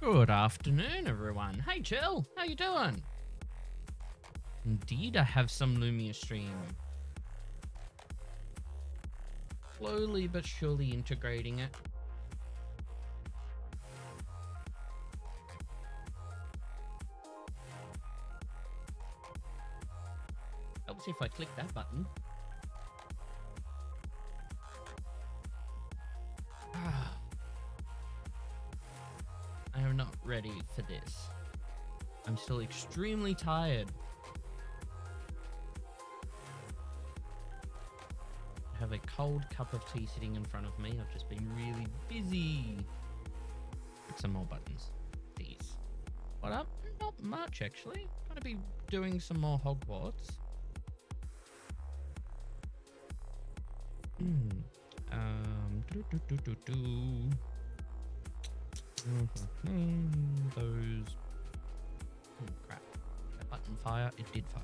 Good afternoon, everyone. Hey, Jill. How you doing? Indeed, I have some Lumia stream. Slowly but surely integrating it. Helps if I click that button. I am not ready for this. I'm still extremely tired. I have a cold cup of tea sitting in front of me. I've just been really busy. Click some more buttons. These. What up? Not much, actually. Gonna be doing some more Hogwarts. Those. Oh, crap. That button fire? It did fire.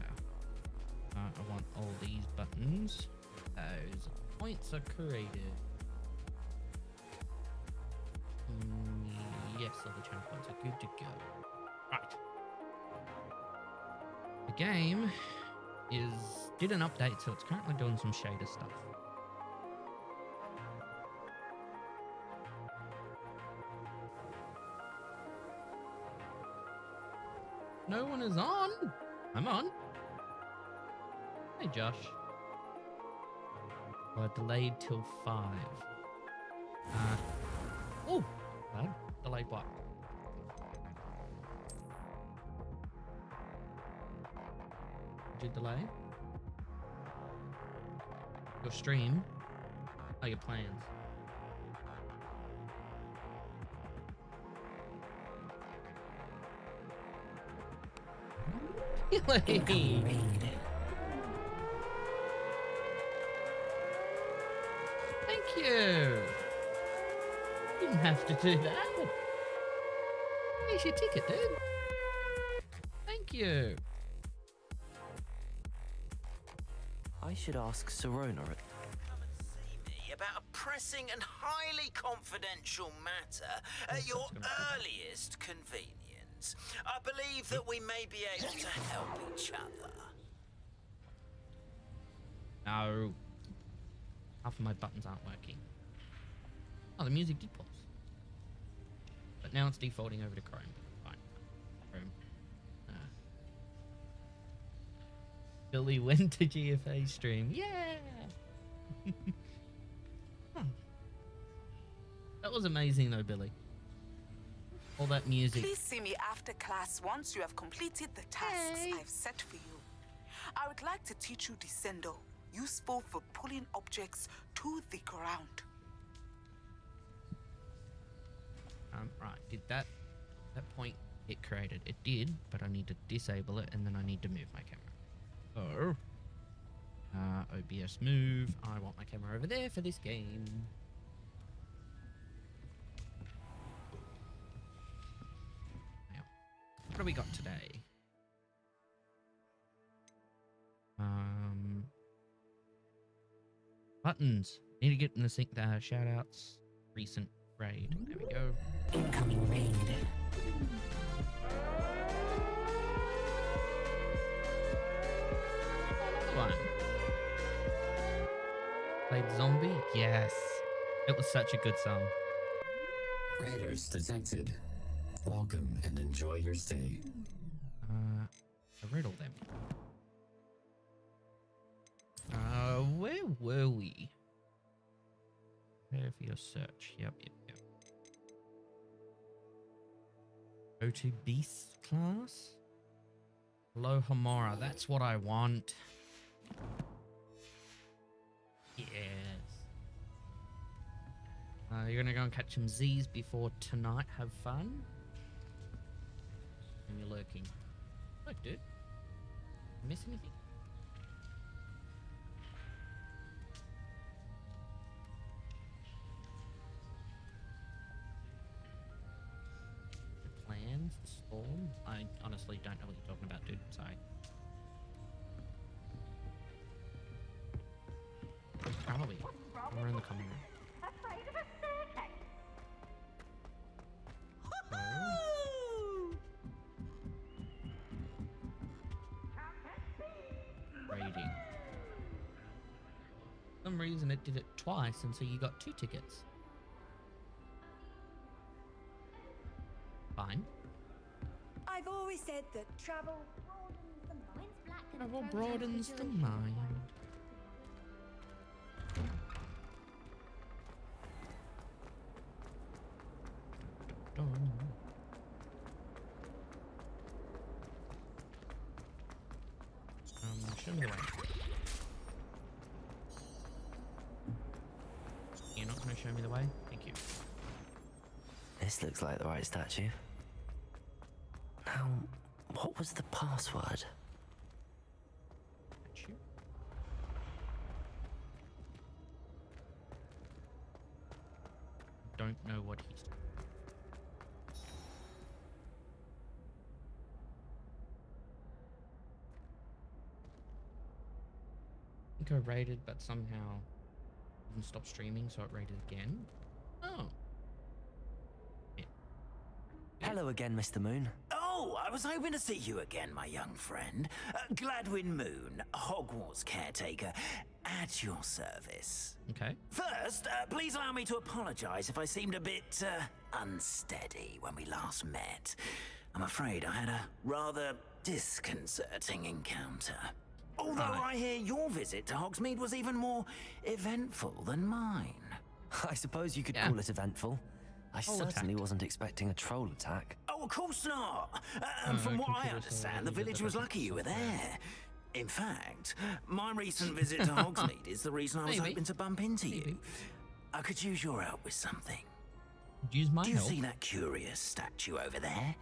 I want all these buttons. Those points are created. Yes, all the channel points are good to go. Right. The game did an update, so it's currently doing some shader stuff. No one is on. I'm on. Hey, Josh. Delayed till 5. Oh, bad. Delayed what? Did you delay? Your stream? Oh, your plans. Really? Thank you. You didn't have to do that. Here's your ticket, dude. Thank you. I should ask Serona. Come and see me about a pressing and highly confidential matter at your earliest convenience. I believe that we may be able to help each other. No. Half of my buttons aren't working. Oh, the music did pause. But now it's defaulting over to Chrome. Fine. Chrome. Billy went to GFA stream. Yeah! That was amazing though, Billy. All that music. Please see me after class once you have completed the tasks I've set for you. I would like to teach you Descendo, useful for pulling objects to the ground. Right, did that point get created? It did, but I need to disable it and then I need to move my camera. Oh. OBS move. I want my camera over there for this game. Now, what do we got today? Buttons. Need to get in the sync. Shout outs. Recent raid. There we go. Incoming raid. One. Played Zombie? Yes. It was such a good song. Raiders detected. Welcome and enjoy your stay. I read all them. Where were we? Prepare for your search. Yep. Go to Beast class. Lohomora. That's what I want. Yes. You're gonna go and catch some Z's before tonight. Have fun. And you're lurking. Look, dude. Miss anything? The plans, the storm. I honestly don't know what you're talking about, dude. Sorry. Where are we? We're in the common room. Raiding. For some reason it did it twice, and so you got 2 tickets. Fine. I've always said that travel broadens the mind. Travel broadens the mind. Show me the way. You're not going to show me the way? Thank you. This looks like the right statue. Now, what was the password? Statue? Don't know what he's doing. I think I raided, but somehow didn't stop streaming, so it raided again. Oh. Yeah. Hello again, Mr. Moon. Oh, I was hoping to see you again, my young friend. Gladwin Moon, Hogwarts caretaker, at your service. Okay. First, please allow me to apologize if I seemed a bit unsteady when we last met. I'm afraid I had a rather disconcerting encounter. Although I hear your visit to Hogsmeade was even more eventful than mine. I suppose you could call it eventful. I Troll certainly attack. wasn't expecting a troll attack. Oh, of course not. And from what I computer understand, the says that village that was doesn't lucky you were sound right. there. In fact, my recent visit to Hogsmeade is the reason I was Maybe. hoping to bump into you. Maybe. I could use your help with something. Use my Do you help. see that curious statue over there?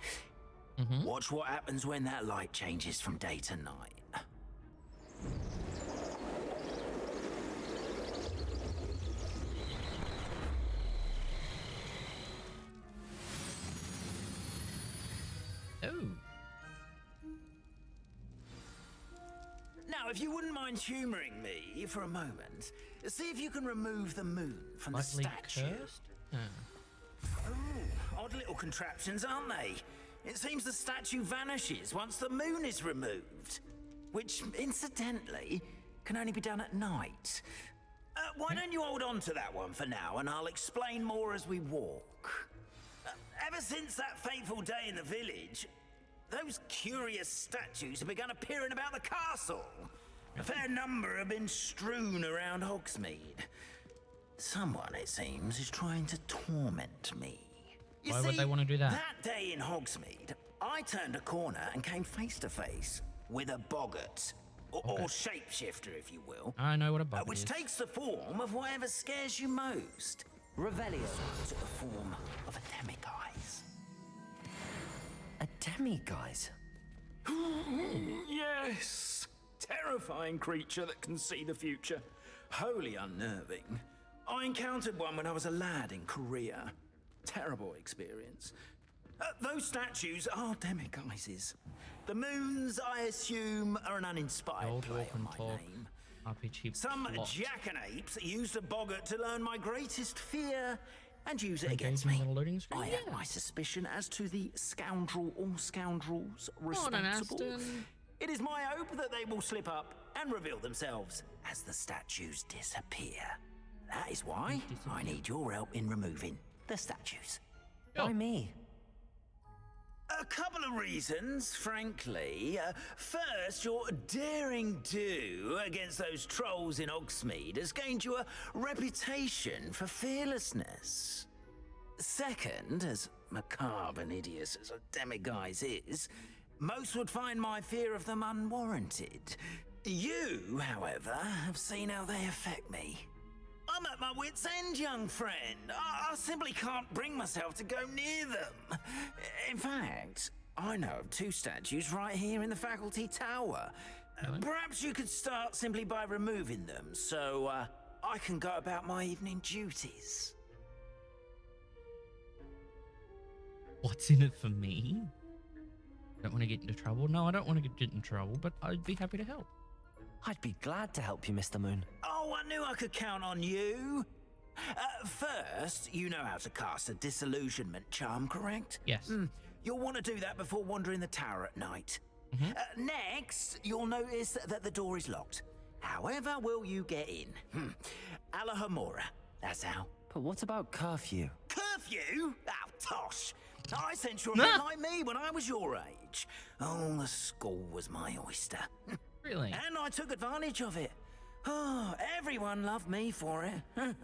Mhm. Watch what happens when that light changes from day to night. Oh. Now, if you wouldn't mind humouring me for a moment, see if you can remove the moon from the Slightly statue. cursed? Ah. Oh, odd little contraptions, aren't they? It seems the statue vanishes once the moon is removed, which, incidentally, can only be done at night. Why don't you hold on to that one for now, and I'll explain more as we walk. Ever since that fateful day in the village, those curious statues have begun appearing about the castle. A fair number have been strewn around Hogsmeade. Someone, it seems, is trying to torment me. You Why see, would they want to do that? That day in Hogsmeade, I turned a corner and came face to face with a boggart, or shapeshifter, if you will, I know what a bug which is. takes the form of whatever scares you most. Revelio. Took the form of a demiguise. A demiguise? Yes! Terrifying creature that can see the future. Wholly unnerving. I encountered one when I was a lad in Korea. Terrible experience. Those statues are demiguises. The moons, I assume, are an The uninspired old play walk on and my talk name. RPG Some plot. jackanapes used a boggart to learn my greatest fear and use it against Engaging me. on the loading screen? I have Yeah. my suspicion as to the scoundrel or scoundrels Morning, responsible. Aston. It is my hope that they will slip up and reveal themselves as the statues disappear. That is why I need your help in removing the statues. Why me? A couple of reasons, frankly. First, your daring do against those trolls in Hogsmeade has gained you a reputation for fearlessness. Second, as macabre and hideous as a demiguise is, most would find my fear of them unwarranted. You, however, have seen how they affect me. I'm at my wit's end, young friend. I simply can't bring myself to go near them. In fact, I know of two statues right here in the faculty tower. Perhaps you could start simply by removing them so I can go about my evening duties. What's in it for me? Don't want to get into trouble. No, I don't want to get into trouble, but I'd be happy to help. I'd be glad to help you, Mr. Moon. Oh, I knew I could count on you. First, you know how to cast a disillusionment charm, correct? Yes. You'll want to do that before wandering the tower at night. Next, you'll notice that the door is locked. However will you get in? Alahomora, that's how. But what about curfew? Curfew? Oh, tosh. I sent you a bit like me when I was your age. Oh, the school was my oyster. Really? And I took advantage of it. Oh, everyone loved me for it.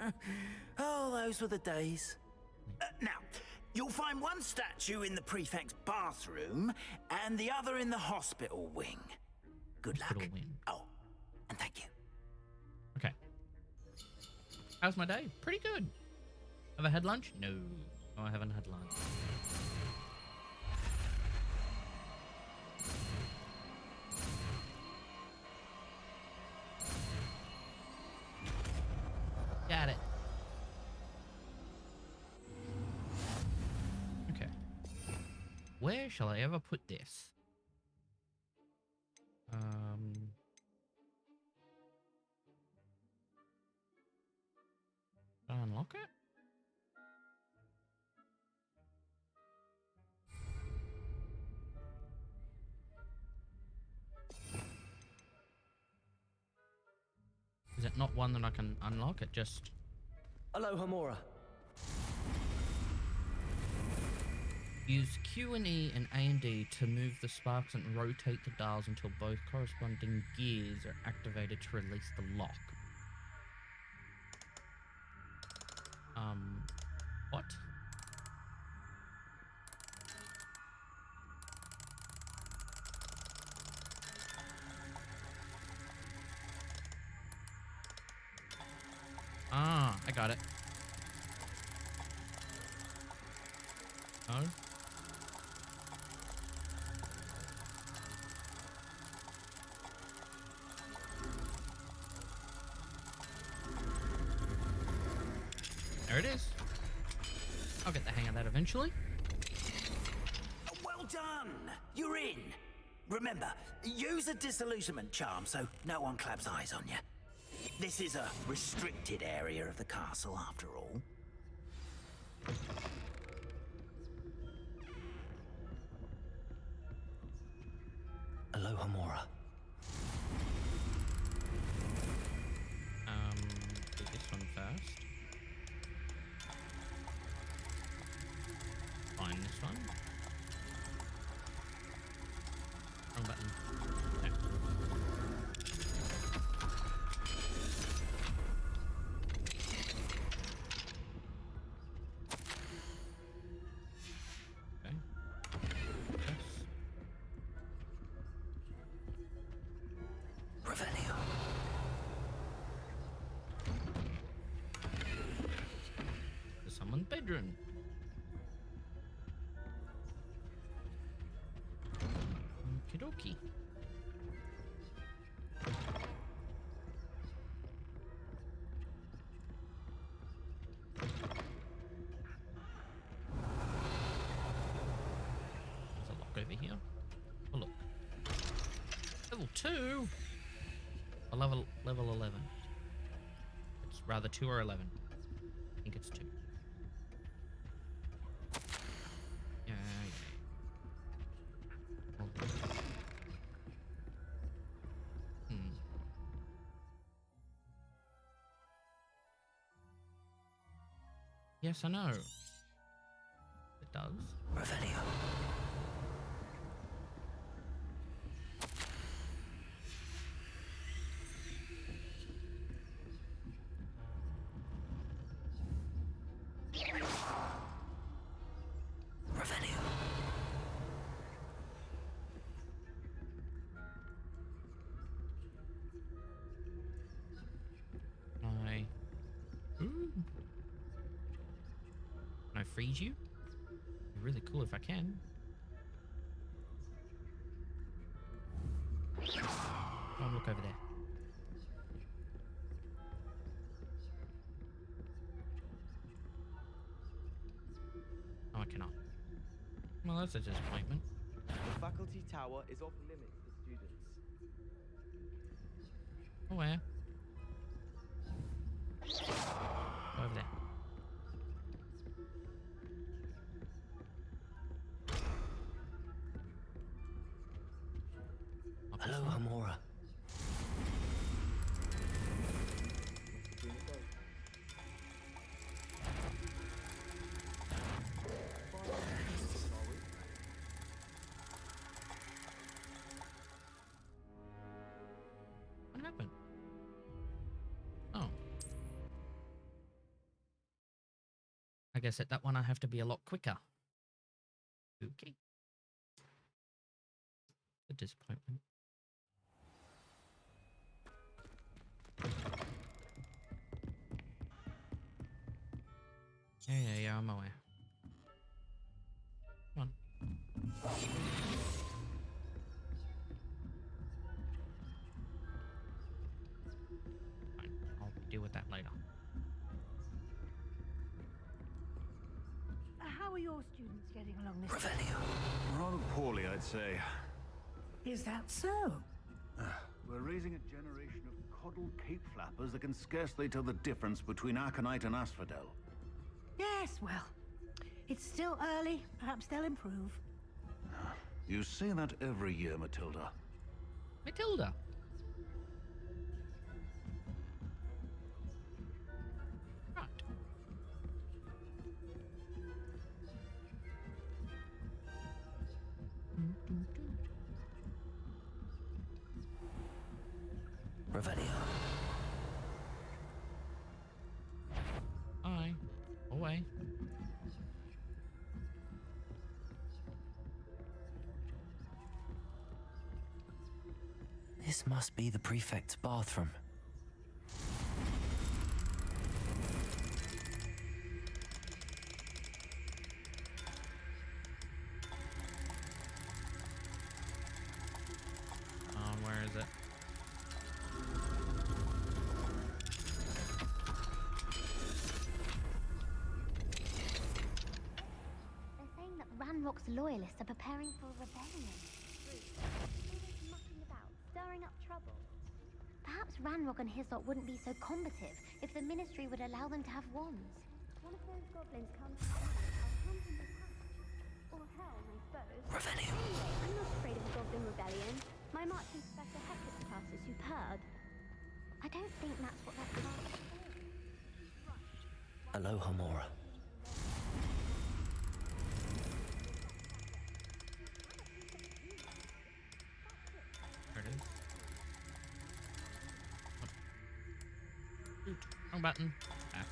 Oh, those were the days. Now, you'll find one statue in the prefect's bathroom and the other in the hospital wing. Good luck. Hospital wing. Oh, and thank you. Okay. How's my day? Pretty good. Have I had lunch? No. Oh, I haven't had lunch. Got it. Okay. Where shall I ever put this? Should I unlock it? Is it not one that I can unlock? It just... Alohomora. Use Q and E and A and D to move the sparks and rotate the dials until both corresponding gears are activated to release the lock. What? Ah, I got it. Oh. There it is. I'll get the hang of that eventually. Well done! You're in. Remember, use a disillusionment charm so no one claps eyes on you. This is a restricted area of the castle, after all. Aloha Mora. Do this one first. Find this one. Wrong button. There. Okay. Yes. Revelio. To someone's bedroom. Okie dokie. There's a lock over here. Oh look. Level 2? A level 11. It's rather 2 or 11. I think it's 2. Yeah. Hold on. Yes, I know. It does. Revelio. Revelio. I... Ooh. Can I freeze you? Be really cool if I can. Go and look over there. Oh, I cannot. Well, that's a disappointment. The faculty tower is off limits for students. Oh, where? Go over there. Up this Aloha way. Mora. What happened? Oh. I guess at that one I have to be a lot quicker. Okay. A disappointment. Yeah, I'm aware. Come on. Fine, I'll deal with that later. How are your students getting along this year? Revelio. Rather poorly, I'd say. Is that so? We're raising a generation of coddled cape flappers that can scarcely tell the difference between aconite and asphodel. Yes, well, it's still early. Perhaps they'll improve. You say that every year, Matilda. Matilda. Right. Revelio. Aye. Away. This must be the prefect's bathroom. Where is it? They're saying that Ranrock's loyalists are preparing for a rebellion. Always mucking about, stirring up trouble. Perhaps Ranrock and his lot wouldn't be so combative if the Ministry would allow them to have wands. One of those goblins comes to me, I'll come from the pack. Or hell, I suppose. Revelio. Anyway, I'm not afraid of a goblin rebellion. My marching Professor Hector's class is superb. I don't think that's what that class is for. Aloha Mora. There it is. Shoot. Wrong button. Back.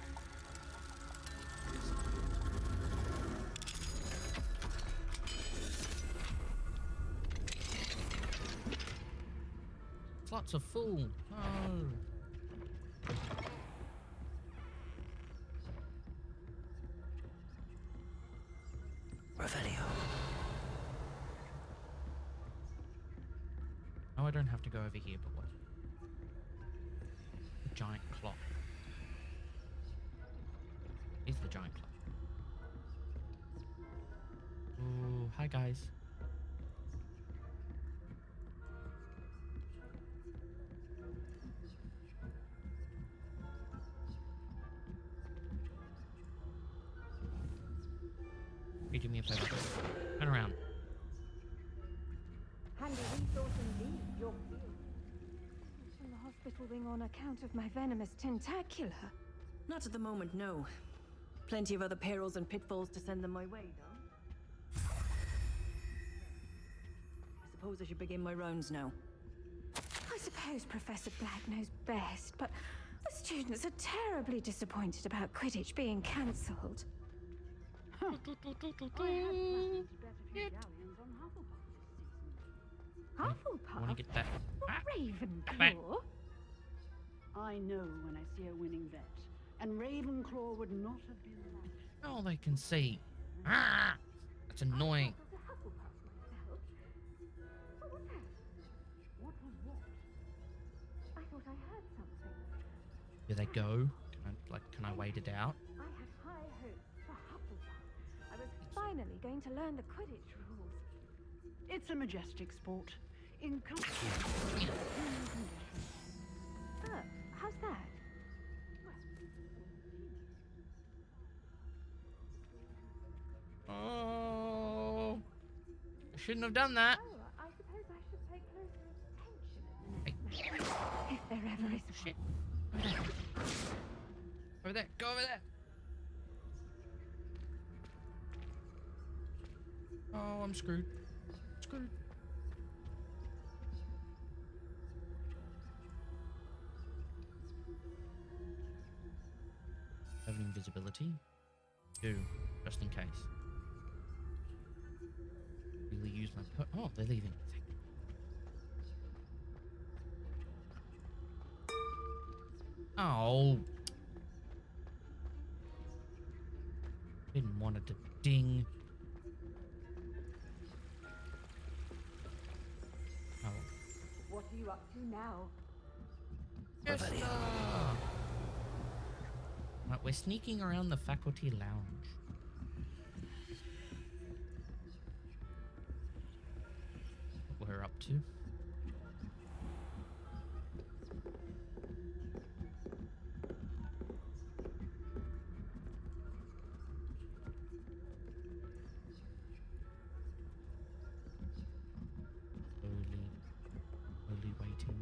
Slots are full. Oh. Revelio. Oh, I don't have to go over here, but what? The giant clock. Is the giant clock. Oh, hi guys. Hey, do me a favor. Turn around. Handy resource indeed, your field. From the hospital wing on account of my venomous tentacular. Not at the moment, no. Plenty of other perils and pitfalls to send them my way, though. I suppose I should begin my rounds now. I suppose Professor Black knows best, but the students are terribly disappointed about Quidditch being cancelled. I had planned to bet a few galleons on Hufflepuff this season. I Hufflepuff? want to get that. Not back. Ravenclaw? I know when I see a winning bet, and Ravenclaw would not have been that. Oh, they can see. Ah, that's annoying. I thought of the Hufflepuff myself. What was that? What was what? I thought I heard something. Do they go? Can I wait it out? I had high hopes for Hufflepuff. I was finally going to learn the Quidditch rules. It's a majestic sport. In Oh, how's that? Oh, I shouldn't have done that. Oh, I suppose I should pay closer attention at the next match. If there ever is one. Shit. Over there. Go over there. Oh, I'm screwed. Screwed. Have an invisibility? Do, just in case. Really use my oh, they're leaving. Oh. Didn't want it to ding. Oh. What are you up to now? Yes, right, we're sneaking around the faculty lounge. What we're up to. Slowly waiting.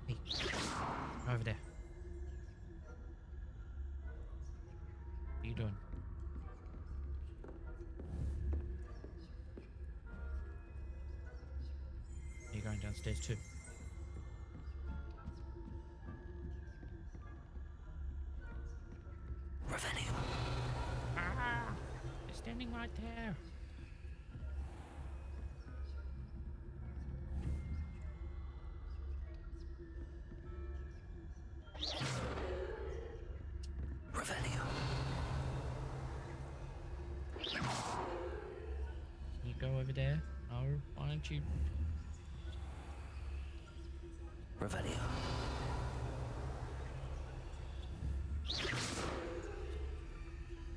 Hey, over there. going downstairs too. Revelio. Ah! They're standing right there. Revelio. You go over there. Oh, why don't you? Revelio.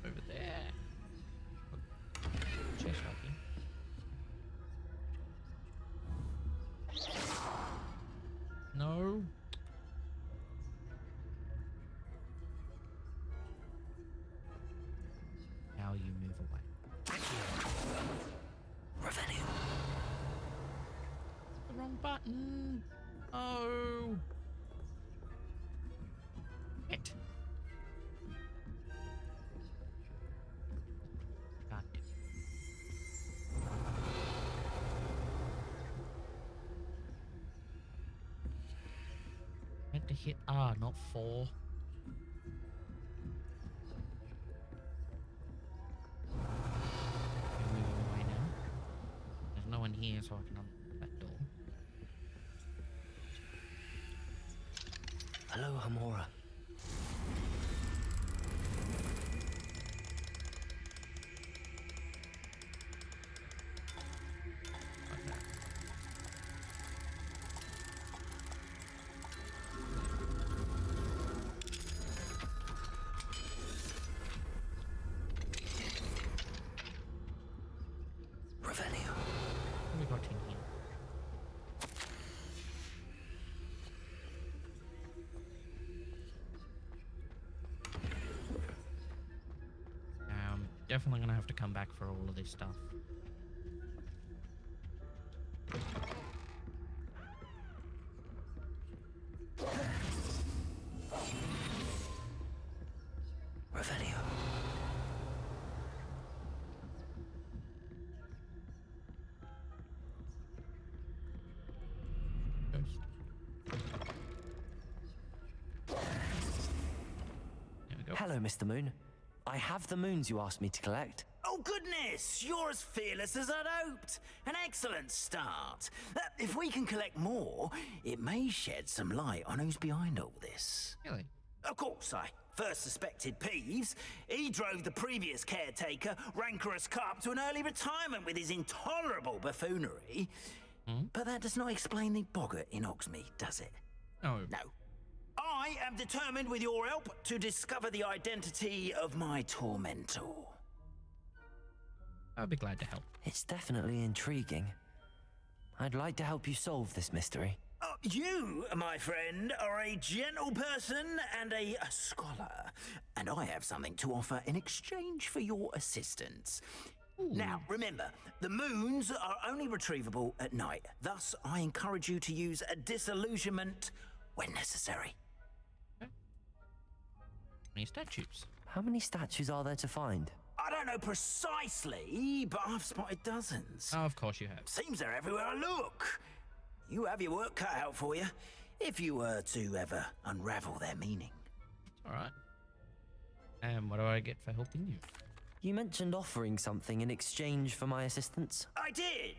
Over there. Chest hopping. No. Now you move away. Revelio. The wrong button. Oh. It. God. Meant to hit R, not 4. We're moving away now. There's no one here, so I can unlock that door. Hello, Hamora. Revelio. What have we got in here? Definitely gonna have to come back for all of this stuff. Revelio. Ghost. There we go. Hello, Mr. Moon. I have the moons you asked me to collect. Oh, goodness! You're as fearless as I'd hoped. An excellent start. If we can collect more, it may shed some light on who's behind all this. Really? Of course, I first suspected Peeves. He drove the previous caretaker, Rancorous Carp, to an early retirement with his intolerable buffoonery. But that does not explain the boggart in Hogsmeade, does it? No. No. I am determined, with your help, to discover the identity of my tormentor. I'd be glad to help. It's definitely intriguing. I'd like to help you solve this mystery. You, my friend, are a gentle person and a scholar, and I have something to offer in exchange for your assistance. Now, remember, the moons are only retrievable at night. Thus, I encourage you to use a disillusionment when necessary. Any statues? How many statues are there to find? I don't know precisely, but I've spotted dozens. Oh, of course you have. Seems they're everywhere I look. You have your work cut out for you, if you were to ever unravel their meaning. All right. And what do I get for helping you? You mentioned offering something in exchange for my assistance. I did.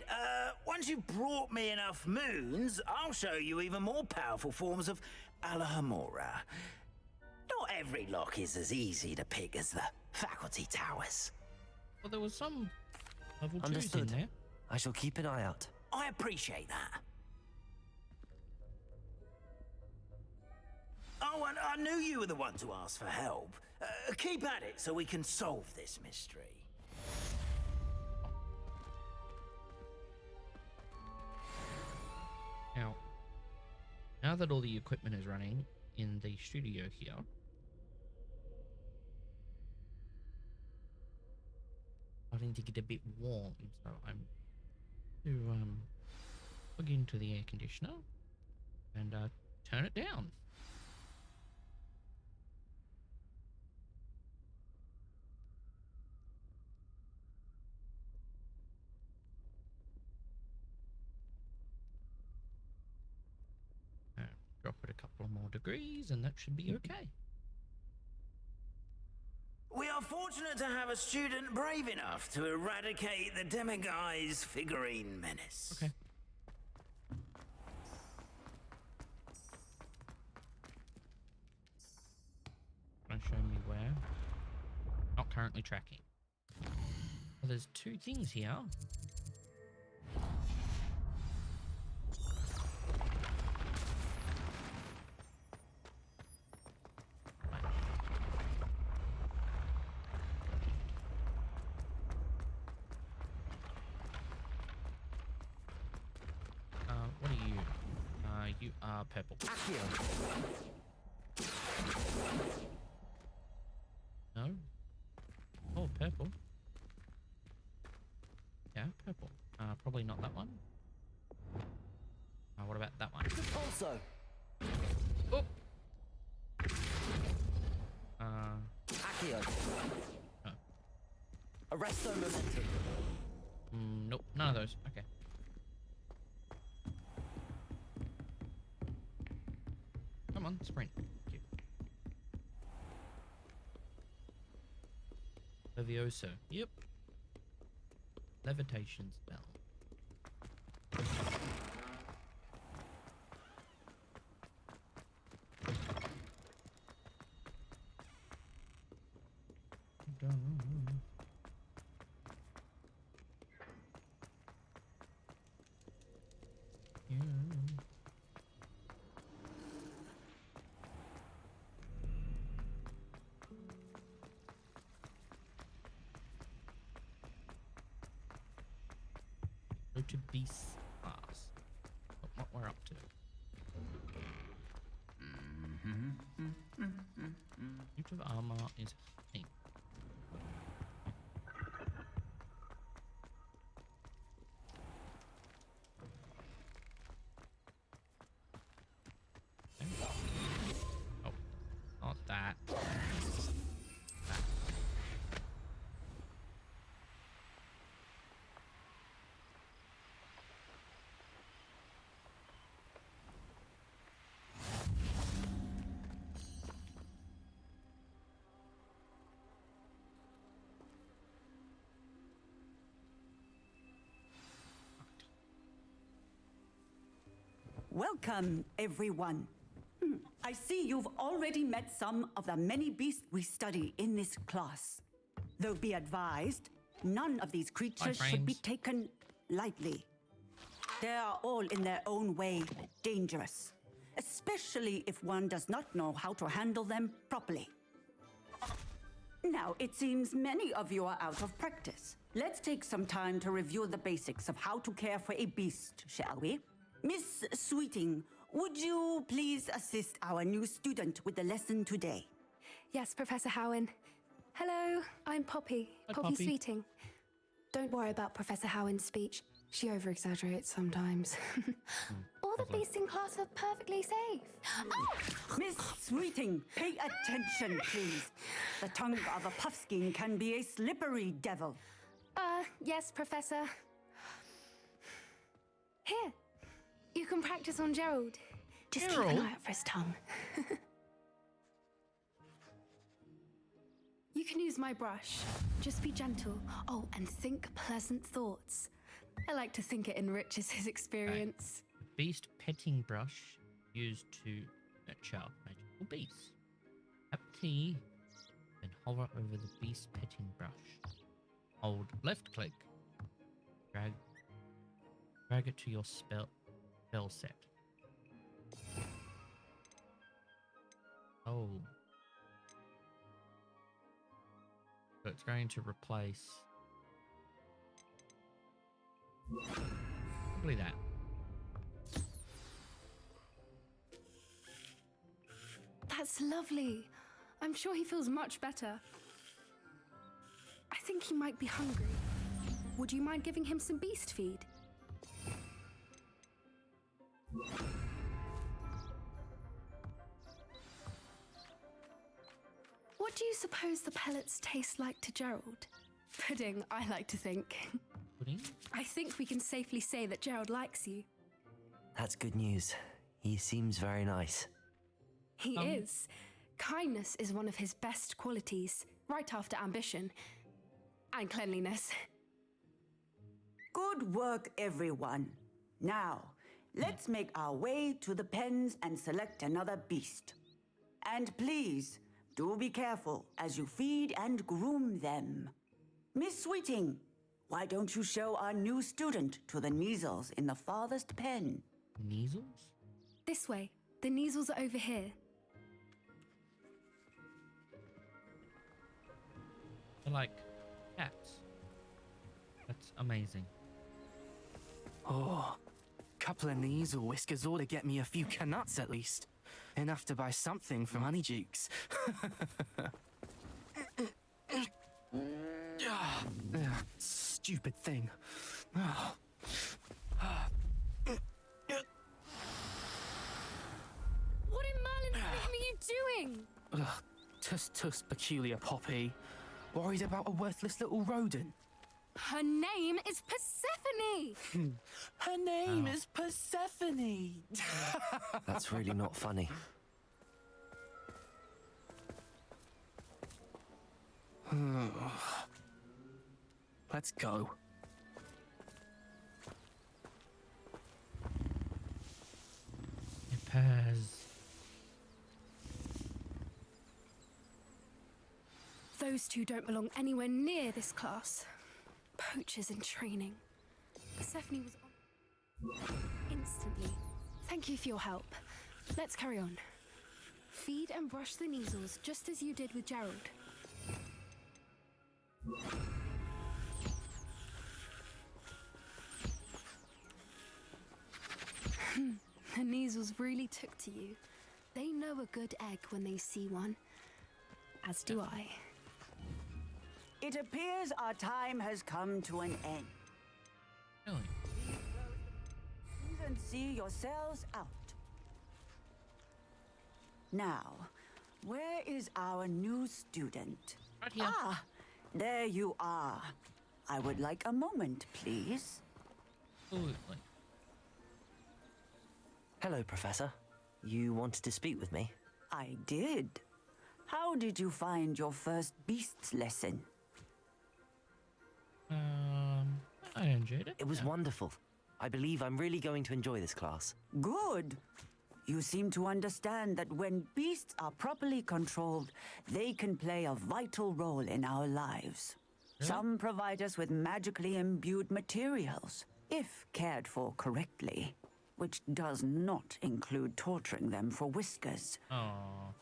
Once you've brought me enough moons, I'll show you even more powerful forms of Alahamora. Not every lock is as easy to pick as the faculty towers. Well, there was some level 2s in Understood. there. I shall keep an eye out. I appreciate that. Oh, and I knew you were the one to ask for help. Keep at it so we can solve this mystery. Now that all the equipment is running in the studio here, starting to get a bit warm, so I'm to plug into the air conditioner and turn it down. couple more degrees, and that should be okay. We are fortunate to have a student brave enough to eradicate the Demiguise figurine menace. Okay. Gonna show me where? Not currently tracking. Well, there's two things here. What are you? You are purple. No? Oh, purple. Yeah, purple. Probably not that one. What about that one? Also. Oh! Accio. No. Arresto momentum. Nope, none of those. Okay. Come on, sprint. Thank you. Levioso. Yep. Levitation spell. Go to Beast Pass. What we're up to. Suit of armor is pink. Oh, not that. Welcome, everyone. I see you've already met some of the many beasts we study in this class. Though be advised, none of these creatures should be taken lightly. They are all in their own way dangerous, especially if one does not know how to handle them properly. Now, it seems many of you are out of practice. Let's take some time to review the basics of how to care for a beast, shall we? Miss Sweeting, would you please assist our new student with the lesson today? Yes, Professor Howen. Hello, I'm Poppy. Hi, Poppy Poppy. Sweeting. Don't worry about Professor Howen's speech. She over-exaggerates sometimes. All the beasts in class are perfectly safe. Oh! Miss Sweeting, pay attention, please. The tongue of a puffskein can be a slippery devil. Yes, Professor. Here, you can practice on Gerald. Just keep an eye out for his tongue. You can use my brush. Just be gentle. Oh, and think pleasant thoughts. I like to think it enriches his experience. Beast petting brush used to nurture magical beasts. Tap T, then hover over the beast petting brush. Hold left click. Drag it to your spell set. Oh. So it's going to replace probably that. That's lovely. I'm sure he feels much better. I think he might be hungry. Would you mind giving him some beast feed? What do you suppose the pellets taste like to Gerald? Pudding, I like to think. Pudding? I think we can safely say that Gerald likes you. That's good news. He seems very nice. He is. Kindness is one of his best qualities, right after ambition. And cleanliness. Good work, everyone. Now, let's make our way to the pens and select another beast. And please, do be careful as you feed and groom them. Miss Sweeting, why don't you show our new student to the Neasels in the farthest pen? Neasels? This way. The Neasels are over here. They're like cats. That's amazing. Oh, couple of Neasel whiskers ought to get me a few canuts at least. Enough to buy something from Honeydukes. Stupid thing. What in Merlin's name are you doing? Tuss, peculiar Poppy. Worried about a worthless little rodent. Her name is Persephone! Her name is Persephone! That's really not funny. Let's go. Pez. Those two don't belong anywhere near this class. Poachers in training. Persephone was on instantly. Thank you for your help. Let's carry on. Feed and brush the Neasels just as you did with Gerald. The Neasels really took to you. They know a good egg when they see one. As do I. It appears our time has come to an end. Really? Please and see yourselves out. Now, where is our new student? Right here. Ah, there you are. I would like a moment, please. Absolutely. Hello, Professor. You wanted to speak with me? I did. How did you find your first beasts lesson? I enjoyed it. It was wonderful. I believe I'm really going to enjoy this class. Good. You seem to understand that when beasts are properly controlled, they can play a vital role in our lives. Really? Some provide us with magically imbued materials, if cared for correctly, which does not include torturing them for whiskers. Oh.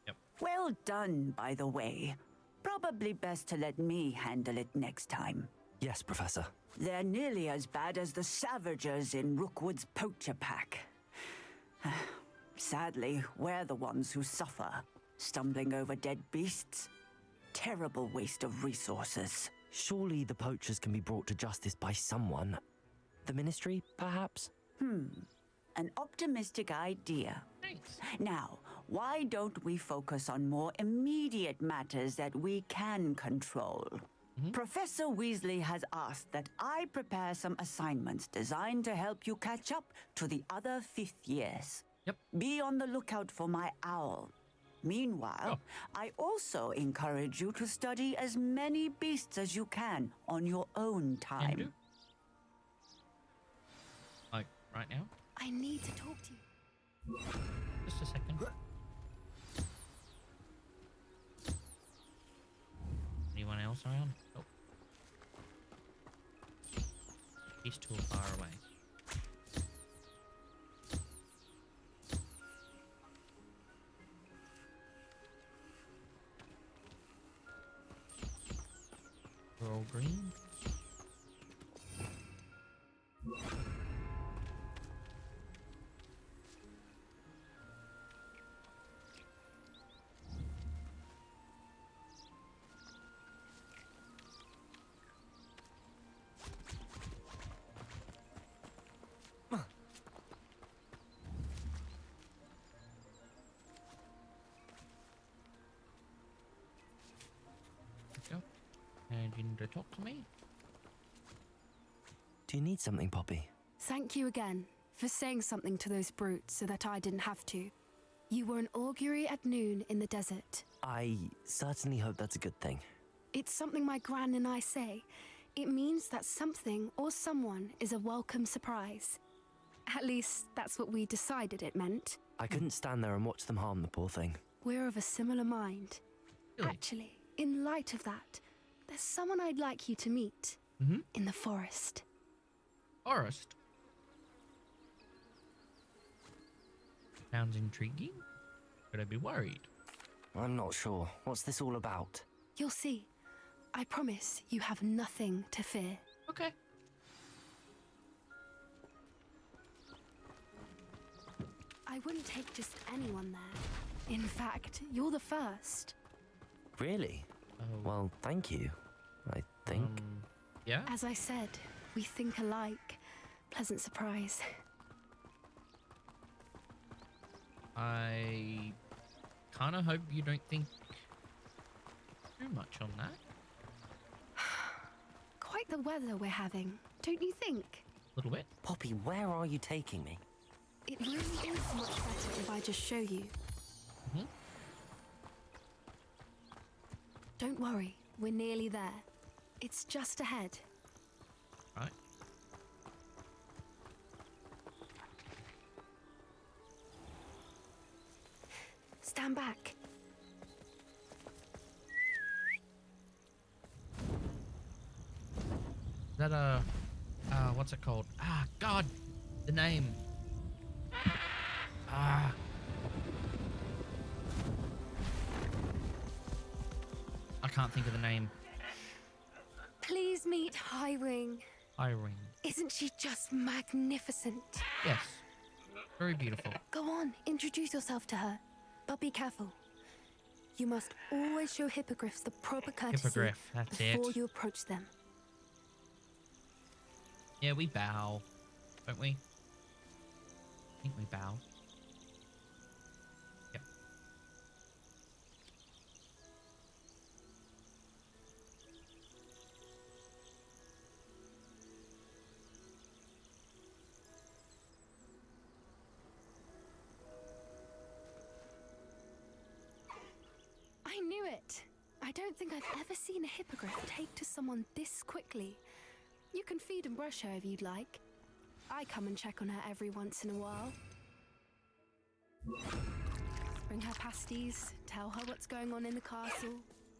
Yep. Well done, by the way. Probably best to let me handle it next time. Yes, Professor. They're nearly as bad as the Savagers in Rookwood's poacher pack. Sadly, we're the ones who suffer, stumbling over dead beasts. Terrible waste of resources. Surely the poachers can be brought to justice by someone. The Ministry, perhaps? An optimistic idea. Thanks. Now, why don't we focus on more immediate matters that we can control? Professor Weasley has asked that I prepare some assignments designed to help you catch up to the other fifth years. Yep. Be on the lookout for my owl. Meanwhile, I also encourage you to study as many beasts as you can on your own time. Do? Like, right now? I need to talk to you. Just a second. Anyone else around? Oh. He's too far away. We're all green. Go. And you need to talk to me? Do you need something, Poppy? Thank you again for saying something to those brutes so that I didn't have to. You were an augury at noon in the desert. I certainly hope that's a good thing. It's something my gran and I say. It means that something or someone is a welcome surprise. At least, that's what we decided it meant. I couldn't stand there and watch them harm the poor thing. We're of a similar mind. Really? Actually, in light of that, there's someone I'd like you to meet. In the forest. Forest? Sounds intriguing. Could I be worried? I'm not sure. What's this all about? You'll see. I promise you have nothing to fear. Okay. I wouldn't take just anyone there. In fact, you're the first. Really? Oh. Well, thank you, I think. Yeah? As I said, we think alike. Pleasant surprise. I kind of hope you don't think too much on that. Quite the weather we're having, don't you think? A little bit. Poppy, where are you taking me? It really is much better if I just show you. Don't worry, we're nearly there. It's just ahead. Right. Stand back. Is that a... what's it called? Ah, God! The name. Ah. I can't think of the name. Please meet Highwing. Highwing. Isn't she just magnificent? Yes. Very beautiful. Go on, introduce yourself to her. But be careful. You must always show hippogriffs the proper courtesy Hippogriff, that's before it. you approach them. Yeah, we bow. Don't we? I think we bow. Yep. I knew it. I don't think I've ever seen a hippogriff take to someone this quickly. You can feed and brush her if you'd like. I come and check on her every once in a while. Bring her pasties, tell her what's going on in the castle.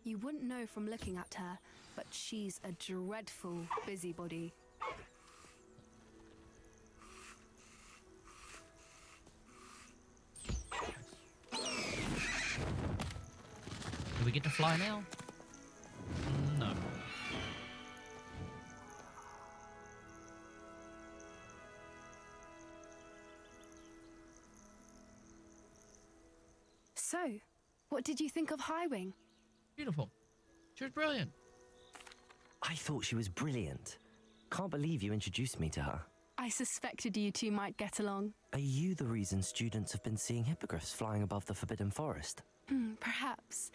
You wouldn't know from looking at her, but she's a dreadful busybody. Do we get to fly now? No. So, what did you think of Highwing? Beautiful. She was brilliant. I thought she was brilliant. Can't believe you introduced me to her. I suspected you two might get along. Are you the reason students have been seeing hippogriffs flying above the Forbidden Forest? Perhaps.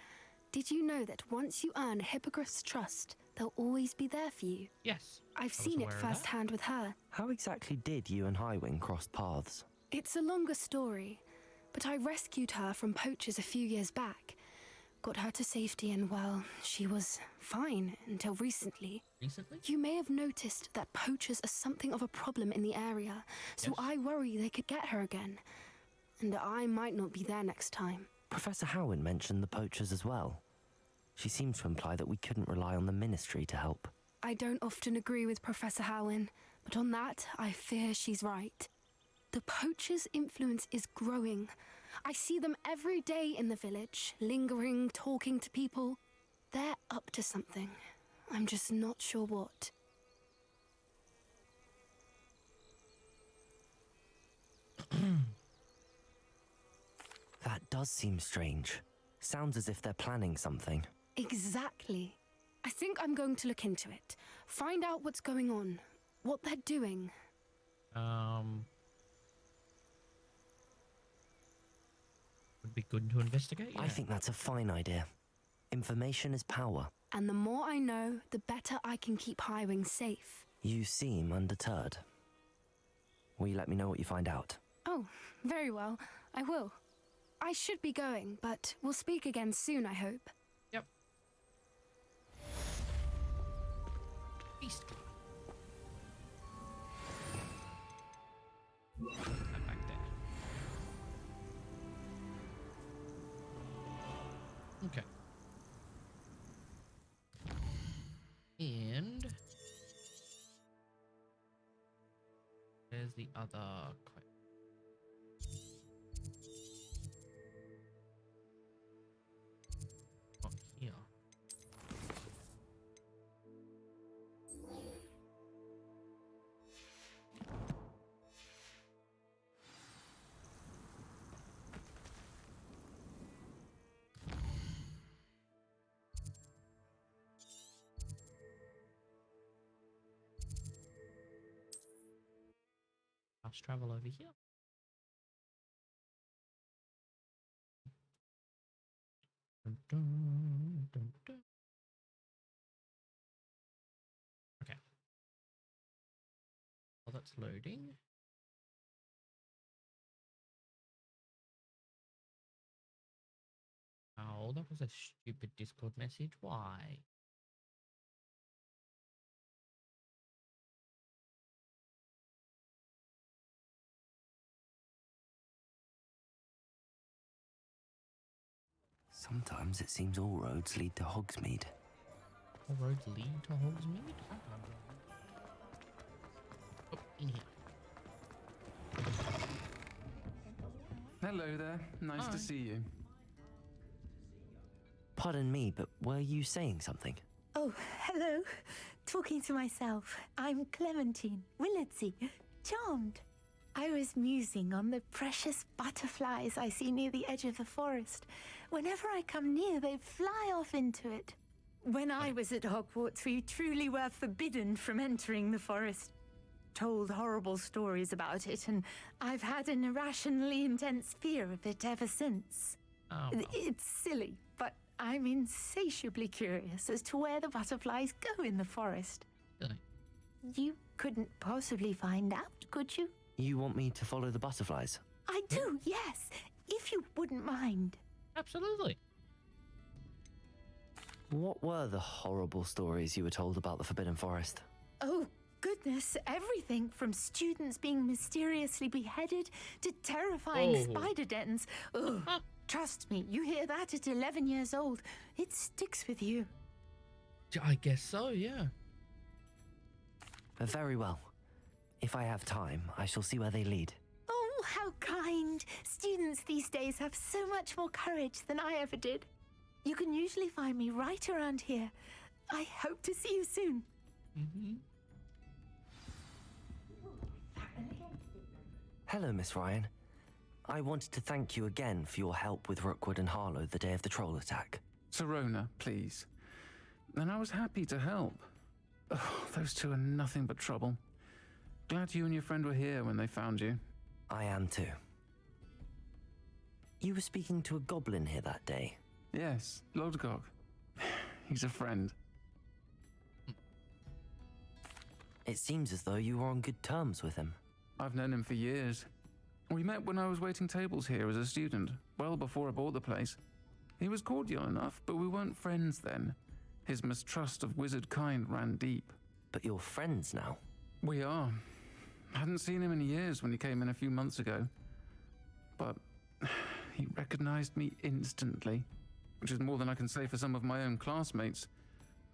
Did you know that once you earn a hippogriff's trust, they'll always be there for you? Yes. I've seen it firsthand with her. How exactly did you and Highwing cross paths? It's a longer story, but I rescued her from poachers a few years back. Got her to safety and, well, she was fine until recently. Recently? You may have noticed that poachers are something of a problem in the area, so Yes. I worry they could get her again. And I might not be there next time. Professor Howin mentioned the poachers as well. She seemed to imply that we couldn't rely on the Ministry to help. I don't often agree with Professor Howin, but on that, I fear she's right. The poachers' influence is growing. I see them every day in the village, lingering, talking to people. They're up to something. I'm just not sure what. That does seem strange. Sounds as if they're planning something. Exactly. I think I'm going to look into it. Find out what's going on, what they're doing. Would be good to investigate. Yeah. I think that's a fine idea. Information is power. And the more I know, the better I can keep Highwing safe. You seem undeterred. Will you let me know what you find out? Oh, very well. I will. I should be going, but we'll speak again soon, I hope. Yep. Beast. That back there. Okay. And there's the other quest. Not here. Fast travel over here. Dun, dun, dun, dun. Okay. Well, that's loading. Oh, that was a stupid Discord message. Why? Sometimes it seems all roads lead to Hogsmeade. All roads lead to Hogsmeade? Oh, in here. Hello there. Nice Hi. to see you. Pardon me, but were you saying something? Oh, hello. Talking to myself. I'm Clementine Willardsey. Charmed. I was musing on the precious butterflies I see near the edge of the forest. Whenever I come near, they fly off into it. When I was at Hogwarts, we truly were forbidden from entering the forest. Told horrible stories about it, and I've had an irrationally intense fear of it ever since. Oh, well. It's silly, but I'm insatiably curious as to where the butterflies go in the forest. Really? You couldn't possibly find out, could you? You want me to follow the butterflies? I do, yes, if you wouldn't mind. Absolutely. What were the horrible stories you were told about the Forbidden Forest? Oh, goodness, everything from students being mysteriously beheaded to terrifying spider dens. Ugh. Trust me, you hear that at 11 years old, it sticks with you. I guess so, yeah. Very well. If I have time, I shall see where they lead. Oh, how kind. Students these days have so much more courage than I ever did. You can usually find me right around here. I hope to see you soon. Mm-hmm. Hello, Miss Ryan. I wanted to thank you again for your help with Rookwood and Harlow the day of the troll attack. Serona, please. And I was happy to help. Oh, those two are nothing but trouble. Glad you and your friend were here when they found you. I am too. You were speaking to a goblin here that day. Yes, Lodgok. He's a friend. It seems as though you were on good terms with him. I've known him for years. We met when I was waiting tables here as a student, well before I bought the place. He was cordial enough, but we weren't friends then. His mistrust of wizard kind ran deep. But you're friends now? We are. Hadn't seen him in years when he came in a few months ago. But he recognized me instantly, which is more than I can say for some of my own classmates.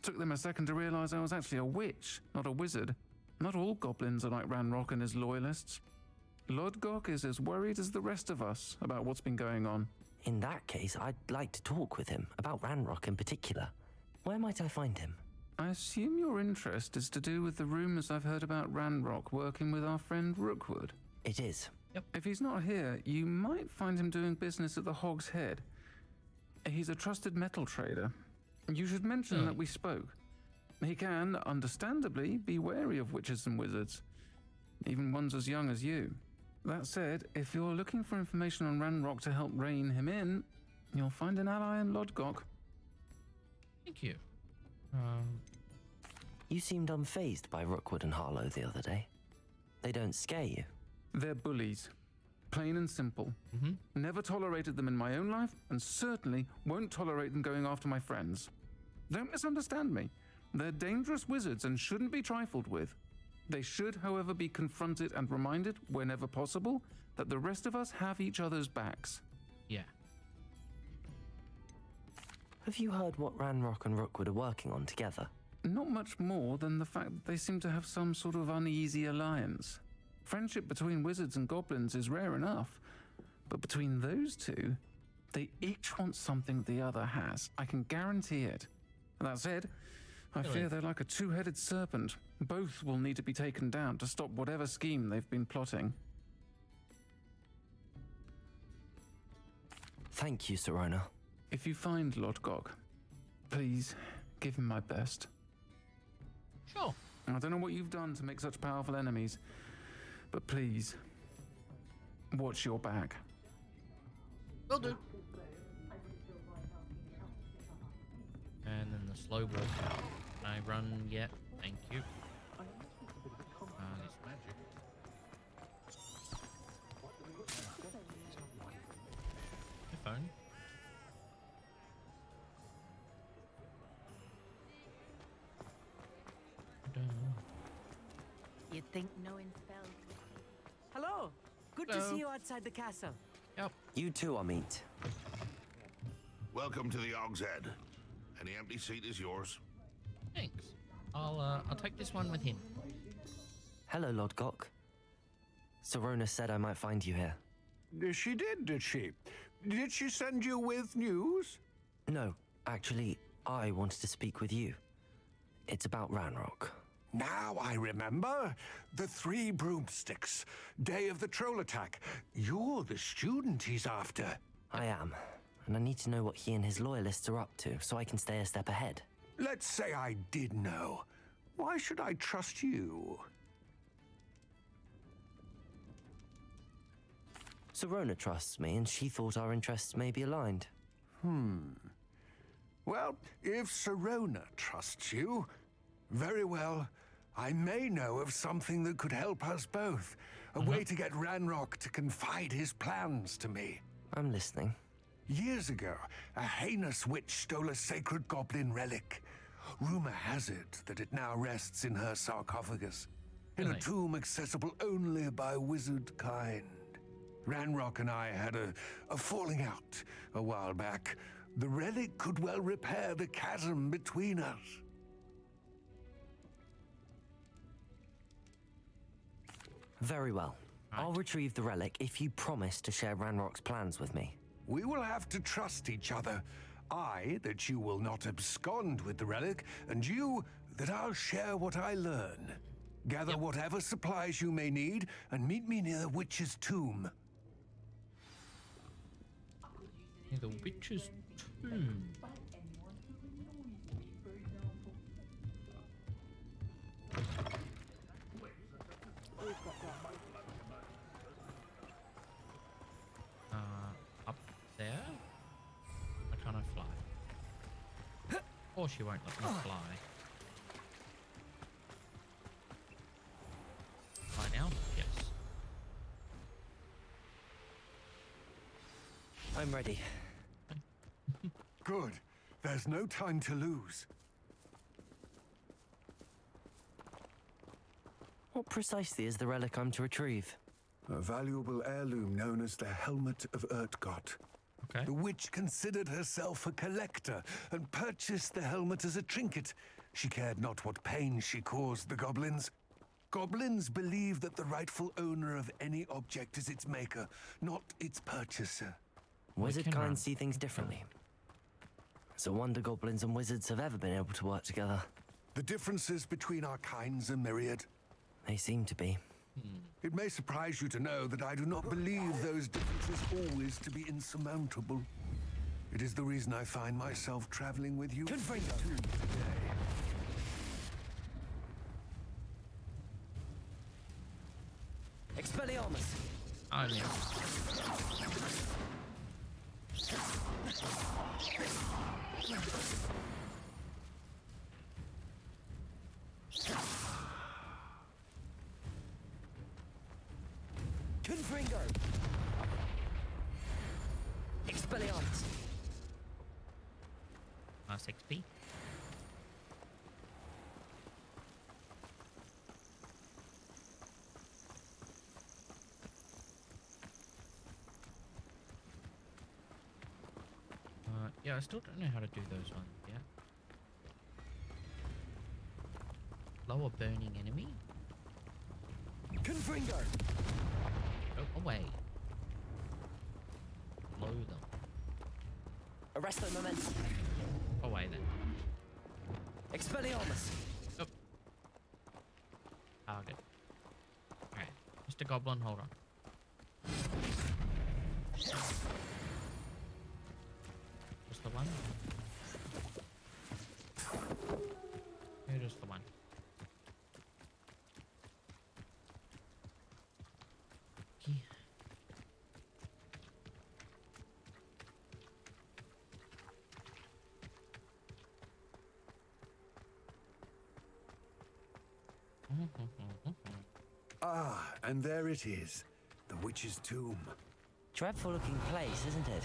Took them a second to realize I was actually a witch, not a wizard. Not all goblins are like Ranrock and his loyalists. Lodgok is as worried as the rest of us about what's been going on. In that case, I'd like to talk with him, about Ranrock in particular. Where might I find him? I assume your interest is to do with the rumors I've heard about Ranrock working with our friend Rookwood. It is. Yep. If he's not here, you might find him doing business at the Hog's Head. He's a trusted metal trader. You should mention that we spoke. He can, understandably, be wary of witches and wizards, even ones as young as you. That said, if you're looking for information on Ranrock to help rein him in, you'll find an ally in Lodgok. Thank you. You seemed unfazed by Rookwood and Harlow the other day. They don't scare you? They're bullies. Plain and simple. Never tolerated them in my own life, and certainly won't tolerate them going after my friends. Don't misunderstand me. They're dangerous wizards and shouldn't be trifled with. They should, however, be confronted and reminded, whenever possible, that the rest of us have each other's backs. Yeah. Have you heard what Ranrock and Rookwood are working on together? Not much more than the fact that they seem to have some sort of uneasy alliance. Friendship between wizards and goblins is rare enough, but between those two, they each want something the other has. I can guarantee it. That said, I fear they're like a two-headed serpent. Both will need to be taken down to stop whatever scheme they've been plotting. Thank you, Serona. If you find Lord Gog, please give him my best. Sure. I don't know what you've done to make such powerful enemies, but please, watch your back. Will do. And then the slow walk out. Can I run yet? Thank you. This magic. The phone. You'd think knowing spells. Hello. Good to see you outside the castle. Yep. You too, Amit. Welcome to the Og's Head. Any empty seat is yours. Thanks. I'll take this one with him. Hello, Lord Gok. Serona said I might find you here. She did she? Did she send you with news? No, actually, I wanted to speak with you. It's about Ranrock. Now I remember. The 3 broomsticks. Day of the troll attack. You're the student he's after. I am. And I need to know what he and his loyalists are up to, so I can stay a step ahead. Let's say I did know. Why should I trust you? Serona trusts me, and she thought our interests may be aligned. Well, if Serona trusts you, very well. I may know of something that could help us both. A way to get Ranrock to confide his plans to me. I'm listening. Years ago, a heinous witch stole a sacred goblin relic. Rumor has it that it now rests in her sarcophagus, in a tomb accessible only by wizard kind. Ranrock and I had a falling out a while back. The relic could well repair the chasm between us. Very well. I'll retrieve the relic if you promise to share Ranrock's plans with me. We will have to trust each other. I, that you will not abscond with the relic, and you, that I'll share what I learn. Gather whatever supplies you may need, and meet me near the witch's tomb. Near the witch's tomb? Up there? Why can't I fly? Or she won't let me fly. Fly now? Yes. I'm ready. Good. There's no time to lose. What precisely is the relic I'm to retrieve? A valuable heirloom known as the Helmet of Urtgott. Okay. The witch considered herself a collector and purchased the helmet as a trinket. She cared not what pain she caused the goblins. Goblins believe that the rightful owner of any object is its maker, not its purchaser. Wizard kind see things differently. It's a wonder goblins and wizards have ever been able to work together. The differences between our kinds are myriad. They seem to be. It may surprise you to know that I do not believe those differences always to be insurmountable. It is the reason I find myself traveling with you today. Expelliarmus! Oh, yeah. Confringo! Expelliarmus. Nice XP. Yeah, I still don't know how to do those ones yet. Lower burning enemy? Confringo. Go away. Blow them. Arresto momentum. Away then. Expelliarmus. Oh. Target. Okay. Mr. Goblin, hold on. Just the one? Yeah, just the one. Okay. Ah, and there it is. The witch's tomb. Dreadful looking place, isn't it?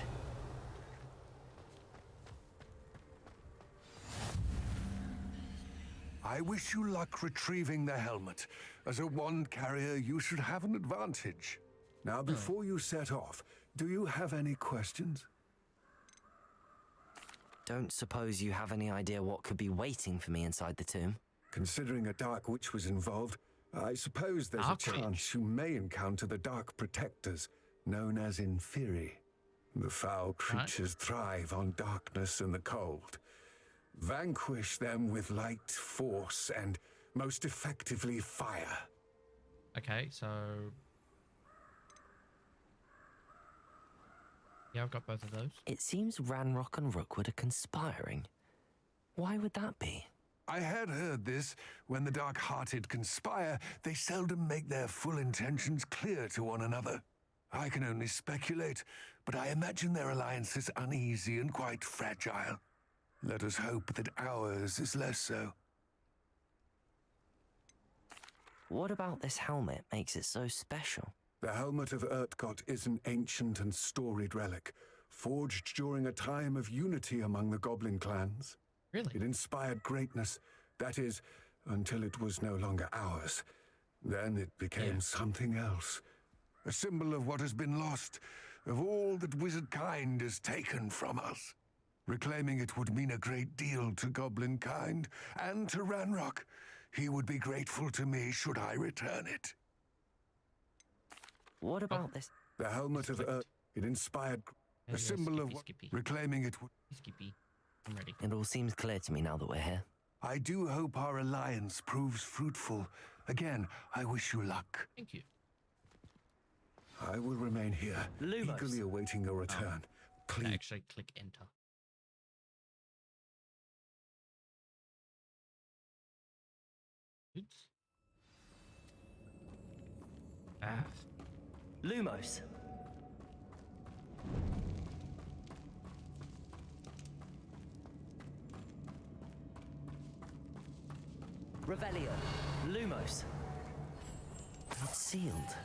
I wish you luck retrieving the helmet. As a wand carrier, you should have an advantage. Now, before you set off, do you have any questions? Don't suppose you have any idea what could be waiting for me inside the tomb? Considering a Dark Witch was involved, I suppose there's a chance you may encounter the Dark Protectors, known as Inferi. The foul creatures thrive on darkness and the cold. Vanquish them with light, force, and most effectively fire. Okay, so... Yeah, I've got both of those. It seems Ranrock and Rookwood are conspiring. Why would that be? I had heard this. When the dark-hearted conspire, they seldom make their full intentions clear to one another. I can only speculate, but I imagine their alliance is uneasy and quite fragile. Let us hope that ours is less so. What about this helmet makes it so special? The helmet of Urtkot is an ancient and storied relic, forged during a time of unity among the goblin clans. Really? It inspired greatness, that is, until it was no longer ours. Then it became something else. A symbol of what has been lost, of all that wizard kind has taken from us. Reclaiming it would mean a great deal to goblin kind, and to Ranrock. He would be grateful to me should I return it. What about this? The helmet of Earth, it inspired a symbol of what, reclaiming it would... Skippy, I'm ready. It all seems clear to me now that we're here. I do hope our alliance proves fruitful. Again, I wish you luck. Thank you. I will remain here, Lumos. eagerly awaiting your return. Please. Actually, click enter. Oops. Lumos. Revelio. Lumos. It's sealed.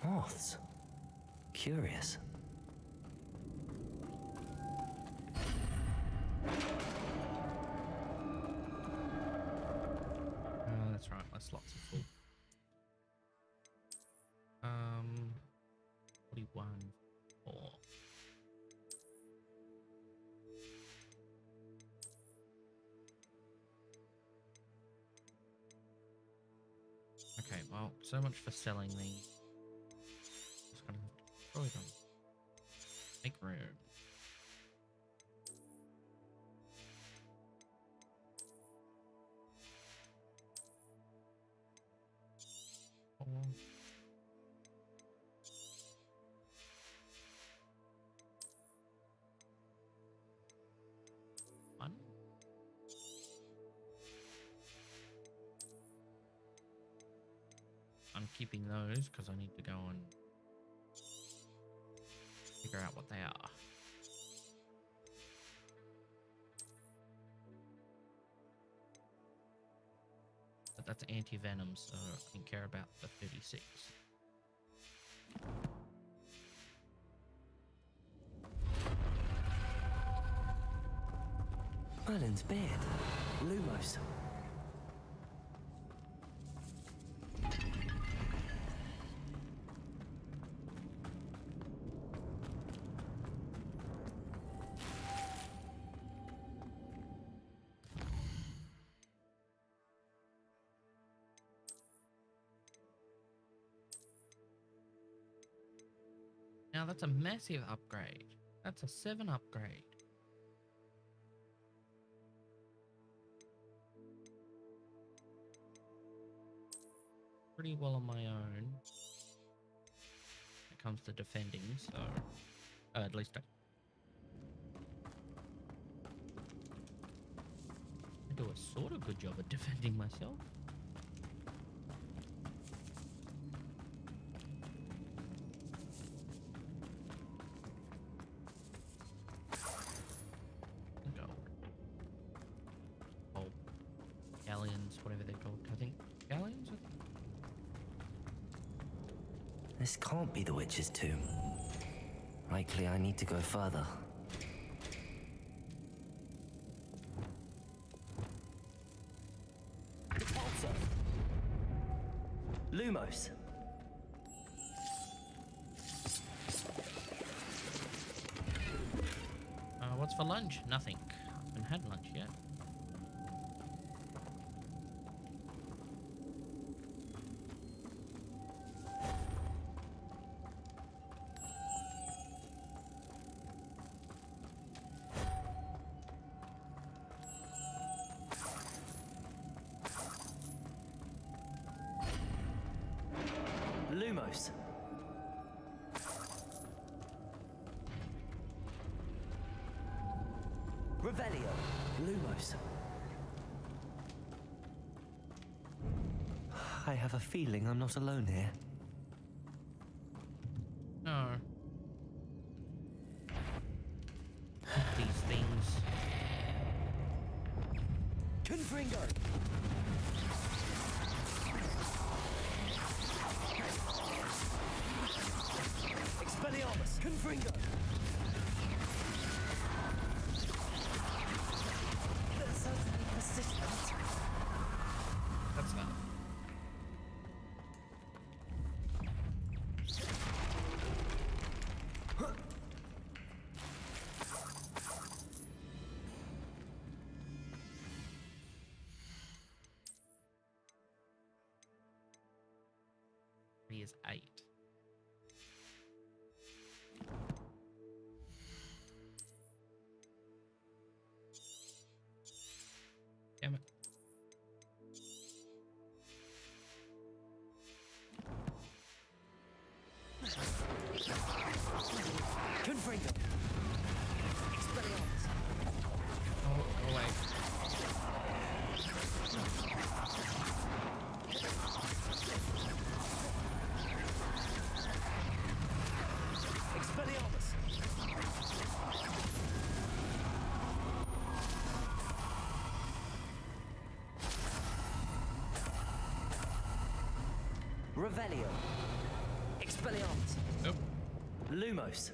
Moths. Curious. That's right, my slots are full. 41, 4. Okay, well, so much for selling these. Just gonna destroy them. Make room. One. I'm keeping those because I need to go and figure out what they are. but that's anti-venom, so I don't care about the 36. Merlin's beard. Lumos. Now that's a massive upgrade. That's a 7 upgrade. Pretty well on my own when it comes to defending, so at least I do a sort of good job at defending myself. Whatever they're called. I think galleons? This can't be the witch's tomb. Likely I need to go further. Repulsor! Lumos! What's for lunch? Nothing. Haven't had lunch yet. Lumos. Revelio. Lumos. I have a feeling I'm not alone here. No. These things. Confringo. Expelliarmus. Confringo. That's certainly persistent. That's not. He is 8. Damn it. Confringo. Expelliarmus. Oh, go away. Expelliarmus. Revelio. Expelliarmus. Nope. Lumos.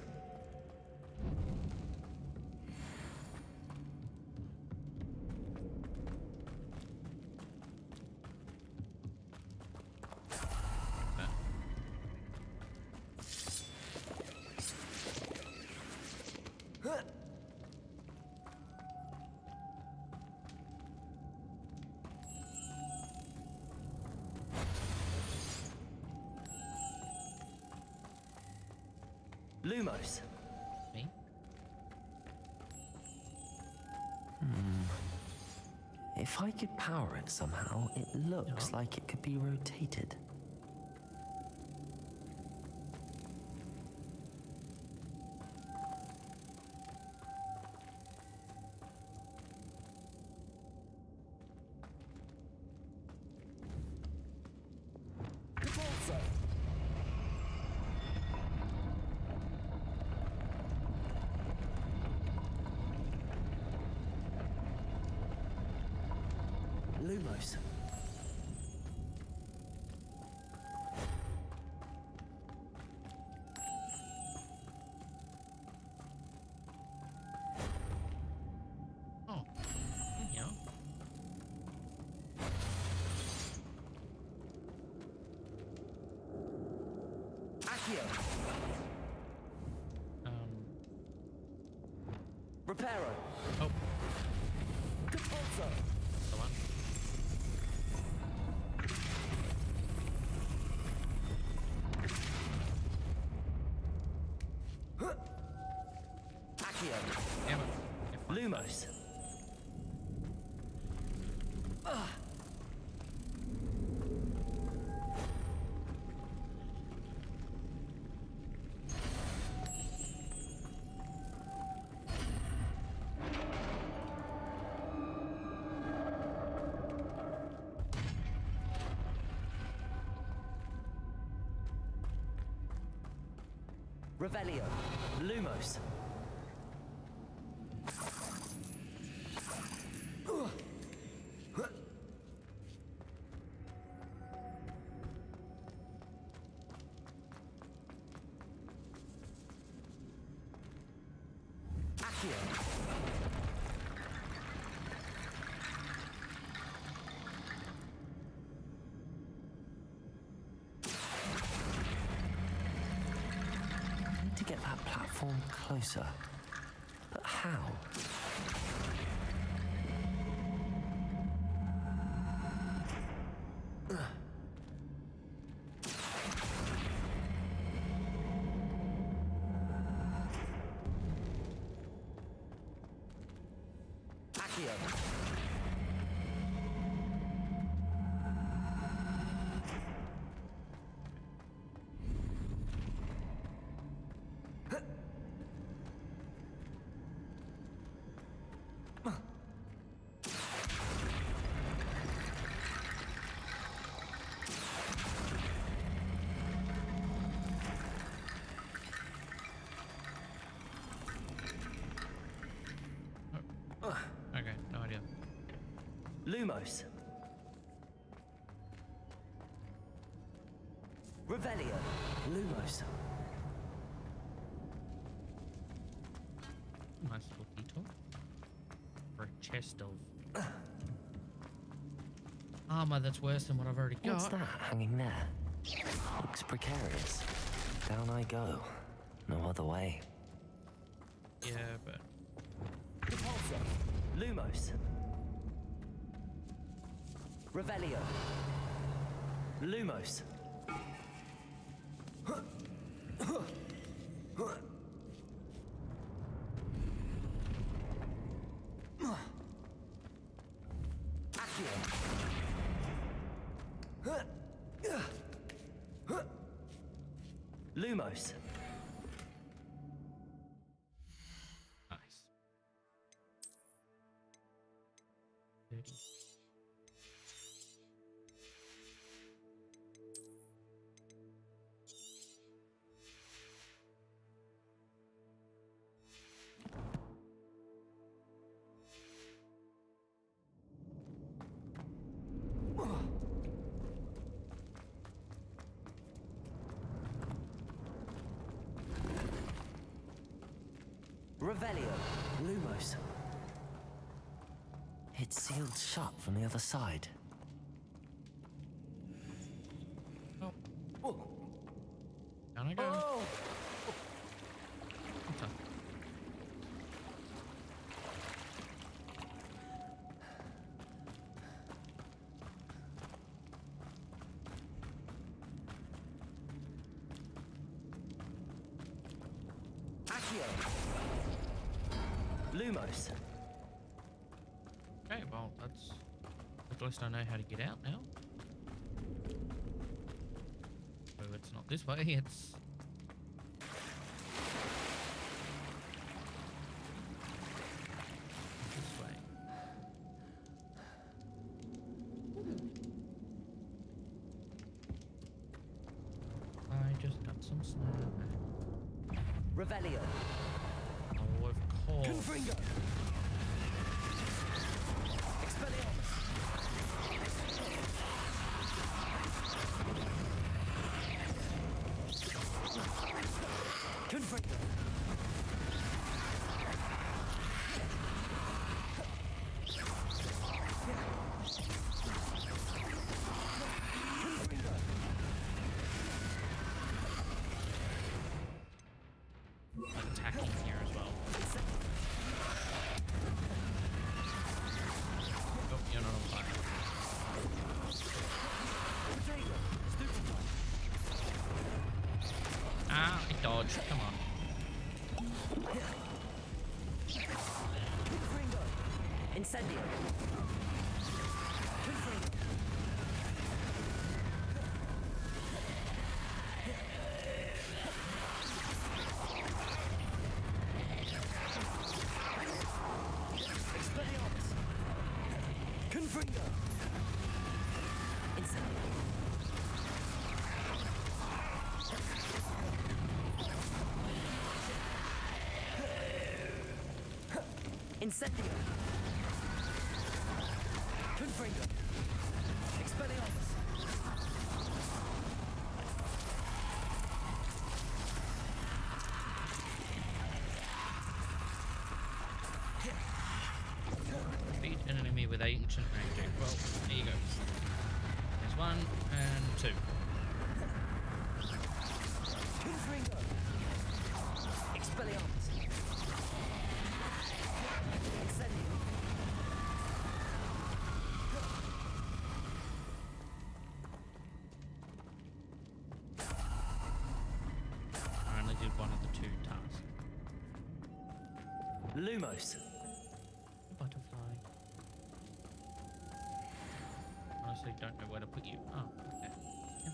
Lumos. Me? If I could power it somehow, it looks like it could be rotated. Lumos. Accio. Reparo. Oh. Compulso. Come on. Accio. Yeah, Lumos. Revelio. Lumos. Accio. I need to get that platform closer. But how? Accio. Okay, no idea. Lumos. Revelio. Lumos. Nice little detour. For a chest of armor that's worse than what I've already got. What's that hanging there? Looks precarious. Down I go. No other way. Yeah, but... Repulsor. Lumos. Revelio. Lumos. Lumos. Nice. 30. Revelio. Lumos. It's sealed shut from the other side. Oh. Oh. Down I go. Oh. What's up? Accio. Lumos. Okay, well, that's... At least I know how to get out now. So it's not this way, it's... this way. I just got some snow. Revelio. Oh, of course. Confringo. Expelliarmus. Confringo. attacking here as well. Oh, you're not on fire. Ah, I dodged. Come on. Incendio. Confringo. Incendio. Incendio. Confringo. Expelliarmus. Beat an enemy with ancient magic. Well, there you go. There's 1 and 2. Confringo. Expelliarmus. Incendio. I only did 1 of the 2 tasks. Lumos. Butterfly. Honestly, don't know where to put you. Oh, okay. Yeah.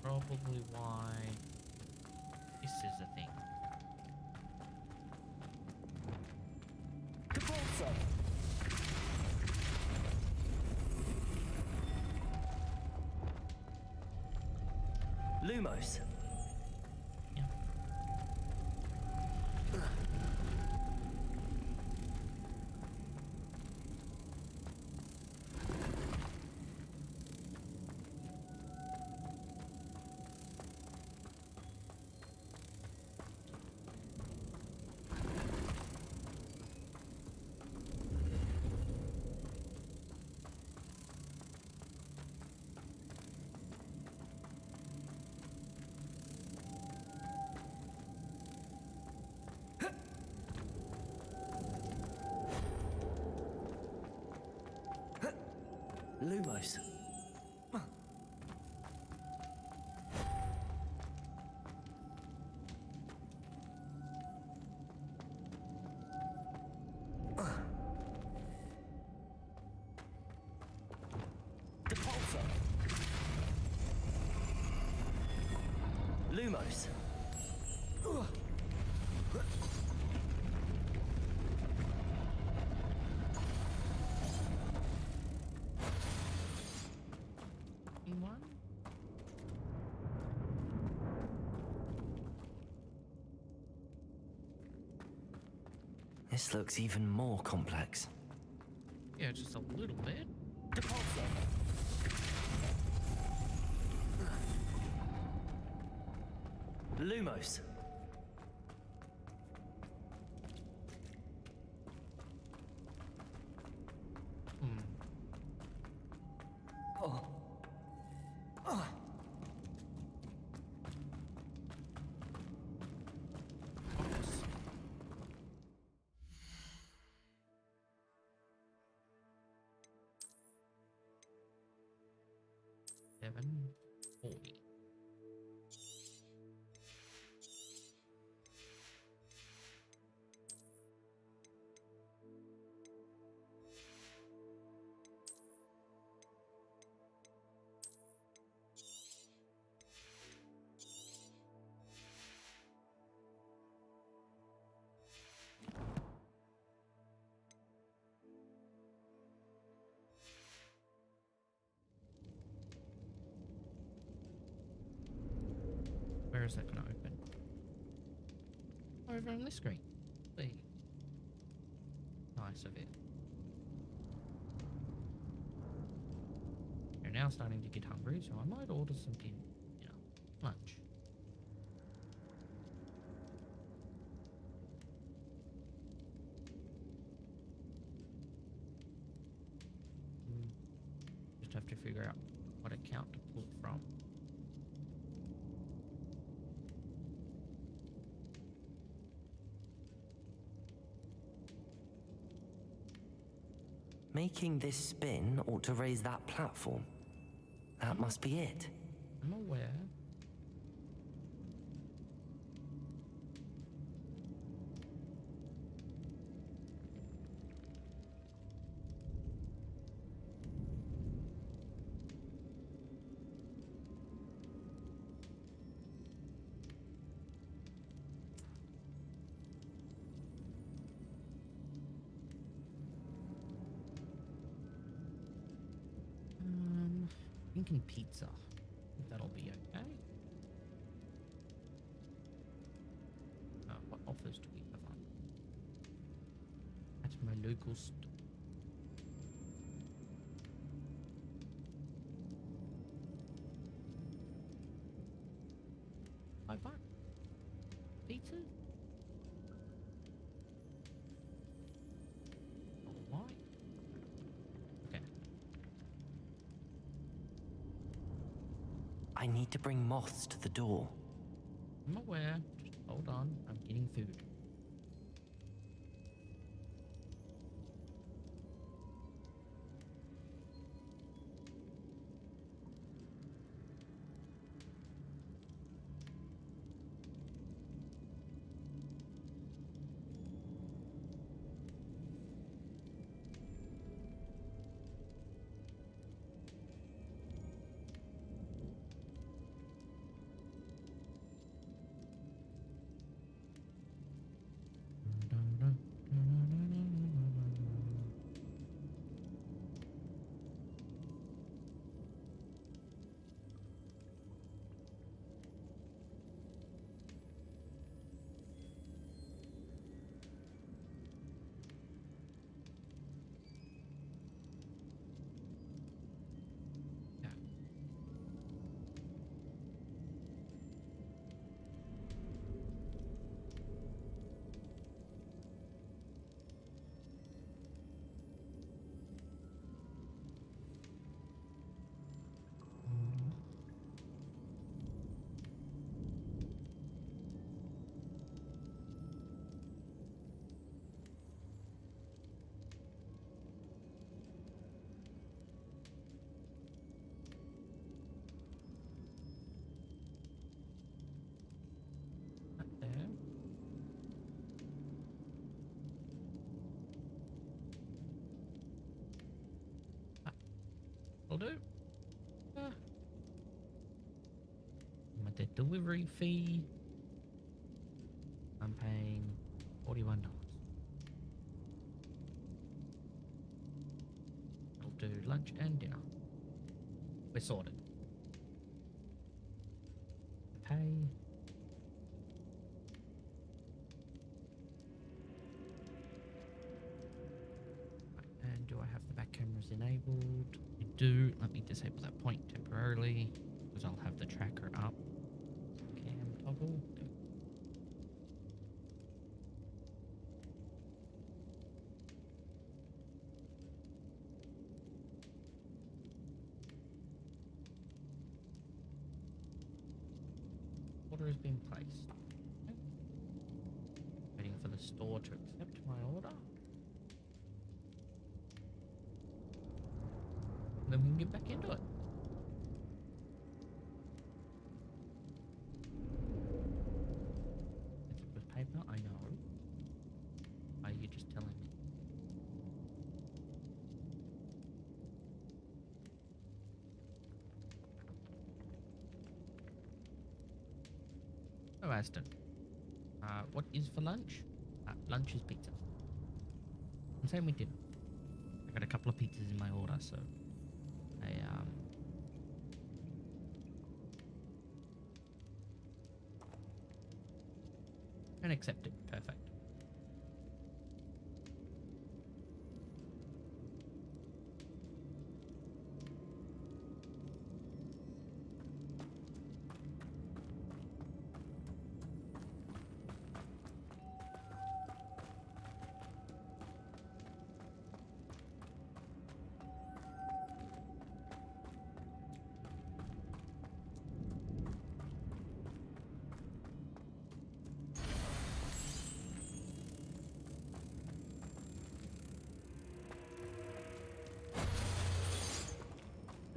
Probably why this is a thing. Capulso. Lumos. Yeah. Lumos. Depulso. Lumos. One. This looks even more complex. Yeah, just a little bit. Depulso. Lumos. Oh. Oh. $7.40. Where is that going to open? Over on this screen. Please. Nice of it. You're now starting to get hungry, so I might order some lunch. just have to figure out what account to pull from. Making this spin ought to raise that platform. That must be it. I'm aware. Thinking pizza. If that'll be okay. What offers do we have on? At my local store. $5. Pizza? Why? Okay. I need to bring moths to the door. I'm aware. Just hold on. I'm getting food. Will do. The delivery fee. I'm paying $41. I'll do lunch and dinner. We're sorted. Pay. And do I have the back cameras enabled? I do. Let me disable that point temporarily because I'll have the tracker up. Cam toggle. Order has been placed. Okay. Waiting for the store to accept my order. Then we can get back into it. It's with paper, I know. Are you just telling me? Oh, Aston. What is for lunch? Lunch is pizza. I'm saying we did. I got a couple of pizzas in my order, so and accept it. Perfect.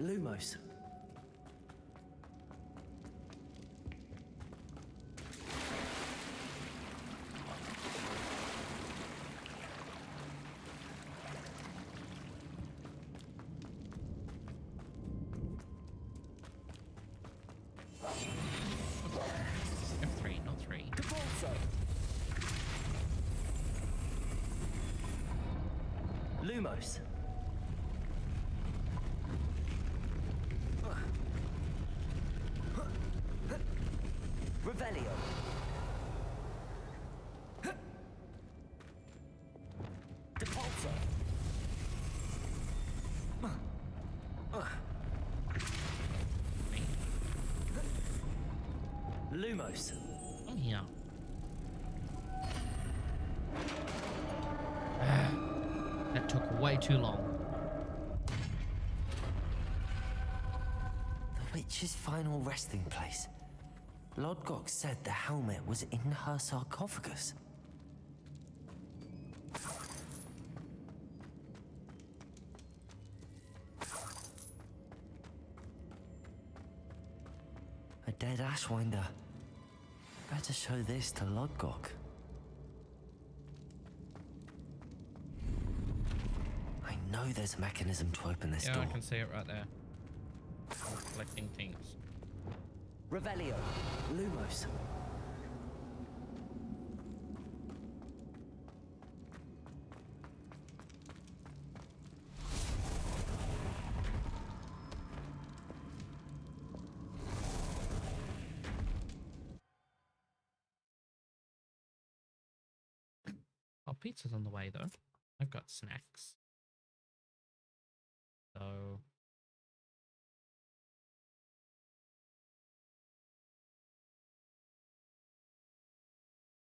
Lumos. F3, not 3. Lumos. Revelio. Depulso. Lumos. Oh, yeah. That took way too long. The witch's final resting place. Lodgok said the helmet was in her sarcophagus. A dead Ashwinder. Better show this to Lodgok. I know there's a mechanism to open this door. Yeah, I can see it right there. Collecting things. Revelio. Lumos. Oh, pizza's on the way though. I've got snacks. So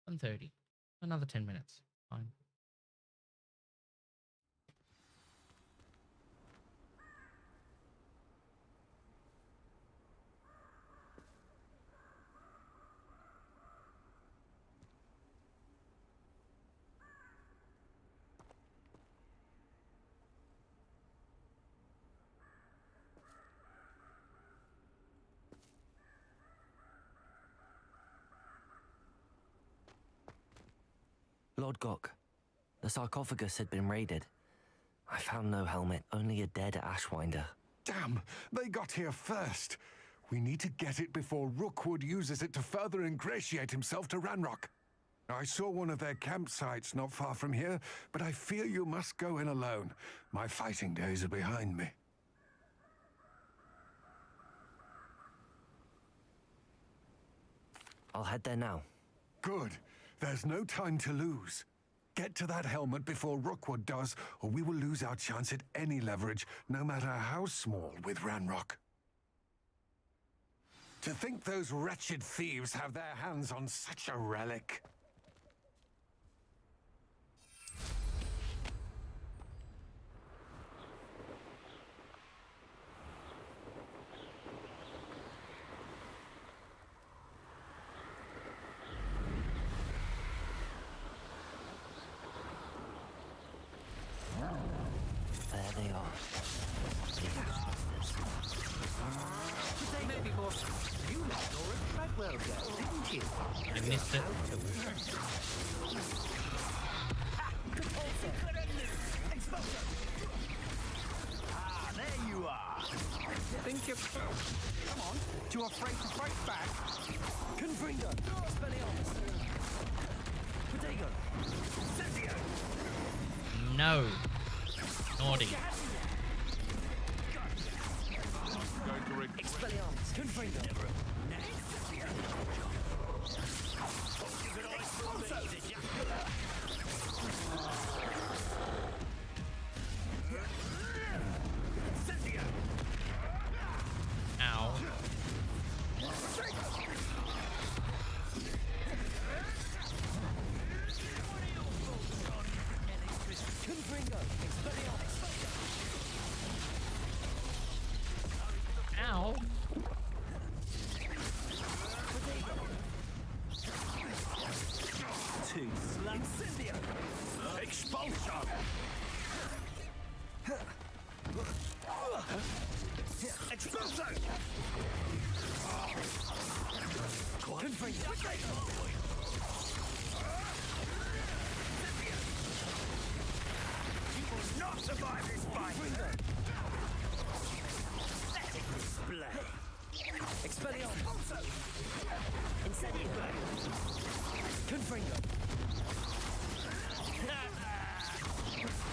1:30. Another 10 minutes. Fine. Lodgok. The sarcophagus had been raided. I found no helmet, only a dead Ashwinder. Damn, they got here first. We need to get it before Rookwood uses it to further ingratiate himself to Ranrock. I saw one of their campsites not far from here, but I fear you must go in alone. My fighting days are behind me. I'll head there now. Good. There's no time to lose. Get to that helmet before Rookwood does, or we will lose our chance at any leverage, no matter how small, with Ranrock. To think those wretched thieves have their hands on such a relic. There they are. Maybe more. You met Laura Treadwell girl, didn't you? I missed it. Ah, there you are. Think you're... Come on. Too afraid to fight back? Confringo. Expelliarmus. Protego. Censio. No. Naughty. Expelliarmus. Confringo. Ow. Ow. Too You will not survive this fight! Let it display! Expelliarmus! Incendio! Confringo!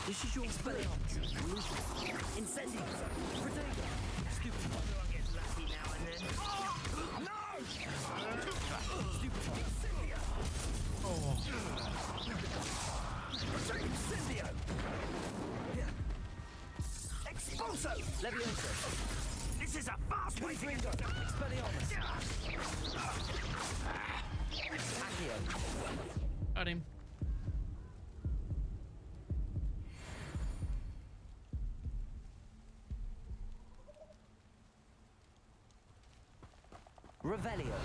This is your Expelliarmus! Incendio! Protego! Stupid one! Everyone gets lucky now and then. No! Stupid one! Incendio! Expulso! Levioso! This is a fast way to get Expelliarmus! Accio! Got him. Revelio!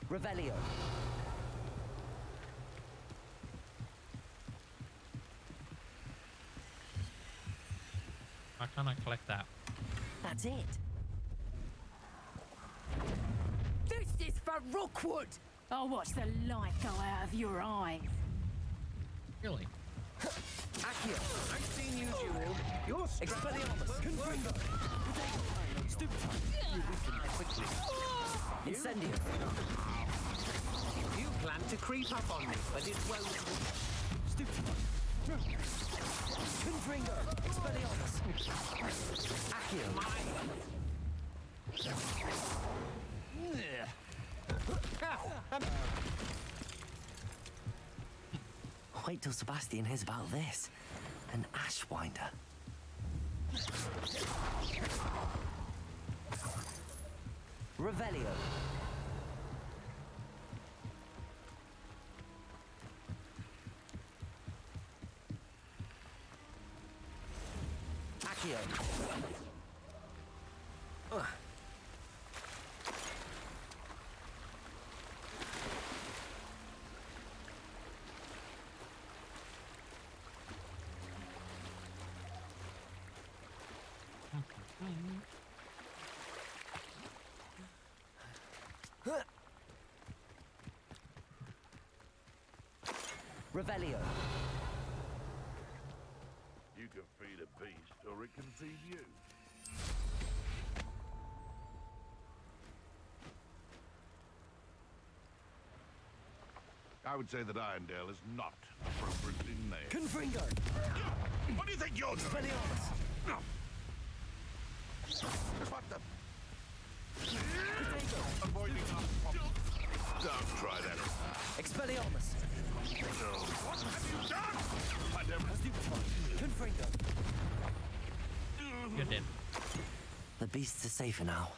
Revelio. Why can't I collect that? That's it. This is for Rookwood! I'll watch the light go out of your eyes. Really? Accio. I've seen you duel. You're Expelliarmus. Confringo. Stupid. You weaken quickly. Incendio. You plan to creep up on me, but it won't. Stupid. Confringo. Expelliarmus. Accio. Wait till Sebastian hears about this. An Ashwinder. Revelio. Accio. Revelio. You can feed a beast, or it can feed you. I would say that Irondale is not appropriately named. Confringo. What do you think you're doing? Expelliarmus. No. What the? Avoiding us. Don't try that. Expelliarmus. What have you done? Madam. Confringo. You're dead. The beasts are safer now.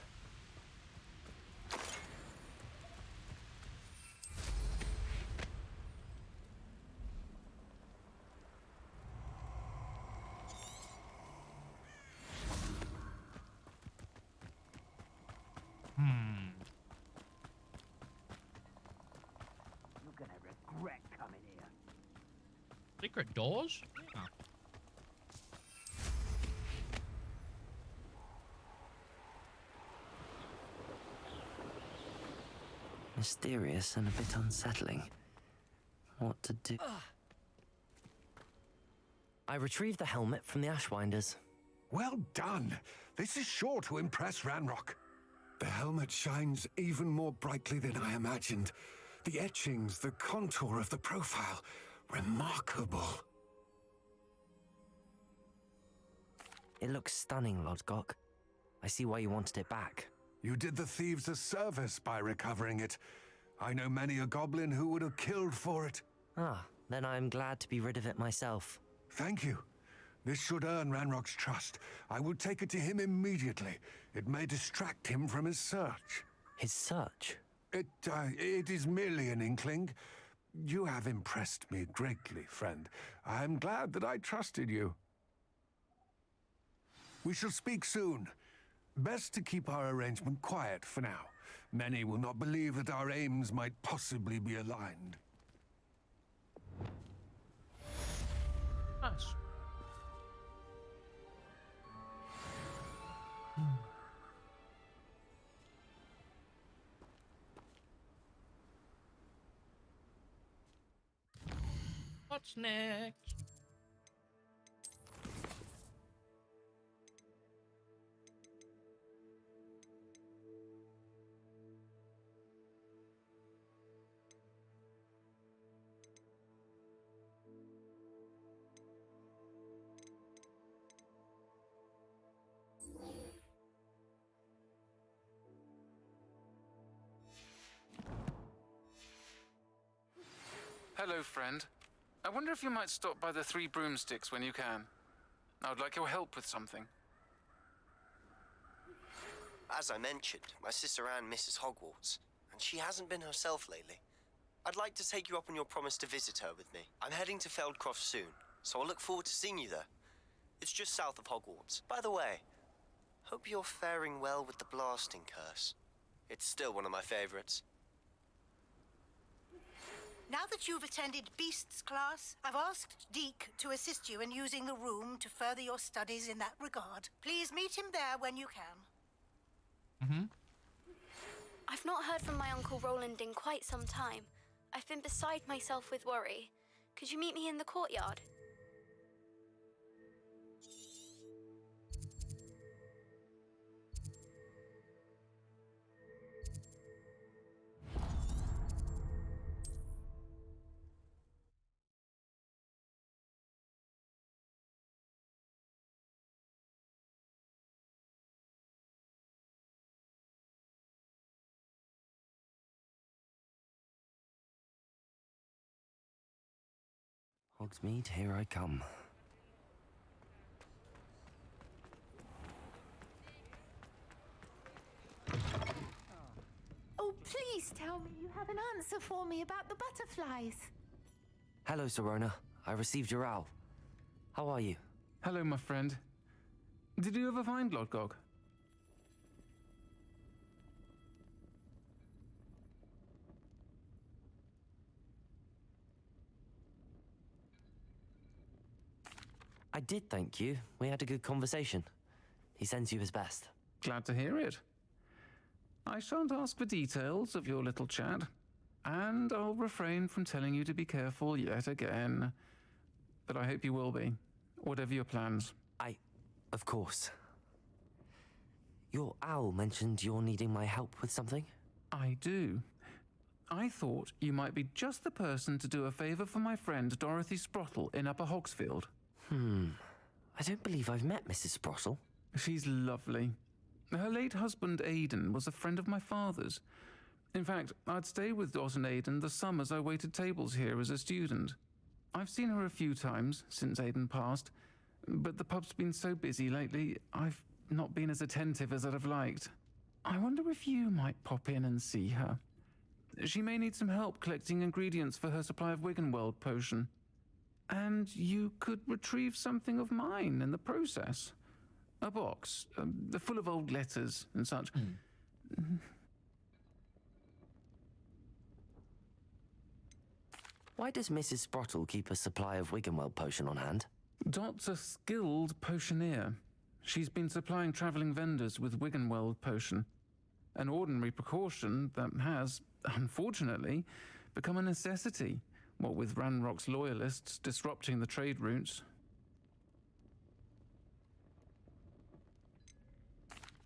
You're gonna regret coming here. Secret doors? Oh. Mysterious and a bit unsettling. What to do? I retrieved the helmet from the Ashwinders. Well done. This is sure to impress Ranrock. The helmet shines even more brightly than I imagined. The etchings, the contour of the profile. Remarkable. It looks stunning, Lodgok. I see why you wanted it back. You did the thieves a service by recovering it. I know many a goblin who would have killed for it. Ah, then I'm glad to be rid of it myself. Thank you. This should earn Ranrock's trust. I will take it to him immediately. It may distract him from his search. His search? It is merely an inkling. You have impressed me greatly, friend. I am glad that I trusted you. We shall speak soon. Best to keep our arrangement quiet for now. Many will not believe that our aims might possibly be aligned. Nice. What's next? Hello, friend. I wonder if you might stop by the Three Broomsticks when you can. I would like your help with something. As I mentioned, my sister Anne misses Hogwarts, and she hasn't been herself lately. I'd like to take you up on your promise to visit her with me. I'm heading to Feldcroft soon, so I'll look forward to seeing you there. It's just south of Hogwarts. By the way, hope you're faring well with the blasting curse. It's still one of my favorites. Now that you've attended Beasts class, I've asked Deke to assist you in using the room to further your studies in that regard. Please meet him there when you can. I've not heard from my Uncle Roland in quite some time. I've been beside myself with worry. Could you meet me in the courtyard? Hogsmeade, here I come. Oh, please tell me you have an answer for me about the butterflies. Hello, Serona. I received your owl. How are you? Hello, my friend. Did you ever find Lodgog? I did, thank you. We had a good conversation. He sends you his best. Glad to hear it. I shan't ask for details of your little chat, and I'll refrain from telling you to be careful yet again. But I hope you will be, whatever your plans. Of course. Your owl mentioned you're needing my help with something? I do. I thought you might be just the person to do a favor for my friend Dorothy Sprottle in Upper Hogsfield. I don't believe I've met Mrs. Sprottle. She's lovely. Her late husband, Aidan, was a friend of my father's. In fact, I'd stay with Dot and Aidan the summers I waited tables here as a student. I've seen her a few times since Aidan passed, but the pub's been so busy lately, I've not been as attentive as I'd have liked. I wonder if you might pop in and see her. She may need some help collecting ingredients for her supply of Wiggenweld potion. And you could retrieve something of mine in the process. A box, full of old letters and such. Why does Mrs. Sprottle keep a supply of Wiggenweld potion on hand? Dot's a skilled potioneer. She's been supplying travelling vendors with Wiggenweld potion. An ordinary precaution that has, unfortunately, become a necessity. What with Ranrock's loyalists disrupting the trade routes.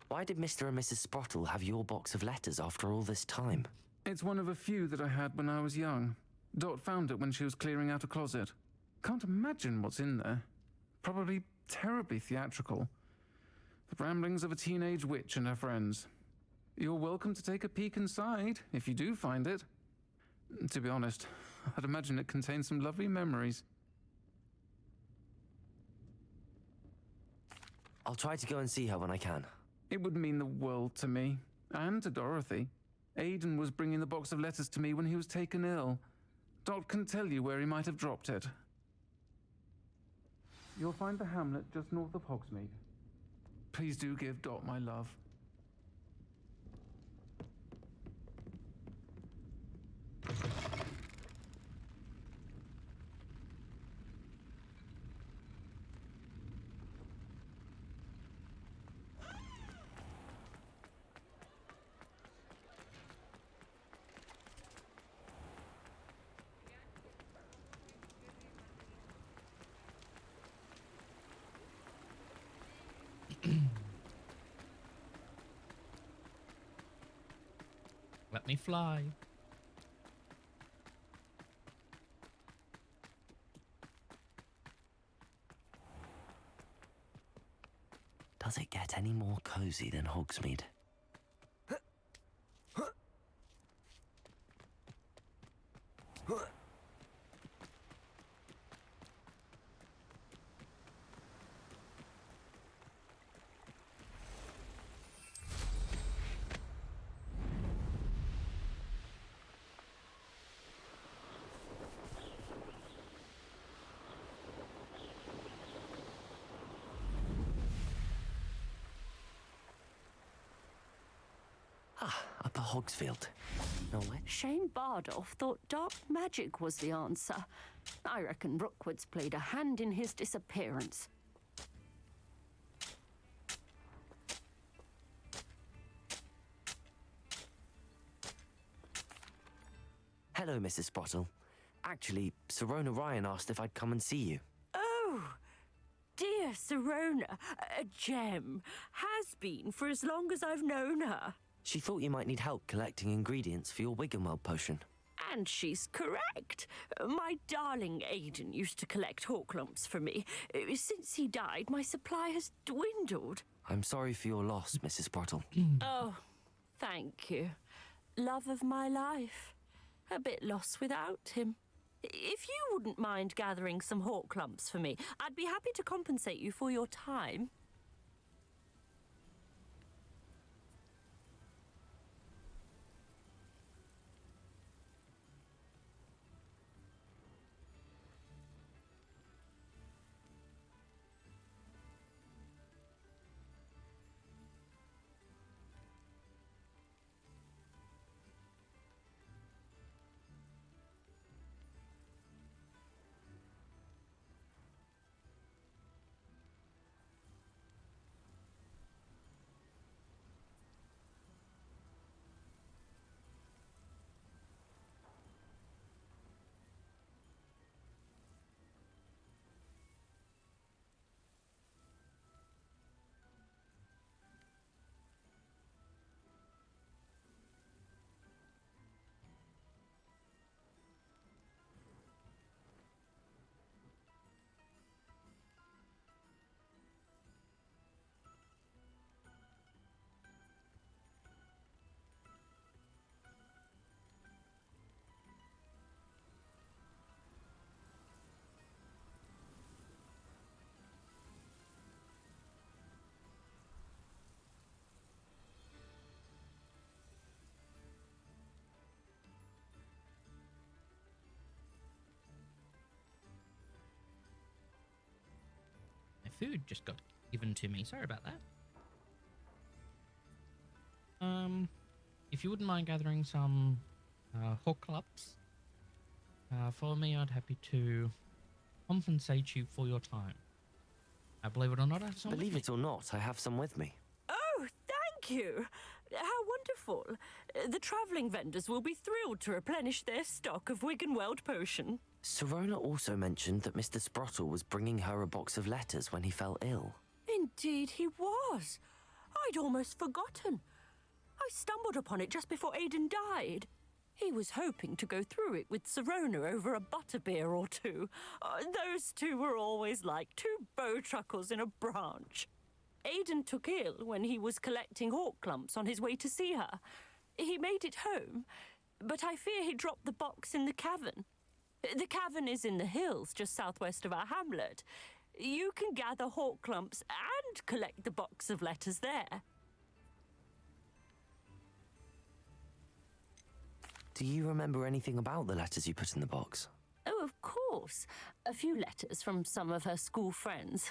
Why did Mr. and Mrs. Sprottle have your box of letters after all this time? It's one of a few that I had when I was young. Dot found it when she was clearing out a closet. Can't imagine what's in there. Probably terribly theatrical. The ramblings of a teenage witch and her friends. You're welcome to take a peek inside, if you do find it. To be honest, I'd imagine it contains some lovely memories. I'll try to go and see her when I can. It would mean the world to me, and to Dorothy. Aiden was bringing the box of letters to me when he was taken ill. Dot can tell you where he might have dropped it. You'll find the hamlet just north of Hogsmeade. Please do give Dot my love. Let me fly. Does it get any more cozy than Hogsmeade? Upper Hogsfield. No way. Shane Bardolph thought dark magic was the answer. I reckon Rookwood's played a hand in his disappearance. Hello, Mrs. Sprottle. Actually, Sirona Ryan asked if I'd come and see you. Oh, dear Sirona, a gem. Has been for as long as I've known her. She thought you might need help collecting ingredients for your Wiggenweld potion. And she's correct. My darling Aiden used to collect hawk lumps for me. Since he died, my supply has dwindled. I'm sorry for your loss, Mrs. Sprottle. Oh, thank you. Love of my life. A bit lost without him. If you wouldn't mind gathering some hawk lumps for me, I'd be happy to compensate you for your time. Food just got given to me. Sorry about that. If you wouldn't mind gathering some hawk clubs for me, I'd happy to compensate you for your time. Believe it or not, I have some. Believe it or not, I have some with me. Oh, thank you. How wonderful. The travelling vendors will be thrilled to replenish their stock of Wiggenweld potion. Sirona also mentioned that Mr. Sprottle was bringing her a box of letters when he fell ill. Indeed he was. I'd almost forgotten. I stumbled upon it just before Aiden died. He was hoping to go through it with Sirona over a butterbeer or two. Those two were always like two bowtruckles in a branch. Aiden took ill when he was collecting hawk clumps on his way to see her. He made it home, but I fear he dropped the box in the cavern. The cavern is in the hills just southwest of our hamlet. You can gather hawk clumps and collect the box of letters there. Do you remember anything about the letters you put in the box? Oh, of course. A few letters from some of her school friends.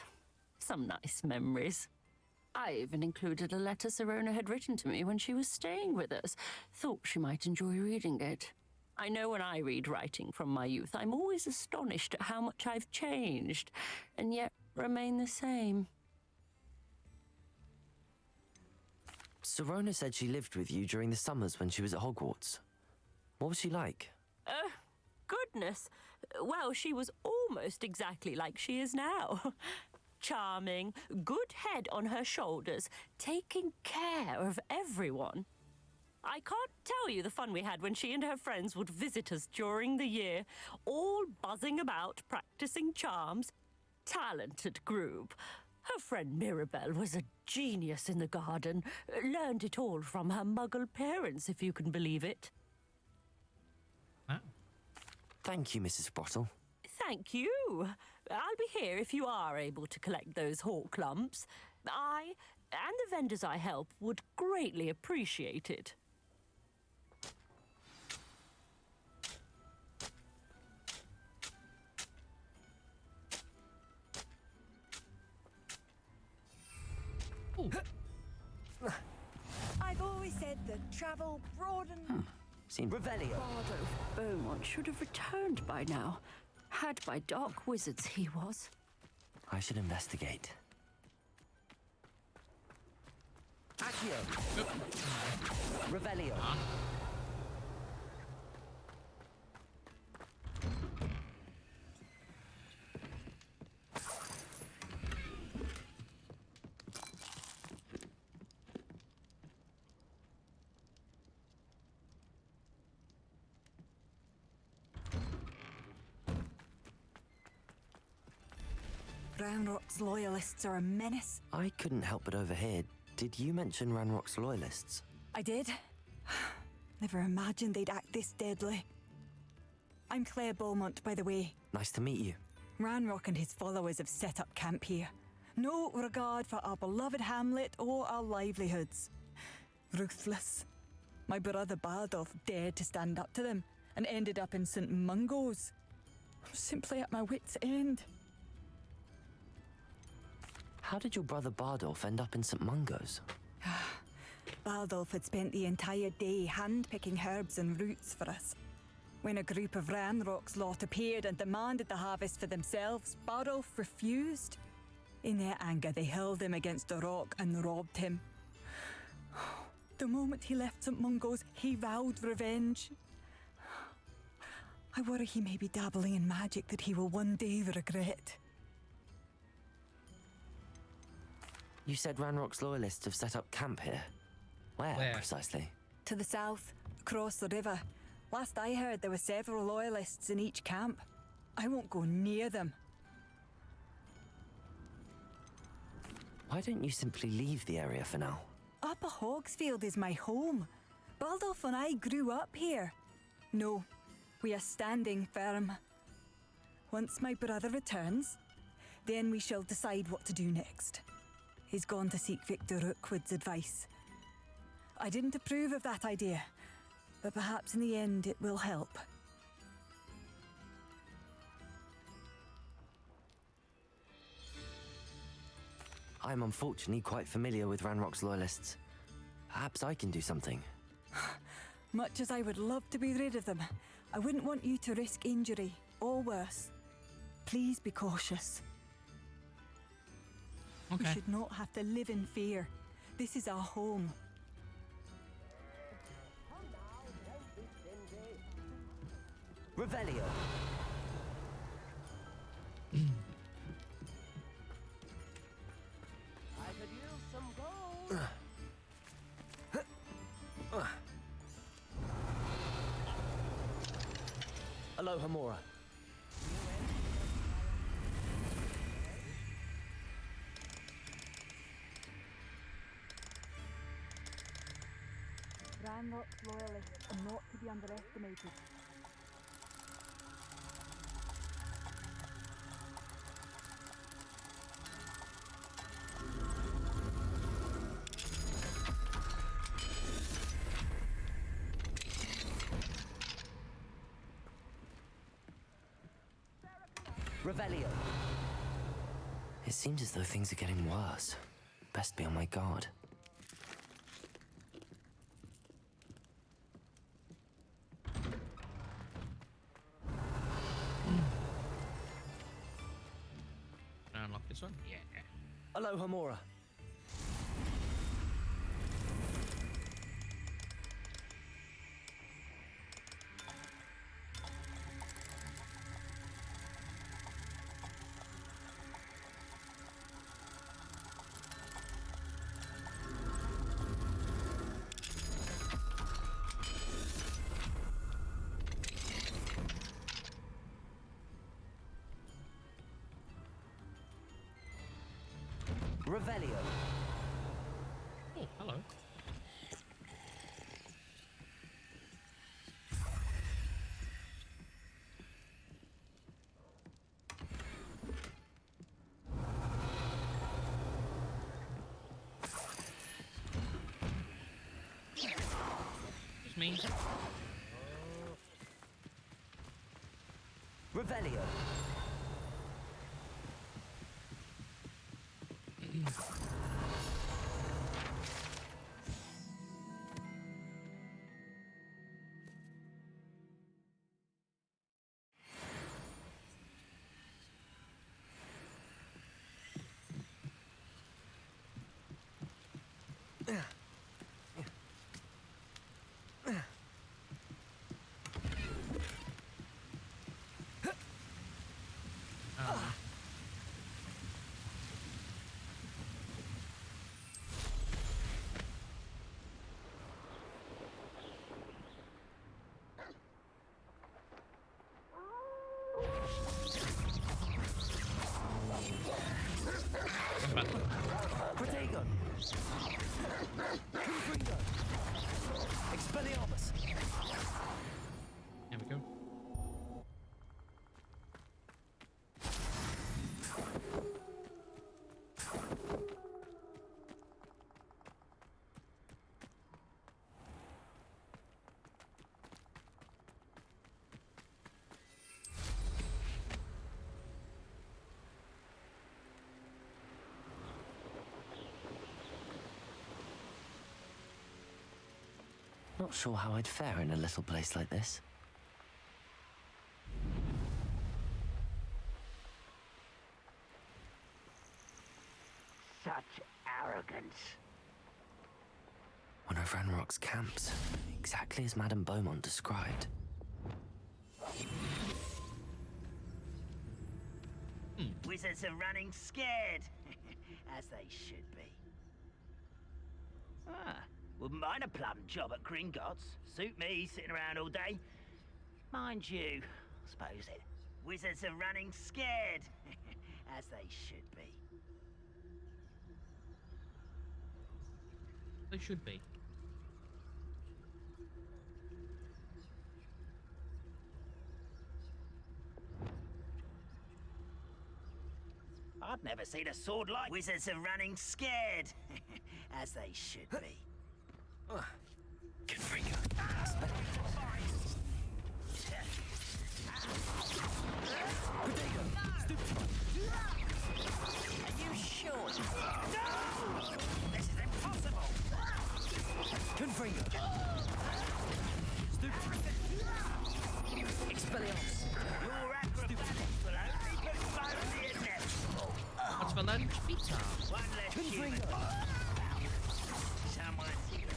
Some nice memories. I even included a letter Sirona had written to me when she was staying with us. Thought she might enjoy reading it. I know when I read writing from my youth, I'm always astonished at how much I've changed, and yet remain the same. Sirona said she lived with you during the summers when she was at Hogwarts. What was she like? Goodness. Well, she was almost exactly like she is now. Charming, good head on her shoulders, taking care of everyone. I can't tell you the fun we had when she and her friends would visit us during the year, all buzzing about, practicing charms. Talented group. Her friend Mirabelle was a genius in the garden. Learned it all from her muggle parents, if you can believe it. Wow. Thank you, Mrs. Brottle. Thank you. I'll be here if you are able to collect those hawk lumps. I and the vendors I help would greatly appreciate it. I've always said that travel broaden. Revelio. Bardolph Beaumont should have returned by now. Had by dark wizards he was. I should investigate. Accio. Revelio. Ranrock's loyalists are a menace. I couldn't help but overhear. Did you mention Ranrock's loyalists? I did. Never imagined they'd act this deadly. I'm Claire Beaumont, by the way. Nice to meet you. Ranrock and his followers have set up camp here. No regard for our beloved hamlet or our livelihoods. Ruthless. My brother Bardolph dared to stand up to them and ended up in St. Mungo's. I'm simply at my wit's end. How did your brother Bardolph end up in St. Mungo's? Bardolph had spent the entire day hand-picking herbs and roots for us. When a group of Ranrock's lot appeared and demanded the harvest for themselves, Bardolph refused. In their anger, they hurled him against a rock and robbed him. The moment he left St. Mungo's, he vowed revenge. I worry he may be dabbling in magic that he will one day regret. You said Ranrock's loyalists have set up camp here. Where precisely? To the south, across the river. Last I heard, there were several loyalists in each camp. I won't go near them. Why don't you simply leave the area for now? Upper Hogsfield is my home. Bardolph and I grew up here. No, we are standing firm. Once my brother returns, then we shall decide what to do next. He's gone to seek Victor Rookwood's advice. I didn't approve of that idea, but perhaps in the end it will help. I'm unfortunately quite familiar with Ranrock's loyalists. Perhaps I can do something. Much as I would love to be rid of them, I wouldn't want you to risk injury, or worse. Please be cautious. Okay. We should not have to live in fear. This is our home. Revelio. I could use some gold. Aloha Mora. Ranrock's loyalists are not to be underestimated. Revelio. It seems as though things are getting worse. Best be on my guard. Can I unlock this one? Yeah. Hello, Hamura. Revelio. Oh, hello. Just me. Revelio. Protego. Confringo. Expelliarmus. There we go. Not sure how I'd fare in a little place like this. Such arrogance. One of Ranrock's camps, exactly as Madame Beaumont described. Wizards are running scared, as they should be. Wouldn't mind a plum job at Gringotts. Suit me, sitting around all day. Mind you, I suppose it. Wizards are running scared, as they should be. They should be. I've never seen a sword like wizards are running scared, as they should be. Confringo. Are you sure? No! This is impossible! Confringo. Expelliarmus. Your acrobatics will only postpone the inevitable. What's for lunch? Pizza. One less human. Someone's here.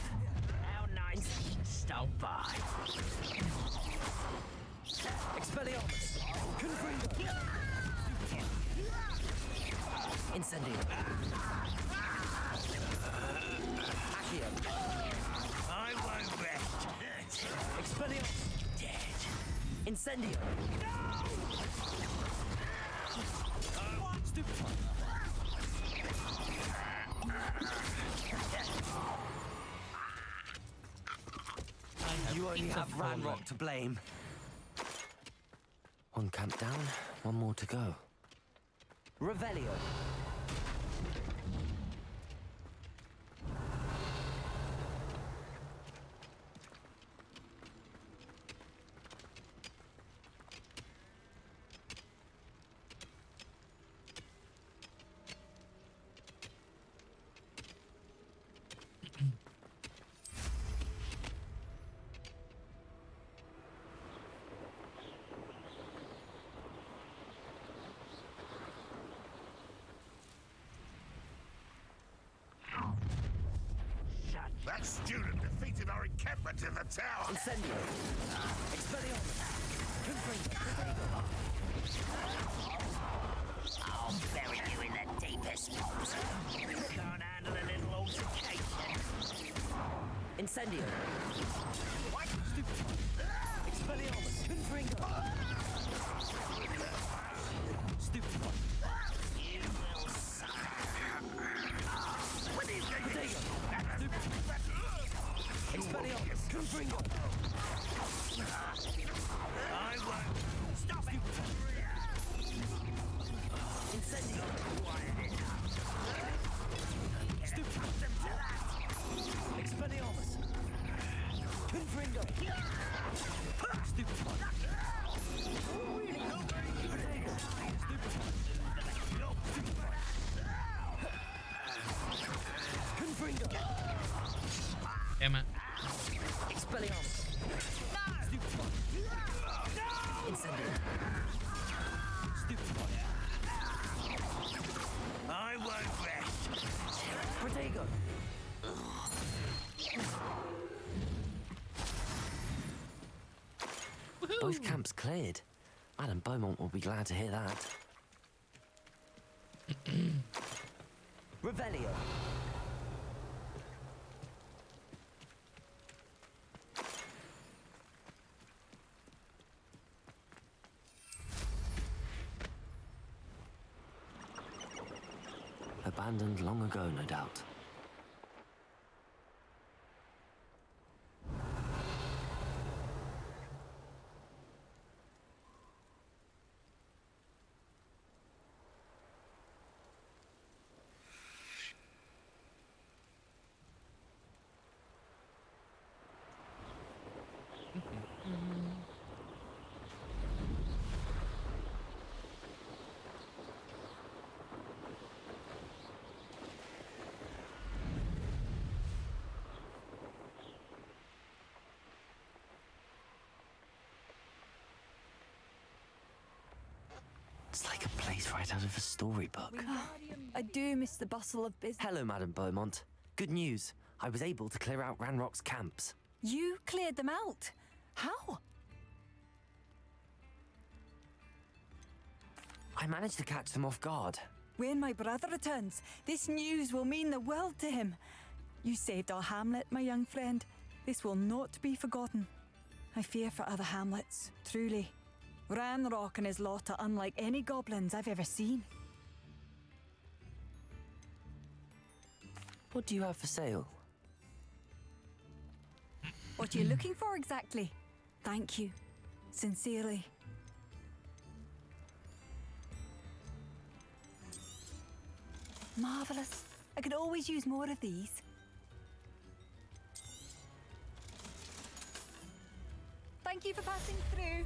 How nice to stop by. Expelliarmus. Confringo. Incendio. Accio. I won't rest. Expelliarmus. Dead. Incendio. You only have Ranrock to blame. One camp down, one more to go. Revelio. That student defeated our encampment in the tower. Incendio. Expelliarmus. I'll bury you in the deepest holes. Can't handle a little altercation. Incendio. What? Expelliarmus. Confringo. Stupefy. You will suffer. What are you thinking? Expelliarmus. Confringo. I won't. Stop it. Incendio. Stupefy. Expelliarmus. Confringo. Stupefy. Confringo. Damn it. Expelliarmus. Stupefy. Incendio. Stupefy. I won't rest. Protego. Both camps cleared. Madame Beaumont will be glad to hear that. Revelio. Abandoned long ago, no doubt. It's like a place right out of a storybook. I do miss the bustle of business. Hello, Madame Beaumont. Good news. I was able to clear out Ranrock's camps. You cleared them out? How? I managed to catch them off guard. When my brother returns, this news will mean the world to him. You saved our hamlet, my young friend. This will not be forgotten. I fear for other hamlets, truly. Ranrock and his lot are unlike any goblins I've ever seen. What do you have for sale? What are you looking for exactly? Thank you. Sincerely. Marvelous. I could always use more of these. Thank you for passing through.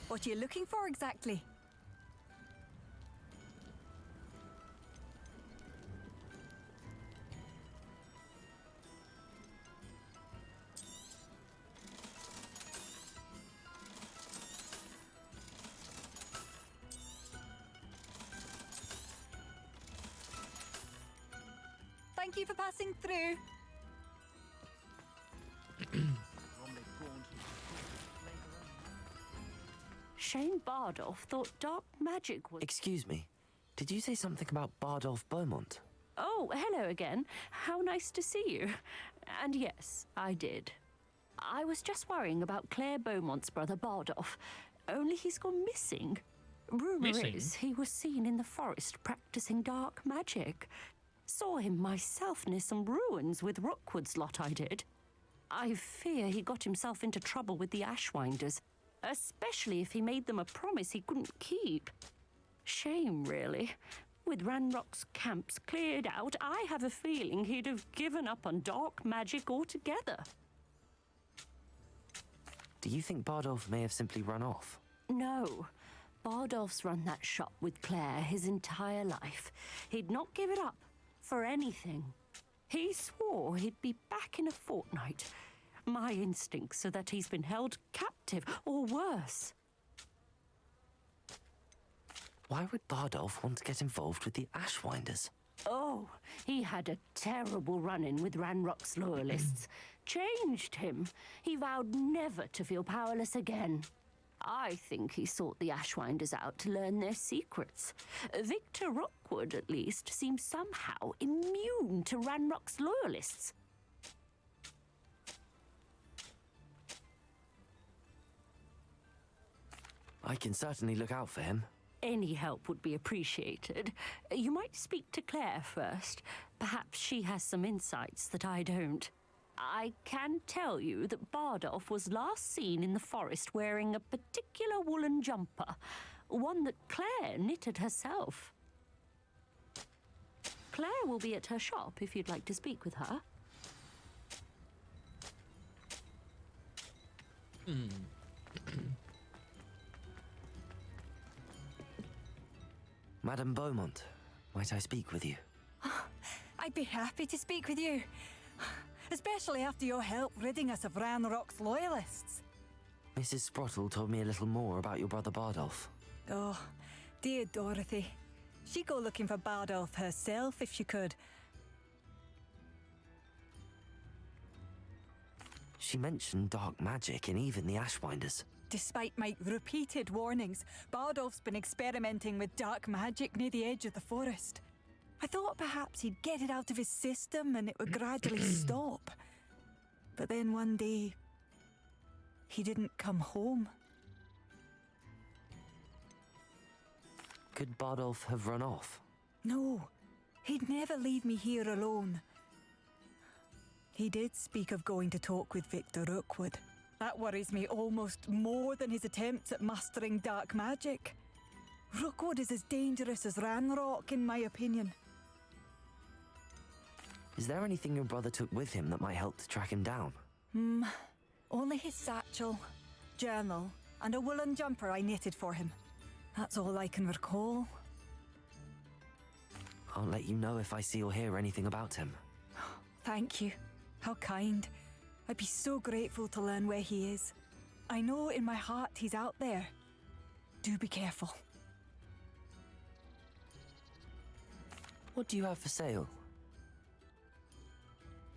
What are you looking for exactly? Thank you for passing through. Shane Bardolph thought dark magic was... Excuse me. Did you say something about Bardolph Beaumont? Oh, hello again. How nice to see you. And yes, I did. I was just worrying about Claire Beaumont's brother Bardolph. Only he's gone missing. Rumour is he was seen in the forest practicing dark magic. Saw him myself near some ruins with Rookwood's lot I did. I fear he got himself into trouble with the Ashwinders. especially if he made them a promise he couldn't keep. Shame, really. With Ranrock's camps cleared out, I have a feeling he'd have given up on dark magic altogether. Do you think Bardolph may have simply run off? No. Bardolph's run that shop with Claire his entire life. He'd not give it up for anything. He swore he'd be back in a fortnight. My instincts are that he's been held captive, or worse. Why would Bardolph want to get involved with the Ashwinders? Oh, he had a terrible run-in with Ranrock's loyalists. Changed him. He vowed never to feel powerless again. I think he sought the Ashwinders out to learn their secrets. Victor Rookwood, at least, seems somehow immune to Ranrock's loyalists. I can certainly look out for him. Any help would be appreciated. You might speak to Claire first. Perhaps she has some insights that I don't. I can tell you that Bardolph was last seen in the forest wearing a particular woolen jumper, one that Claire knitted herself. Claire will be at her shop if you'd like to speak with her. Madame Beaumont, might I speak with you? I'd be happy to speak with you. Especially after your help ridding us of Ranrock's loyalists. Mrs. Sprottle told me a little more about your brother Bardolph. Oh, dear Dorothy. She'd go looking for Bardolph herself if she could. She mentioned dark magic and even the Ashwinders. Despite my repeated warnings, Bardolph's been experimenting with dark magic near the edge of the forest. I thought perhaps he'd get it out of his system and it would gradually stop. But then one day, he didn't come home. Could Bardolph have run off? No, he'd never leave me here alone. He did speak of going to talk with Victor Rookwood. That worries me almost more than his attempts at mastering dark magic. Rookwood is as dangerous as Ranrock, in my opinion. Is there anything your brother took with him that might help to track him down? Only his satchel, journal, and a woolen jumper I knitted for him. That's all I can recall. I'll let you know if I see or hear anything about him. Thank you. How kind. I'd be so grateful to learn where he is. I know in my heart he's out there. Do be careful. What do you have for sale?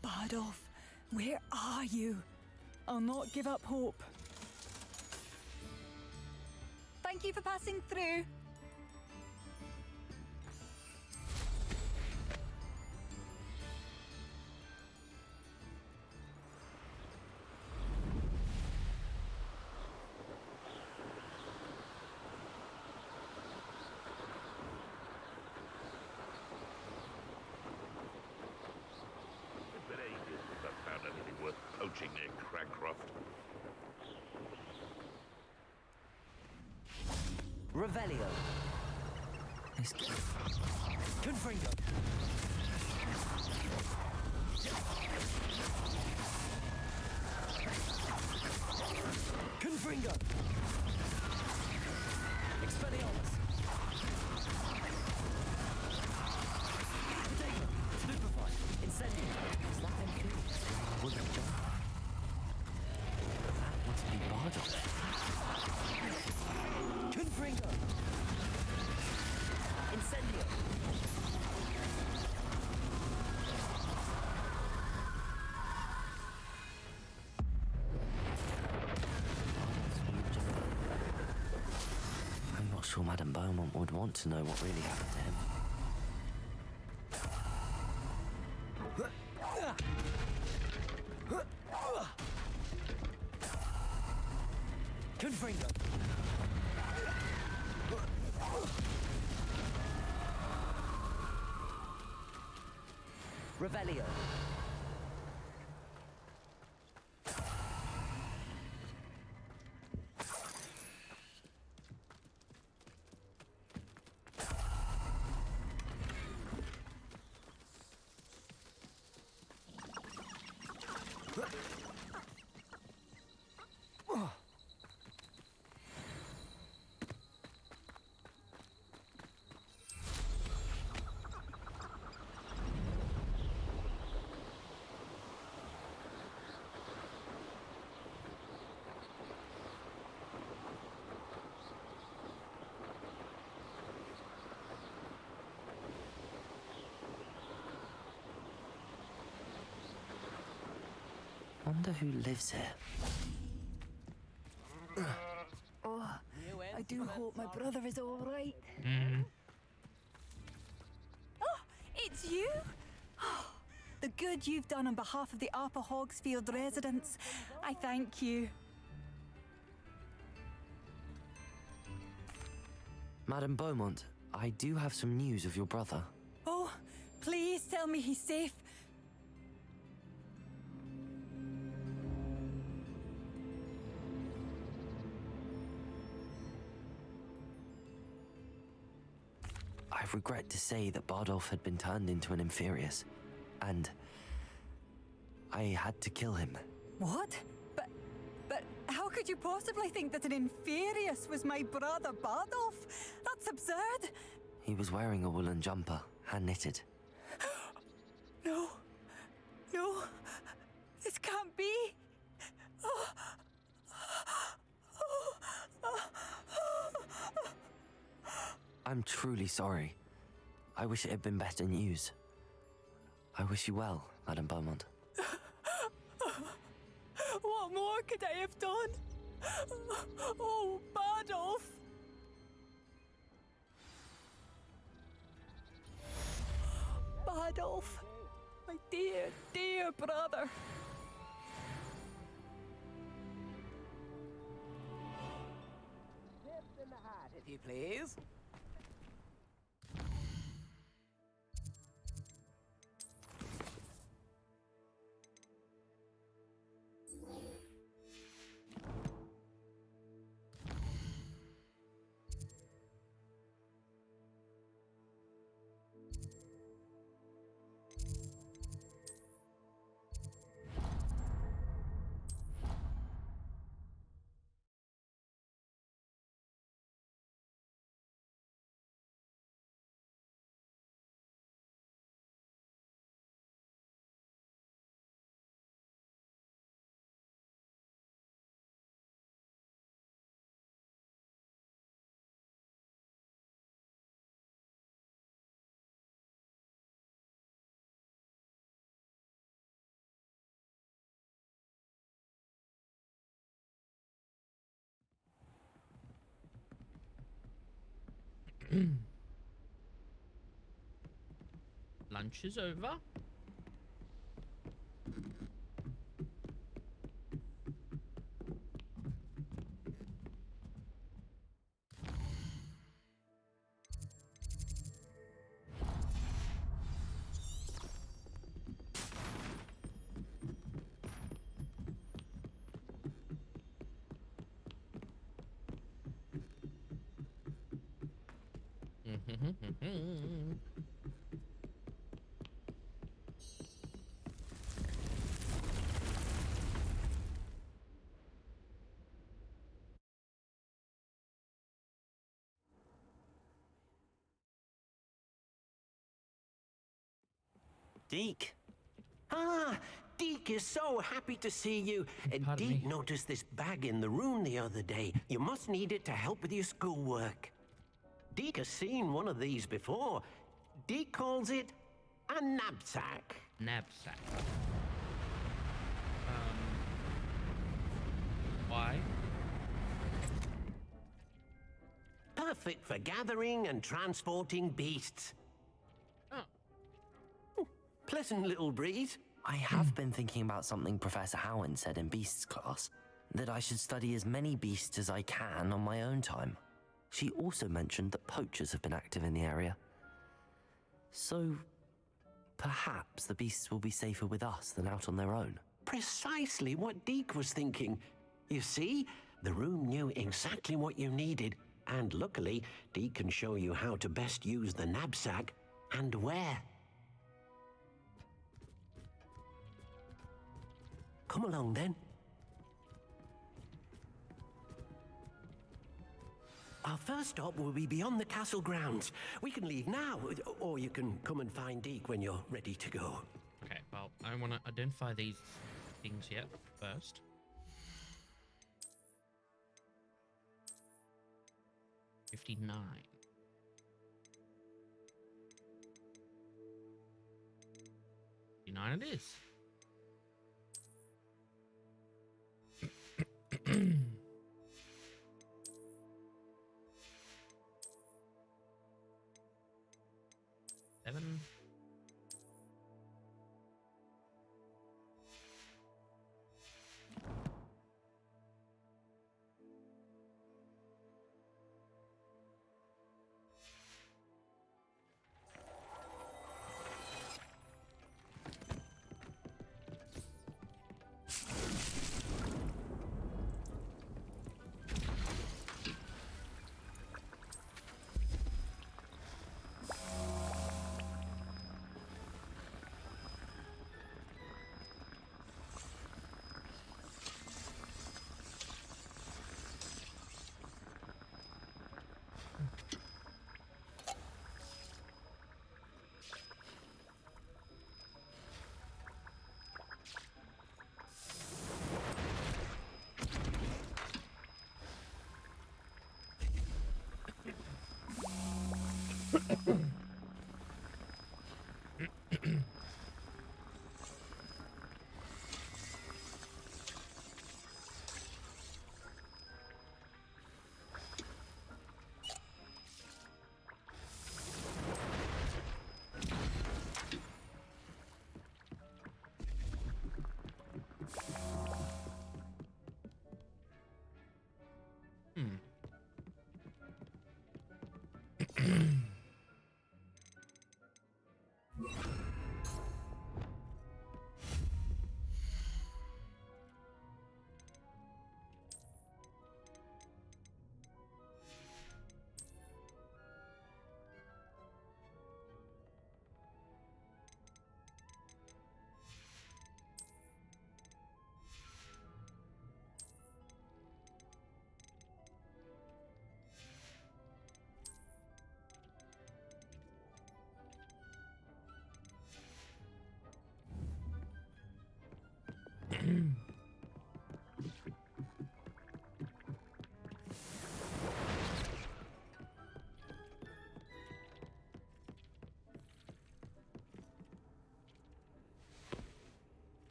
Bardolph, where are you? I'll not give up hope. Thank you for passing through. Poaching near Cragcroft. Revelio. Confringo. Confringo. Expelliarmus. Potato. Stupefy. Incendio. Is that MP? Wooden jumper? That must be Bardolph. Confringo. Incendio. I'm not sure Madame Beaumont would want to know what really happened to him. Confringo. Revelio. wonder who lives here. Oh, I do hope my brother is all right. Oh, it's you? Oh, the good you've done on behalf of the Upper Hogsfield residents. I thank you. Madame Beaumont, I do have some news of your brother. Oh, please tell me he's safe. I regret to say that Bardolph had been turned into an Inferius, and I had to kill him. What? But how could you possibly think that an Inferius was my brother Bardolph? That's absurd. He was wearing a woolen jumper, hand-knitted. No. No. This can't be. I'm truly sorry. I wish it had been better news. I wish you well, Madame Beaumont. What more could I have done? Oh, Bardolph! Bardolph, my dear, dear brother. Tips in the hat, if you please. Lunch is over. Deke. Ah, Deke is so happy to see you. Deke noticed this bag in the room the other day. You must need it to help with your schoolwork. Deke has seen one of these before. Deke calls it a knapsack. Knapsack. Why? Perfect for gathering and transporting beasts. Pleasant little breeze. I have been thinking about something Professor Howen said in Beasts class, that I should study as many beasts as I can on my own time. She also mentioned that poachers have been active in the area. So, perhaps the beasts will be safer with us than out on their own. Precisely what Deke was thinking. You see, the room knew exactly what you needed, and luckily, Deke can show you how to best use the knapsack and where. Come along, then. Our first stop will be beyond the castle grounds. We can leave now, or you can come and find Deke when you're ready to go. Okay, well, I want to identify these things yet first. $59. $59 it is. 7.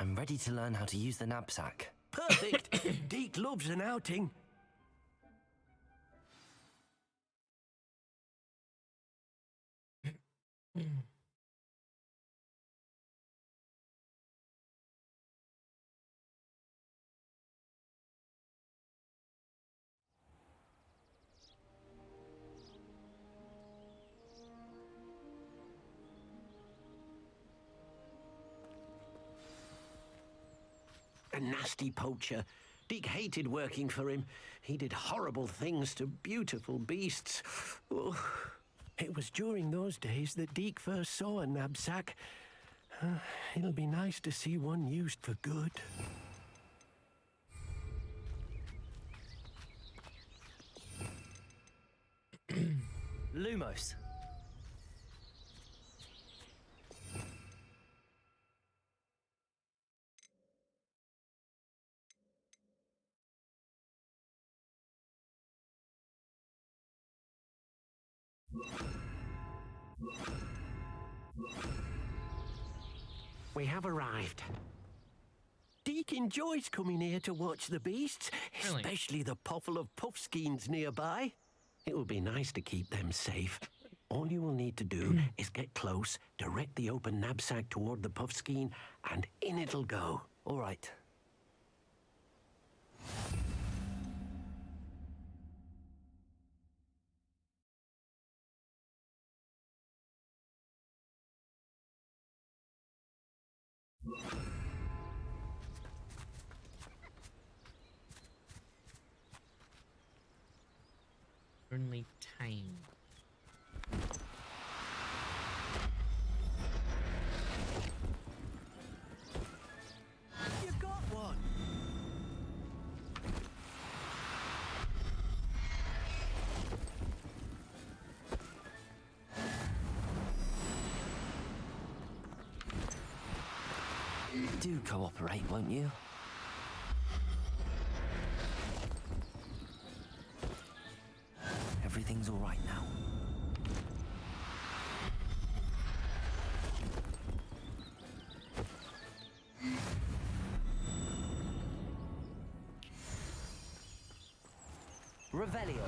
I'm ready to learn how to use the knapsack. Perfect! Deke loves an outing. A nasty poacher. Deke hated working for him. He did horrible things to beautiful beasts. Oh, it was during those days that Deke first saw a knapsack. It'll be nice to see one used for good. Lumos. We have arrived. Deke enjoys coming here to watch the beasts, Really? especially the puffle of puffskeins nearby. It will be nice to keep them safe. All you will need to do is get close, direct the open knapsack toward the puffskein, and in it'll go. All right. Only tame. You got one. Do cooperate, won't you? Everything's all right now. Revelio.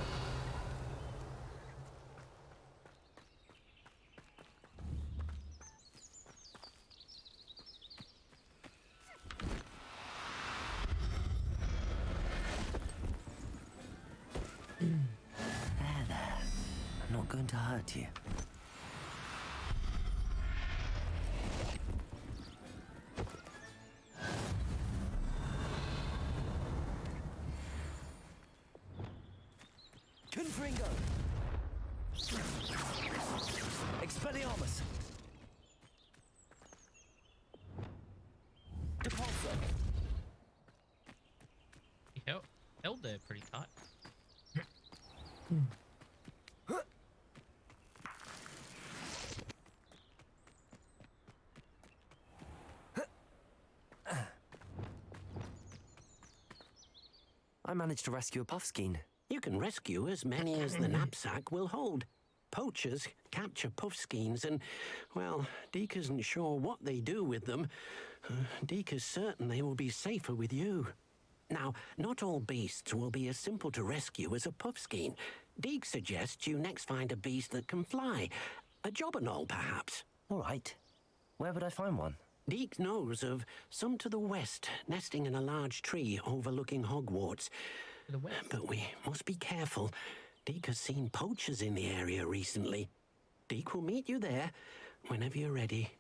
There. I'm not going to hurt you. Confringo! Expelliarmus! Depulso! He held there pretty tight. I managed to rescue a puffskein. You can rescue as many as the knapsack will hold. Poachers capture puffskeins and, well, Deke isn't sure what they do with them. Deke is certain they will be safer with you. Now, not all beasts will be as simple to rescue as a puffskein. Deke suggests you next find a beast that can fly. A jobberknoll, perhaps. All right. Where would I find one? Deke knows of some to the west, nesting in a large tree overlooking Hogwarts. But we must be careful. Deke has seen poachers in the area recently. Deke will meet you there whenever you're ready.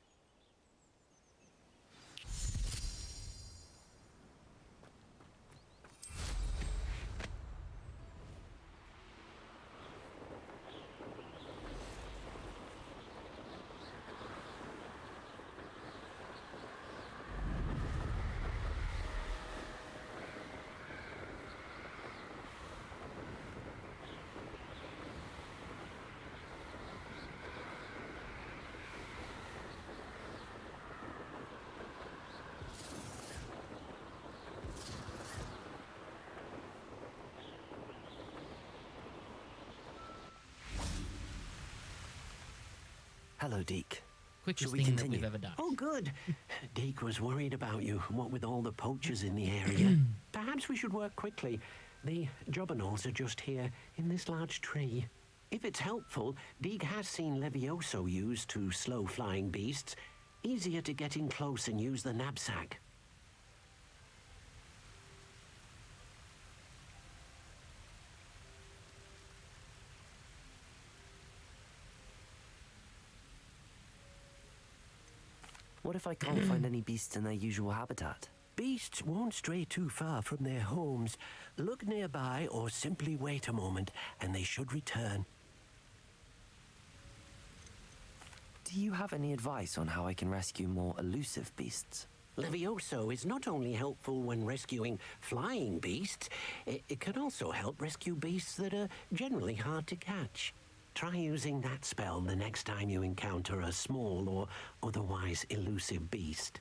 Hello, Deke. Quickest thing that we've ever done. Oh, good. Deke was worried about you, what with all the poachers in the area. Perhaps we should work quickly. The jobberknolls are just here in this large tree. If it's helpful, Deke has seen Levioso used to slow flying beasts. Easier to get in close and use the knapsack. What if I can't find any beasts in their usual habitat? Beasts won't stray too far from their homes. Look nearby or simply wait a moment, and they should return. Do you have any advice on how I can rescue more elusive beasts? Levioso is not only helpful when rescuing flying beasts, it can also help rescue beasts that are generally hard to catch. Try using that spell the next time you encounter a small or otherwise elusive beast.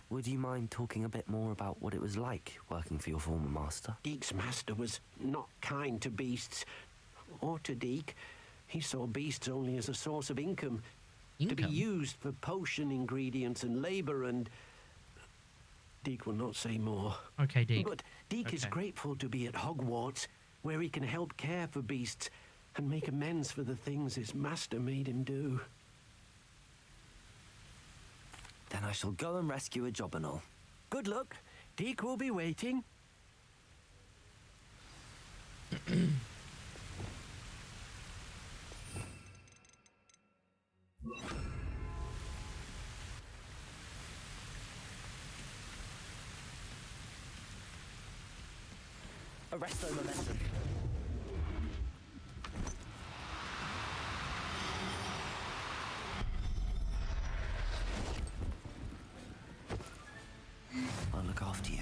Would you mind talking a bit more about what it was like working for your former master? Deke's master was not kind to beasts, or to Deke. He saw beasts only as a source of income? To be used for potion ingredients and labor, and Deke will not say more. Okay, Deke. But Deke is grateful to be at Hogwarts, where he can help care for beasts and make amends for the things his master made him do. Then I shall go and rescue a jobberknoll. Good luck. Deke will be waiting. Arresto momentum. I'll look after you.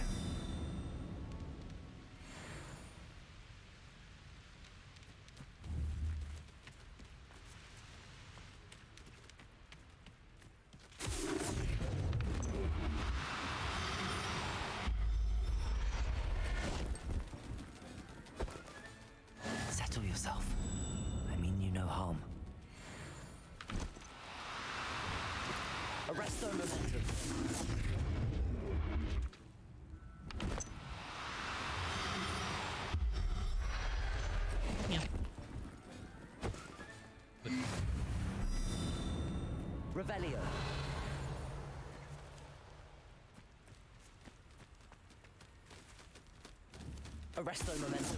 Settle yourself. I mean you no harm. Arresto momentum. Revelio. Arresto momentum.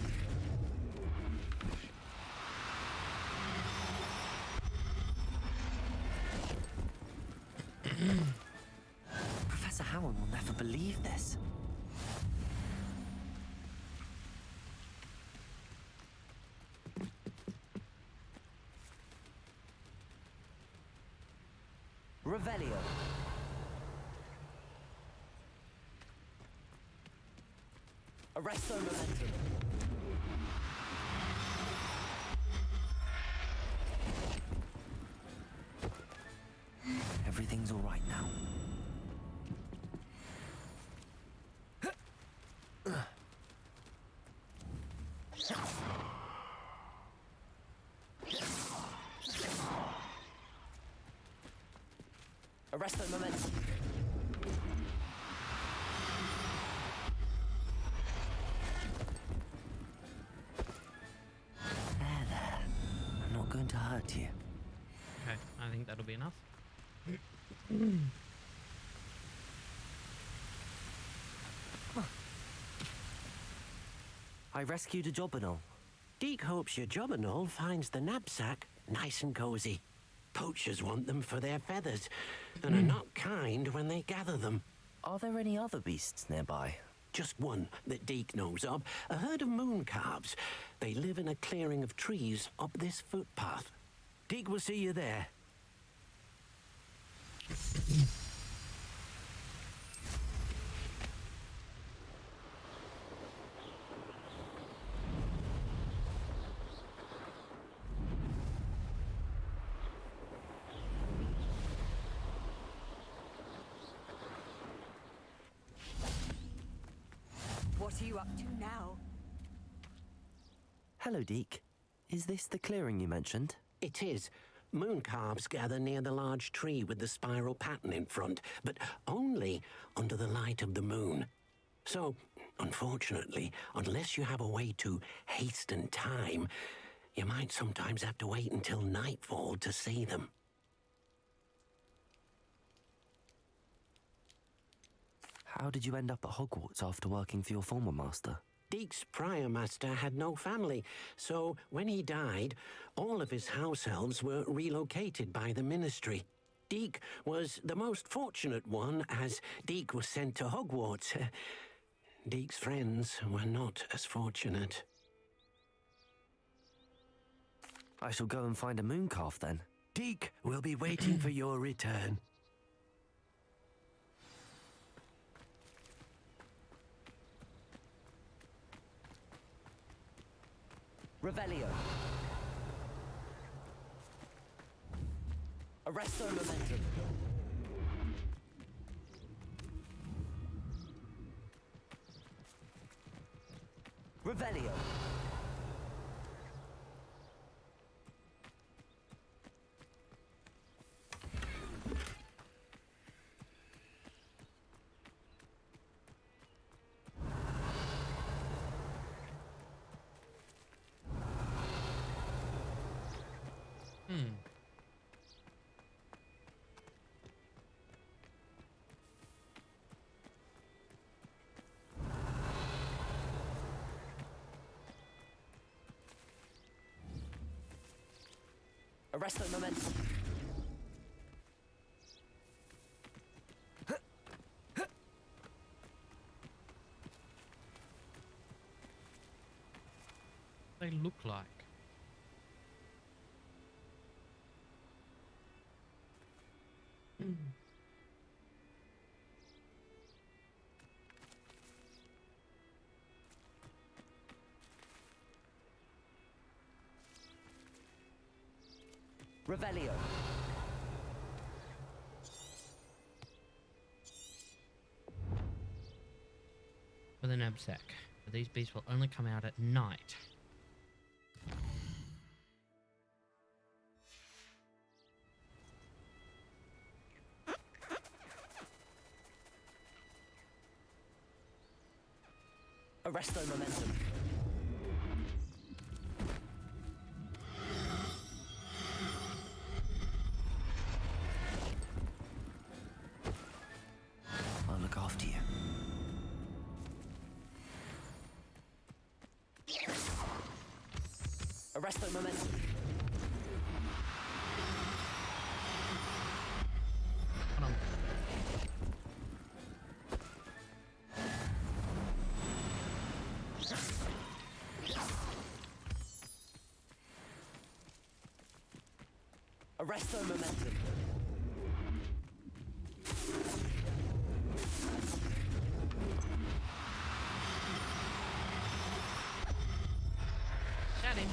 Professor Howard will never believe this. Revelio. Arresto momentum. Everything's all right now. Arresto momentum. There. I'm not going to hurt you. Okay, I think that'll be enough. I rescued a Jobberknoll. Deke hopes your Jobberknoll finds the knapsack nice and cozy. Poachers want them for their feathers, and are not kind when they gather them. Are there any other beasts nearby? Just one that Deke knows of, a herd of moon calves. They live in a clearing of trees up this footpath. Deke will see you there. What are you up to now? Hello, Deke. Is this the clearing you mentioned? It is. Moon calves gather near the large tree with the spiral pattern in front, but only under the light of the moon. So, unfortunately, unless you have a way to hasten time, you might sometimes have to wait until nightfall to see them. How did you end up at Hogwarts after working for your former master? Deke's prior master had no family, so when he died, all of his house elves were relocated by the ministry. Deke was the most fortunate one, as Deke was sent to Hogwarts. Deke's friends were not as fortunate. I shall go and find a moon calf then. Deke will be waiting for your return. Revelio. Arresto momentum. Revelio. Arresto momentum. They look like. Revelio. With an knapsack. But these beasts will only come out at night. Arresto momentum. look after you. Arrest the momentum. Arrest the momentum. Got him.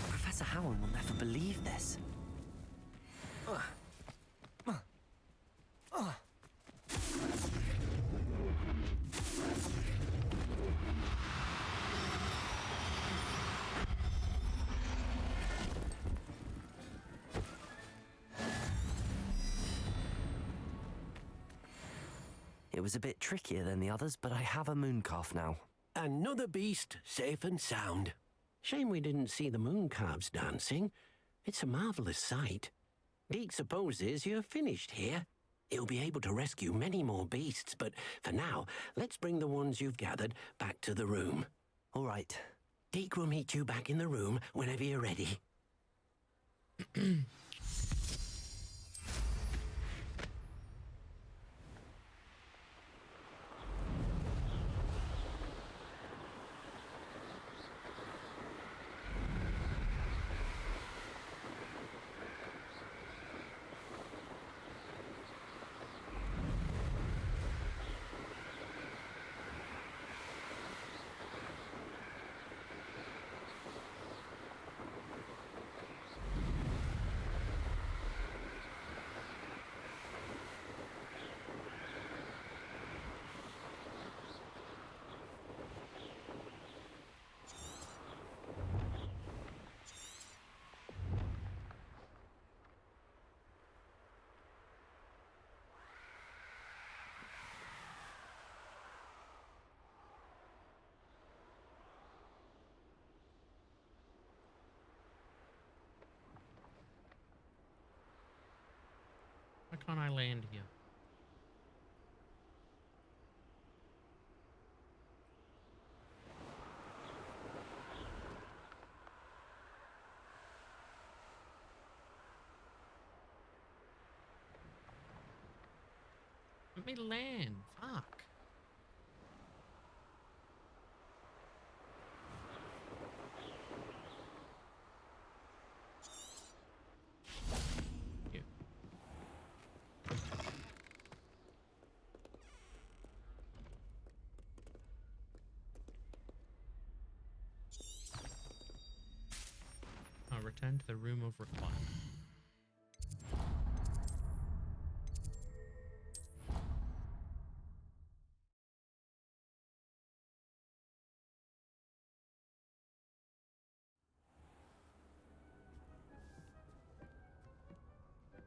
Professor Howard will never believe this. It was a bit trickier than the others, but I have a mooncalf now. Another beast, safe and sound. Shame we didn't see the mooncalves dancing. It's a marvelous sight. Deke supposes you're finished here. He'll be able to rescue many more beasts, but for now, let's bring the ones you've gathered back to the room. All right. Deke will meet you back in the room whenever you're ready. Why can't I land here? Let me land. Fuck. I'll return to the room of requirement.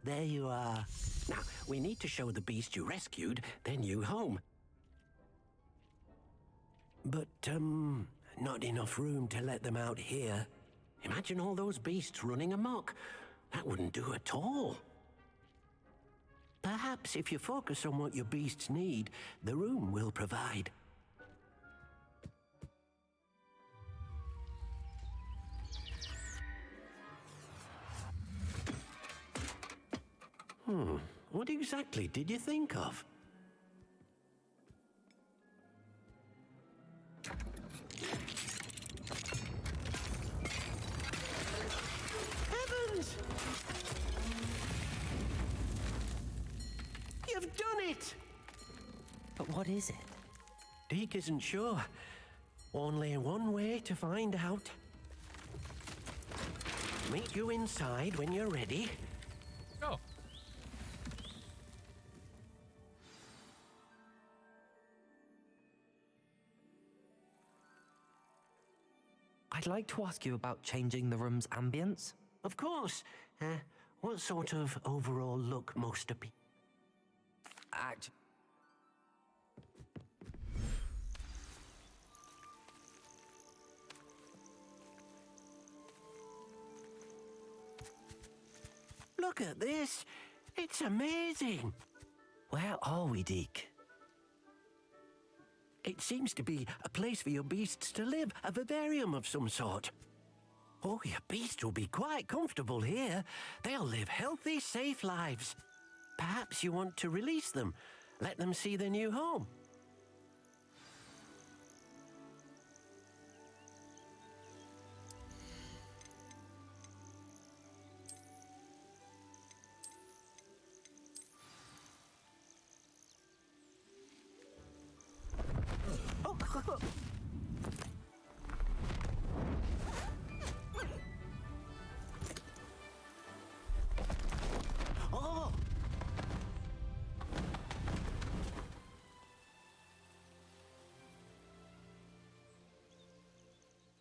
There you are. Now, we need to show the beast you rescued their new home. But, not enough room to let them out here. Imagine all those beasts running amok. That wouldn't do at all. Perhaps if you focus on what your beasts need, the room will provide. What exactly did you think of? Heavens! You've done it! But what is it? Deke isn't sure. Only one way to find out. Meet you inside when you're ready. Go. I'd like to ask you about changing the room's ambience. Of course. What sort of overall look most appeals? Look at this. It's amazing. Where are we, Deke? It seems to be a place for your beasts to live, a vivarium of some sort. Oh, your beasts will be quite comfortable here. They'll live healthy, safe lives. Perhaps you want to release them, let them see their new home. Oh!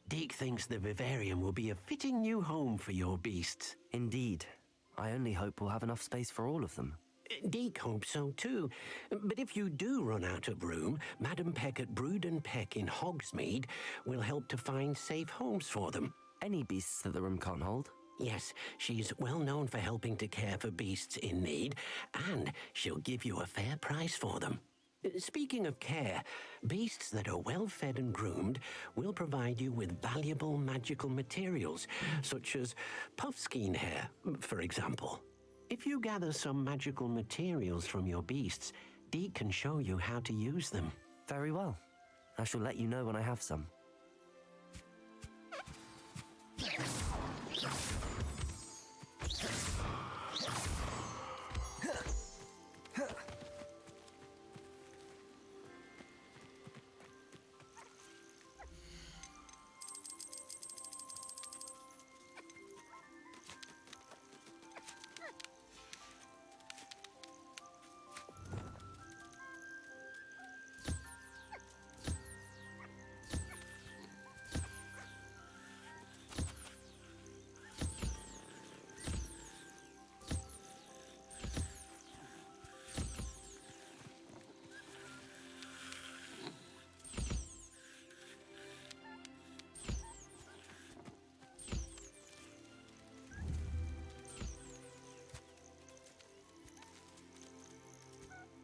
Deke thinks the vivarium will be a fitting new home for your beasts. Indeed. I only hope we'll have enough space for all of them. Deke hopes so too. But if you do run out of room, Madam Peck at Brood and Peck in Hogsmeade will help to find safe homes for them. Any beasts that the room can't hold? Yes, she's well known for helping to care for beasts in need, and she'll give you a fair price for them. Speaking of care, beasts that are well fed and groomed will provide you with valuable magical materials, such as puffskein hair, for example. If you gather some magical materials from your beasts, Deke can show you how to use them. Very well. I shall let you know when I have some.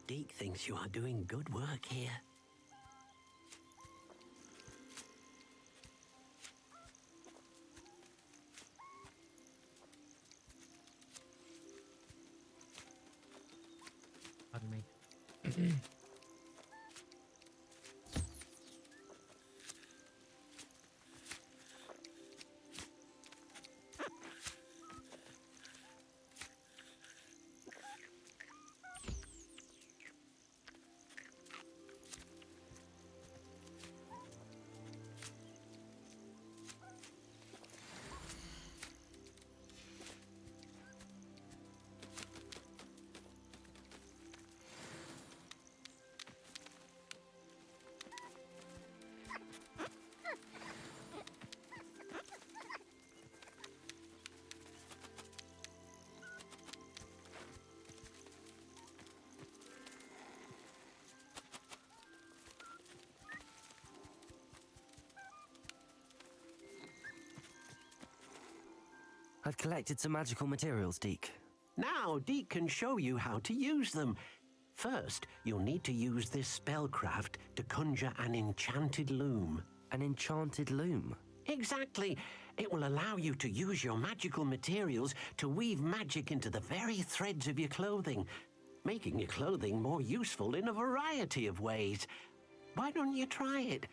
Deke thinks you are doing good work here. Pardon me. I've collected some magical materials, Deke. Now Deke can show you how to use them. First, you'll need to use this spellcraft to conjure an enchanted loom. An enchanted loom? Exactly. It will allow you to use your magical materials to weave magic into the very threads of your clothing, making your clothing more useful in a variety of ways. Why don't you try it?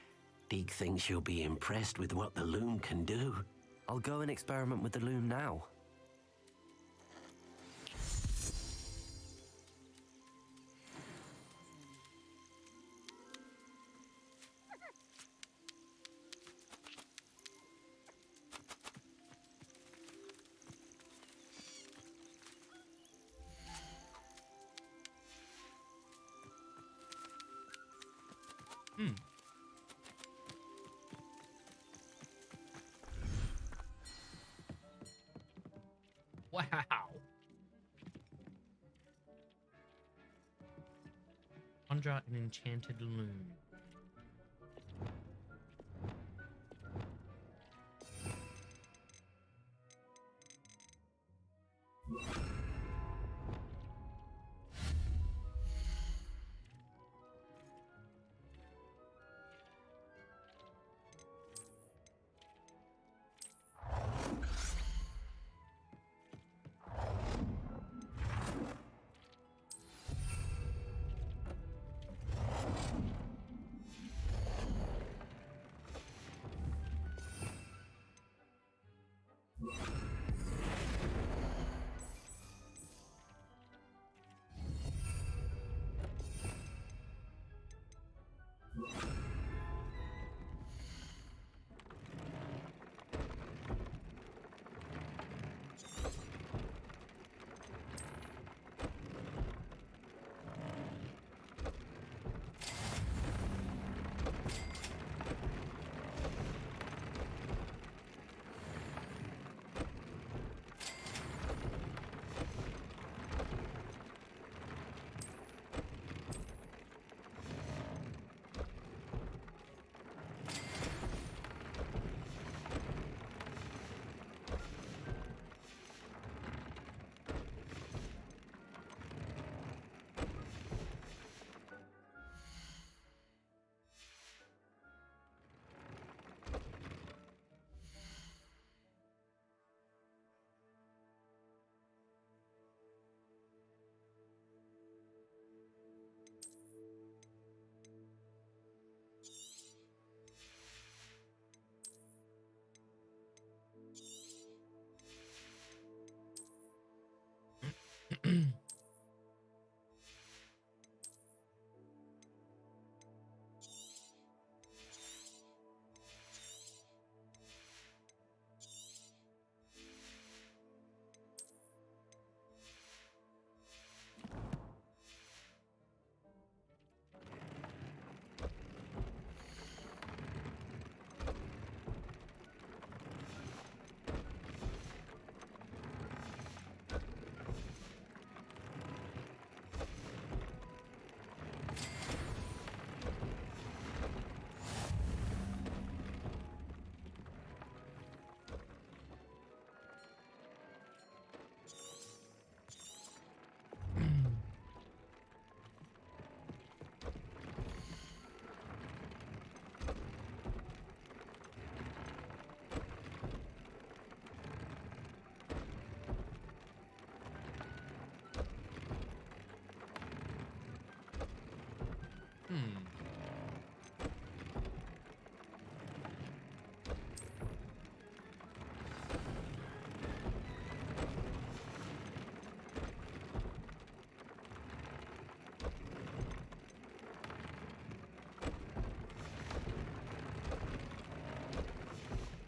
Deke thinks you'll be impressed with what the loom can do. I'll go and experiment with the loom now. Wow. Conjure an enchanted loom.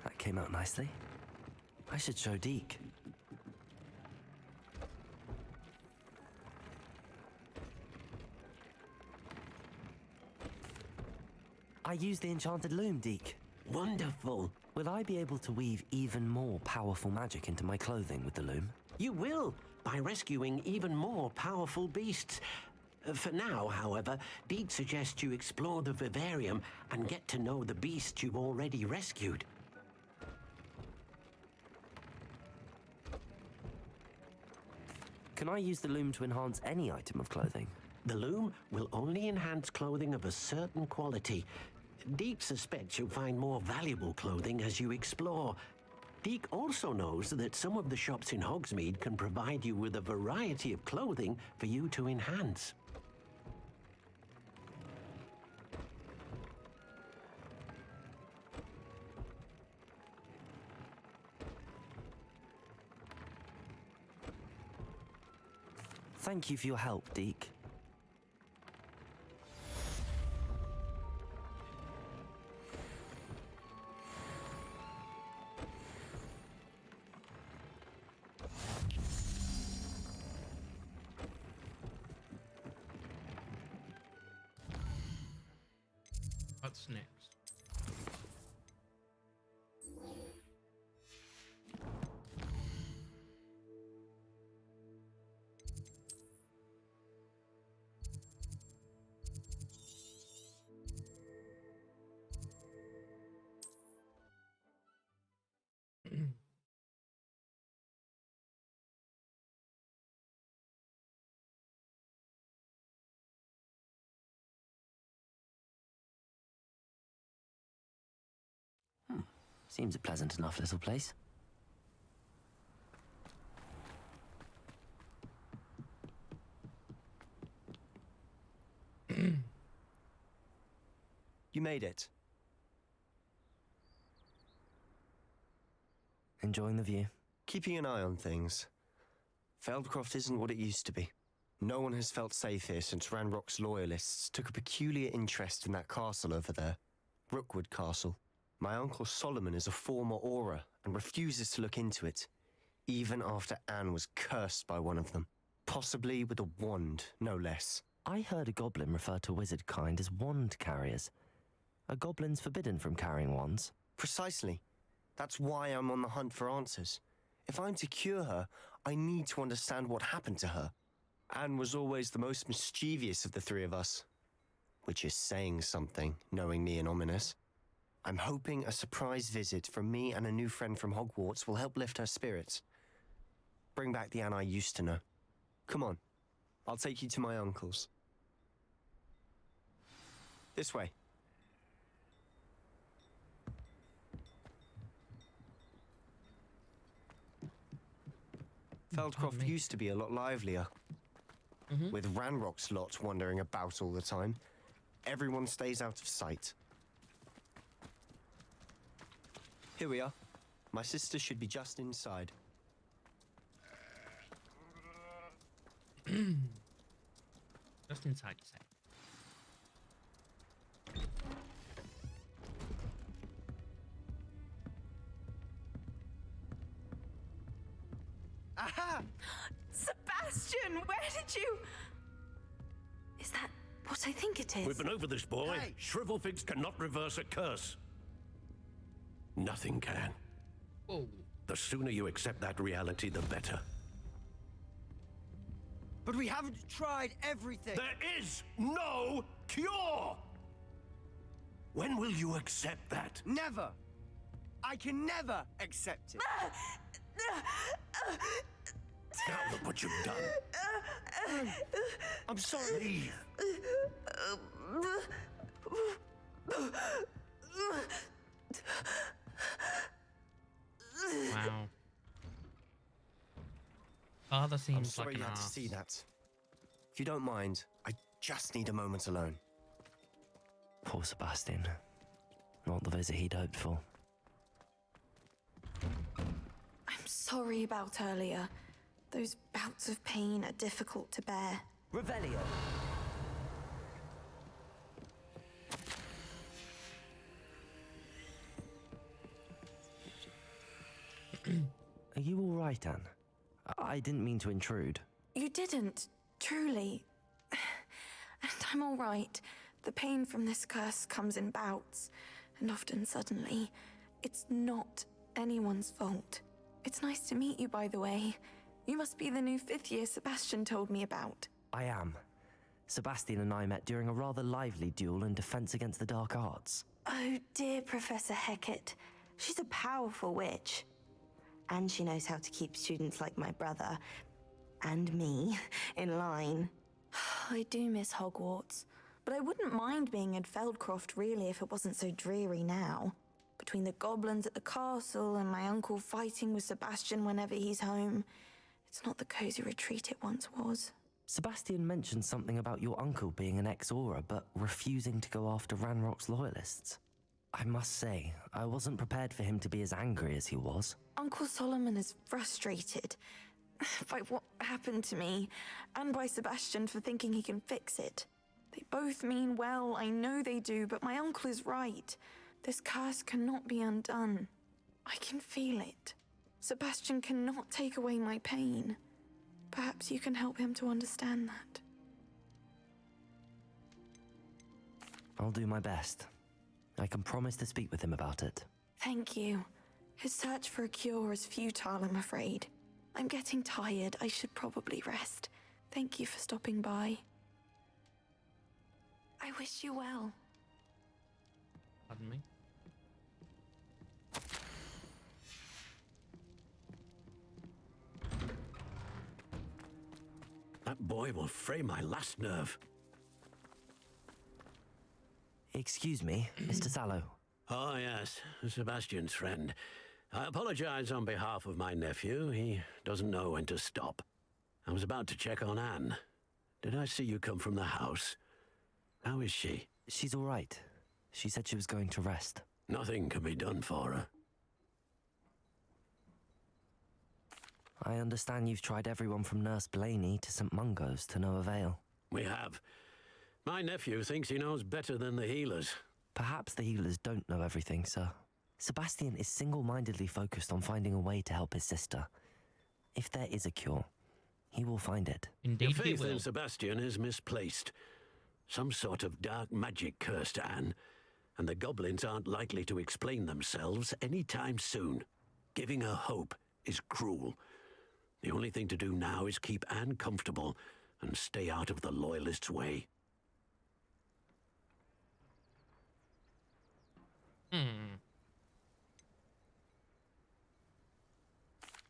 That came out nicely. I should show Deke. I used the enchanted loom, Deke. Wonderful. Will I be able to weave even more powerful magic into my clothing with the loom? You will, by rescuing even more powerful beasts. For now, however, Deke suggests you explore the vivarium and get to know the beasts you've already rescued. Can I use the loom to enhance any item of clothing? The loom will only enhance clothing of a certain quality. Deke suspects you'll find more valuable clothing as you explore. Deke also knows that some of the shops in Hogsmeade can provide you with a variety of clothing for you to enhance. Thank you for your help, Deke. What's next? Seems a pleasant enough little place. You made it. Enjoying the view? Keeping an eye on things. Feldcroft isn't what it used to be. No one has felt safe here since Ranrock's loyalists took a peculiar interest in that castle over there. Rookwood Castle. My uncle Solomon is a former Auror and refuses to look into it, even after Anne was cursed by one of them. Possibly with a wand, no less. I heard a goblin refer to wizard kind as wand carriers. Are goblins forbidden from carrying wands? Precisely. That's why I'm on the hunt for answers. If I'm to cure her, I need to understand what happened to her. Anne was always the most mischievous of the three of us. Which is saying something, knowing me and Ominous. I'm hoping a surprise visit from me and a new friend from Hogwarts will help lift her spirits. Bring back the Anne I used to know. Come on, I'll take you to my uncle's. This way. Feldcroft used to be a lot livelier. With Ranrock's lot wandering about all the time, everyone stays out of sight. Here we are. My sister should be just inside. Just inside, you say. Aha! Sebastian, where did you... Is that what I think it is? We've been over this, boy. Hey. Shrivelfigs cannot reverse a curse. Nothing can. Oh. The sooner you accept that reality, the better. But we haven't tried everything. There is no cure! When will you accept that? Never! I can never accept it. Now look what you've done. I'm sorry. Leave. Wow. Father seems I'm sorry like an you had to ass. see that. If you don't mind, I just need a moment alone. Poor Sebastian. Not the visit he'd hoped for. I'm sorry about earlier. Those bouts of pain are difficult to bear. Revelio. Are you all right, Anne? I didn't mean to intrude. You didn't, truly. And I'm all right. The pain from this curse comes in bouts, and often suddenly. It's not anyone's fault. It's nice to meet you, by the way. You must be the new 5th year Sebastian told me about. I am. Sebastian and I met during a rather lively duel in Defense Against the Dark Arts. Oh, dear Professor Hecat. She's a powerful witch. And she knows how to keep students like my brother, and me, in line. I do miss Hogwarts, but I wouldn't mind being in Feldcroft really if it wasn't so dreary now. Between the goblins at the castle and my uncle fighting with Sebastian whenever he's home, it's not the cozy retreat it once was. Sebastian mentioned something about your uncle being an ex-Aura, but refusing to go after Ranrock's loyalists. I must say, I wasn't prepared for him to be as angry as he was. Uncle Solomon is frustrated by what happened to me, and by Sebastian for thinking he can fix it. They both mean well, I know they do, but my uncle is right. This curse cannot be undone. I can feel it. Sebastian cannot take away my pain. Perhaps you can help him to understand that. I'll do my best. I can promise to speak with him about it. Thank you. His search for a cure is futile, I'm afraid. I'm getting tired. I should probably rest. Thank you for stopping by. I wish you well. Pardon me? That boy will fray my last nerve. Excuse me, Mr. Sallow. Oh, yes, Sebastian's friend. I apologize on behalf of my nephew. He doesn't know when to stop. I was about to check on Anne. Did I see you come from the house? How is she? She's all right. She said she was going to rest. Nothing can be done for her. I understand you've tried everyone from Nurse Blaney to St. Mungo's to no avail. We have. My nephew thinks he knows better than the healers. Perhaps the healers don't know everything, sir. Sebastian is single-mindedly focused on finding a way to help his sister. If there is a cure, he will find it. Indeed, Your faith in Sebastian is misplaced. Some sort of dark magic cursed Anne, and the goblins aren't likely to explain themselves anytime soon. Giving her hope is cruel. The only thing to do now is keep Anne comfortable and stay out of the Loyalists' way.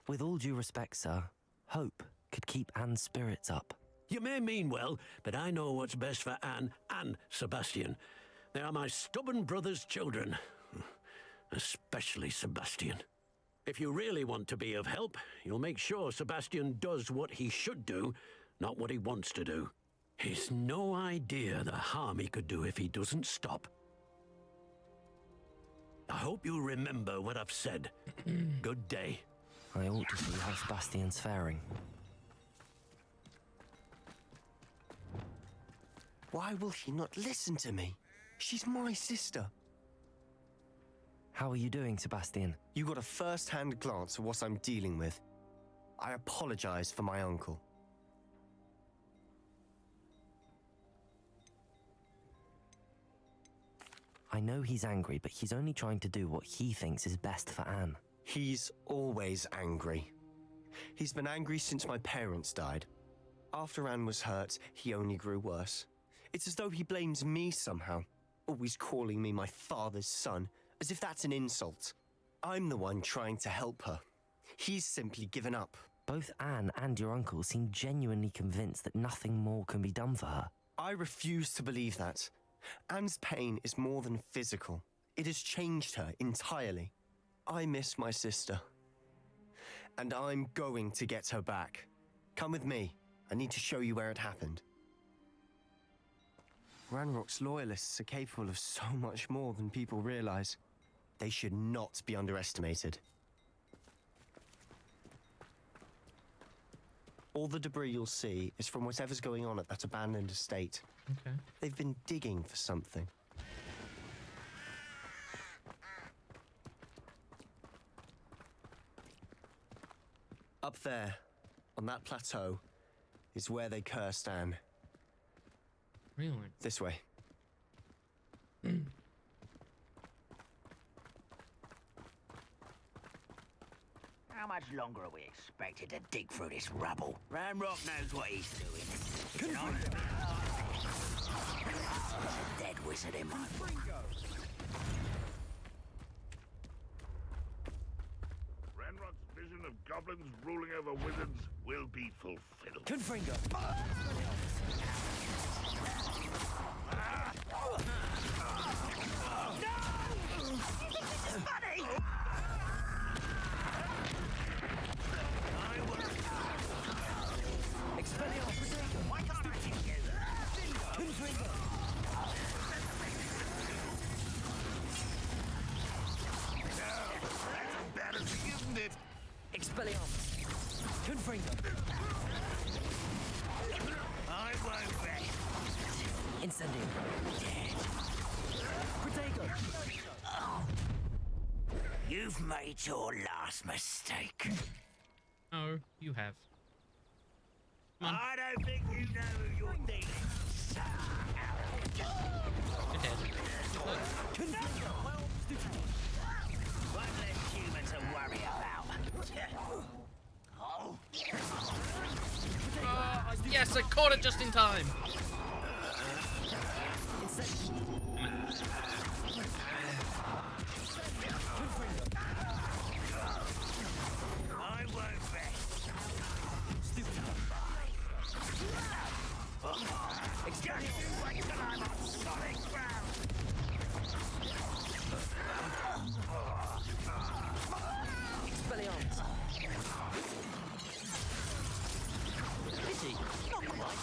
With all due respect, sir, hope could keep Anne's spirits up. You may mean well, but I know what's best for Anne and Sebastian. They are my stubborn brother's children. Especially Sebastian. If you really want to be of help, you'll make sure Sebastian does what he should do, not what he wants to do. He's no idea the harm he could do if he doesn't stop. I hope you'll remember what I've said. Good day. I ought to see how Sebastian's faring. Why will he not listen to me? She's my sister. How are you doing, Sebastian? You got a first-hand glance at what I'm dealing with. I apologize for my uncle. I know he's angry, but he's only trying to do what he thinks is best for Anne. He's always angry. He's been angry since my parents died. After Anne was hurt, he only grew worse. It's as though he blames me somehow, always calling me my father's son, as if that's an insult. I'm the one trying to help her. He's simply given up. Both Anne and your uncle seem genuinely convinced that nothing more can be done for her. I refuse to believe that. Anne's pain is more than physical. It has changed her entirely. I miss my sister. And I'm going to get her back. Come with me. I need to show you where it happened. Ranrock's loyalists are capable of so much more than people realize. They should not be underestimated. All the debris you'll see is from whatever's going on at that abandoned estate. Okay. They've been digging for something. Up there, on that plateau, is where they cursed Anne. Really? This way. How much longer are we expected to dig through this rubble? Ranrock knows what he's doing. You know? Dead wizard in my book. Ranrock's vision of goblins ruling over wizards will be fulfilled. Confringo! Why can't I hit you? That's embarrassing, isn't it? Expelliarmus! Confringo! I won't rest. Incendio! Protego! You've made your last mistake. Oh, you have. I don't think you know who you're dealing with. You're dead. One less human to worry about. Oh. Yes, I caught it just in time. I won't rest. Wait till I'm on solid ground. Expelliarmus! Pity! Not quite!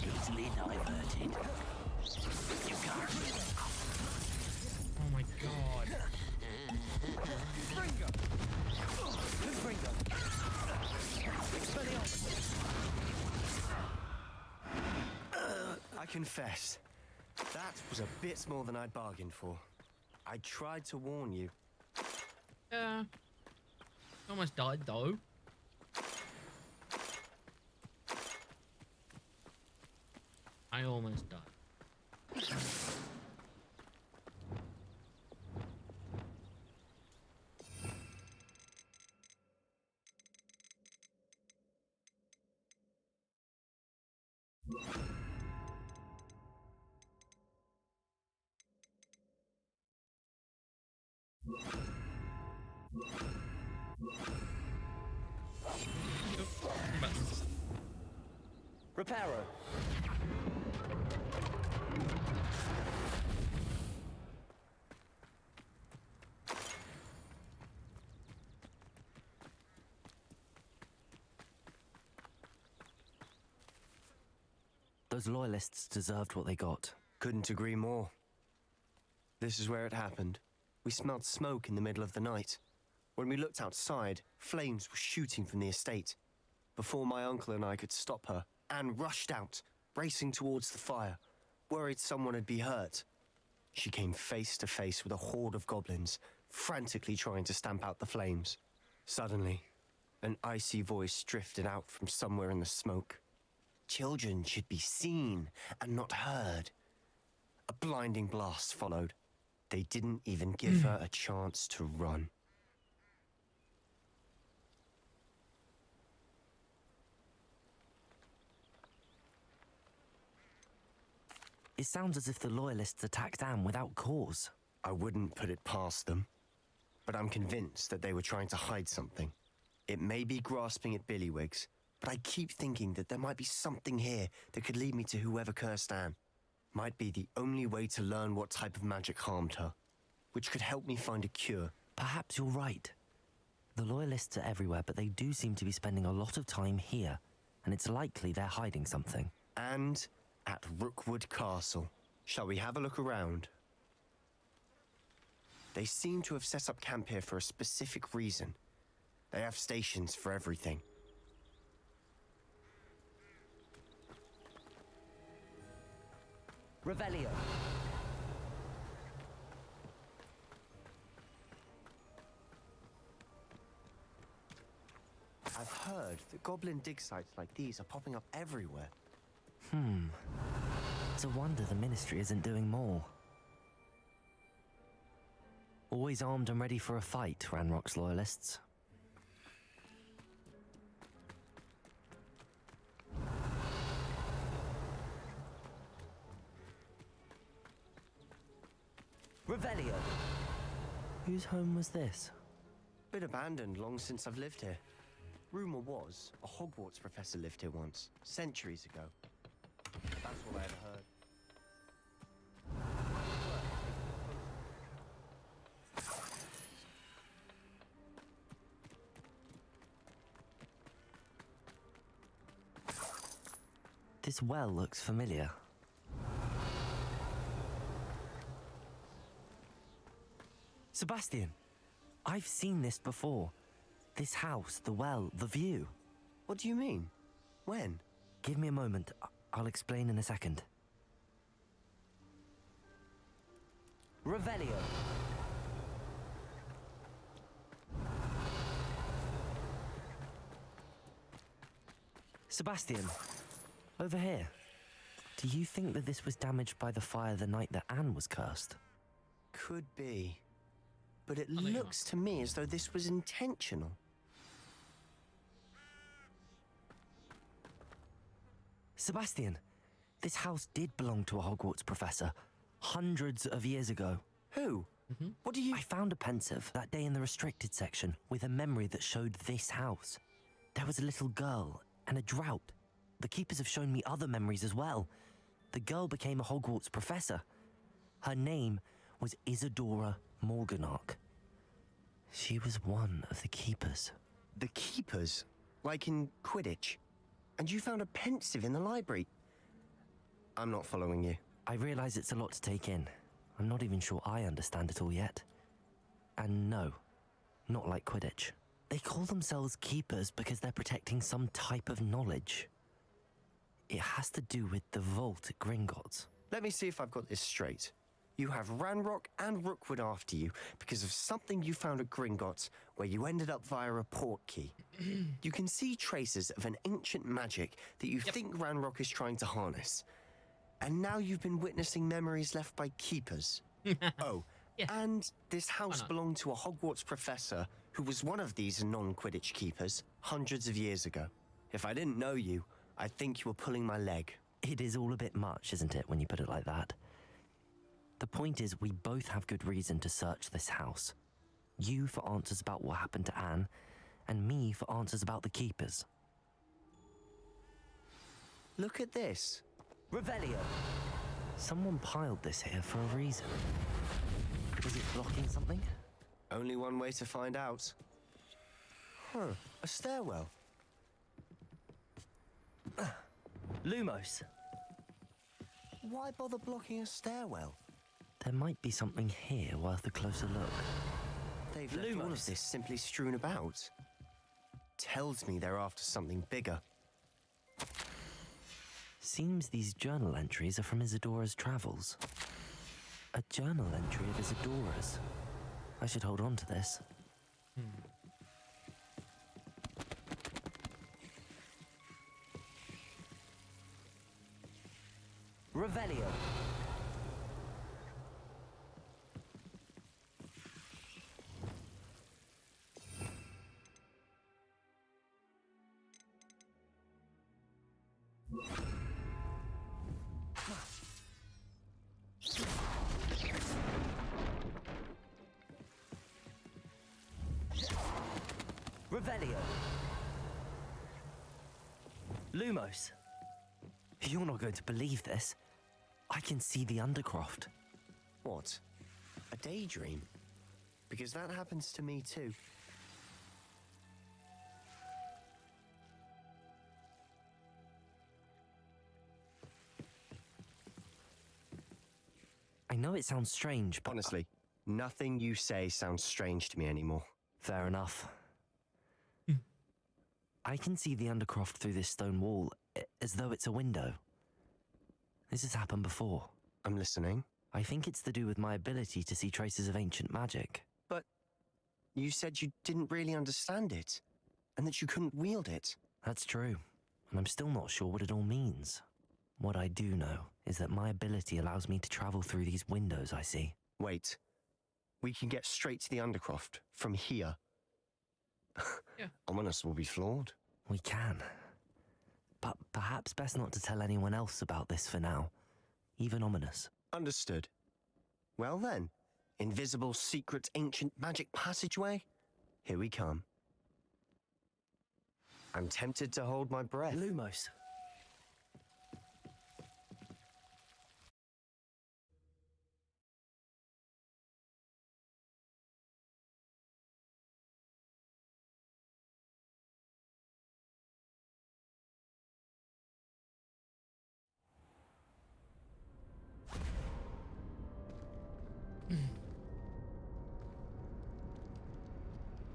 Easily diverted. You can't. Oh my god. Confringo! Confringo! Expelliarmus! I confess, that was a bit more than I'd bargained for. I tried to warn you. Yeah. Almost died though. I almost died. Reparo. Those loyalists deserved what they got. Couldn't agree more. This is where it happened. We smelled smoke in the middle of the night. When we looked outside, flames were shooting from the estate. Before my uncle and I could stop her, Anne rushed out, racing towards the fire, worried someone had been hurt. She came face to face with a horde of goblins, frantically trying to stamp out the flames. Suddenly, an icy voice drifted out from somewhere in the smoke. Children should be seen and not heard. A blinding blast followed. They didn't even give her a chance to run. It sounds as if the Loyalists attacked Anne without cause. I wouldn't put it past them, but I'm convinced that they were trying to hide something. It may be grasping at Billywigs, but I keep thinking that there might be something here that could lead me to whoever cursed Anne. Might be the only way to learn what type of magic harmed her, which could help me find a cure. Perhaps you're right. The Loyalists are everywhere, but they do seem to be spending a lot of time here, and it's likely they're hiding something. And At Rookwood Castle. Shall we have a look around? They seem to have set up camp here for a specific reason. They have stations for everything. Revelio. I've heard that goblin dig sites like these are popping up everywhere. It's a wonder the Ministry isn't doing more. Always armed and ready for a fight, Ranrock's loyalists. Revelio. Whose home was this? Been abandoned long since I've lived here. Rumor was a Hogwarts professor lived here once, centuries ago. That's all I ever heard. This well looks familiar. Sebastian, I've seen this before. This house, the well, the view. What do you mean? When? Give me a moment. I'll explain in a second. Revelio. Sebastian, over here. Do you think that this was damaged by the fire the night that Anne was cursed? Could be. But it looks to me as though this was intentional. Sebastian, this house did belong to a Hogwarts professor hundreds of years ago. Who? What do you... I found a pensive that day in the restricted section with a memory that showed this house. There was a little girl and a drought. The keepers have shown me other memories as well. The girl became a Hogwarts professor. Her name was Isadora Morganach. She was one of the keepers. The keepers? Like in Quidditch? And you found a pensive in the library? I'm not following you. I realize it's a lot to take in. I'm not even sure I understand it all yet. And no, not like Quidditch. They call themselves keepers because they're protecting some type of knowledge. It has to do with the vault at Gringotts. Let me see if I've got this straight. You have Ranrock and Rookwood after you because of something you found at Gringotts where you ended up via a port key. You can see traces of an ancient magic that you think Ranrock is trying to harness. And now you've been witnessing memories left by keepers. Oh, and this house belonged to a Hogwarts professor who was one of these non-Quidditch keepers hundreds of years ago. If I didn't know you, I'd think you were pulling my leg. It is all a bit much, isn't it, when you put it like that? The point is, we both have good reason to search this house. You for answers about what happened to Anne, and me for answers about the keepers. Look at this. Revelio. Someone piled this here for a reason. Was it blocking something? Only one way to find out. A stairwell. Lumos. Why bother blocking a stairwell? There might be something here worth a closer look. They've left all of this simply strewn about. Tells me they're after something bigger. Seems these journal entries are from Isadora's travels. A journal entry of Isadora's. I should hold on to this. Revelio. Revelio. Lumos. You're not going to believe this. I can see the Undercroft. What? A daydream? Because that happens to me too. I know it sounds strange, but... Honestly, nothing you say sounds strange to me anymore. Fair enough. I can see the Undercroft through this stone wall, as though it's a window. This has happened before. I'm listening. I think it's to do with my ability to see traces of ancient magic. But you said you didn't really understand it, and that you couldn't wield it. That's true, and I'm still not sure what it all means. What I do know is that my ability allows me to travel through these windows I see. Wait. We can get straight to the Undercroft from here. Yeah. Ominous will be flawed. We can. But perhaps best not to tell anyone else about this for now. Even Ominous. Understood. Well then, invisible, secret, ancient magic passageway? Here we come. I'm tempted to hold my breath. Lumos.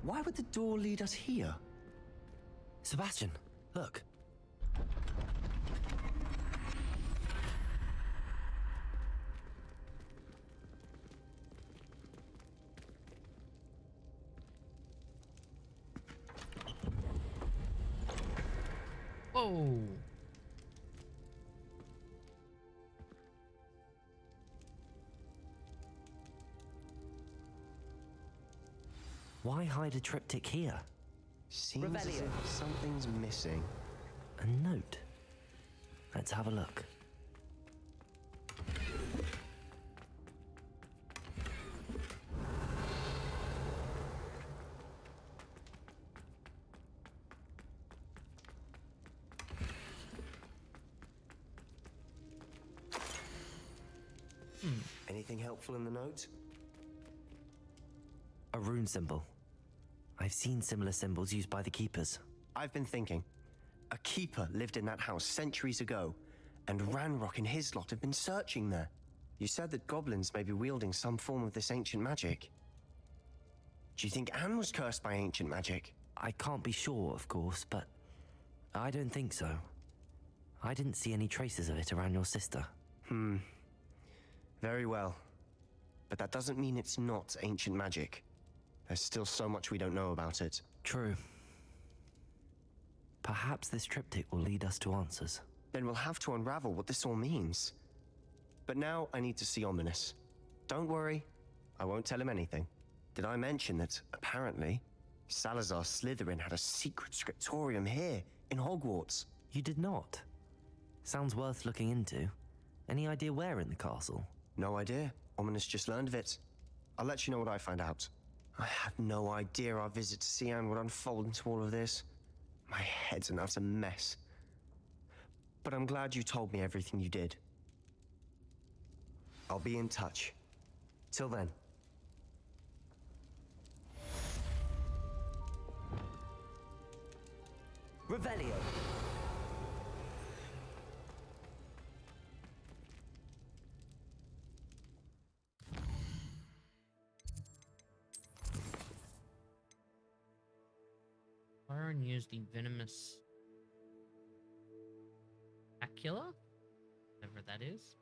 Why would the door lead us here? Sebastian, look. Whoa. Why hide a triptych here? Seems as if something's missing. A note. Let's have a look. Anything helpful in the note? A rune symbol. I've seen similar symbols used by the keepers. I've been thinking. A keeper lived in that house centuries ago, and Ranrock and his lot have been searching there. You said that goblins may be wielding some form of this ancient magic. Do you think Anne was cursed by ancient magic? I can't be sure, of course, but I don't think so. I didn't see any traces of it around your sister. Very well. But that doesn't mean it's not ancient magic. There's still so much we don't know about it. True. Perhaps this triptych will lead us to answers. Then we'll have to unravel what this all means. But now I need to see Ominous. Don't worry, I won't tell him anything. Did I mention that, apparently, Salazar Slytherin had a secret scriptorium here, in Hogwarts? You did not? Sounds worth looking into. Any idea where in the castle? No idea. Ominous just learned of it. I'll let you know what I find out. I had no idea our visit to Cian would unfold into all of this. My head's an utter mess. But I'm glad you told me everything you did. I'll be in touch. Till then. Revelio. Byron used the venomous Acula, whatever that is.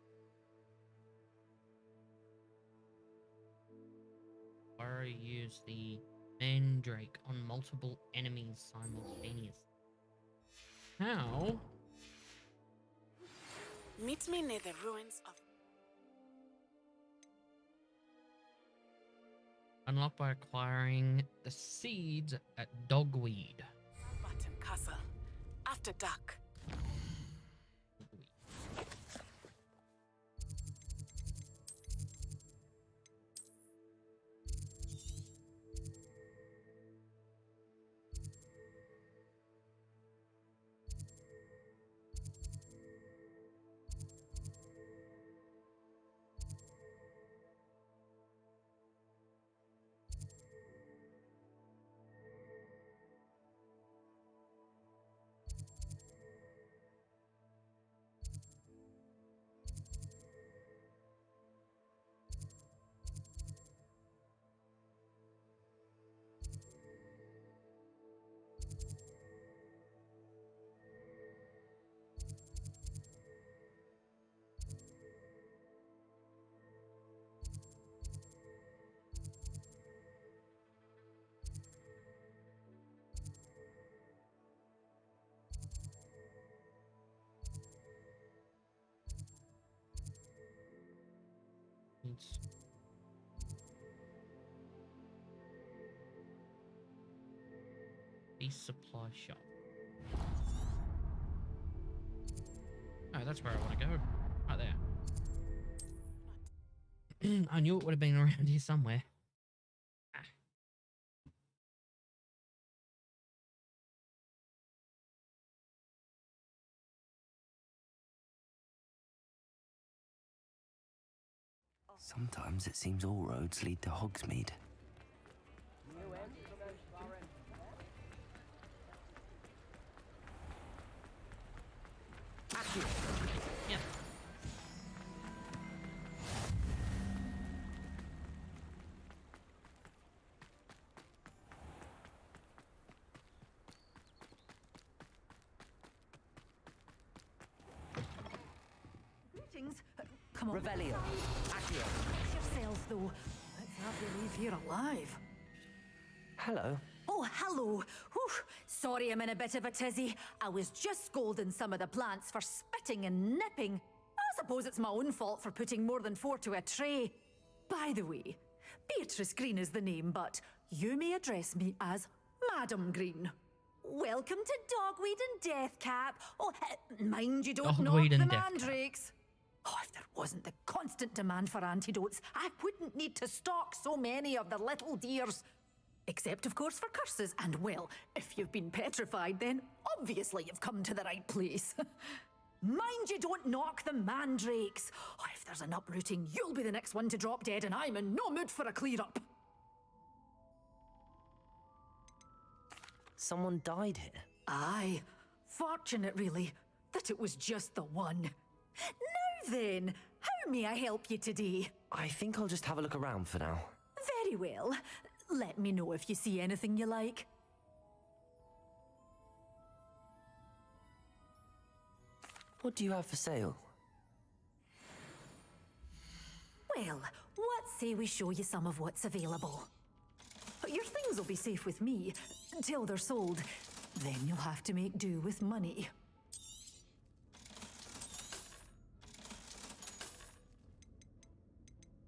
Byron used the Mandrake on multiple enemies simultaneously. How? Meet me near the ruins of... Unlocked by acquiring the seeds at Dogweed. Button Castle. After dark. Hogwarts. Beast supply shop. Oh, that's where I want to go. Right there. I knew it would have been around here somewhere. Ah. Sometimes it seems all roads lead to Hogsmeade. Yeah. Greetings. Come on. Revelio. Accio. Yourself, though. Let's have you leave here alive. Hello. Oh, hello. Whew. Sorry I'm in a bit of a tizzy. I was just scolding some of the plants for spitting and nipping. I suppose it's my own fault for putting more than 4 to a tray. By the way, Beatrice Green is the name, but you may address me as Madam Green. Welcome to Dogweed and Deathcap. Oh, mind you don't knock Dogweed the and Deathcap. mandrakes. Oh, if there wasn't the constant demand for antidotes, I wouldn't need to stock so many of the little dears. Except, of course, for curses. And, well, if you've been petrified, then obviously you've come to the right place. Mind you don't knock the mandrakes. Oh, if there's an uprooting, you'll be the next one to drop dead, and I'm in no mood for a clear-up. Someone died here? Aye. Fortunate, really, that it was just the one. Now then, how may I help you today? I think I'll just have a look around for now. Very well. Let me know if you see anything you like. What do you have for sale? Well, what say we show you some of what's available? Your things will be safe with me until they're sold. Then you'll have to make do with money.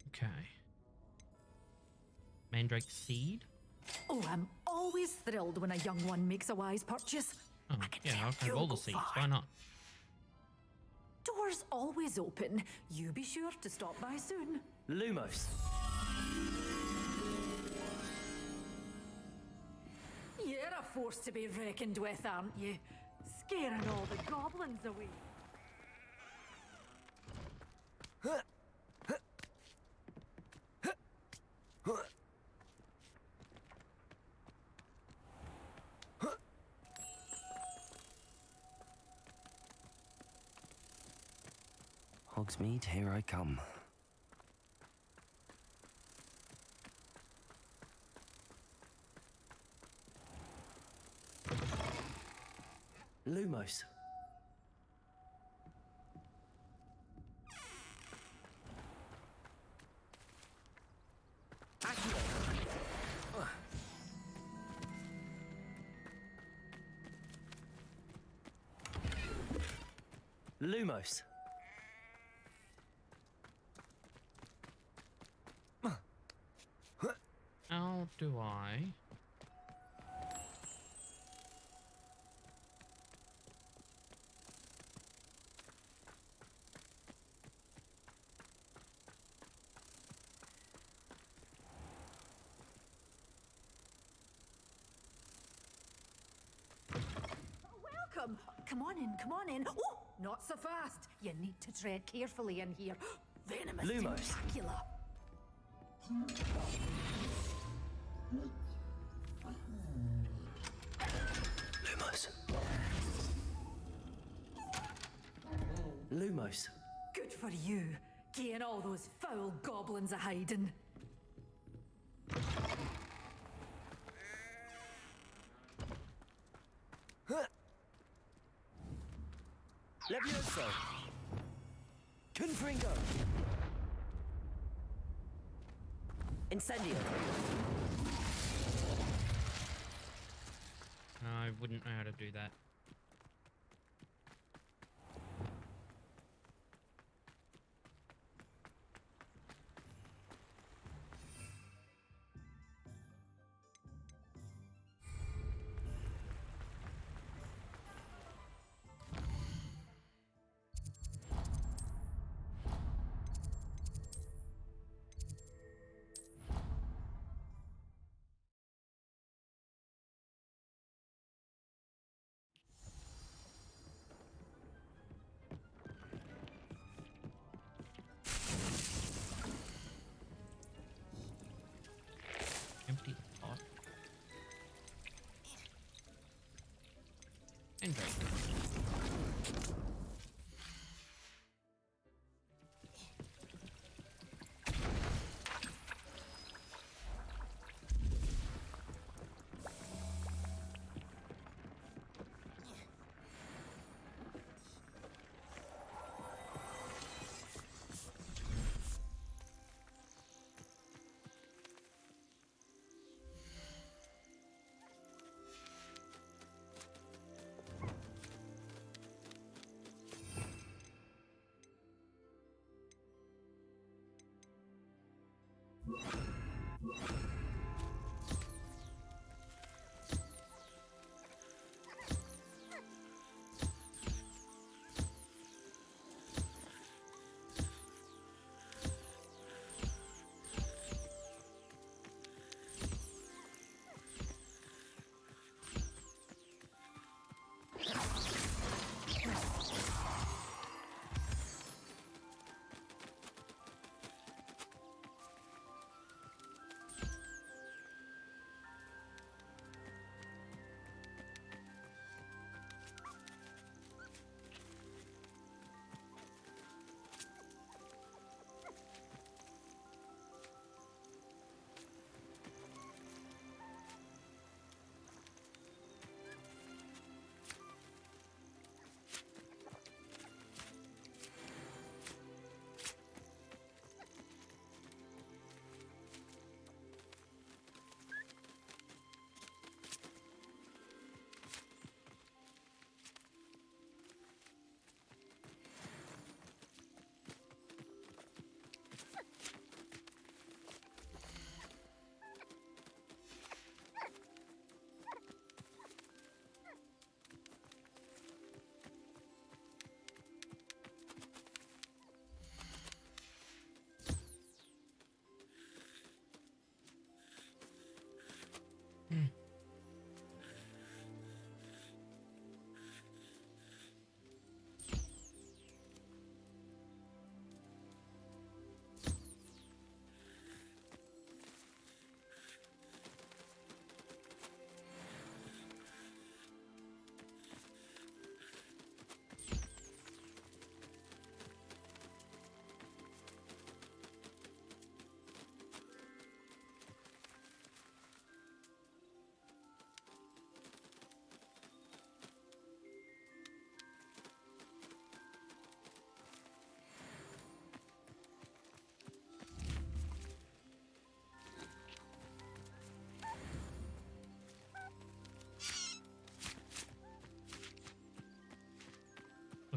Okay. Mandrake seed? Oh, I'm always thrilled when a young one makes a wise purchase. Oh, yeah, I'll have all the seeds. Why not? Doors always open. You be sure to stop by soon. Lumos. You're a force to be reckoned with, aren't you? Scaring all the goblins away. Hogsmeade, here I come. Lumos. Lumos. How do I? Welcome. Come on in, come on in. Oh, not so fast. You need to tread carefully in here. Venomous Lumos. tentacula. Lumos. Lumos. Good for you. Getting all those foul goblins a hiding. Levioso. Confringo. Incendio. I wouldn't know how to do that. Enjoy.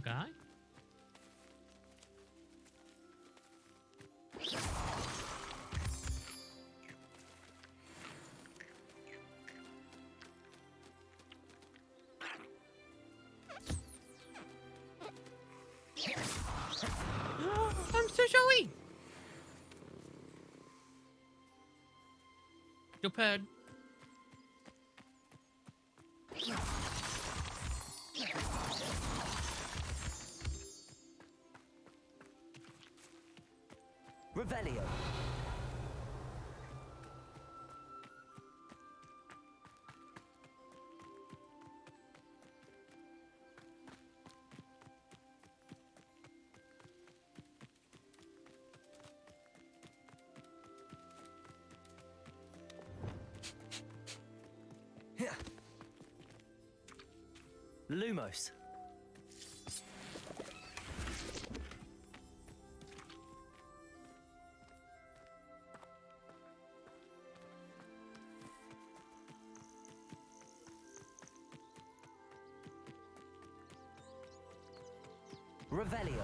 Okay. I'm so sorry. Your pad. Revelio. Lumos. Revelio.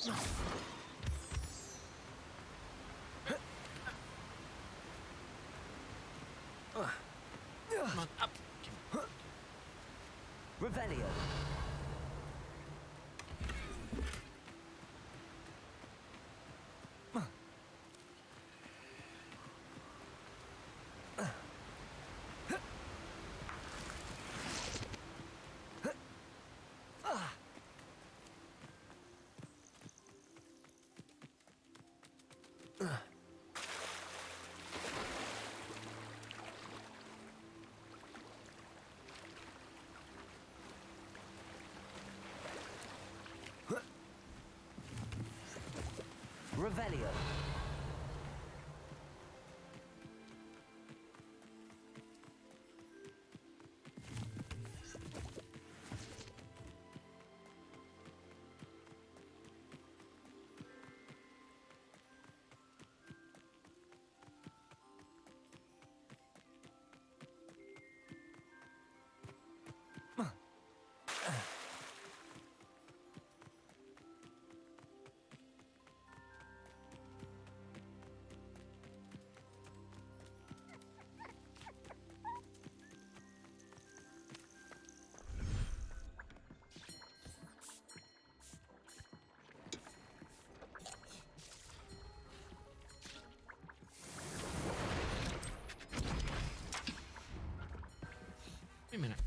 this one. Come on, up. Revelio. Revelio. Minutes.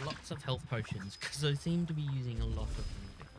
Lots of health potions, because I seem to be using a lot of them lately.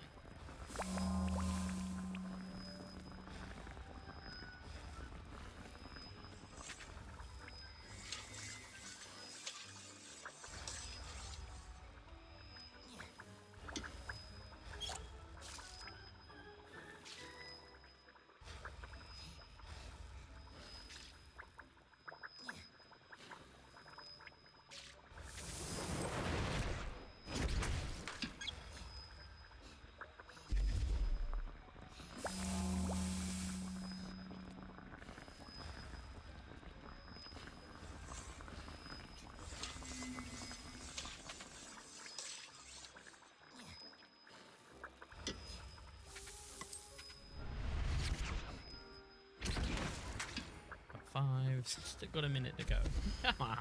Five. Still got a minute to go. Come on.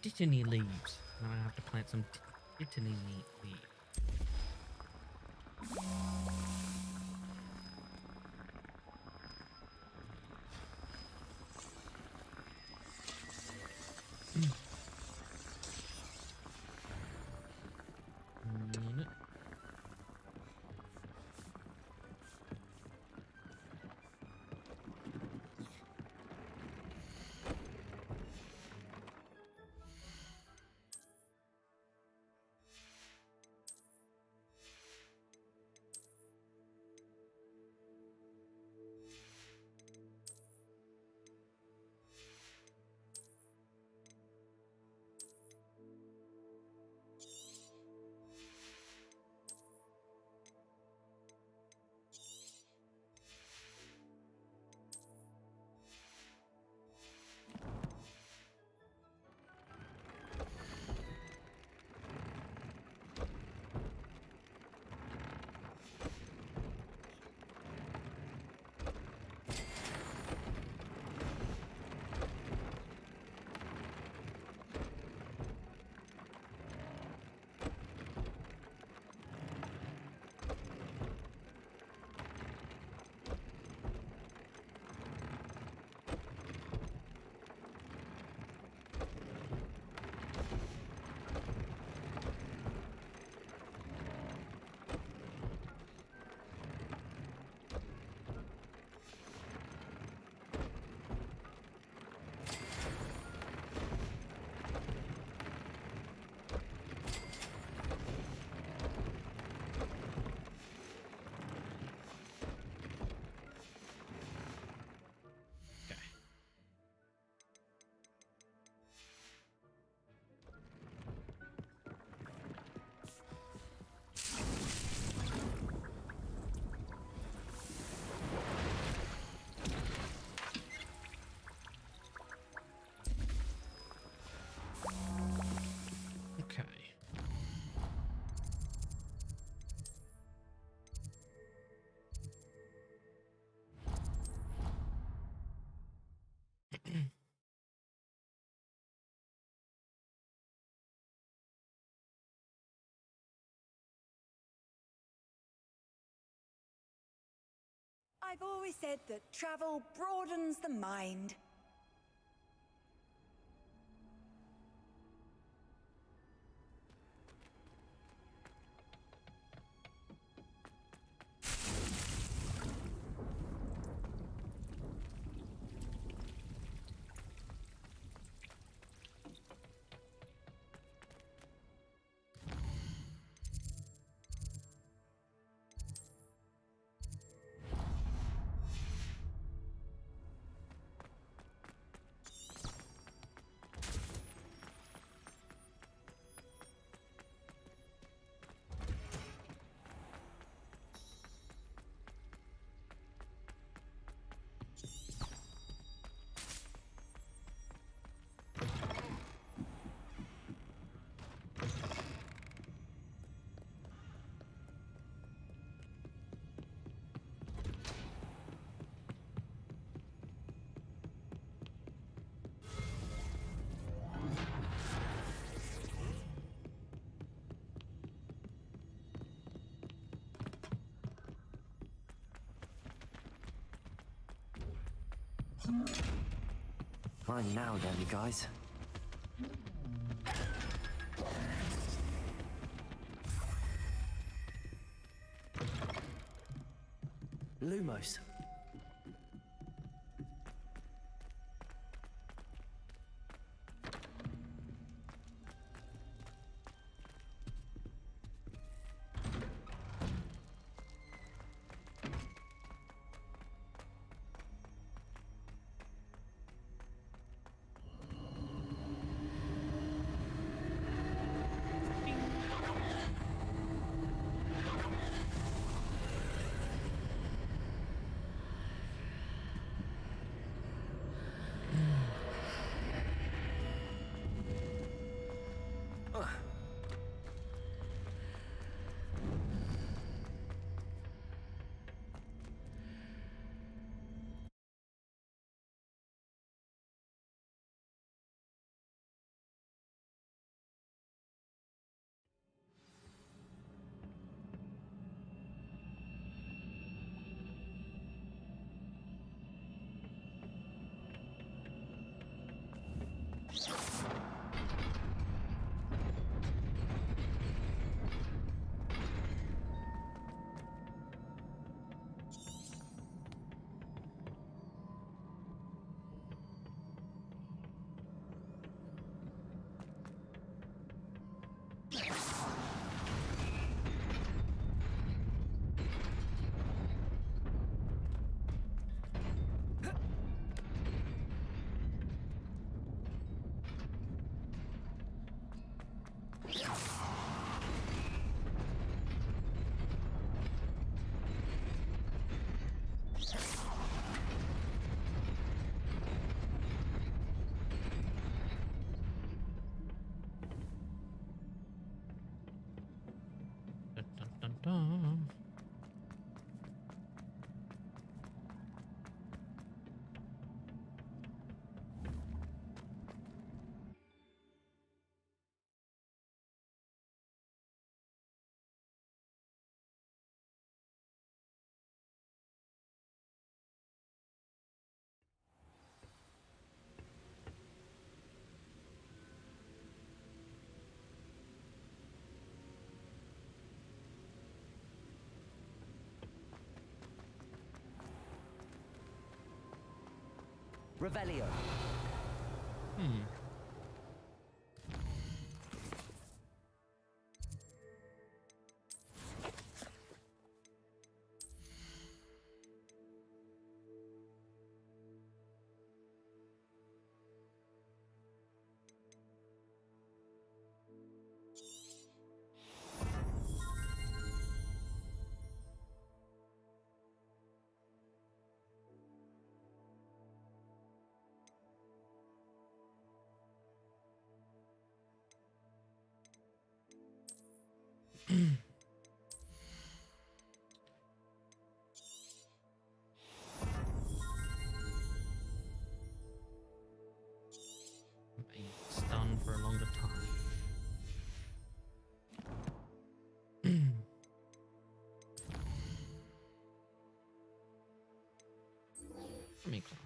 Dittany leaves. Now I have to plant some dittany leaves. I've always said that travel broadens the mind. Fine now, then, you guys. Lumos. Revelio. Being stunned for a longer time. Let me clear.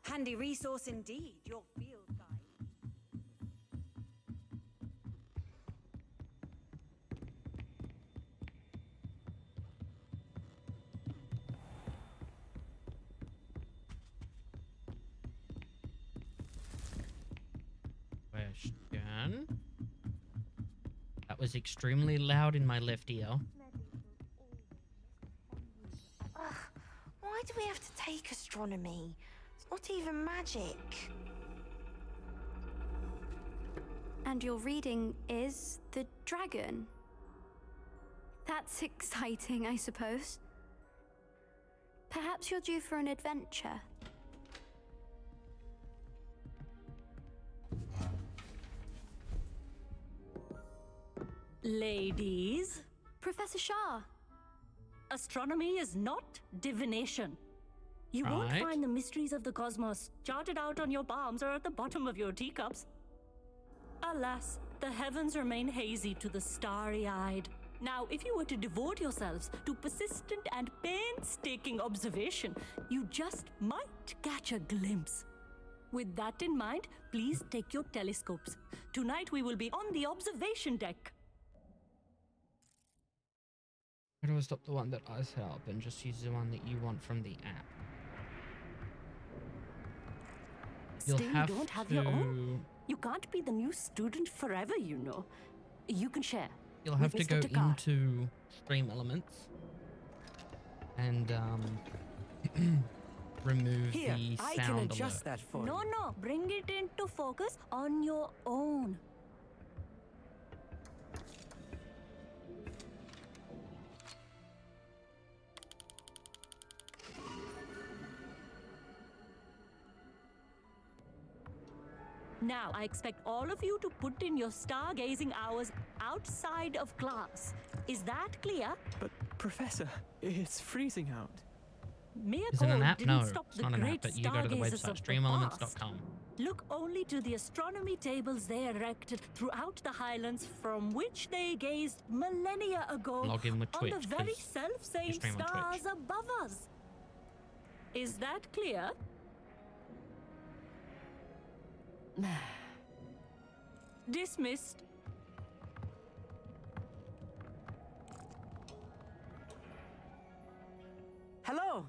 Handy resource indeed, your field guide. Question. That was extremely loud in my left ear. Ugh, why do we have to take astronomy? It's not even magic. And your reading is the dragon. That's exciting, I suppose. Perhaps you're due for an adventure. Ladies, Professor Shah. astronomy is not divination. You won't Right. find the mysteries of the cosmos charted out on your palms or at the bottom of your teacups. Alas, the heavens remain hazy to the starry-eyed. Now, if you were to devote yourselves to persistent and painstaking observation, you just might catch a glimpse. With that in mind, please take your telescopes. Tonight we will be on the observation deck. How do I stop the one that I set up and just use the one that you want from the app? You'll Still, have you don't have to... your own. You can't be the new student forever, you know. You can share. You'll have with to Mr. go Takar. into Stream Elements and remove Here, the I sound can alert. adjust that for No, no, bring it into focus on your own. Now, I expect all of you to put in your stargazing hours outside of class. Is that clear? But, Professor, it's freezing out. Mere Is it an cold app? didn't No, stop it's the not an great app, but you go to the stargazers website, of the streamelements.com. Look only to the astronomy tables they erected throughout the Highlands from which they gazed millennia ago Log in with on Twitch, the very 'cause self-same you stream on stars Twitch. above us. Is that clear? Dismissed. Hello.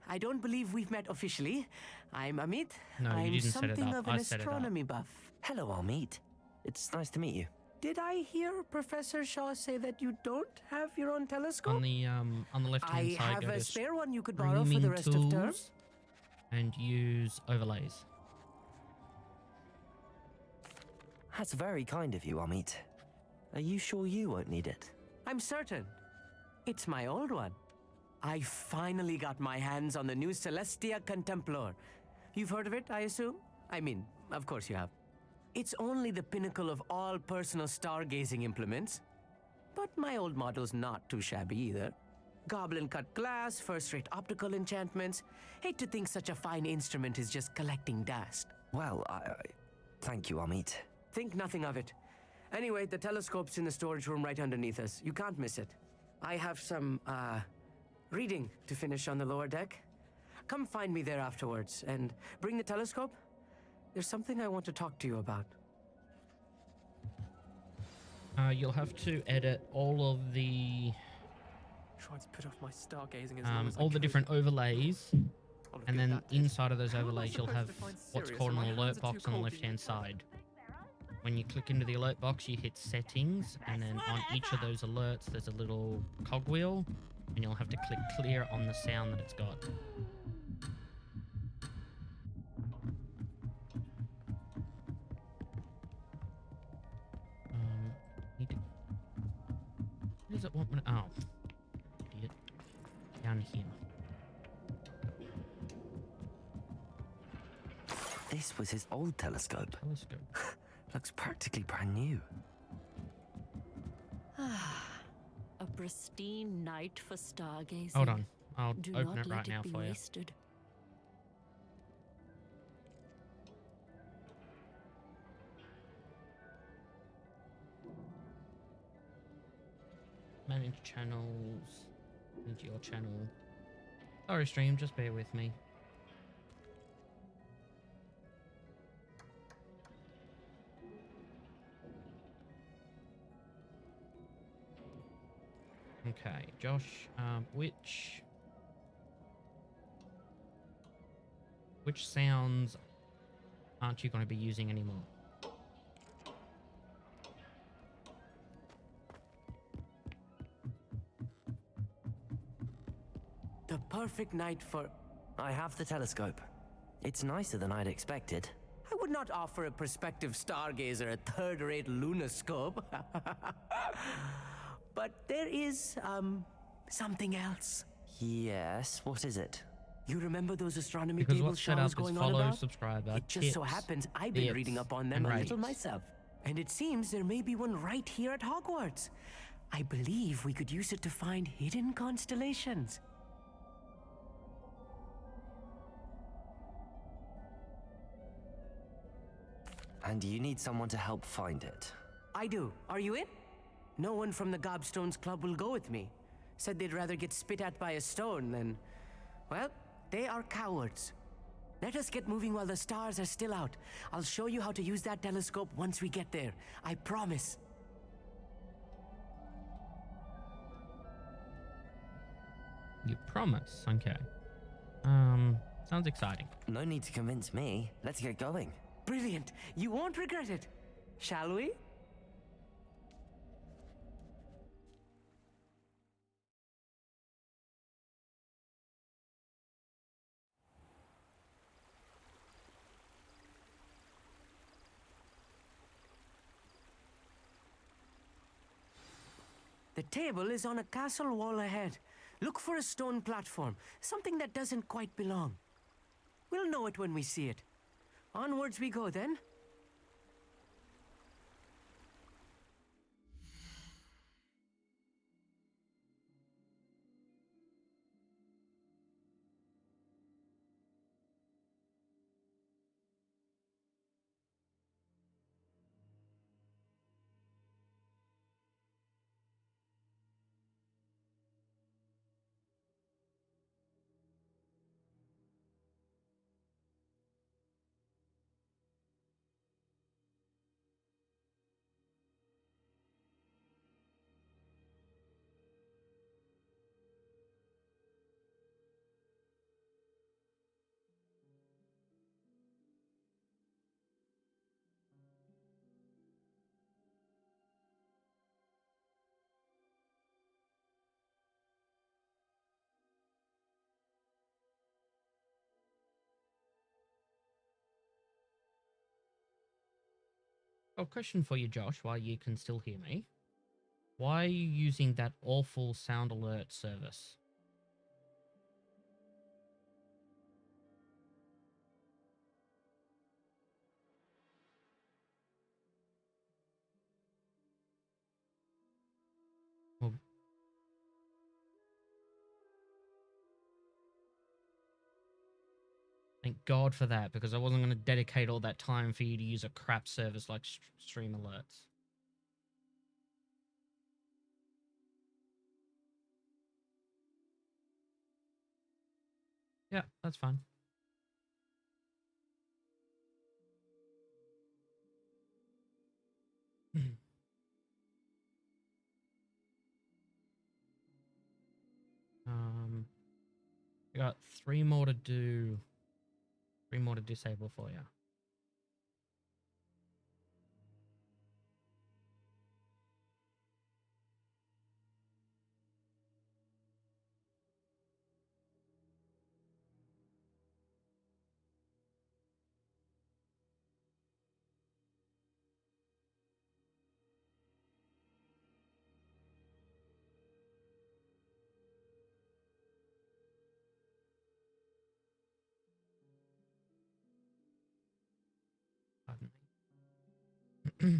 I don't believe we've met officially. I'm Amit. No, you I'm didn't set it something up. of an I set it up. astronomy buff. Hello, Amit. It's nice to meet you. Did I hear Professor Shaw say that you don't have your own telescope? On the left hand I side, have go a to spare one you could borrow for the streaming rest of term. tools and use overlays. That's very kind of you, Amit. Are you sure you won't need it? I'm certain. It's my old one. I finally got my hands on the new Celestia Contemplar. You've heard of it, I assume? I mean, of course you have. It's only the pinnacle of all personal stargazing implements. But my old model's not too shabby either. Goblin-cut glass, first-rate optical enchantments. Hate to think such a fine instrument is just collecting dust. Well, thank you, Amit. Think nothing of it. Anyway, the telescope's in the storage room right underneath us. You can't miss it. I have some, reading to finish on the lower deck. Come find me there afterwards, and bring the telescope. There's something I want to talk to you about. You'll have to edit all of the... Tried to put off my stargazing as long as all I the could. different overlays, and then that did. inside of those How am I overlays you'll supposed have to find what's Sirius called when an my hands alert are too box on the cold to left hand use them? side. When you click into the alert box, you hit settings, and then on each of those alerts there's a little cogwheel, and you'll have to click clear on the sound that it's got. Need to... Where does it want me to... Oh, idiot. Down here. This was his old telescope. Telescope. Looks practically brand new. A pristine night for stargazing. Hold on. I'll Do open not it let right now be for you. wasted. Manage channels. Into your channel. Sorry, stream, just bear with me. Okay, Josh, which sounds aren't you going to be using anymore? The perfect night for... I have the telescope. It's nicer than I'd expected. I would not offer a prospective stargazer a third-rate lunoscope. But there is, something else. Yes, what is it? You remember those astronomy Because tables what's set Sean up was is going on follow, about? subscriber, It just so tips, happens I've been bits, reading up on them and a little ratings. myself. And it seems there may be one right here at Hogwarts. I believe we could use it to find hidden constellations. And you need someone to help find it. I do. Are you in? No one from the Gobstones Club will go with me. Said they'd rather get spit at by a stone than... Well, they are cowards. Let us get moving while the stars are still out. I'll show you how to use that telescope once we get there. I promise. You promise? Okay. Sounds exciting. No need to convince me. Let's get going. Brilliant. You won't regret it. Shall we? The table is on a castle wall ahead. Look for a stone platform, something that doesn't quite belong. We'll know it when we see it. Onwards we go then. Oh, question for you, Josh, while you can still hear me. Why are you using that awful sound alert service? Thank God for that, because I wasn't going to dedicate all that time for you to use a crap service like Stream Alerts. Yeah, that's fine. I got 3 more to do. 3 more to disable for you. Pardon me.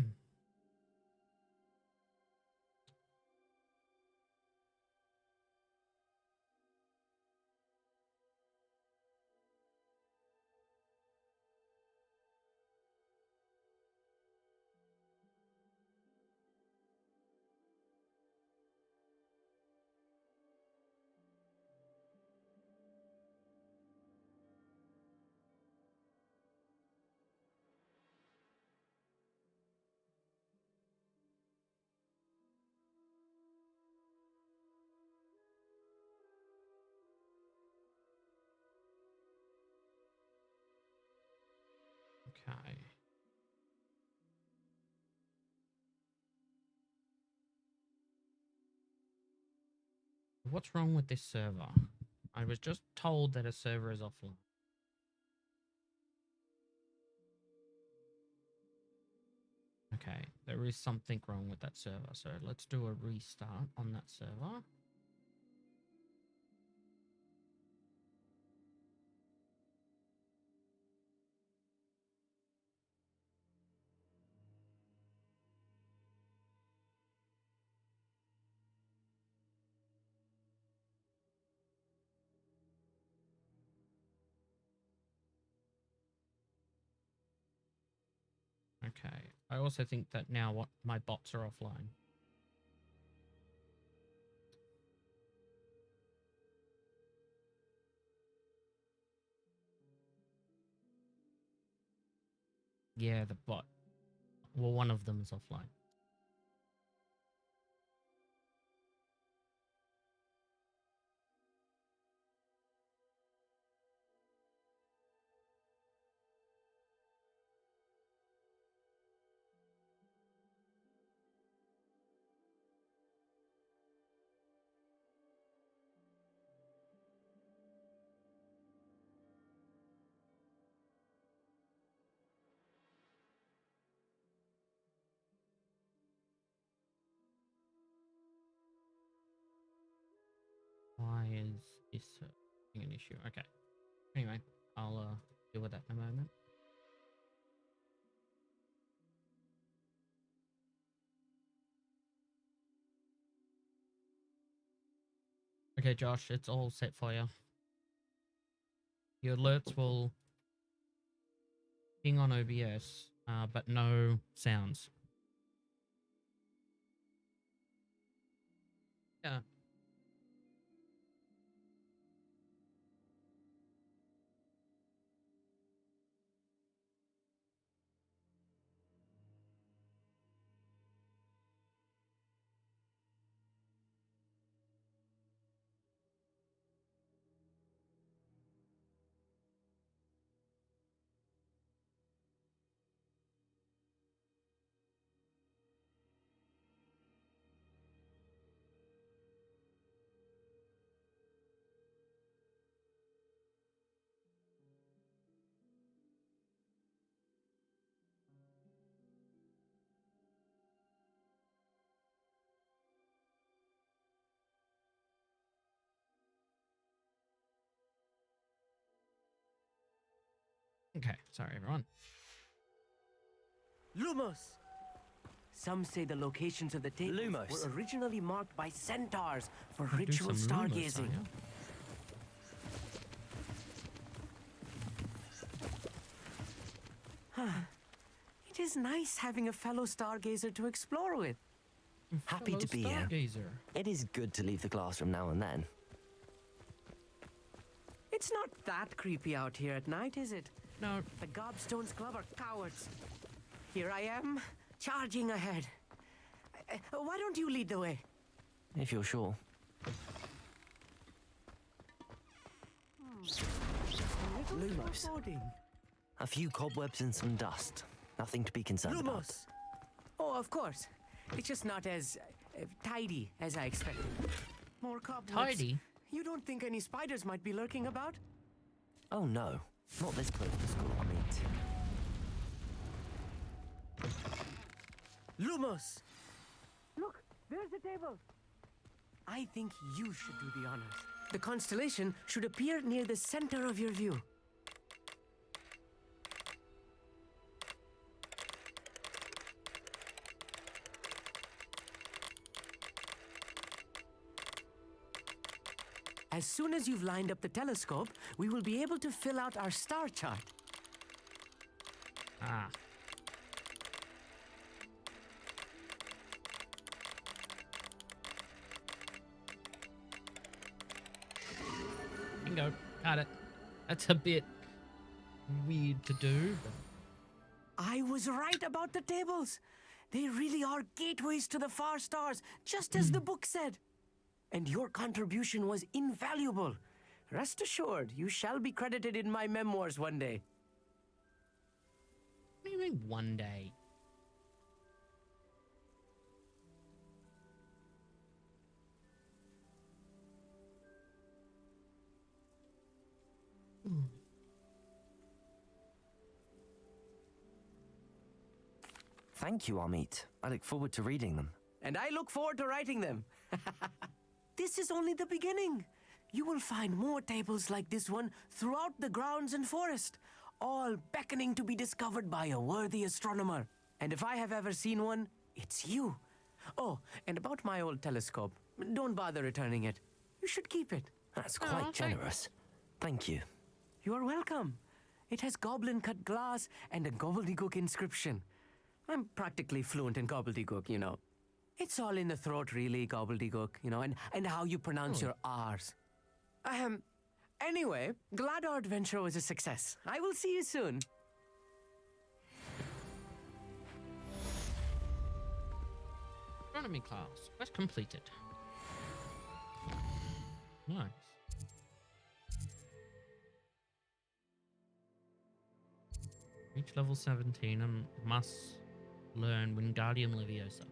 Okay. What's wrong with this server? I was just told that a server is offline. Okay, there is something wrong with that server, so let's do a restart on that server. Okay, I also think that now what my bots are offline. Yeah, the bot. Well, one of them is offline. Why is this being an issue? Okay. Anyway, I'll deal with that in a moment. Okay, Josh, it's all set for you. Your alerts will ping on OBS, but no sounds. Yeah. Okay, sorry everyone. Lumos! Some say the locations of the tables were originally marked by centaurs for ritual stargazing. It is nice having a fellow stargazer to explore with. Happy to be here. It is good to leave the classroom now and then. It's not that creepy out here at night, is it? No. The Gobstones Club are cowards. Here I am, charging ahead. Why don't you lead the way? If you're sure. Lumos. A few cobwebs and some dust. Nothing to be concerned about. Lumos. Oh, of course. It's just not as tidy as I expected. More cobwebs. Tidy? You don't think any spiders might be lurking about? Oh no, not this close to school, I mean. Lumos! Look, there's the table. I think you should do the honors. The constellation should appear near the center of your view. As soon as you've lined up the telescope, we will be able to fill out our star chart. Ah. Bingo. Got it. That's a bit weird to do. I was right about the tables. They really are gateways to the far stars, just as the book said. And your contribution was invaluable. Rest assured, you shall be credited in my memoirs one day. What do you mean one day? Thank you, Amit. I look forward to reading them. And I look forward to writing them. This is only the beginning. You will find more tables like this one throughout the grounds and forest, all beckoning to be discovered by a worthy astronomer. And if I have ever seen one, it's you. Oh, and about my old telescope, don't bother returning it. You should keep it. That's quite generous. Thank you. You are welcome. It has goblin-cut glass and a gobbledygook inscription. I'm practically fluent in gobbledygook, you know. It's all in the throat, really, gobbledygook, you know, and how you pronounce your R's. Anyway, glad our adventure was a success. I will see you soon. Astronomy class. Quest completed. Nice. Reach level 17 and must learn Wingardium Leviosa.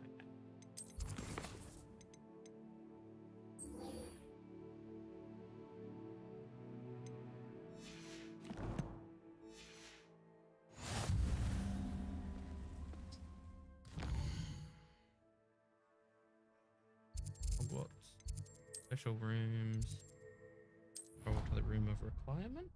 Hogwarts. Special rooms. Go to the room of requirement.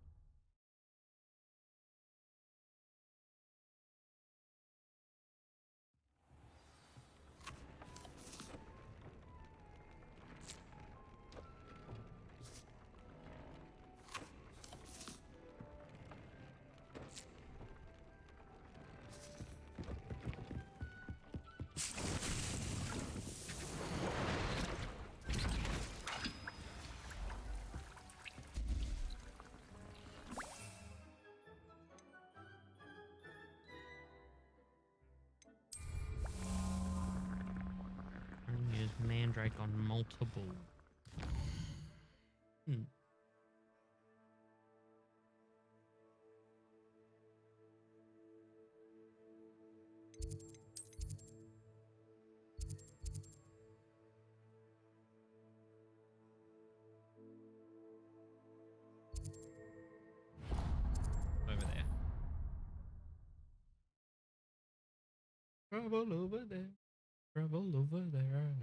Use Mandrake on multiple. Over there. Trouble over there. Trouble over there.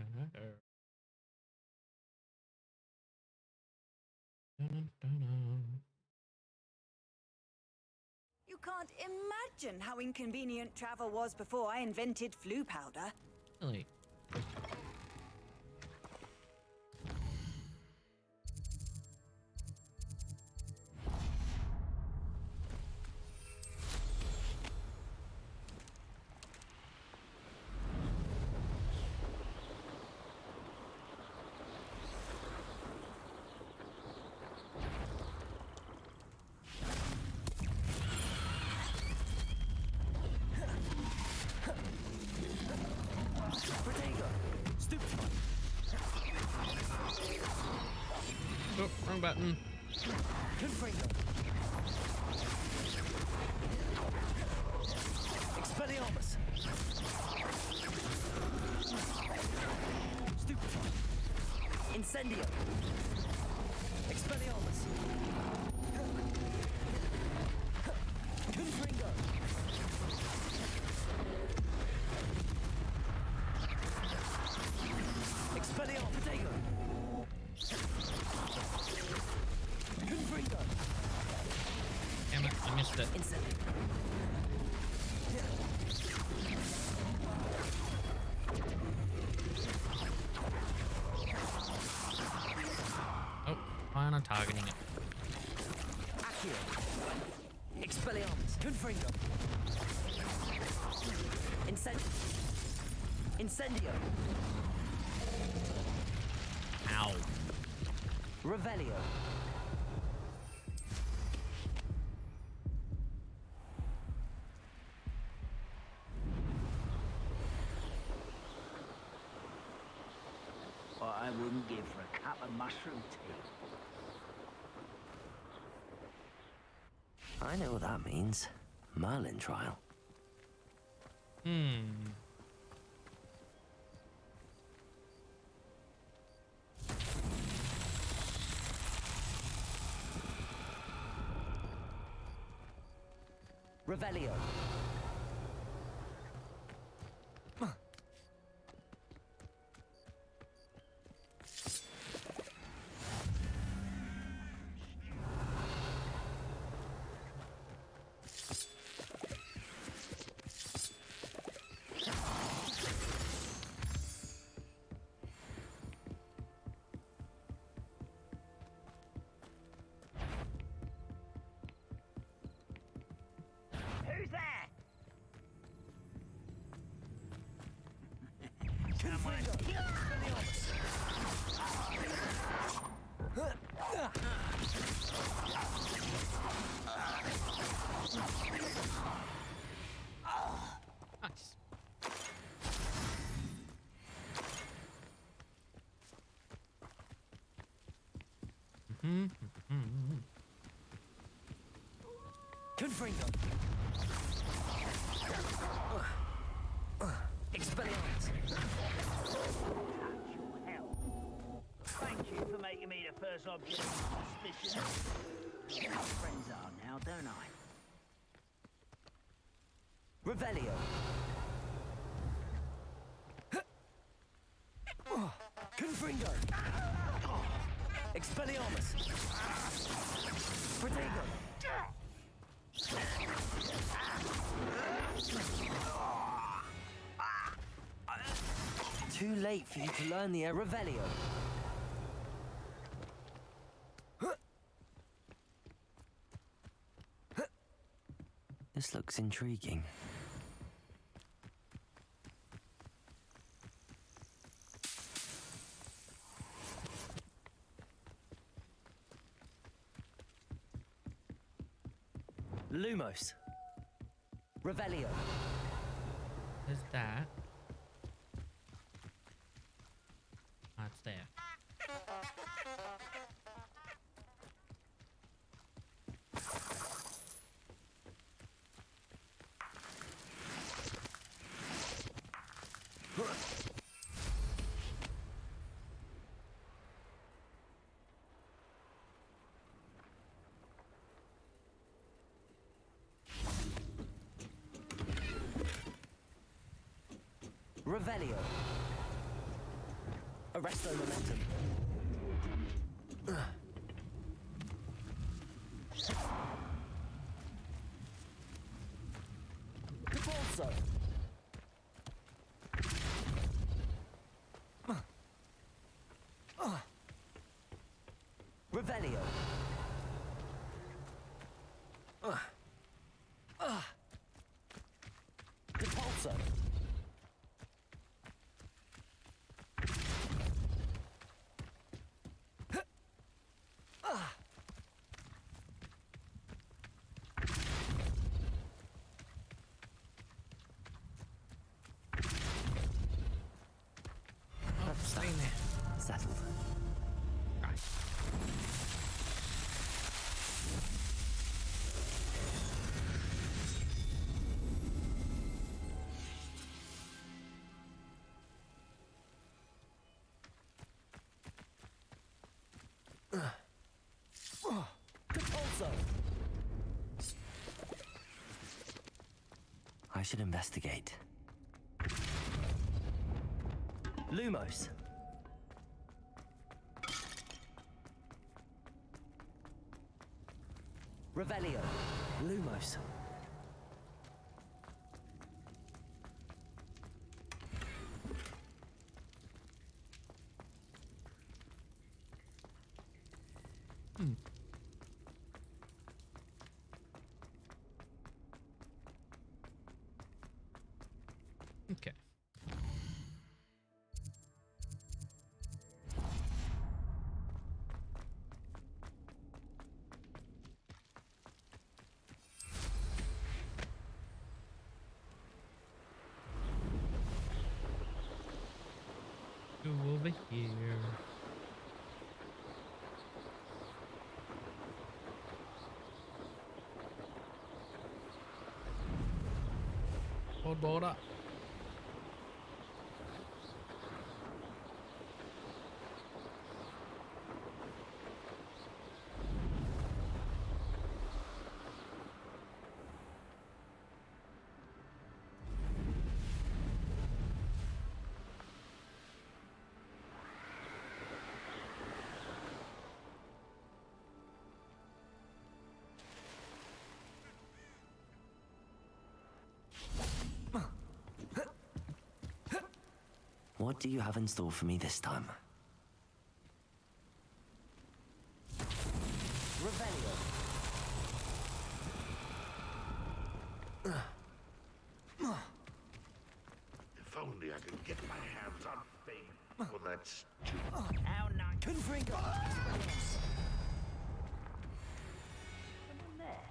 You can't imagine how inconvenient travel was before I invented flu powder. Really? button. Confringo. Expelliarmus. Stupefy. Incendio. Expelliarmus. Confringo. Expelliarmus. Potato. Confringo. Damn it, I missed it. Incendio. Oh, why aren't I targeting it? Accio. Expelliarmus. Confringo. Incendio. Ow. Revelio. What I wouldn't give for a cup of mushroom tea. I know what that means. Merlin trial. Revelio. Who's there? Someone Nice. Confringo. Expelliarmus. Thank you for making me the first object of suspicion. My friends are now, don't I? Revelio. Confringo. Expelliarmus. Protego. Too late for you to learn the Revelio. This looks intriguing. Lumos. Revelio. There's that. Ah, it's there. Revelio. Arresto momentum. Repulso. Revelio. Repulso. I should investigate. Lumos. Revelio. Lumos. Okay. Go over here. Hold water. What do you have in store for me this time? Revelio. If only I could get my hands on fame for that stupid. How nice. Confringo. Someone there.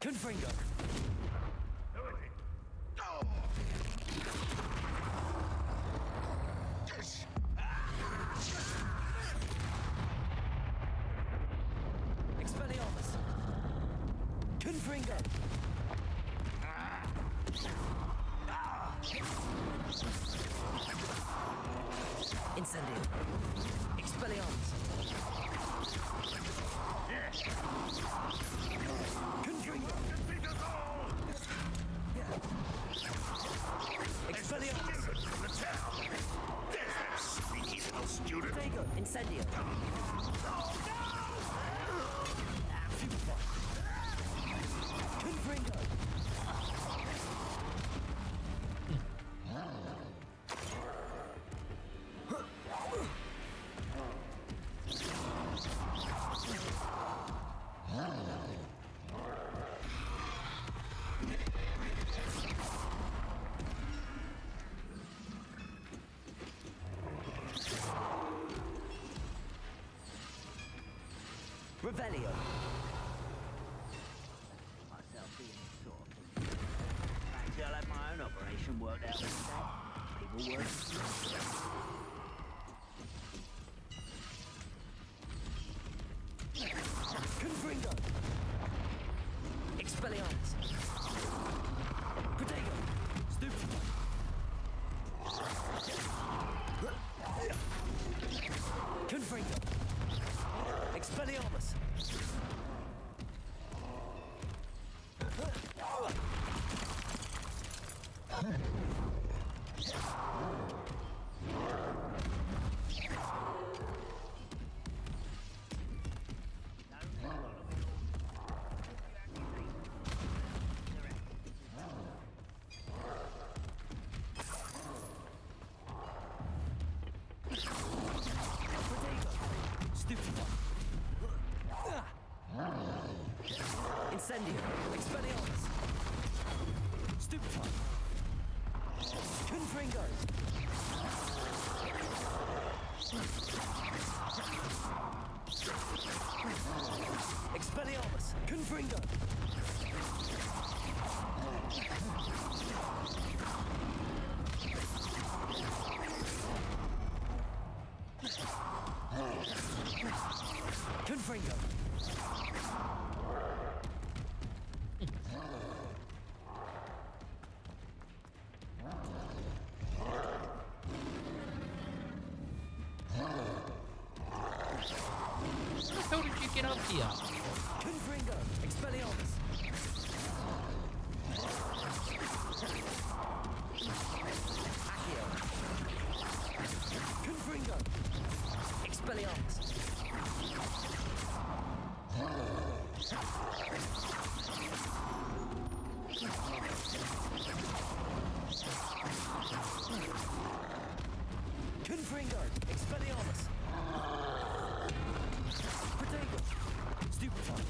Confringo. Expelliarmus. Confringo. Incendio. Expelliarmus. Confringo. Expelliarmus. There's that sneaky little student. Protego. Incendio. Confringo. Revelio. Myself being this sort of thing. Actually, I'll have my own operation worked out instead. People work. Confringo. Expelliarmus. Protego. Stupefy. Confringo. Expelliarmus. Incendio. Expelliarmus. Stupefy. Confringo. Expelliarmus. Confringo. Confringo. the hell did you get up here? Confringo, Expelliarmus. Accio. Confringo, Expelliarmus. Confringo, Expelliarmus. Protego, Stupefy.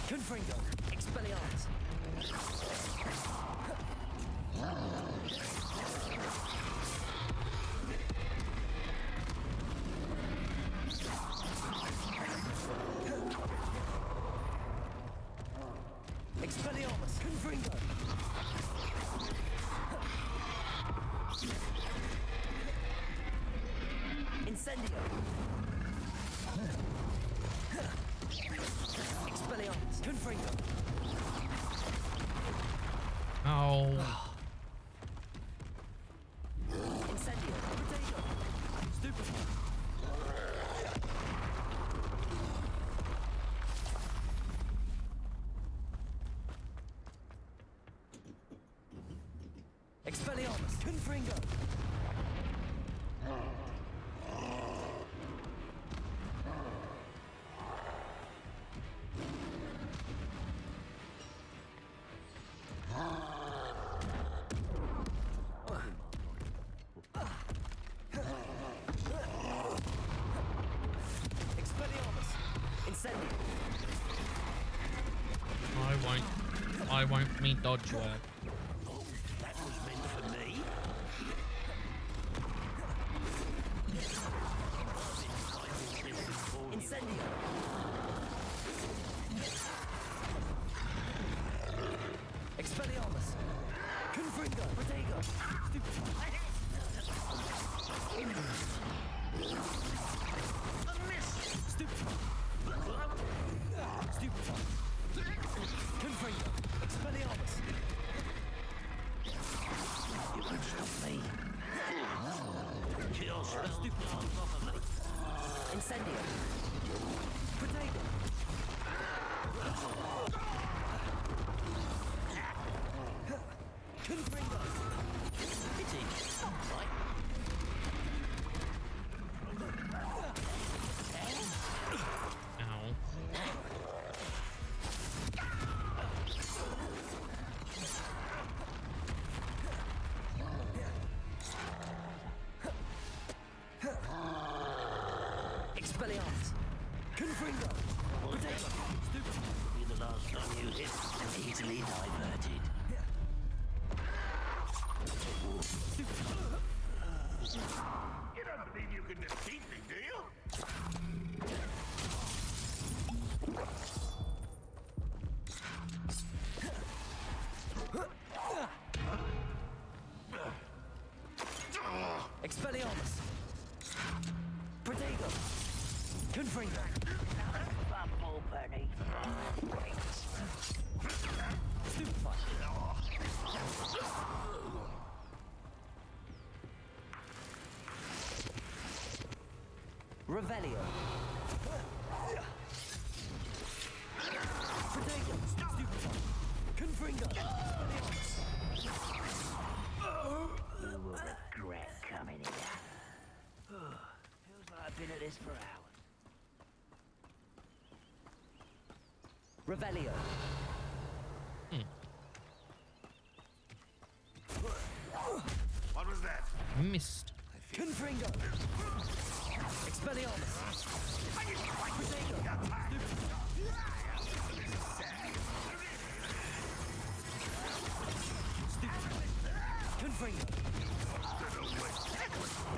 Confringo, Expelliarmus. Expelliarmus, Confringo. Incendio. Expelliarmus, Confringo. Oh. Incendio, Protego. Stupefy. Expelliarmus, Confringo. Expelliarmus, Incendio. I won't me dodge work. That was meant for me. Incendio. Expelliarmus. Confringo. Protego. Stupefy. Stupefy. Stupefy. Confringo. Expelliarmus. You won't stop me. Kill Stupefy off of me. Incendio. Protego. Confringo. Pity. Stop, right? Ow. Expelliarmus. Confringo. Protego. Stupefy. Be the last time you hit. Easily diverted. You don't believe you can defeat me, do you? Expelliarmus. Protego. Confringo. Bumble bunny. Stupefy. Revelio. Protego. Stupefy. Confringo. You will regret coming here. Feels like I've been at this for hours. Revelio. What was that? Missed. Confringo. Expelliarmus. Protego. Confringo.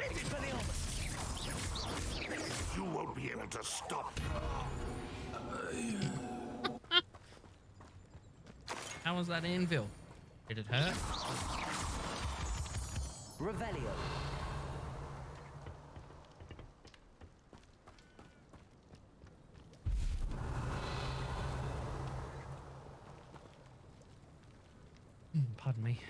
Expelliarmus. You won't be able to stop. How was that anvil? Did it hurt? Revelio. Pardon me.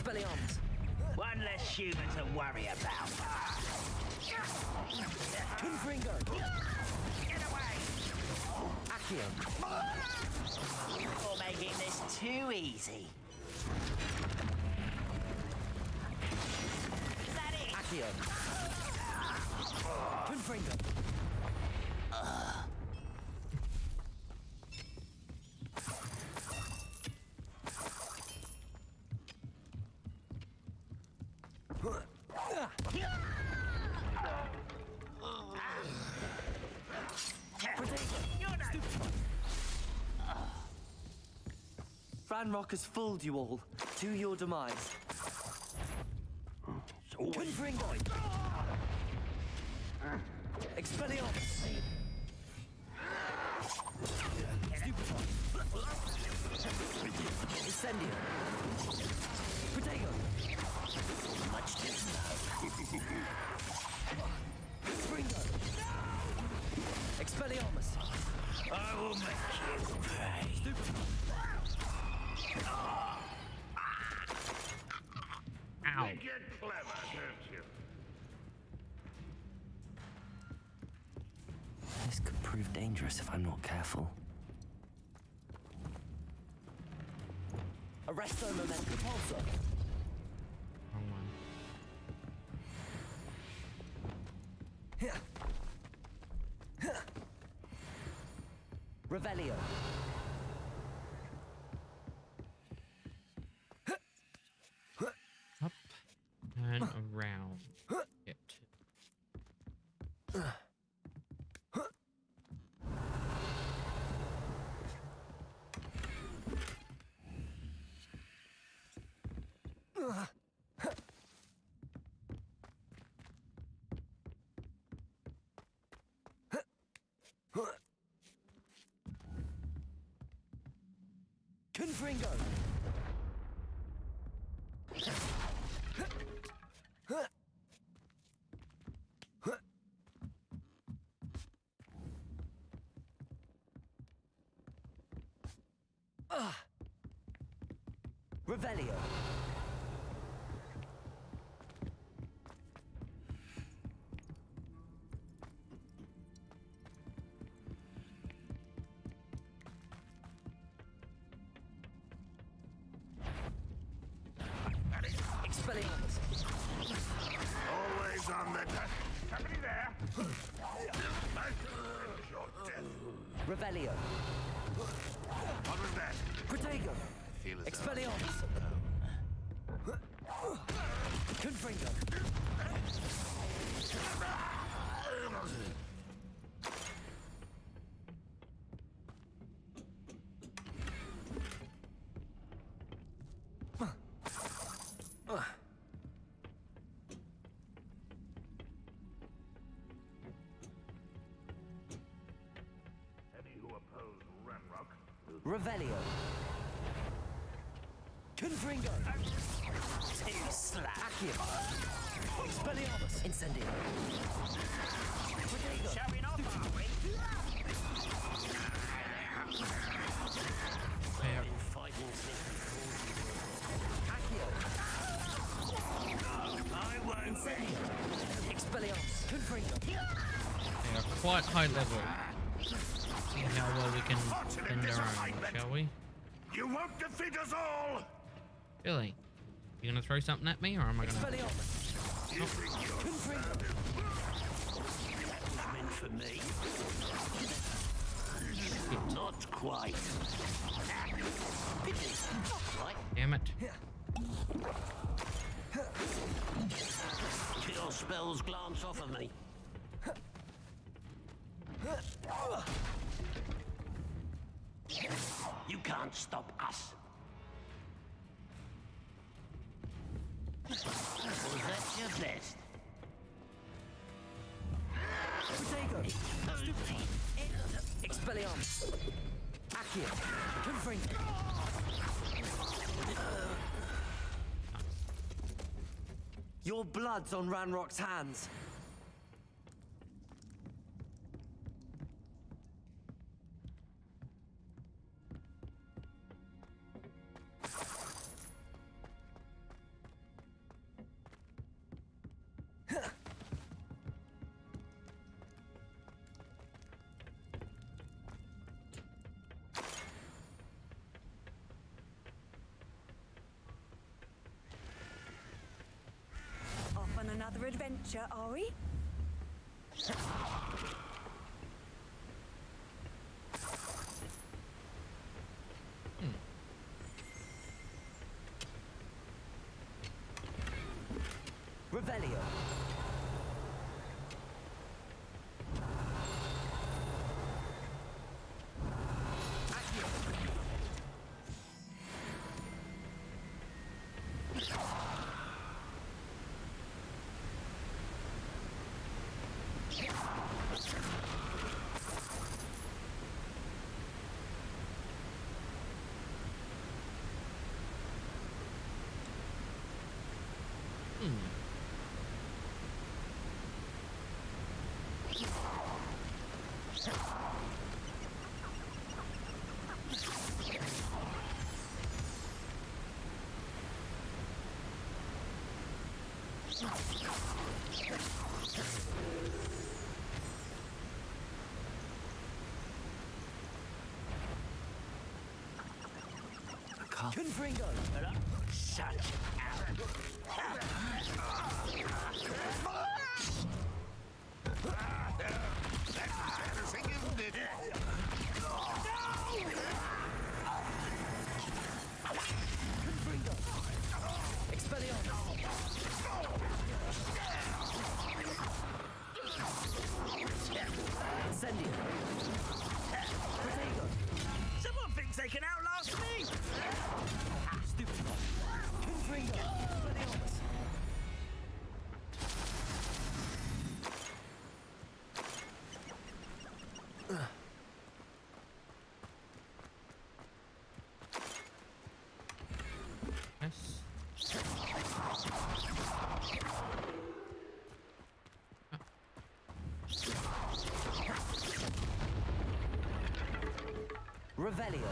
Expelliarmus! One less human to worry about. Confringo! Get away! Accio! You're making this too easy. Is that it? Accio! Confringo! Ranrock has fooled you all, to your demise. Confringo! Expelliarmus! Incendio! Protego! Much too slow. Confringo! Expelliarmus! I will make you pay. Ow. You get clever, don't you? This could prove dangerous if I'm not careful. Arresto Momentum Pulsar! Wrong one. Revelio! Up and around. Get Confringo! Revelio! Expelliarmus! Always on the deck. Somebody there. Your death. Revelio! What was that? Protego! Feel as Expelliarmus! Confringo! Any who oppose Ranrock will Revelio! Confringo! Too slack. Accio! Expelliarmus! Incendio! Protego! Showing off, are we? Accio! I won't. Incendio! Expelliarmus! Confringo! They are quite high level. See how well we can defend our own, shall we? You won't defeat us all! Billy, you gonna throw something at me, or am I gonna? Expelliarmus! Confringo! That was meant for me. Not quite. Pity. Not quite. Damn it! Your spells glance off of me. You can't stop us. Was that your best? Protego! Expelliarmus! Accio! Confringo! Your blood's on Ranrock's hands. adventure, are we? Revelio. Confringo. Such someone thinks they can outlast me! Stupid. Confringo. Revelio.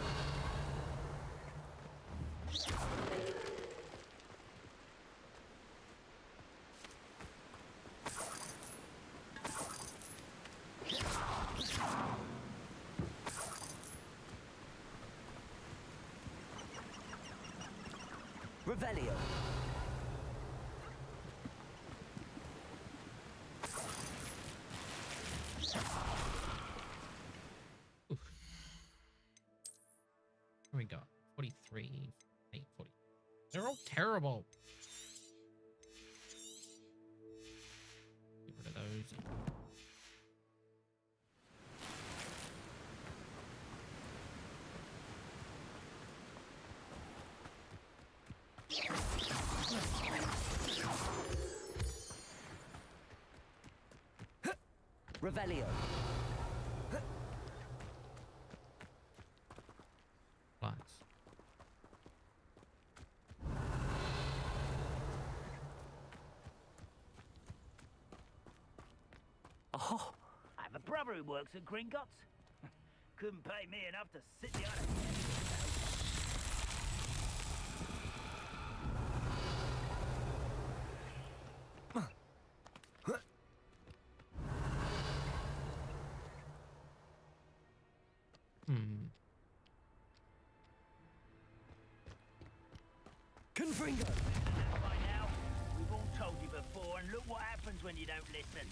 Revelio. Here we go. 43, 8, 40. They're all terrible. Get rid of those. Revelio. Plus. Oh, I have a brother who works at Gringotts. Couldn't pay me enough to sit behind a Confringo. By now, we've all told you before, and look what happens when you don't listen.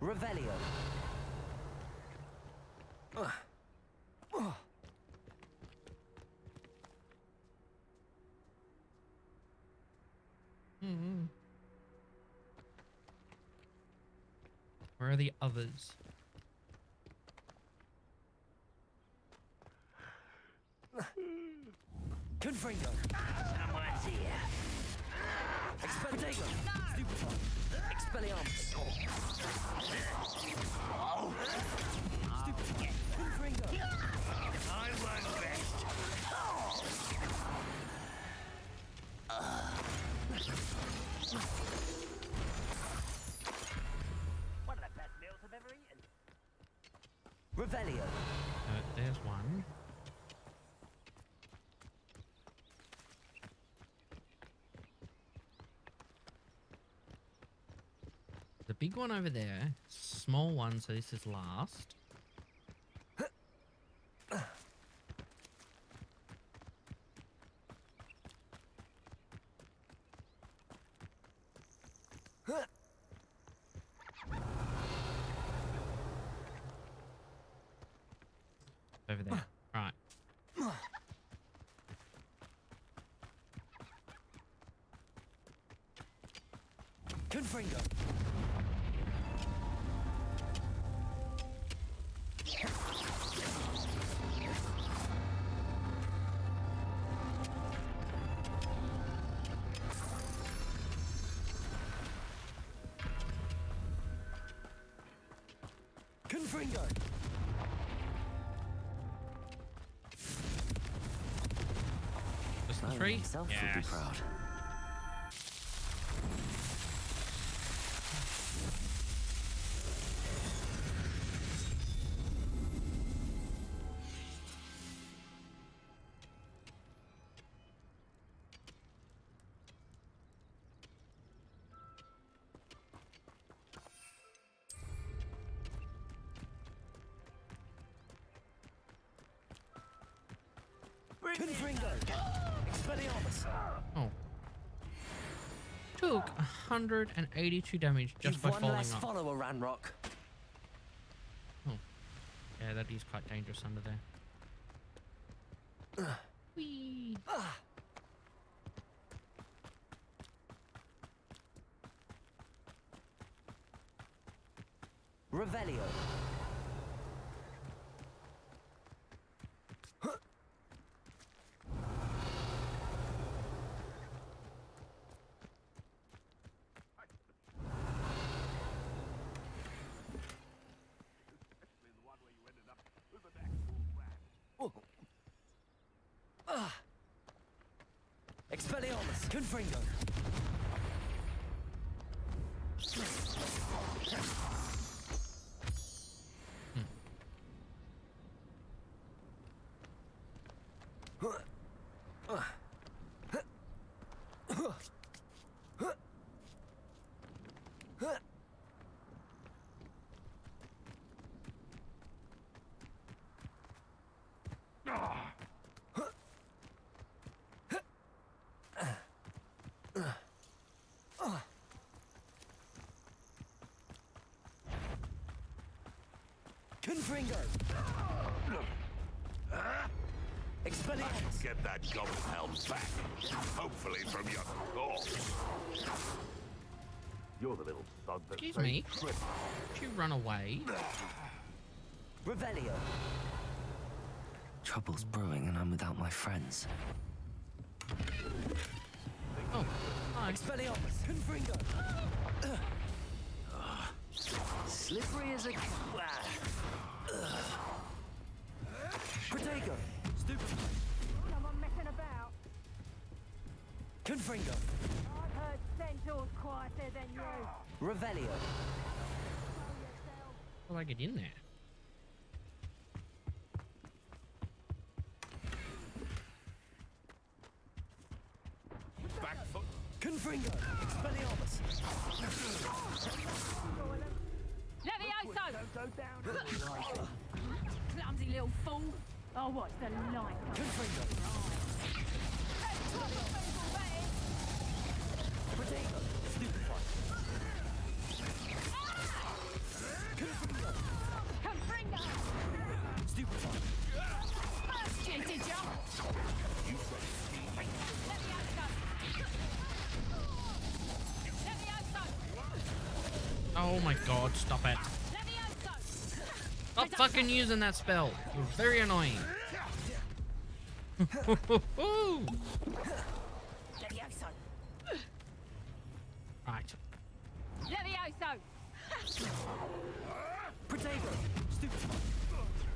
Revelio. Where are the others? Confringo. Someone's here. Expedego. Stupefy. Expelliarmus. Stupefy. Confringo. I won't rest. One of the best meals I've ever eaten. Revelio. There's one. The big one over there. Small one, so this is last. Over there. Right. Confringo. Confringo. Just the tree? Myself would be proud. Oh. Took 182 damage just by falling less off. follower, Ranrock. Oh. Yeah, that is quite dangerous under there. Whee! Revelio. Expelliarmus. Confringo. Confringo. Expelliarmus. Get that goblin helm back. Hopefully from your corpse. You're the little sod that Excuse me. Did you run away? Revelio. Trouble's brewing and I'm without my friends. Oh, hi. Expelliarmus. Confringo. Slippery as a... Protego. Stupid. Someone messing about. Confringo. I've heard centaurs quieter than you. Revelio. How do I get in there? Back foot. Confringo. Expelliarmus. Levioso! Don't go down. Clumsy little fool. Oh, what's the light? Confringo. Protego. Stupefy. Confringo. Confringo! Stupefy. First you, did ya? You say Oh my god, stop it. Stop fucking using that spell. You're very annoying. Right. Levioso! Protego. Stupefy.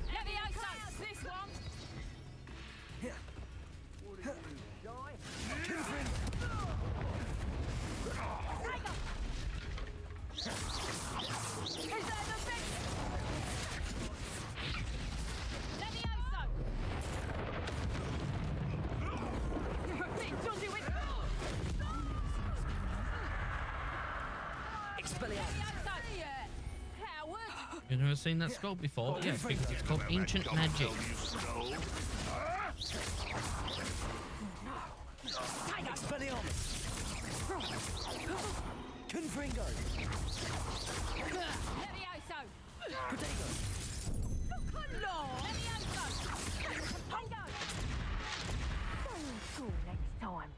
Levioso! This one! You're a bit You've never seen that skull before? Yeah, because it's called ancient magic. Confringo! Levioso! Potato! Levioso! Pongo! Cool next time.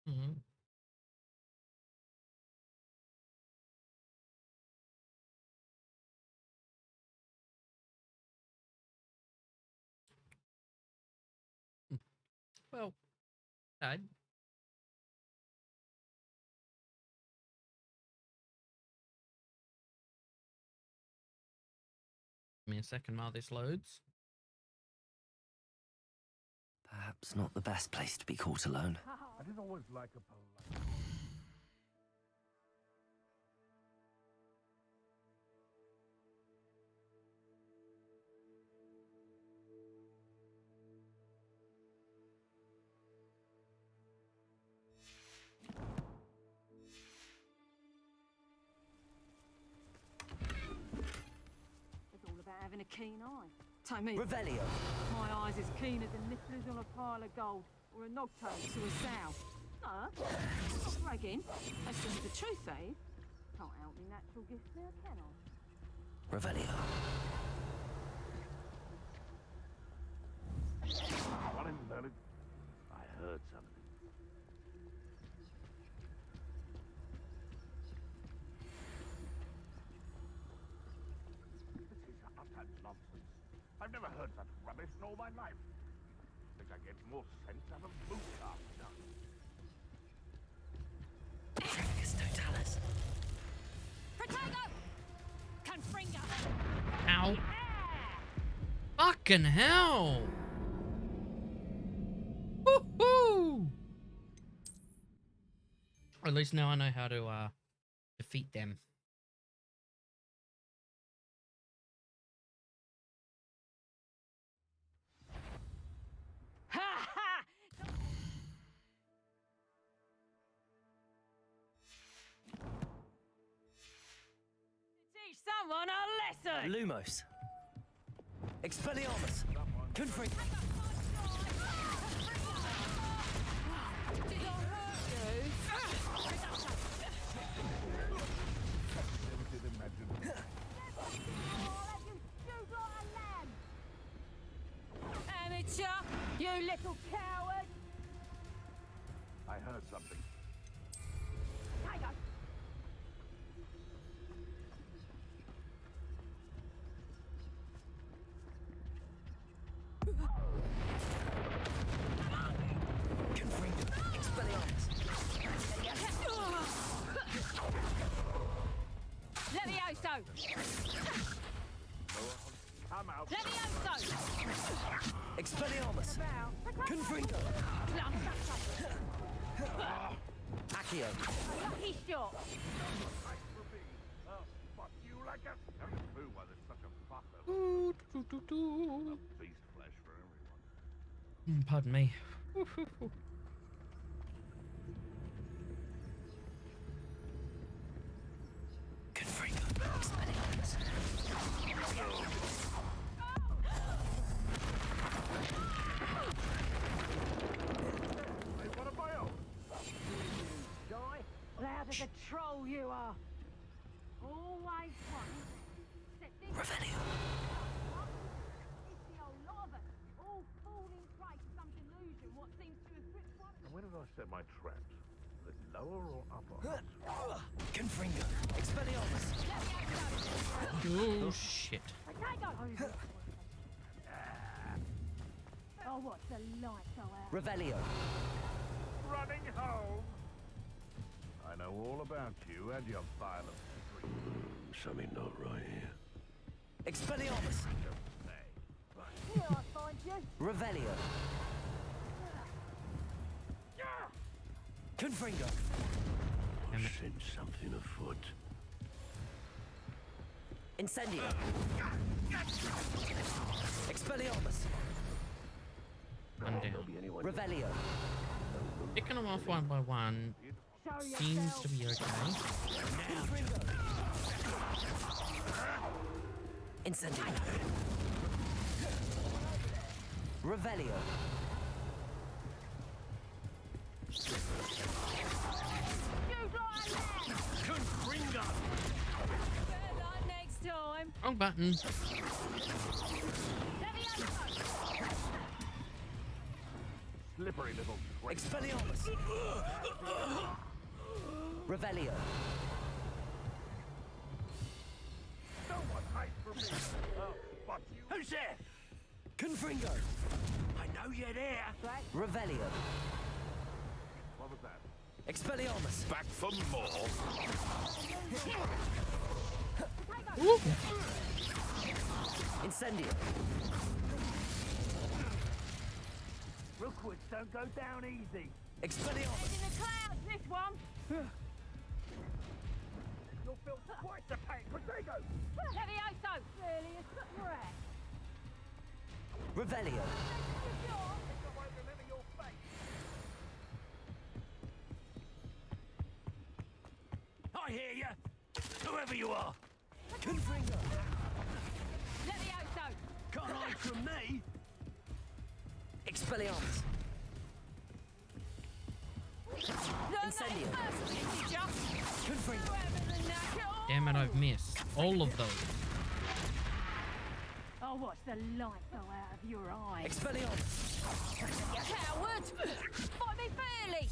Mm-hmm. Well, Dad. Give me a second while this loads. Perhaps not the best place to be caught alone. I didn't always like a polite... It's all about having a keen eye. Take me. Revelio. My eyes as keen as a nipplers on a pile of gold or a nogtoad to a sow. No, I'm not bragging. That's just the truth, eh? Can't help me natural gifts now, can I? Revelio. What in the... I heard something. This is utter nonsense. I've never heard such rubbish in all my life. I think I get more sense out of boot carts now. Totalis. Protego! Confringo! Ow. Fucking hell! Woohoo! At least now I know how to defeat them. Ha ha! Teach someone a lesson! Lumos. Expelliarmus. Confringo. Did I hurt you? Amateur, you little coward! I heard something. Tiger! Levioso! Come out. Levioso! Expelliarmus. Confringo. Accio. Lucky shot! Fuck you like a... Have a clue why there's such a fuss over beast flesh for everyone. Pardon me. Loud as a troll you are! Always one. Revelio. It's the old lot of us, all falling prey to some delusion what seems to have gripped one. And where did I set my traps? The lower or upper? Confringo. Expelliarmus. Oh shit. Oh, what's the light go out? Revelio. Running home! I know all about you and your violent streak. Something not right here. Expelliarmus. Here I find you. Revelio. Confringo. I sense something afoot. Incendio. Expelliarmus. I'm down. Revelio. Picking them off one by one seems to be okay. Incendio. Revelio. Next time. Wrong button. Slippery little trick. Expelliarmus. Revelio. No one hides from me. But you. Who's there? Confringo. I know you're there. Revelio. What was that? Expelliarmus. Back for more. Incendio. Rookwoods don't go down easy. Expelliarmus. In the clouds, this one. You'll feel quite the pain. Potato. Levioso. Really, it's not your ass. Revelio. I hear you. Whoever you are. Confringo. Levioso. Can't hide from me. Expelliarmus. Incendio. Confringo. Damn it, I've missed all of those. I'll watch the light go out of your eyes. Expelliarmus. You coward! Fight me fairly!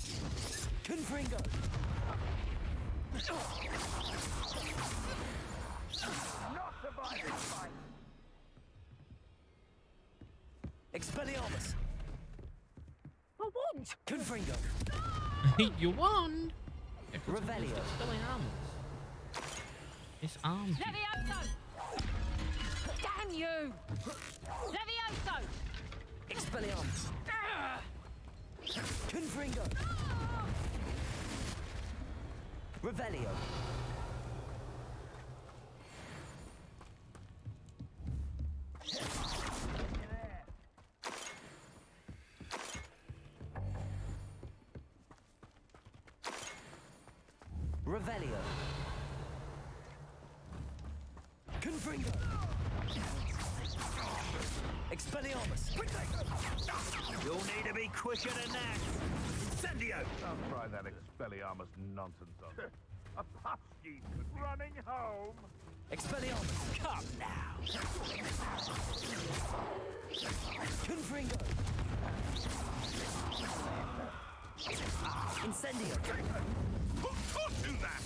Confringo. Not surviving fight. Expelliarmus. I won! Confringo. You won! Revelio. This arms you. Levioso! Damn you! Levioso! Expelliarmus. Confringo. Revelio. Revelio. Confringo. Expelliarmus. You'll need to be quicker than that. Incendio. Don't try that Expelliarmus nonsense on me. A puffskein could be running home. Expelliarmus. Come now. Confringo. Incendio. Who taught you that?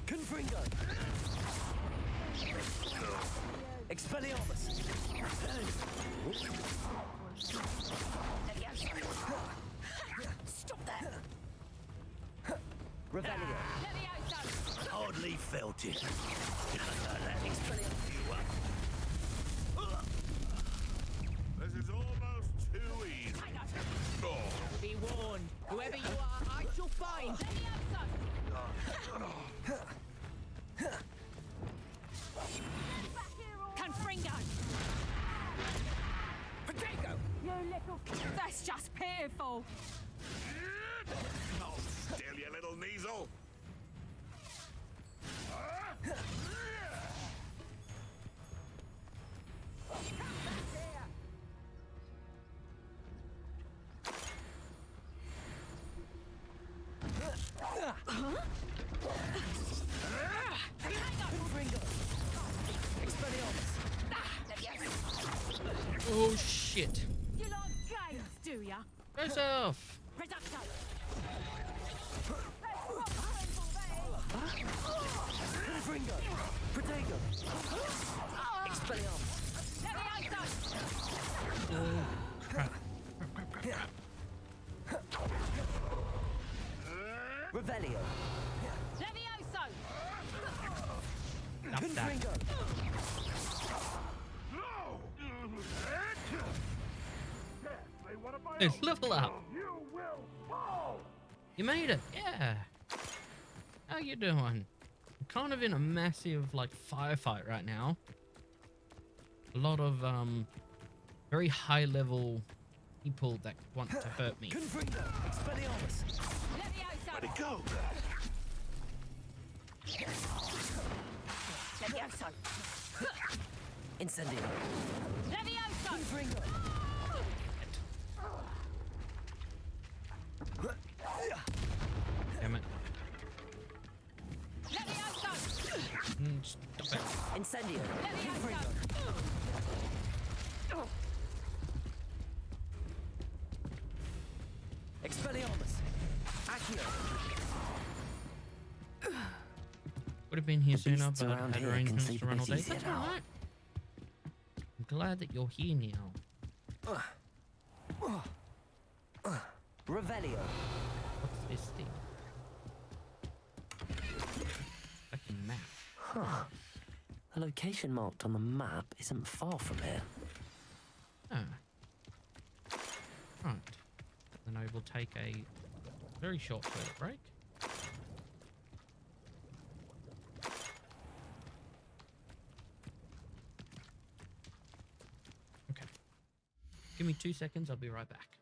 Confringo. Expelliarmus. Stop that! Revelio. Levioso! Hardly felt it. This is almost too easy. Oh. Be warned. Whoever you are, I shall find. Confringo! Potato! You little... That's just pitiful. Oh, still, you little Kneasel. Confringo. Expelliarmus. Oh shit. You like games, do ya? Press off. Reducto! Confringo. Protego. Expelliarmus. Levioso! Oh crap. Revelio. Levioso! Stop that. Confringo. Let's level up. You will fall. You made it. Yeah. How you doing? kind of in a massive like firefight right now. A lot of very high level people that want to hurt me. Let it go. Levioso! Incendio. Levioso! Damn it. Levioso! Stop it. Incendio. Levioso! Expelliarmus. Accio. Would have been here sooner, beasts but around had here can arrangements sleep to a run all bit day. easier That's now. alright. I'm glad that you're here now. Revelio. What's this thing? Fucking map. Huh. The location marked on the map isn't far from here. Oh. Right. Then I will take a very short toilet break. Okay. Give me 2 seconds, I'll be right back.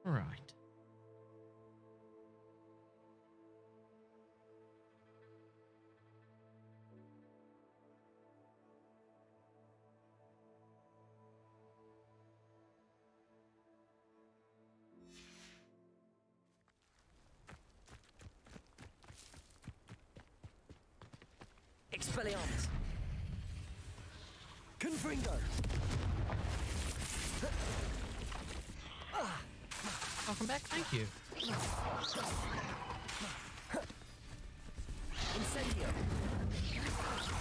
Right. Expelliarmus. Confringo. Welcome back. Thank you. Incendio.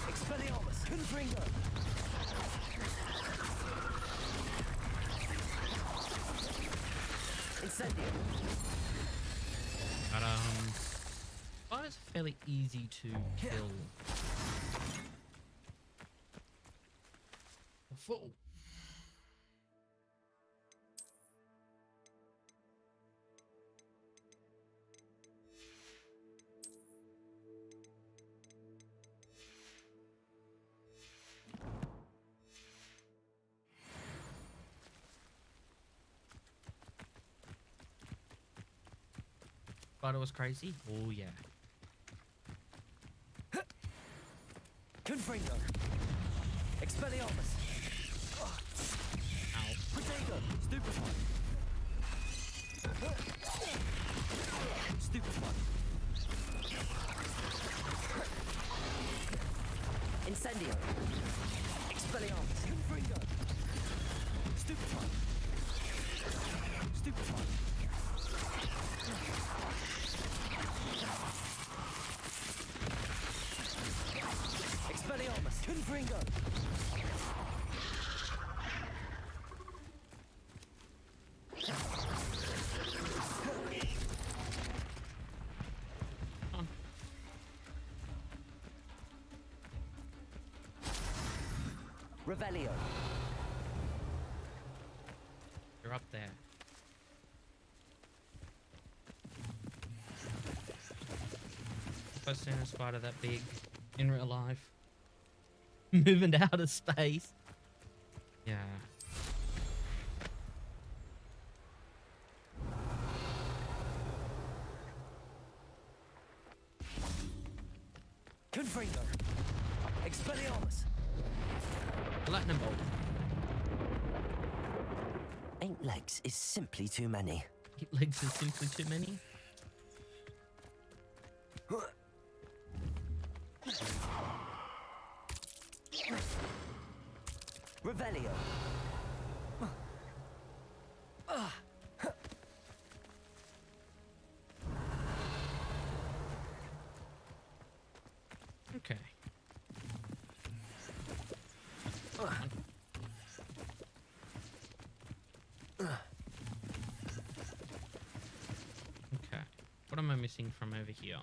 Expelliarmus. Confringo. Incendio. But spiders are fairly easy to kill. Full. Spider was crazy. Oh yeah. Confringo. Expelliarmus. Ow. Potato. Stupefy. Stupefy. Incendio. Expelliarmus. Confringo. Stupefy. Stupefy. Expelliarmus. Confringo. Revelio. You're up there. First seen a spider that big in real life. Moving to outer space. Yeah. Confringo. Expelliarmus. Platinum bolt. 8 legs is simply too many. 8 legs is simply too many. Revelio. Okay. Okay. What am I missing from over here?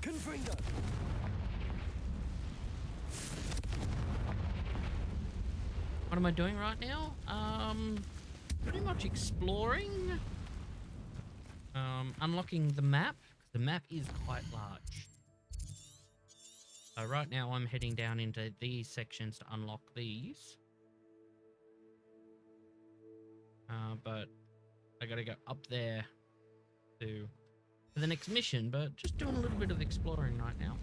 Confringo. What am I doing right now? Pretty much exploring. Unlocking the map. The map is quite large. So right now I'm heading down into these sections to unlock these. But I gotta go up there to for the next mission, but just doing a little bit of exploring right now.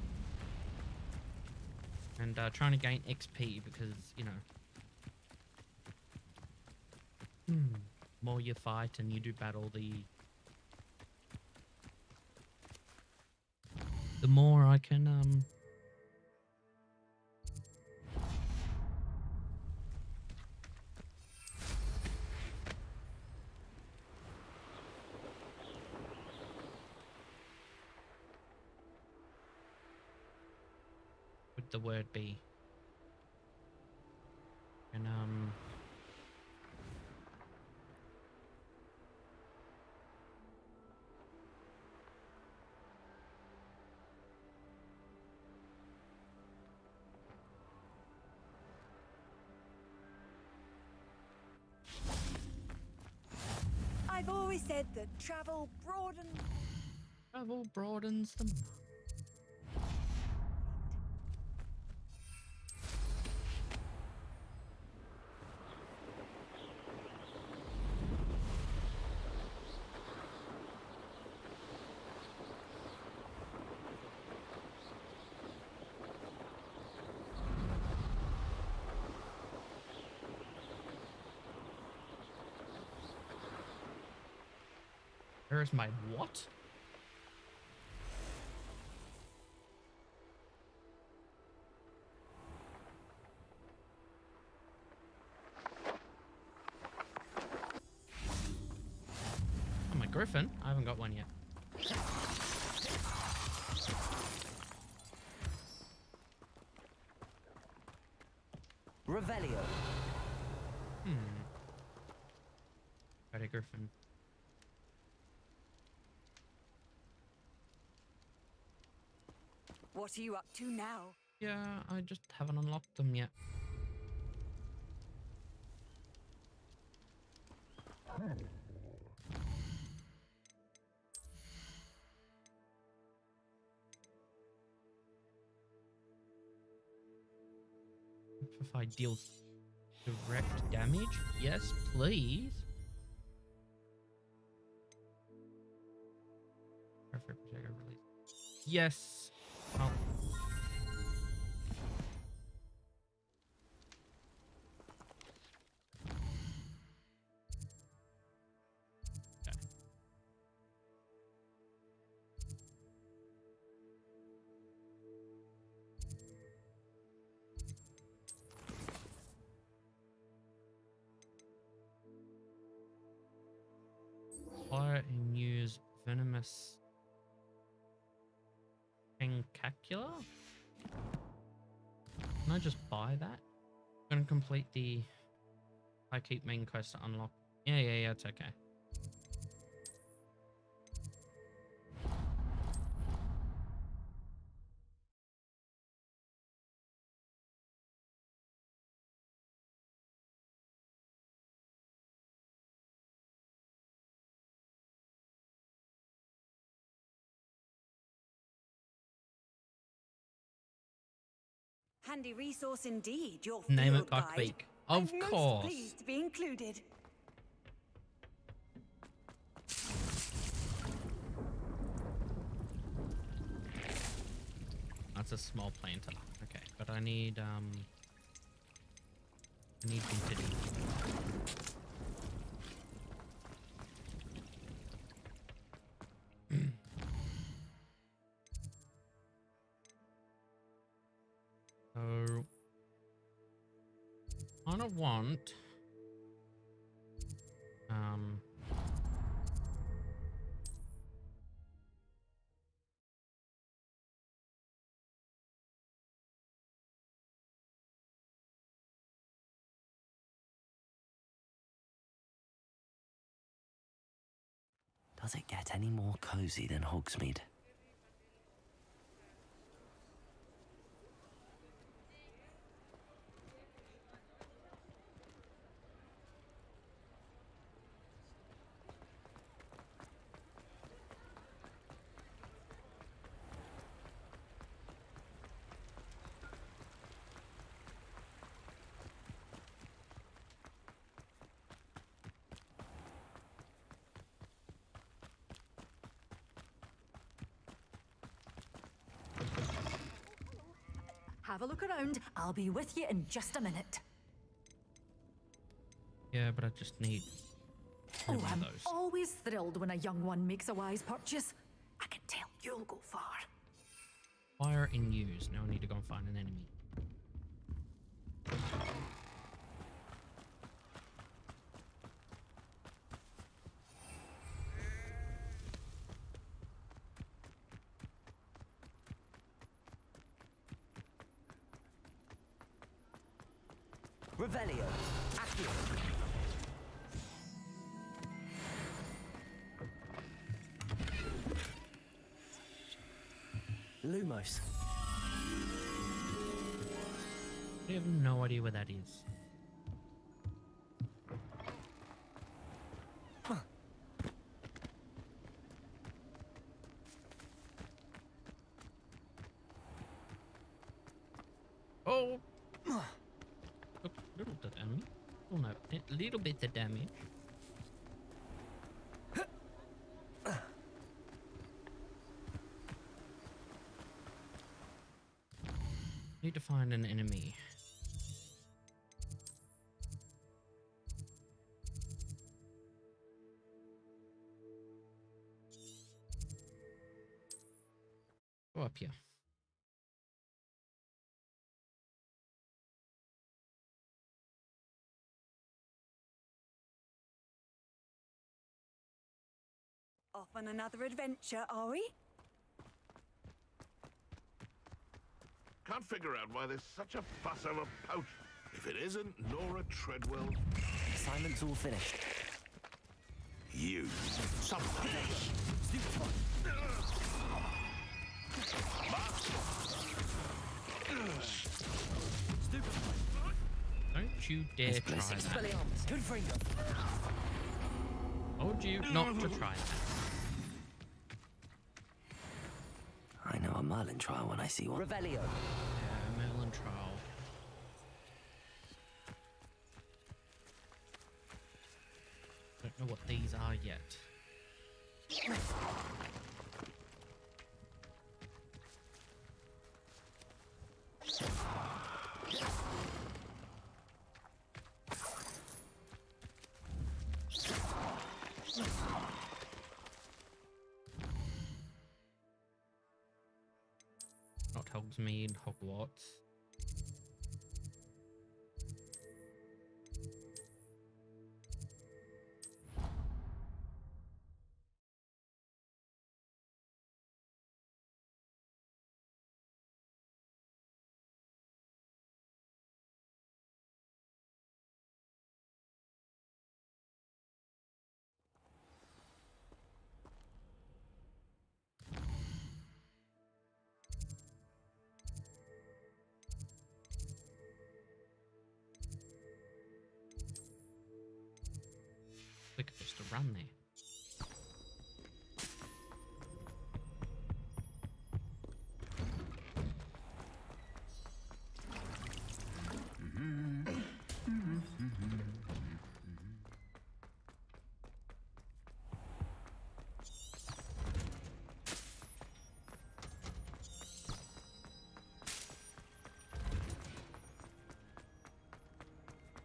And trying to gain XP because, you know, more you fight and you do battle, the more I can the word be? And I've always said that travel broadens. Travel broadens the mind. Where's my what? Oh, my griffin? I haven't got one yet. Revelio. Got a griffin. What are you up to now? Yeah, I just haven't unlocked them yet. If I deal direct damage? Yes, please. Perfect projectile release. Yes. Oh. Fire and use venomous Pencacula? Can I just buy that? I'm gonna complete the I keep main quest to unlock. Yeah, it's okay. Handy resource indeed, your Name field it guide. Buckbeak. Of I'm most course. pleased to be included. That's a small planter. Okay, but I need vintage. So I don't want Does it get any more cozy than Hogsmeade? Have a look around. I'll be with you in just a minute. Yeah, but I just need Oh, one of I'm those. always thrilled when a young one makes a wise purchase. I can tell you'll go far. Fire and use. Now I need to go and find an enemy. Revelio. Accio. Lumos. I have no idea where that is. Oh! Look, little bit of damage. Oh no, a little bit of damage. Need to find an enemy. Go up here. Off on another adventure, are we? Can't figure out why there's such a fuss over pouch. If it isn't Nora Treadwell... Assignment's all finished. You. Something. Don't you dare try that. Told you not to try that. I know a Merlin trial when I see one. Revelio. Yeah, Merlin trial. Don't know what these are yet. Not Hogsmeade, Hogwarts. Quicker just to run there.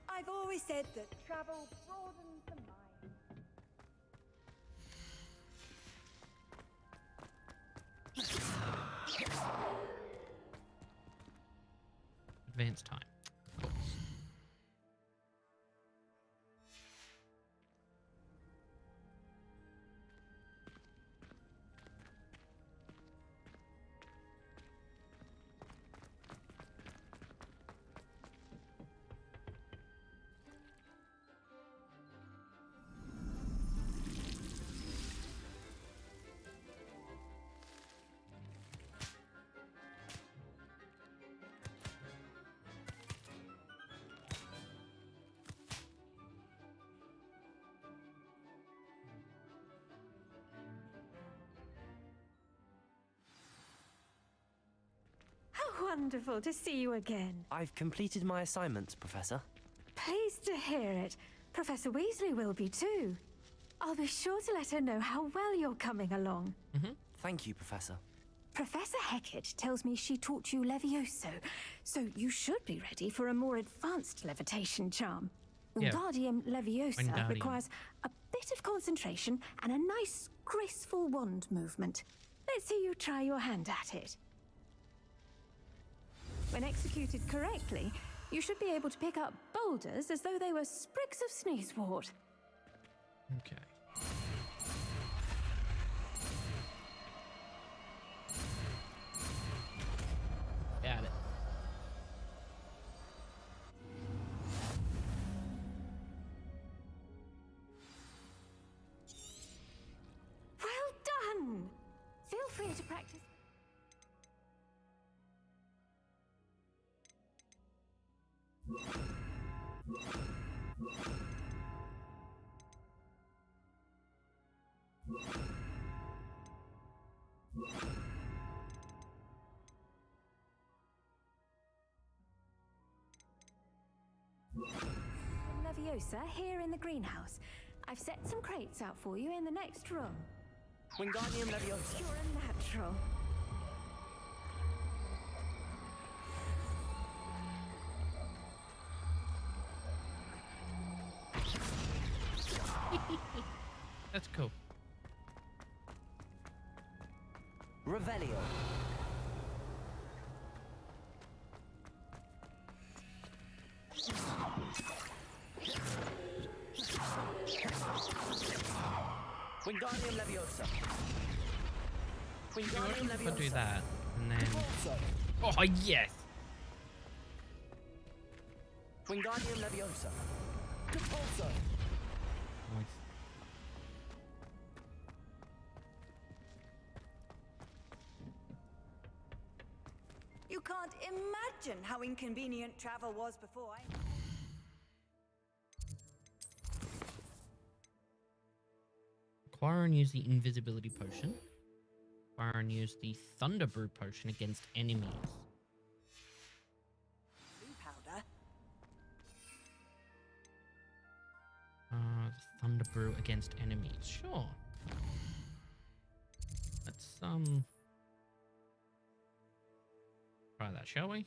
I've always said that travel broadens the mind. Advance time. Of course. How wonderful to see you again. I've completed my assignments, Professor. Pleased to hear it. Professor Weasley will be too. I'll be sure to let her know how well you're coming along. Thank you, Professor. Professor Hecat tells me she taught you Levioso, so you should be ready for a more advanced levitation charm. Yeah. Wingardium Leviosa Wingardium. requires a bit of concentration and a nice, graceful wand movement. Let's see you try your hand at it. When executed correctly, you should be able to pick up boulders as though they were sprigs of sneezewort. Okay. Got it. free to practice. Leviosa here in the greenhouse. I've set some crates out for you in the next room. Wingardium Leviosa. You're a natural. That's cool. Revelio. Wingardium Leviosa. Wingardium If I do Leviosa. that, and then... Oh, yes! Wingardium Leviosa. Compulso. Nice. You can't imagine how inconvenient travel was before. Acquire and use the invisibility potion. Acquire and use the thunder brew potion against enemies. Powder. The thunder brew against enemies. Sure. Let's try that, shall we?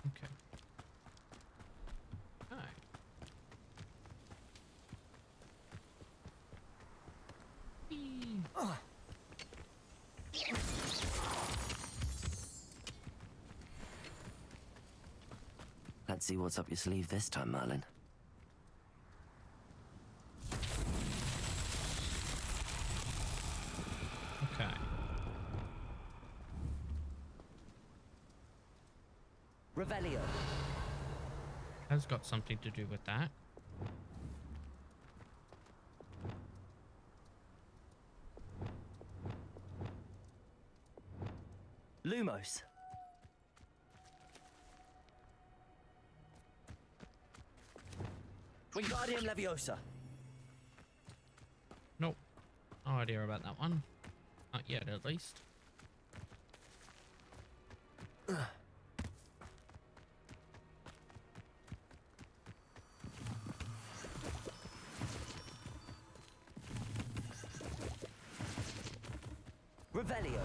Okay. All right. Let's see what's up your sleeve this time, Merlin. Okay. Revelio. Has got something to do with that. Lumos. Wingardium Leviosa. Nope. No idea about that one. Not yet, at least. Revelio.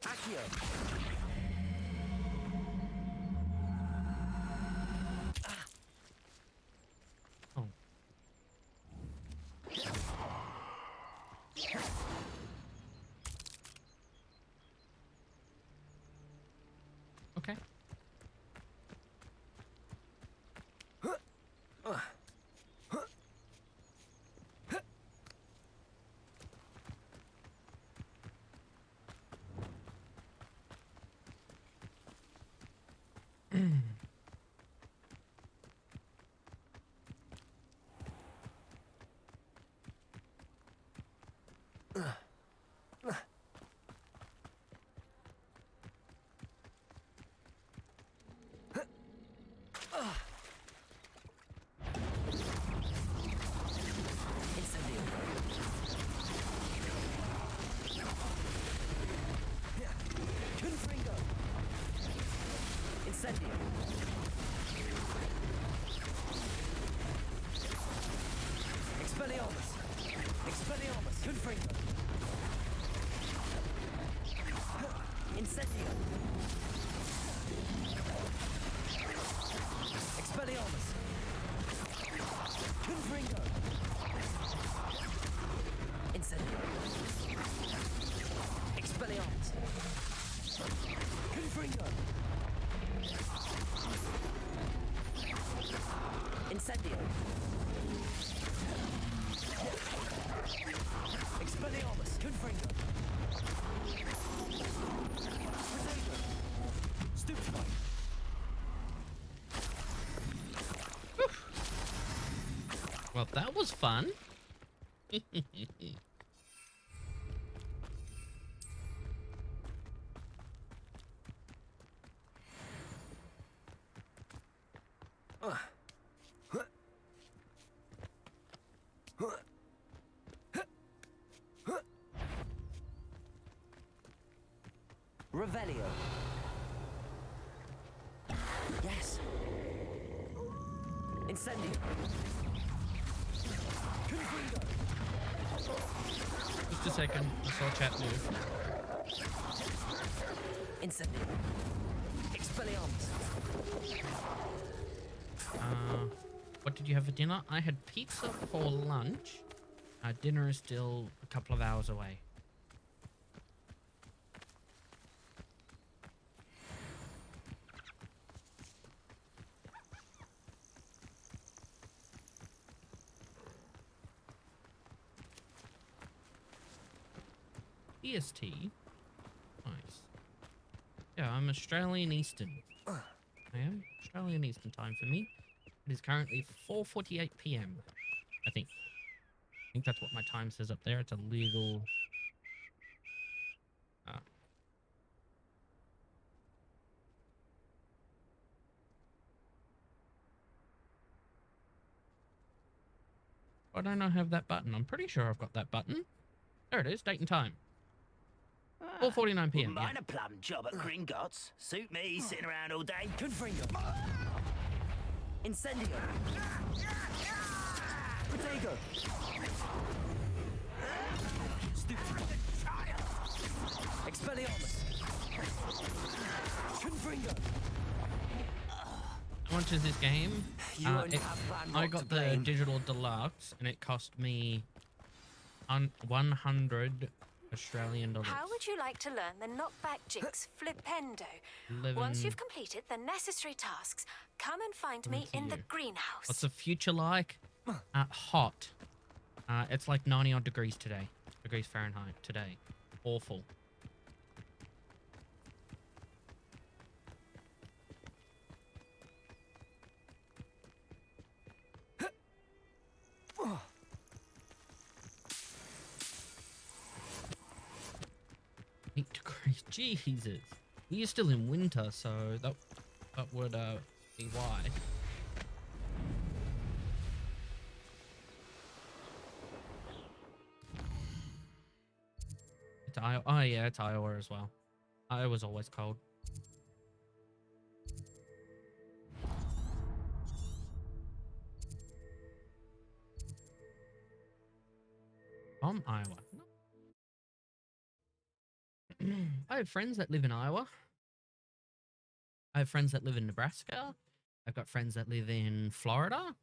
Accio. Oh. Okay. Well, that was fun. Revelio. Yes. Incendio. Confringo. Just a second. I saw chat move. Incendio. Expelliarmus. What did you have for dinner? I had pizza for lunch. Dinner is still a couple of hours away. EST? Nice. Yeah, I'm Australian Eastern. I am Australian Eastern time for me. It is currently 4:48 p.m. I think that's what my time says up there. It's a legal... Why don't I have that button? I'm pretty sure I've got that button. There it is, date and time. 4:49 p.m. Wouldn't mind a plum job at Gringotts. Suit me, sitting around all day. Confringo. Incendio. Protego. Expelliarmus. Confringo. How much is this game? I got the digital deluxe and it cost me 100 Australian dollars. How would you like to learn the knockback jinx flipendo? 11. Once you've completed the necessary tasks, come and find me in the greenhouse. What's the future like? Hot. It's like 90 odd degrees today. Degrees Fahrenheit today. Awful. Degrees. Jesus. You're still in winter, so that would be why. It's Iowa. Oh yeah, it's Iowa as well. Iowa's always cold. From Iowa. I have friends that live in Iowa. I have friends that live in Nebraska. I've got friends that live in Florida.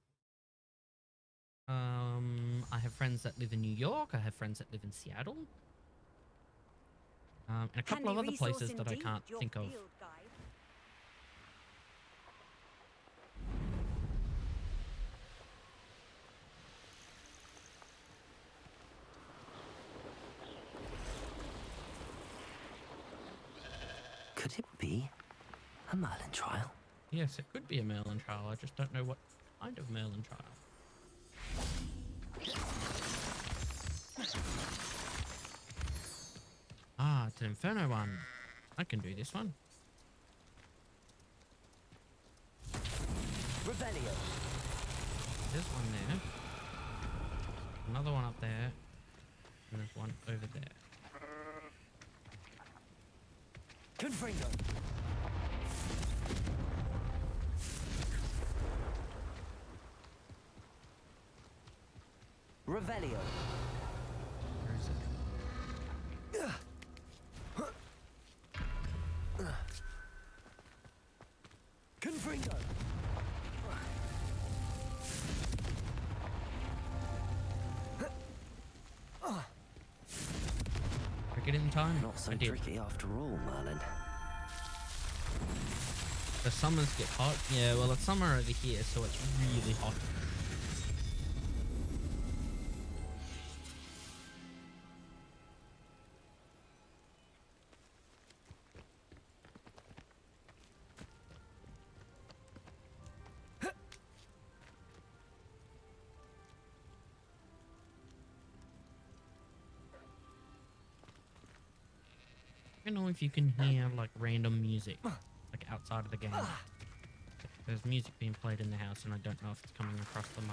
I have friends that live in New York. I have friends that live in Seattle. And a couple of other places that I can't think of. Could it be a Merlin trial? Yes, it could be a Merlin trial. I just don't know what kind of Merlin trial. Ah, it's an Inferno one. I can do this one. Revelio. There's one there. Another one up there. And there's one over there. Confringo. Revelio. Where is it? Confringo. I get it in time? Not so I did. tricky after all, Merlin. The summers get hot. Yeah, well, it's summer over here, so it's really hot. I don't know if you can hear like random music, like outside of the game. There's music being played in the house, and I don't know if it's coming across the mic.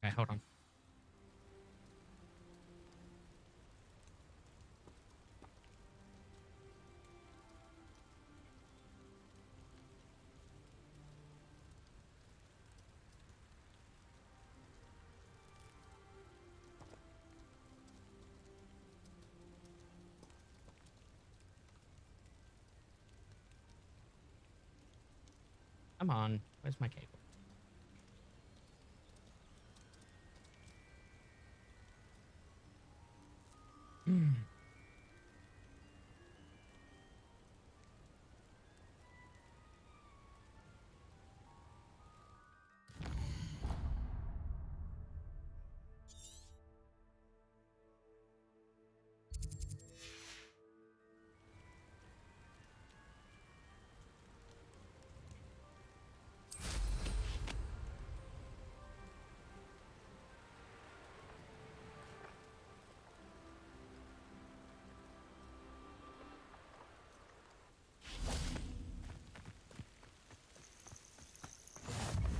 Okay, hold on. Come on, where's my cable?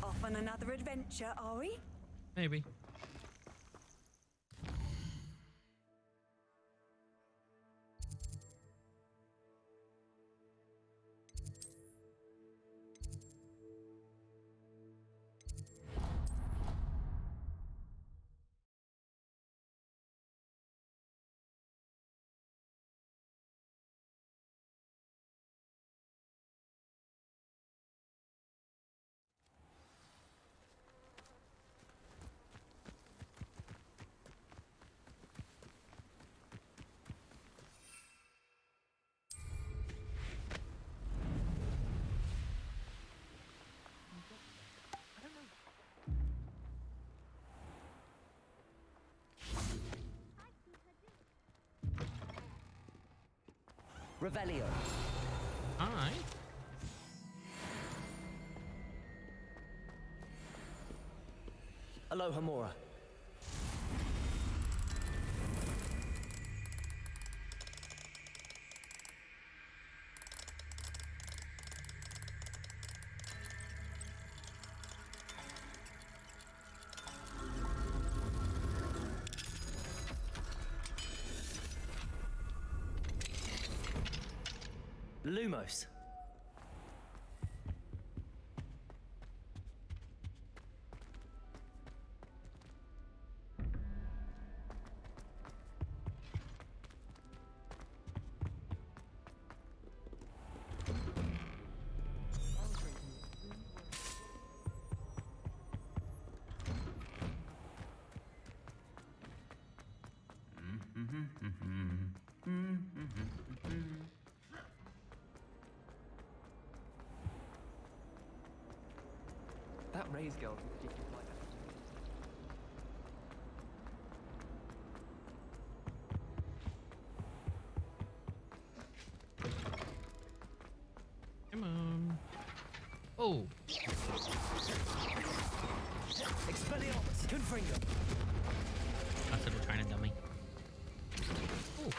Off on another adventure, are we? Maybe. Revelio. Hi. Alohomora. Lumos. That Raise girl can keep you like that. Come on. Oh. Expelliarmus. Confringo. That's little trying to dummy. Oh.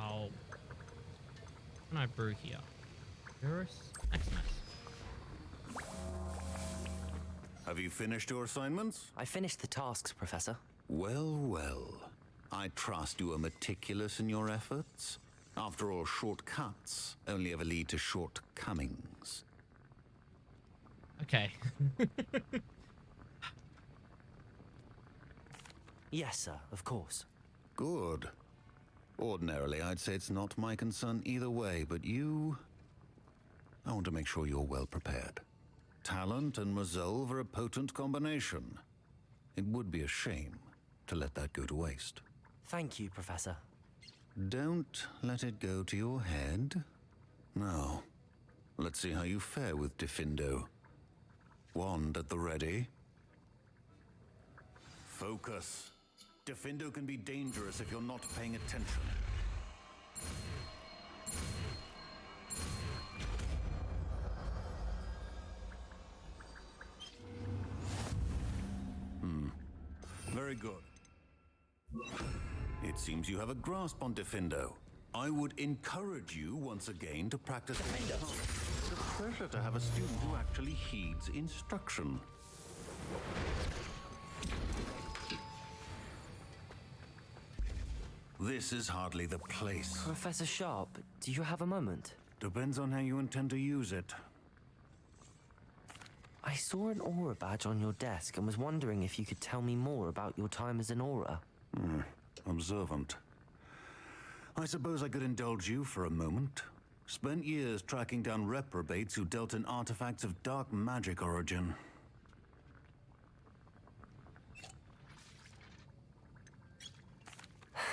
Oh. What can I brew here? Eurus? Maximus. Have you finished your assignments? I finished the tasks, Professor. Well, well. I trust you are meticulous in your efforts. After all, shortcuts only ever lead to shortcomings. Okay. Yes, sir, of course. Good. Ordinarily, I'd say it's not my concern either way, but you... I want to make sure you're well prepared. Talent and resolve are a potent combination. It would be a shame to let that go to waste. Thank you, Professor. Don't let it go to your head. Now, let's see how you fare with Diffindo. Wand at the ready. Focus. Diffindo can be dangerous if you're not paying attention. Very good. It seems you have a grasp on Diffindo. I would encourage you once again to practice Diffindo. It's a pleasure to have a student who actually heeds instruction. This is hardly the place. Professor Sharp, do you have a moment? Depends on how you intend to use it. I saw an aura badge on your desk and was wondering if you could tell me more about your time as an aura. Observant. I suppose I could indulge you for a moment. Spent years tracking down reprobates who dealt in artifacts of dark magic origin.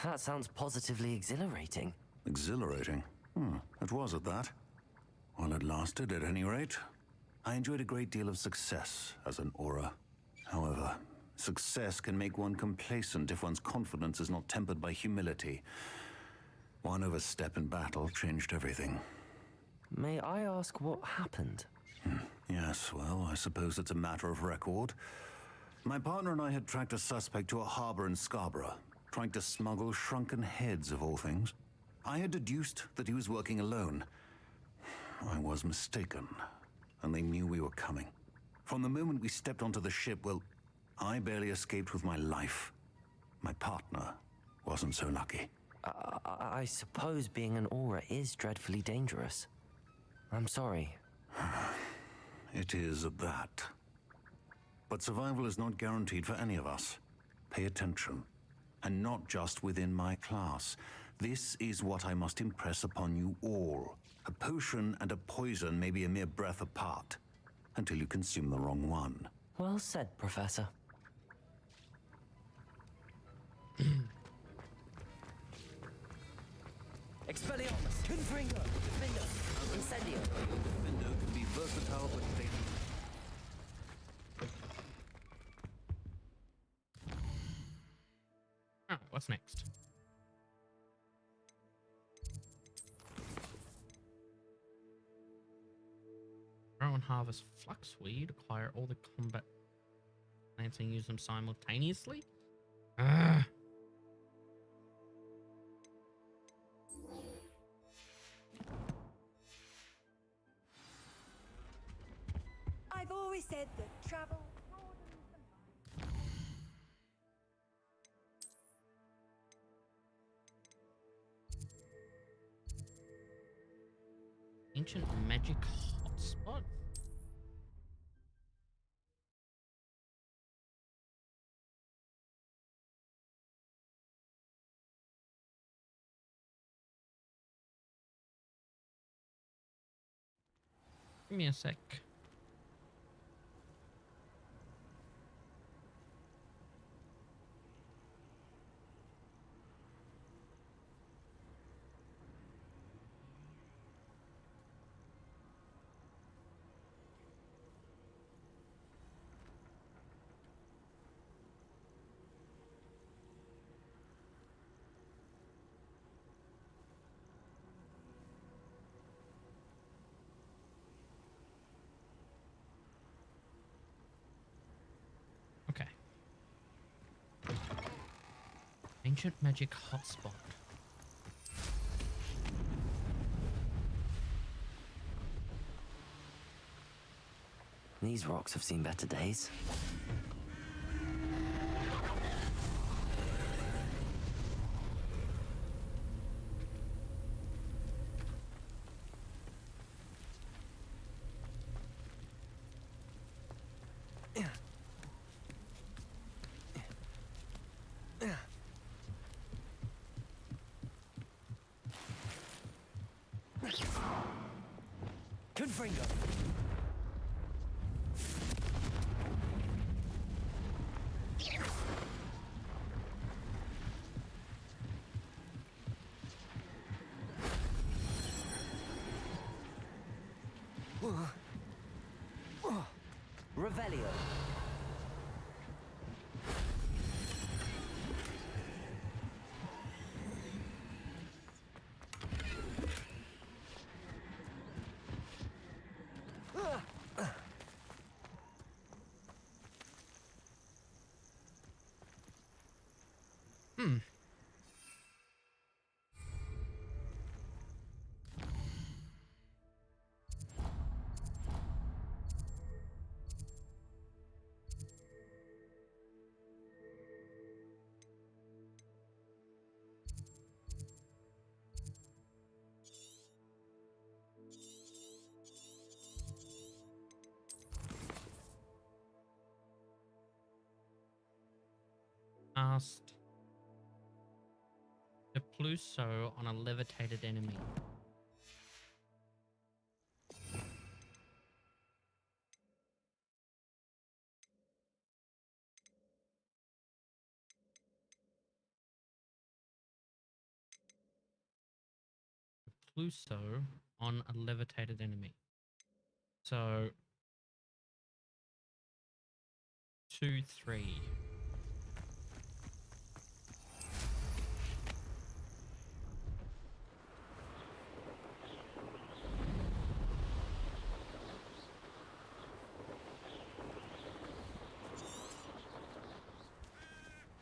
That sounds positively exhilarating. Exhilarating? It was at that. While it lasted, at any rate. I enjoyed a great deal of success as an aura. However, success can make one complacent if one's confidence is not tempered by humility. One overstep in battle changed everything. May I ask what happened? Yes, well, I suppose it's a matter of record. My partner and I had tracked a suspect to a harbor in Scarborough, trying to smuggle shrunken heads of all things. I had deduced that he was working alone. I was mistaken, and they knew we were coming. From the moment we stepped onto the ship, well, I barely escaped with my life. My partner wasn't so lucky. I suppose being an aura is dreadfully dangerous. I'm sorry. It is at that. But survival is not guaranteed for any of us. Pay attention. And not just within my class. This is what I must impress upon you all. A potion and a poison may be a mere breath apart, until you consume the wrong one. Well said, Professor. Expelliarmus! Confringo! Diffindo! Incendio! Diffindo can be versatile but dangerous. Oh, what's next? Grow and harvest fluxweed. Acquire all the combat plants and use them simultaneously. I've always said that travel. Ancient magic hotspot. Give me a sec. Okay. Ancient magic hotspot. These rocks have seen better days. Confringo! Revelio. Cast the Pluso on a levitated enemy. Pluso on a levitated enemy. So 2, 3.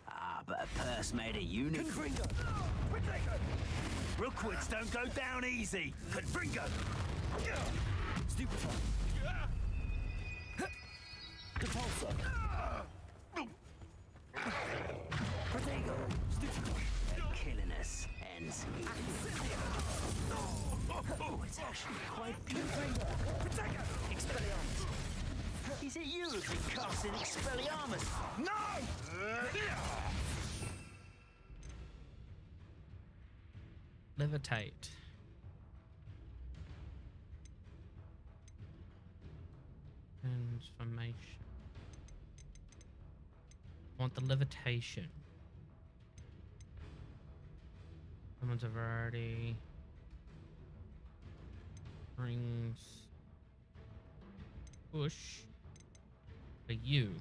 Ah, but a purse made of unicorn. Rookwoods don't go down easy. Confringo! Stupefy. Repulsor. Protego. Stupefy. They're killing us. Ends here. Oh, it's actually quite beautiful. Expelliarmus. Is it you who've been casting Expelliarmus? No! Levitate. Transformation. I want the levitation. Someone's a variety. Rings. Push. For you.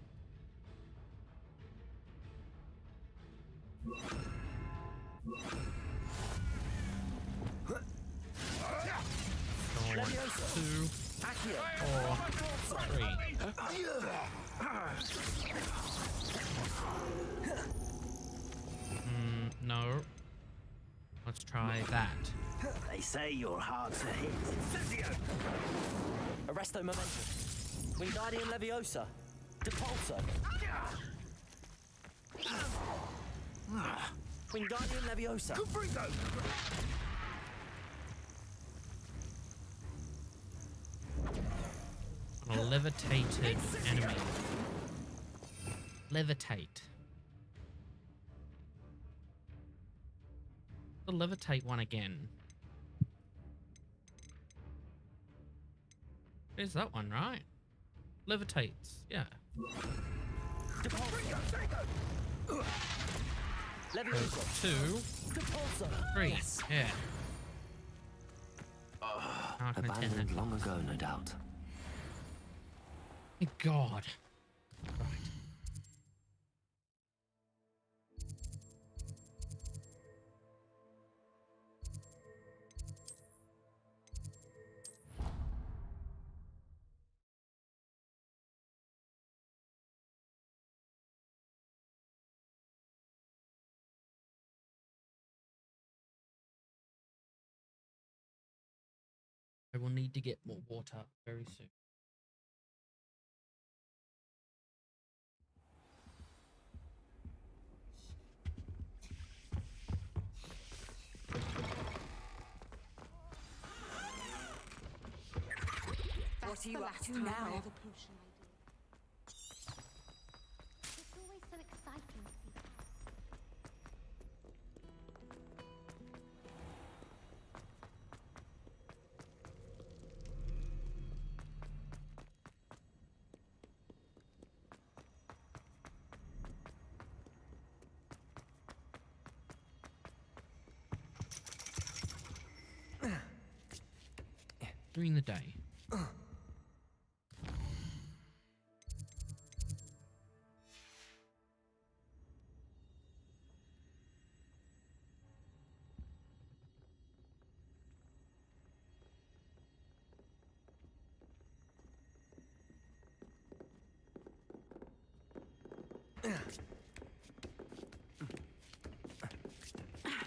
Go on. 2, 4, 3. No. Let's try that. They say you're hard to hit. Arresto Momentum. Wingardium Leviosa. Depulso. Wingardium Leviosa. Confringo! On a levitated enemy. Levitate. The levitate one again. There's that one, right? Levitates, yeah. Leviosa. 2, Depulso. 3, Yes. yeah. How can I turn Abandoned that? long ago, no doubt. My God. Right. I will need to get more water very soon. What are you up to now? It's always so exciting to see. During the day.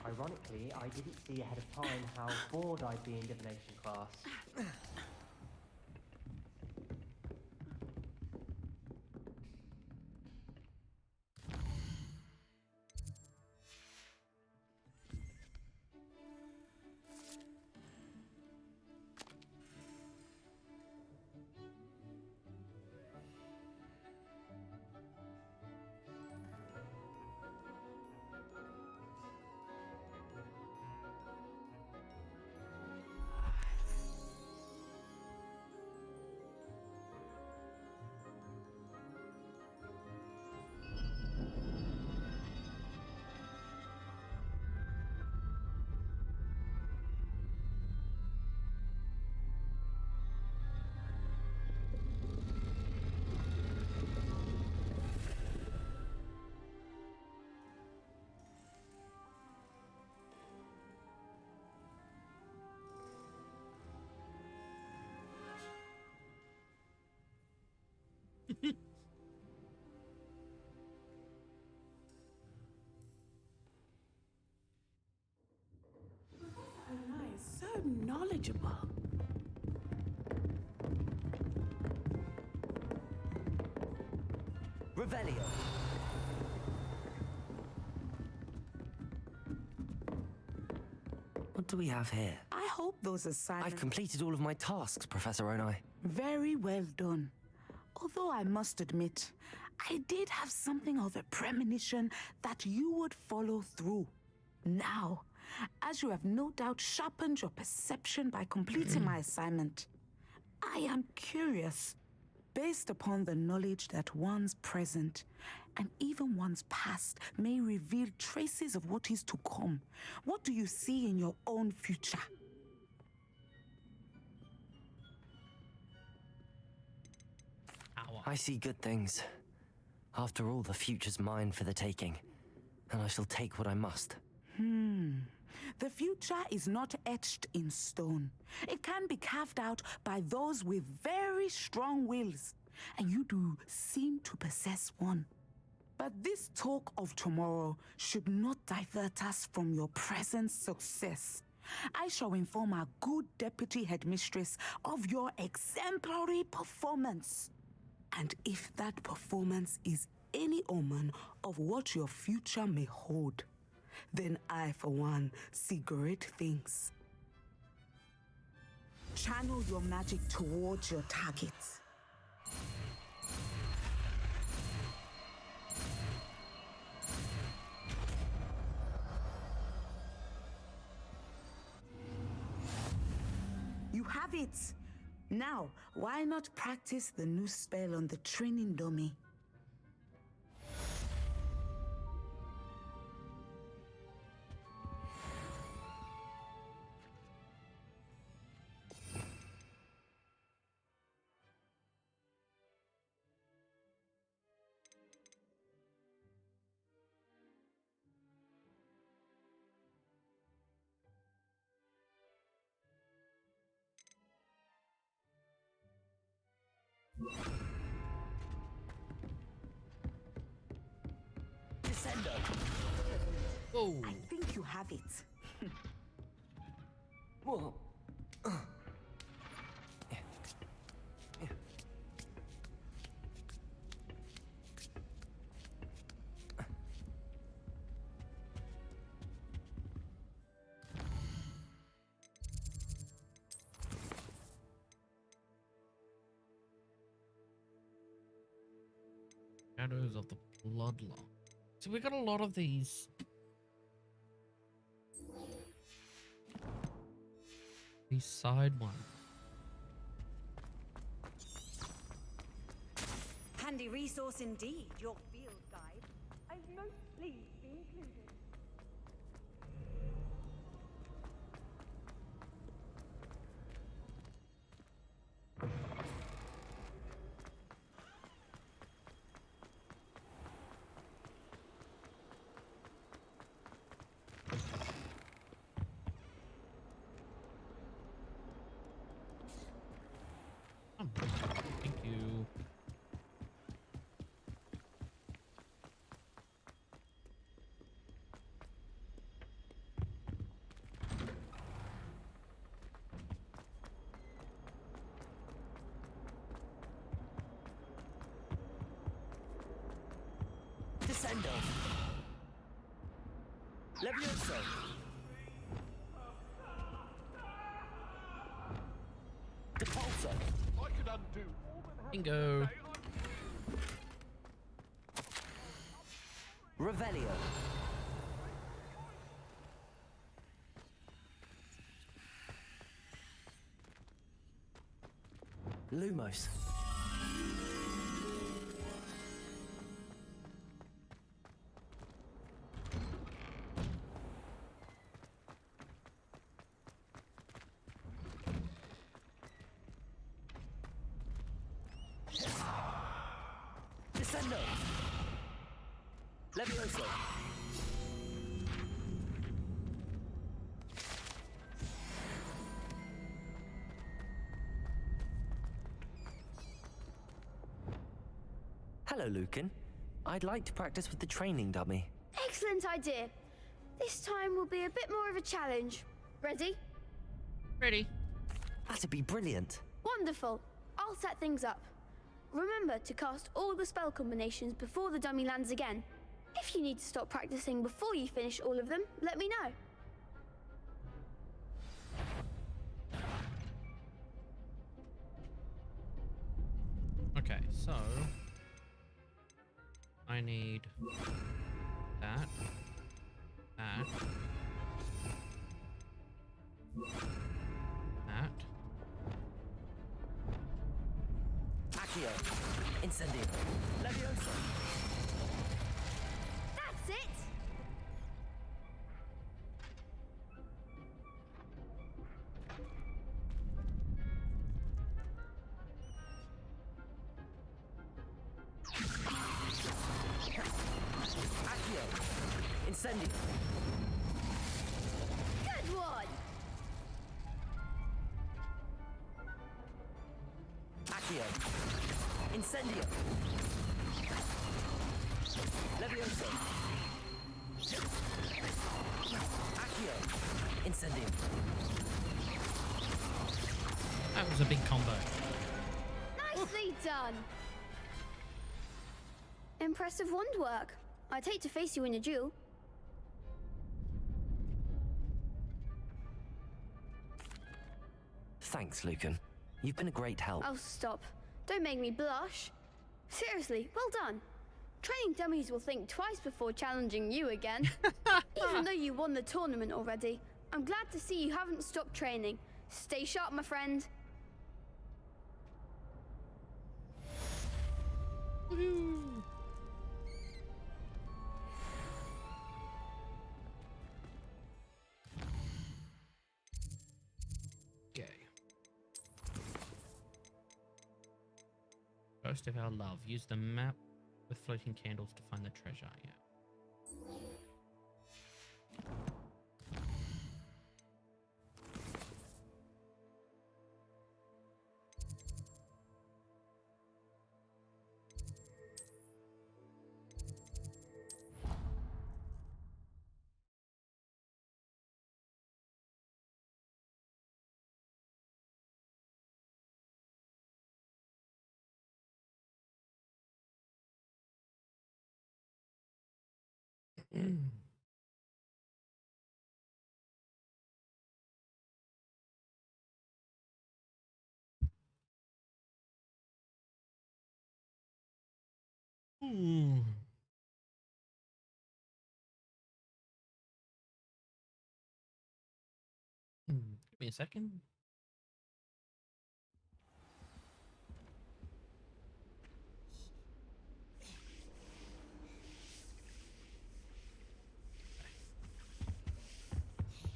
Ironically, I didn't see ahead of time how bored I'd be in divination class. So knowledgeable. Revelio. What do we have here? I hope those assignments... I've completed all of my tasks, Professor Onai. Very well done. Although I must admit, I did have something of a premonition that you would follow through. Now, as you have no doubt sharpened your perception by completing my assignment, I am curious, based upon the knowledge that one's present and even one's past may reveal traces of what is to come. What do you see in your own future? I see good things. After all, the future's mine for the taking, and I shall take what I must. The future is not etched in stone. It can be carved out by those with very strong wills, and you do seem to possess one. But this talk of tomorrow should not divert us from your present success. I shall inform our good deputy headmistress of your exemplary performance. And if that performance is any omen of what your future may hold, then I, for one, see great things. Channel your magic towards your targets. You have it! Now, why not practice the new spell on the training dummy? Descendo. Oh. I think you have it. Whoa. Shadows of the Bloodline. So we got a lot of these. These side ones. Handy resource indeed, your field guide. I'm most pleased to be included. Thank you. Confringo. Levioso. Depulso. I could undo all that Bingo. Revelio. Lumos. Descendo. Levioso. Hello, Lucan. I'd like to practice with the training dummy. Excellent idea. This time will be a bit more of a challenge. Ready? Ready. That'd be brilliant. Wonderful. I'll set things up. Remember to cast all the spell combinations before the dummy lands again. If you need to stop practicing before you finish all of them, let me know. Okay, so I need that, that, that. Accio. Incendio. Levioso. That's it! Accio. Incendio. Good one! Accio. Incendio. Levioso. Accio. Incendio. That was a big combo. Nicely done! Impressive wand work. I'd hate to face you in a duel. Thanks, Lucan. You've been a great help. Oh, stop. Don't make me blush. Seriously, well done. Training dummies will think twice before challenging you again. Even though you won the tournament already, I'm glad to see you haven't stopped training. Stay sharp, my friend. Okay. Ghost of our love. Use the map with floating candles to find the treasure. Yeah. Ooh. Give me a second.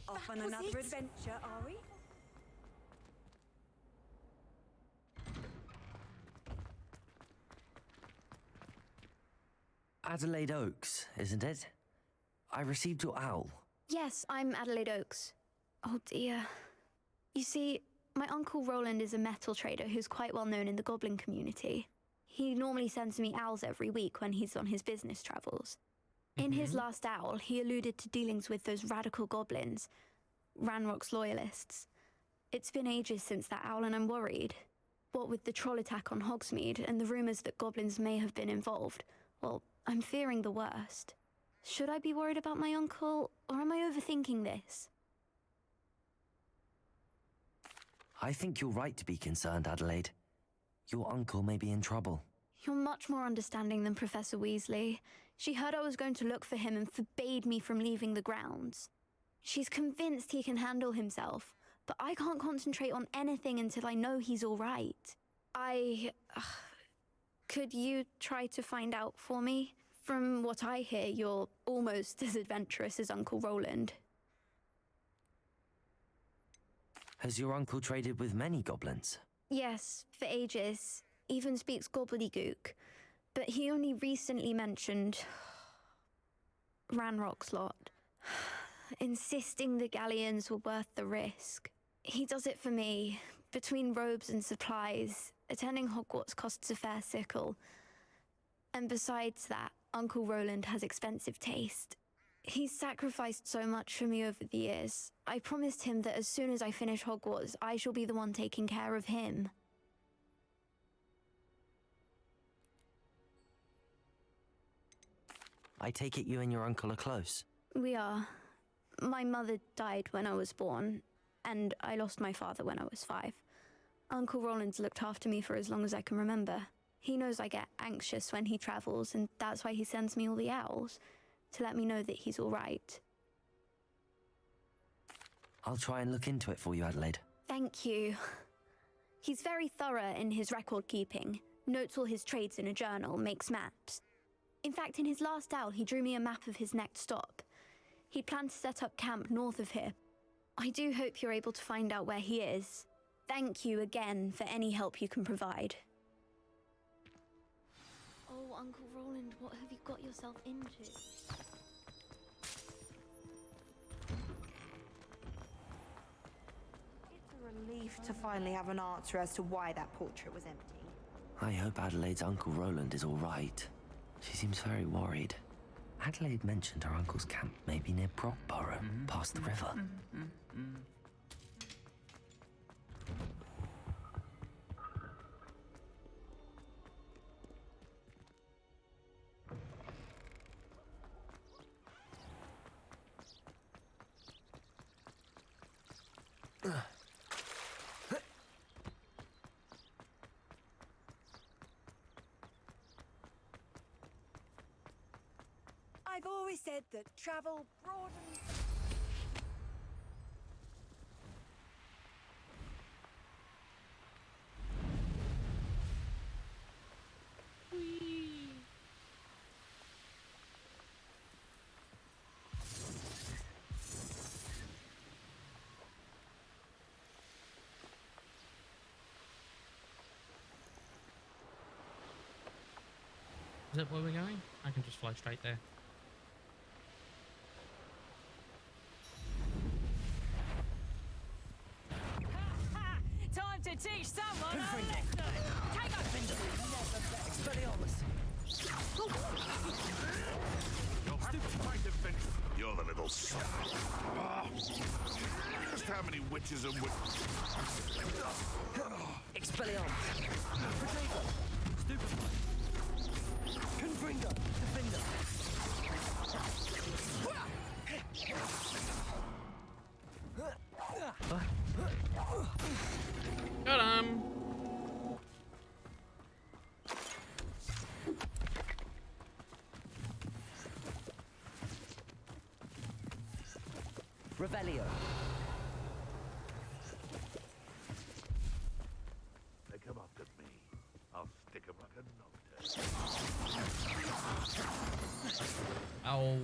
Off on another adventure, are we? Adelaide Oaks, isn't it? I received your owl. Yes, I'm Adelaide Oaks. Oh dear. You see, my uncle Roland is a metal trader who's quite well known in the goblin community. He normally sends me owls every week when he's on his business travels. In his last owl, he alluded to dealings with those radical goblins, Ranrock's loyalists. It's been ages since that owl and I'm worried. What with the troll attack on Hogsmeade and the rumours that goblins may have been involved, well, I'm fearing the worst. Should I be worried about my uncle, or am I overthinking this? I think you're right to be concerned, Adelaide. Your uncle may be in trouble. You're much more understanding than Professor Weasley. She heard I was going to look for him and forbade me from leaving the grounds. She's convinced he can handle himself, but I can't concentrate on anything until I know he's all right. Could you try to find out for me? From what I hear, you're almost as adventurous as Uncle Roland. Has your uncle traded with many goblins? Yes, for ages. Even speaks gobbledygook. But he only recently mentioned Ranrock's lot, insisting the galleons were worth the risk. He does it for me. Between robes and supplies, attending Hogwarts costs a fair sickle. And besides that, Uncle Roland has expensive taste. He's sacrificed so much for me over the years. I promised him that as soon as I finish Hogwarts, I shall be the one taking care of him. I take it you and your uncle are close? We are. My mother died when I was born, and I lost my father when I was 5. Uncle Roland's looked after me for as long as I can remember. He knows I get anxious when he travels, and that's why he sends me all the owls, to let me know that he's all right. I'll try and look into it for you, Adelaide. Thank you. He's very thorough in his record keeping, notes all his trades in a journal, makes maps. In fact, in his last owl, he drew me a map of his next stop. He planned to set up camp north of here. I do hope you're able to find out where he is. Thank you again for any help you can provide. Oh, Uncle Roland, what have you got yourself into? It's a relief to finally have an answer as to why that portrait was empty. I hope Adelaide's Uncle Roland is all right. She seems very worried. Adelaide mentioned her uncle's camp may be near Brockborough, past the river. I've always said that travel broadens. Is that where we're going? I can just fly straight there. Time to teach someone a lesson! Take a Expelliarmus! You'll have to find him, Finch. You're the little star. Just how many witches and Expelliarmus! Potato! Stupefy! Confringo! Defender! Got him! Revelio! They come after me. I'll stick 'em like a knob tail. Oh.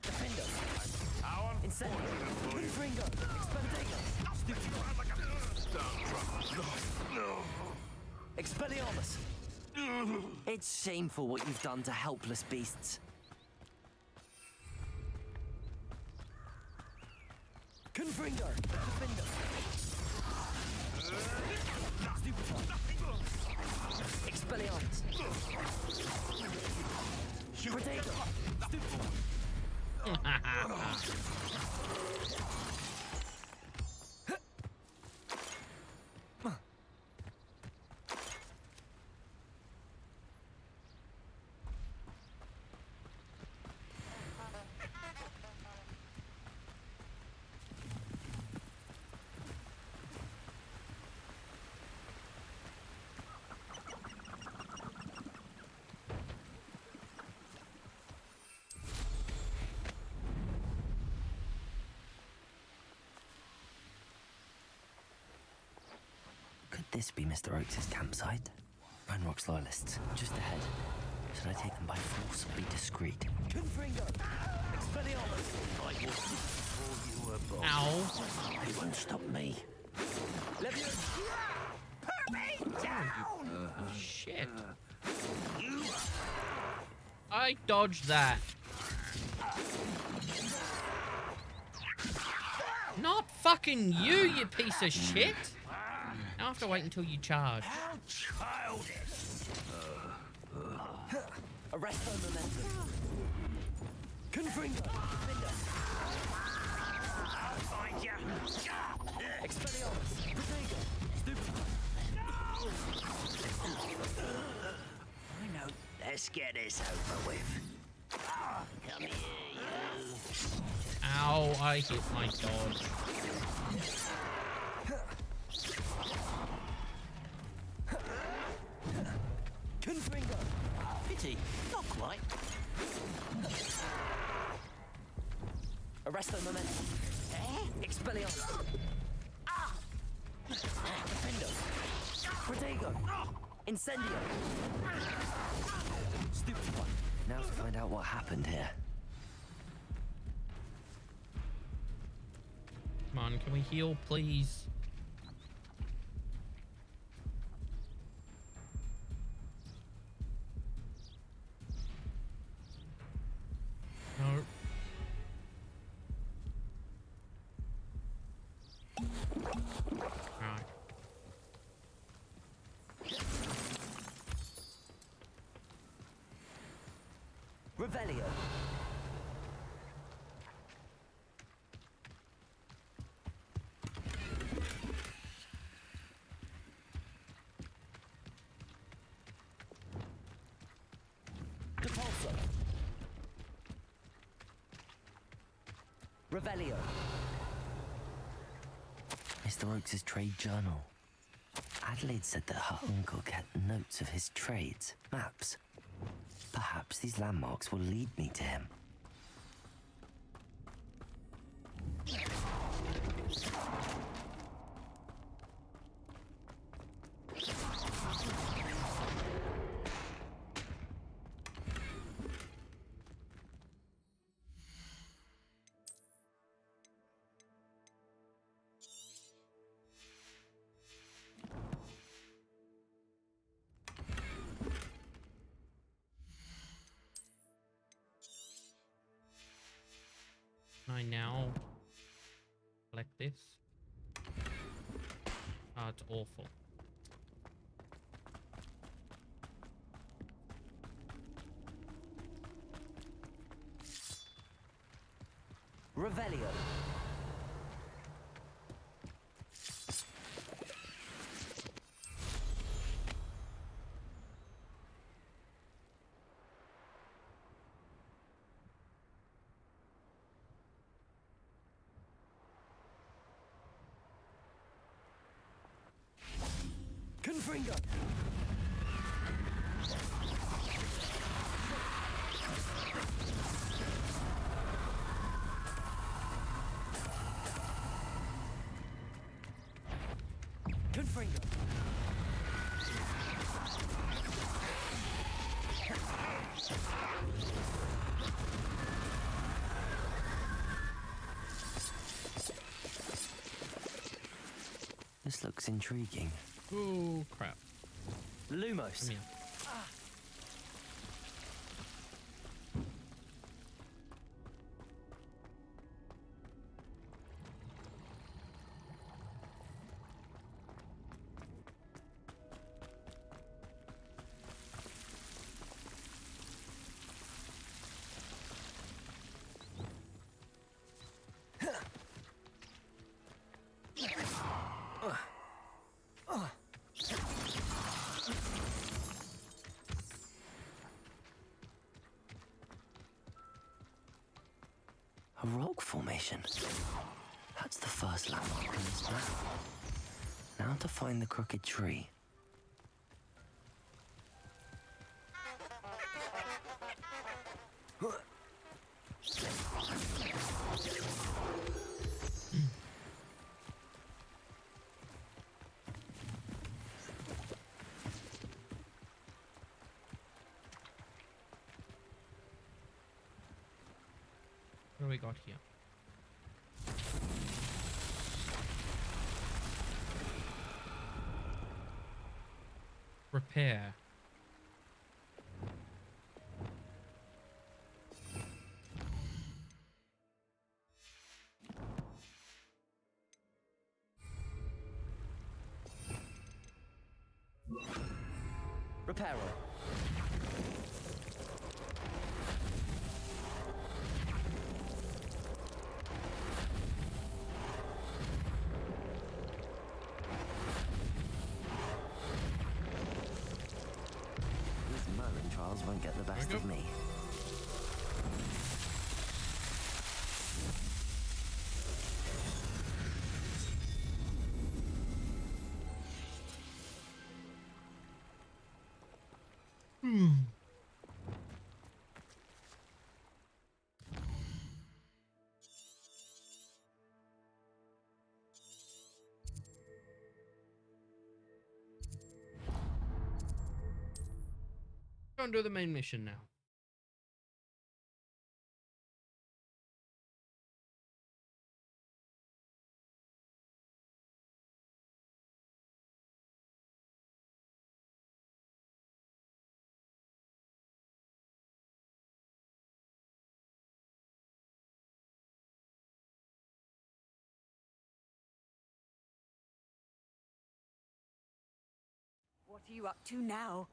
Defender! Incendio! Confringo! Expelliarmus! Expelliarmus! It's shameful what you've done to helpless beasts. Confringo! Defender! Expelliarmus! Potato! this be Mr. Oakes' campsite? Ranrock's loyalists, just ahead. Should I take them by force or be discreet? Confringo! Expelliarmus! I will before you were born. Ow. They won't stop me. Leviosa! Put me down! Shit. I dodged that. Not fucking you, you piece of shit. Now I have to wait until you charge. How childish! Arresto momentum. Confringo! I'll find ya! Expelliarmus! Protego! Stupid! I know. Let's get this over with. Come here, you. Ow, I hit my dodge. Confringo! Pity, not quite. Arresto momentum. Expelliarmus! Defendo! Protego! Incendio! Stupid one. Now to find out what happened here. Come on, can we heal, please? No. Alright. Revelio. Depulso. Revelio. Mr. Oakes' trade journal. Adelaide said that her uncle kept notes of his trades, maps. Perhaps these landmarks will lead me to him. I now collect this. Oh, it's awful. Revelio. Confringo. Confringo. This looks intriguing. Oh, crap. Lumos. Come here. A rock formation. That's the first landmark on this map. Now to find the crooked tree. What do we got here? Repair. Repairer. These Merlin trials won't get the best of me. Go and do the main mission now. What are you up to now?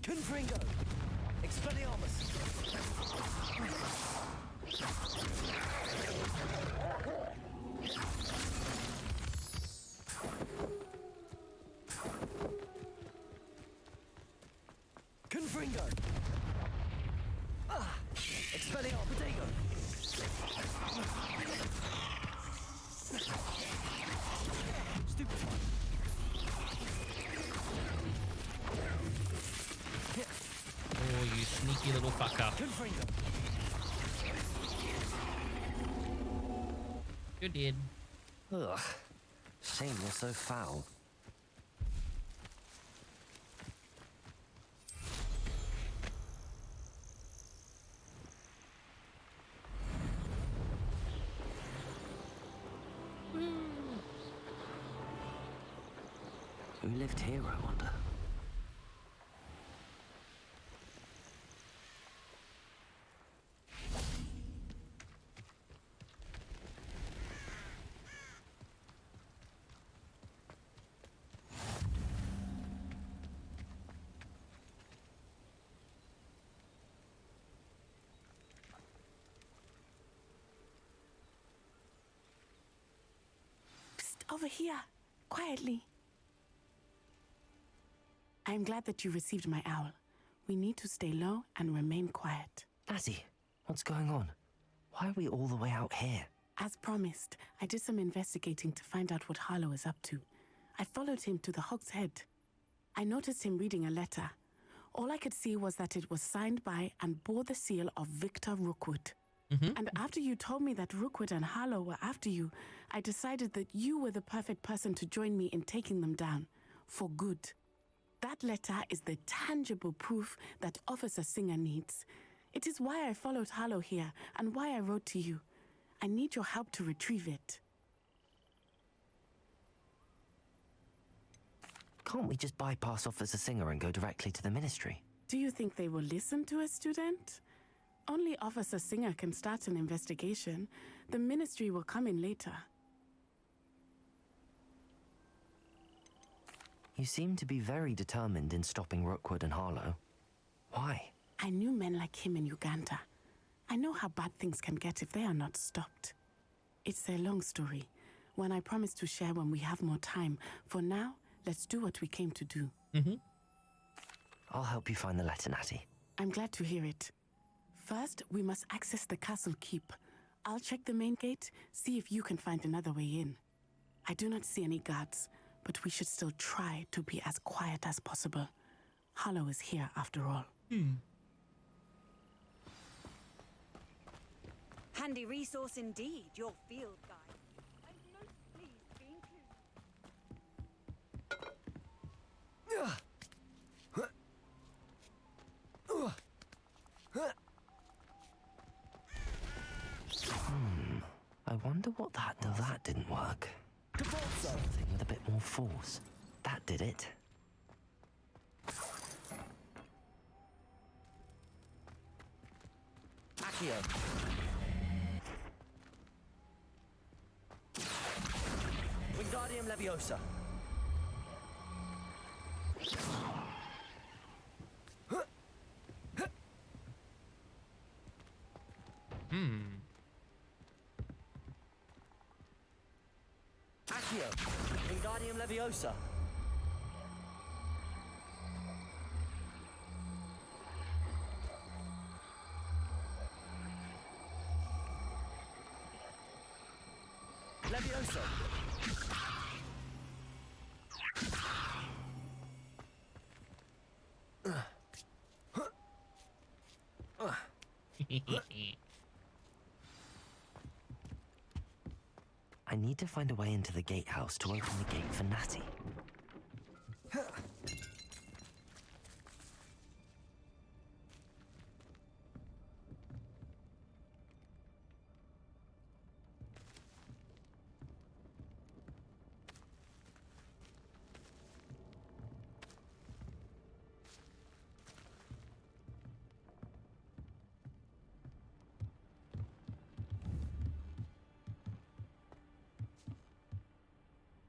Confringo! Expelliarmus! Confringo! Ah! Expelliarmus! Potato! Stupefy! Oh, you sneaky little fucker. Confringo! You did. Ugh. Shame you're so foul. Who lived here, I wonder? Psst, over here, quietly. I'm glad that you received my owl. We need to stay low and remain quiet. Natty, what's going on? Why are we all the way out here? As promised, I did some investigating to find out what Harlow is up to. I followed him to the Hog's Head. I noticed him reading a letter. All I could see was that it was signed by and bore the seal of Victor Rookwood. And after you told me that Rookwood and Harlow were after you, I decided that you were the perfect person to join me in taking them down. For good. That letter is the tangible proof that Officer Singer needs. It is why I followed Harlow here and why I wrote to you. I need your help to retrieve it. Can't we just bypass Officer Singer and go directly to the Ministry? Do you think they will listen to a student? Only Officer Singer can start an investigation. The Ministry will come in later. You seem to be very determined in stopping Rookwood and Harlow. Why? I knew men like him in Uganda. I know how bad things can get if they are not stopped. It's a long story, one I promise to share when we have more time. For now, let's do what we came to do. I'll help you find the letter, Natty. I'm glad to hear it. First, we must access the castle keep. I'll check the main gate, see if you can find another way in. I do not see any guards, but we should still try to be as quiet as possible. Harlow is here after all. Handy resource indeed, your field guide. I'm most pleased to be I wonder what that... No, that didn't work. Something with a bit more force. That did it. Accio. Wingardium Leviosa. Accio. Wingardium Leviosa. Leviosa. I need to find a way into the gatehouse to open the gate for Natty.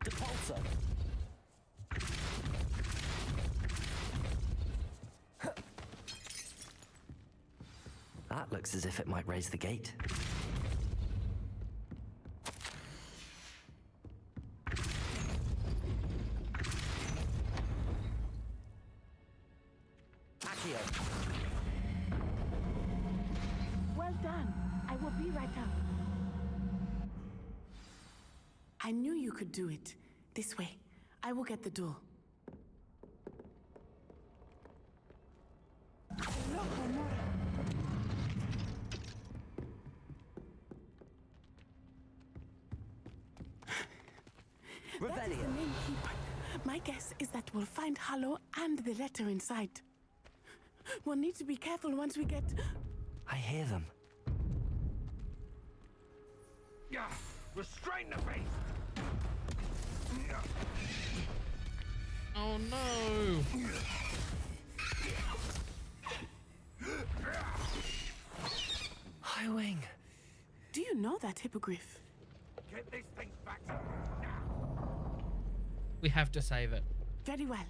Depulso. That looks as if it might raise the gate. Accio. Well done. I will be right up. I knew you could do it. This way. I will get the door. That is the main key part. My guess is that we'll find Hollow and the letter inside. We'll need to be careful once we get... I hear them. Yeah, restrain the beast. Oh no! Highwing! Do you know that hippogriff? Get this thing back to We have to save it. Very well.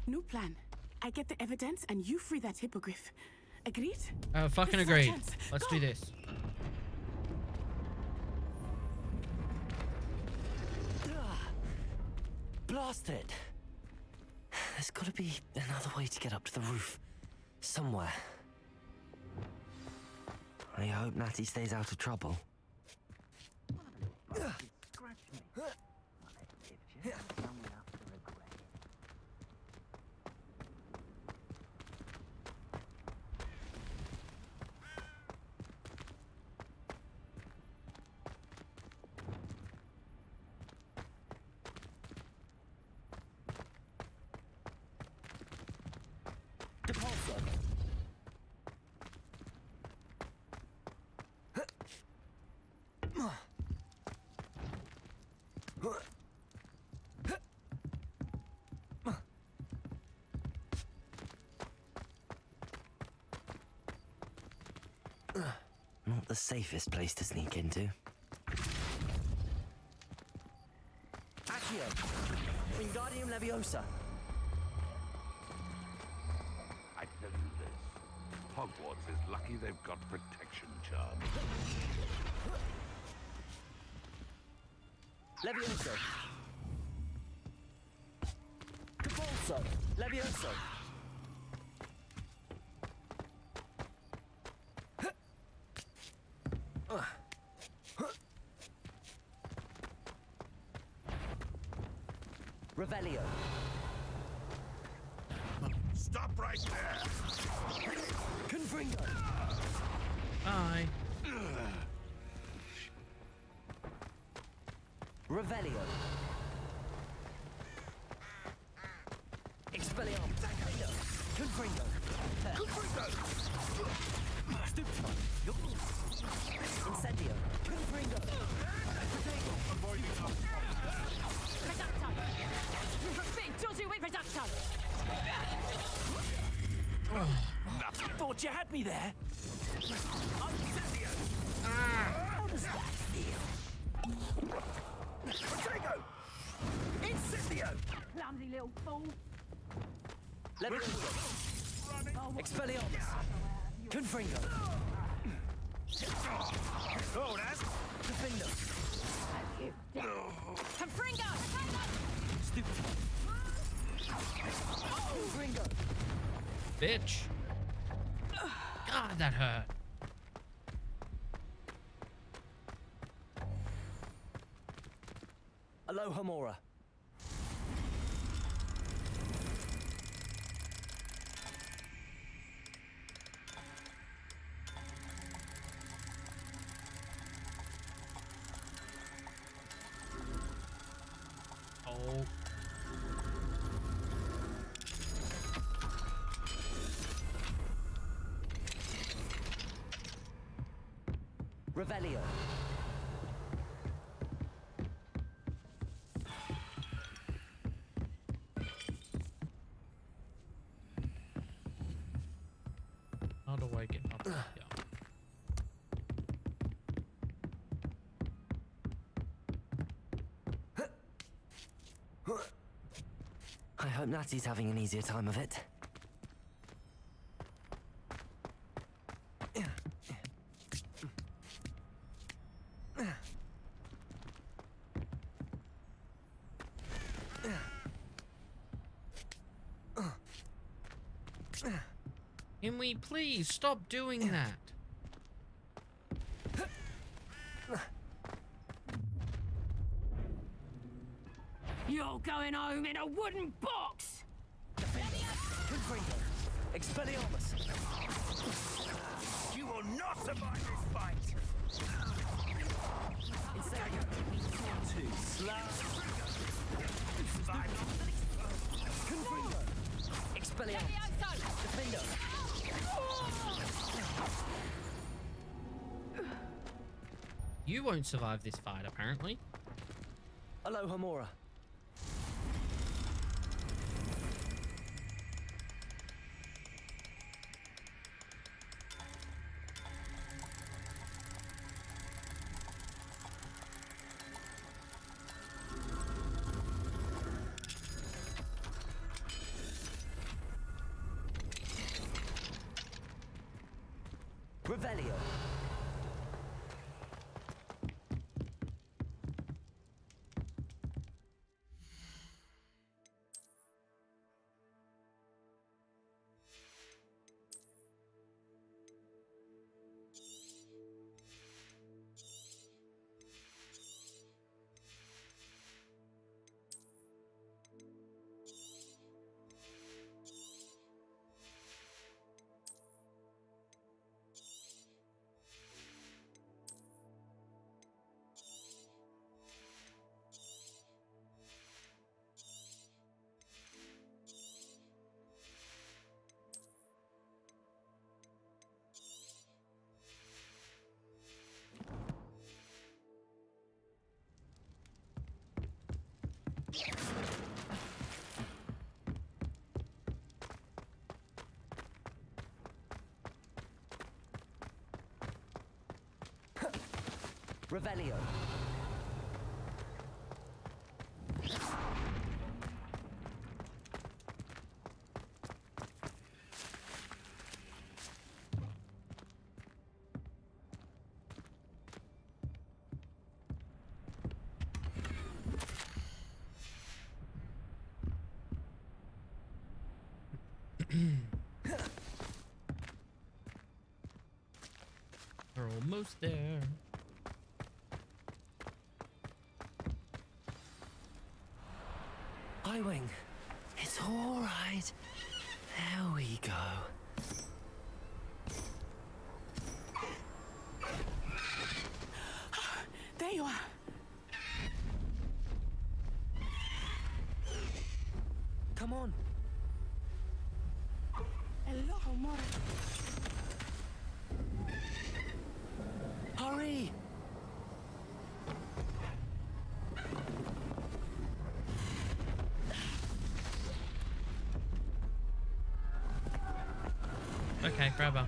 New plan. I get the evidence and you free that hippogriff. Agreed? Fucking This is our agreed. chance. Let's Go. do this. Blast it! There's gotta be another way to get up to the roof. Somewhere. I hope Natty stays out of trouble. Depulso. Not the safest place to sneak into. Accio. Wingardium Leviosa. I tell you this. Hogwarts is lucky they've got protection charms. Leviosa. Depulso. Leviosa. Revelio. Stop right there! Confringo. Bye. Revelio. Expelliarmus. Confringo. Stupefy. Incendio. Confringo. Reducto! Big dodgy with Reducto! Thought you had me there. Incendio! How does that feel? Rodrigo! Incendio! Clumsy little fool. Levioso. Expelliarmus. Confringo. Oh, that's... Defendo. Confringo! Stupid. Confringo. Bitch. God, that hurt. Aloha Mora. Oh. Revelio. How do I get up here? I hope Natty's having an easier time of it. Can we please stop doing that? You're going home in a wooden box! Confringo. Expelliarmus. You will not survive this fight! Incendio. Too slow. Confringo. Expelliarmus. Defendo. You won't survive this fight, apparently. Aloha Mora. Revelio. Revelio. We're almost there. I-Wing. It's all right. There we go. There you are. Okay, grab her.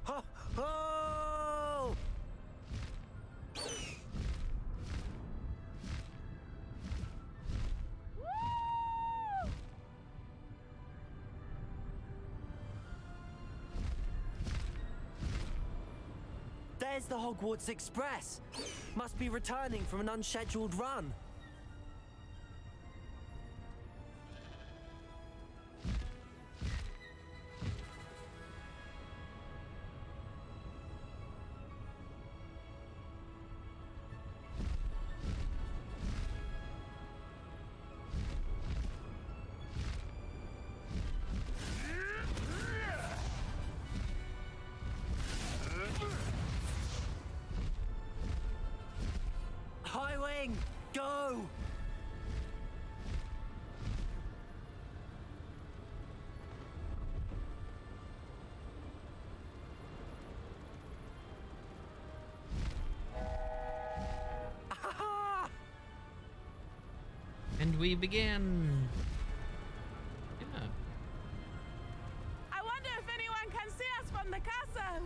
Ho! Ho! There's the Hogwarts Express. Must be returning from an unscheduled run. Highwing, go! And we begin. Yeah. I wonder if anyone can see us from the castle.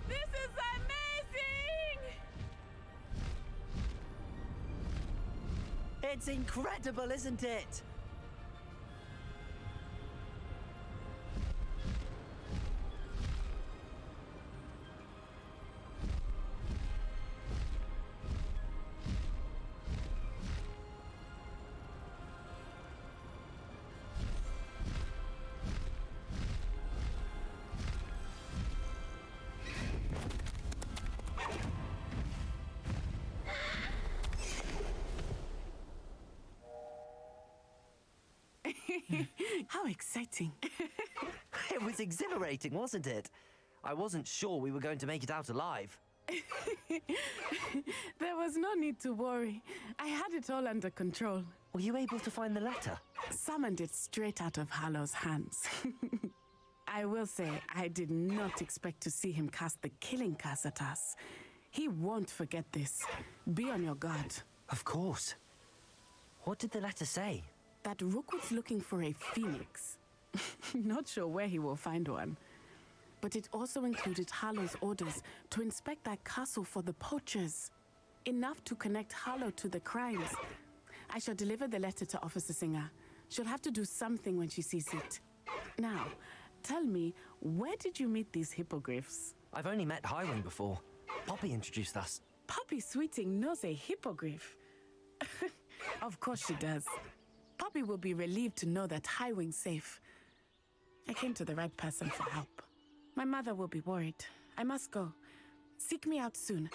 This is amazing! It's incredible, isn't it? How exciting. It was exhilarating, wasn't it? I wasn't sure we were going to make it out alive. There was no need to worry. I had it all under control. Were you able to find the letter? Summoned it straight out of Hallow's hands. I will say, I did not expect to see him cast the killing curse at us. He won't forget this. Be on your guard. Of course. What did the letter say? That Rookwood's looking for a phoenix. Not sure where he will find one. But it also included Hallow's orders to inspect that castle for the poachers. Enough to connect Hallow to the crimes. I shall deliver the letter to Officer Singer. She'll have to do something when she sees it. Now, tell me, where did you meet these hippogriffs? I've only met Highwing before. Poppy introduced us. Poppy Sweeting knows a hippogriff. Of course she does. Poppy will be relieved to know that Highwing's safe. I came to the right person for help. My mother will be worried. I must go. Seek me out soon.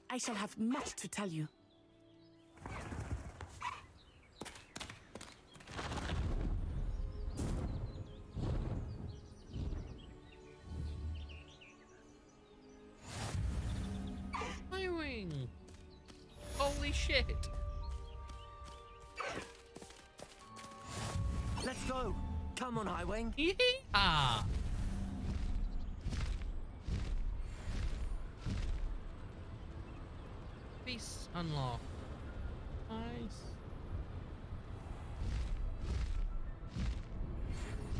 I shall have much to tell you. Highwing! Holy shit! Let's go! Come on, Highwing! Ah! Beasts unlocked. Nice.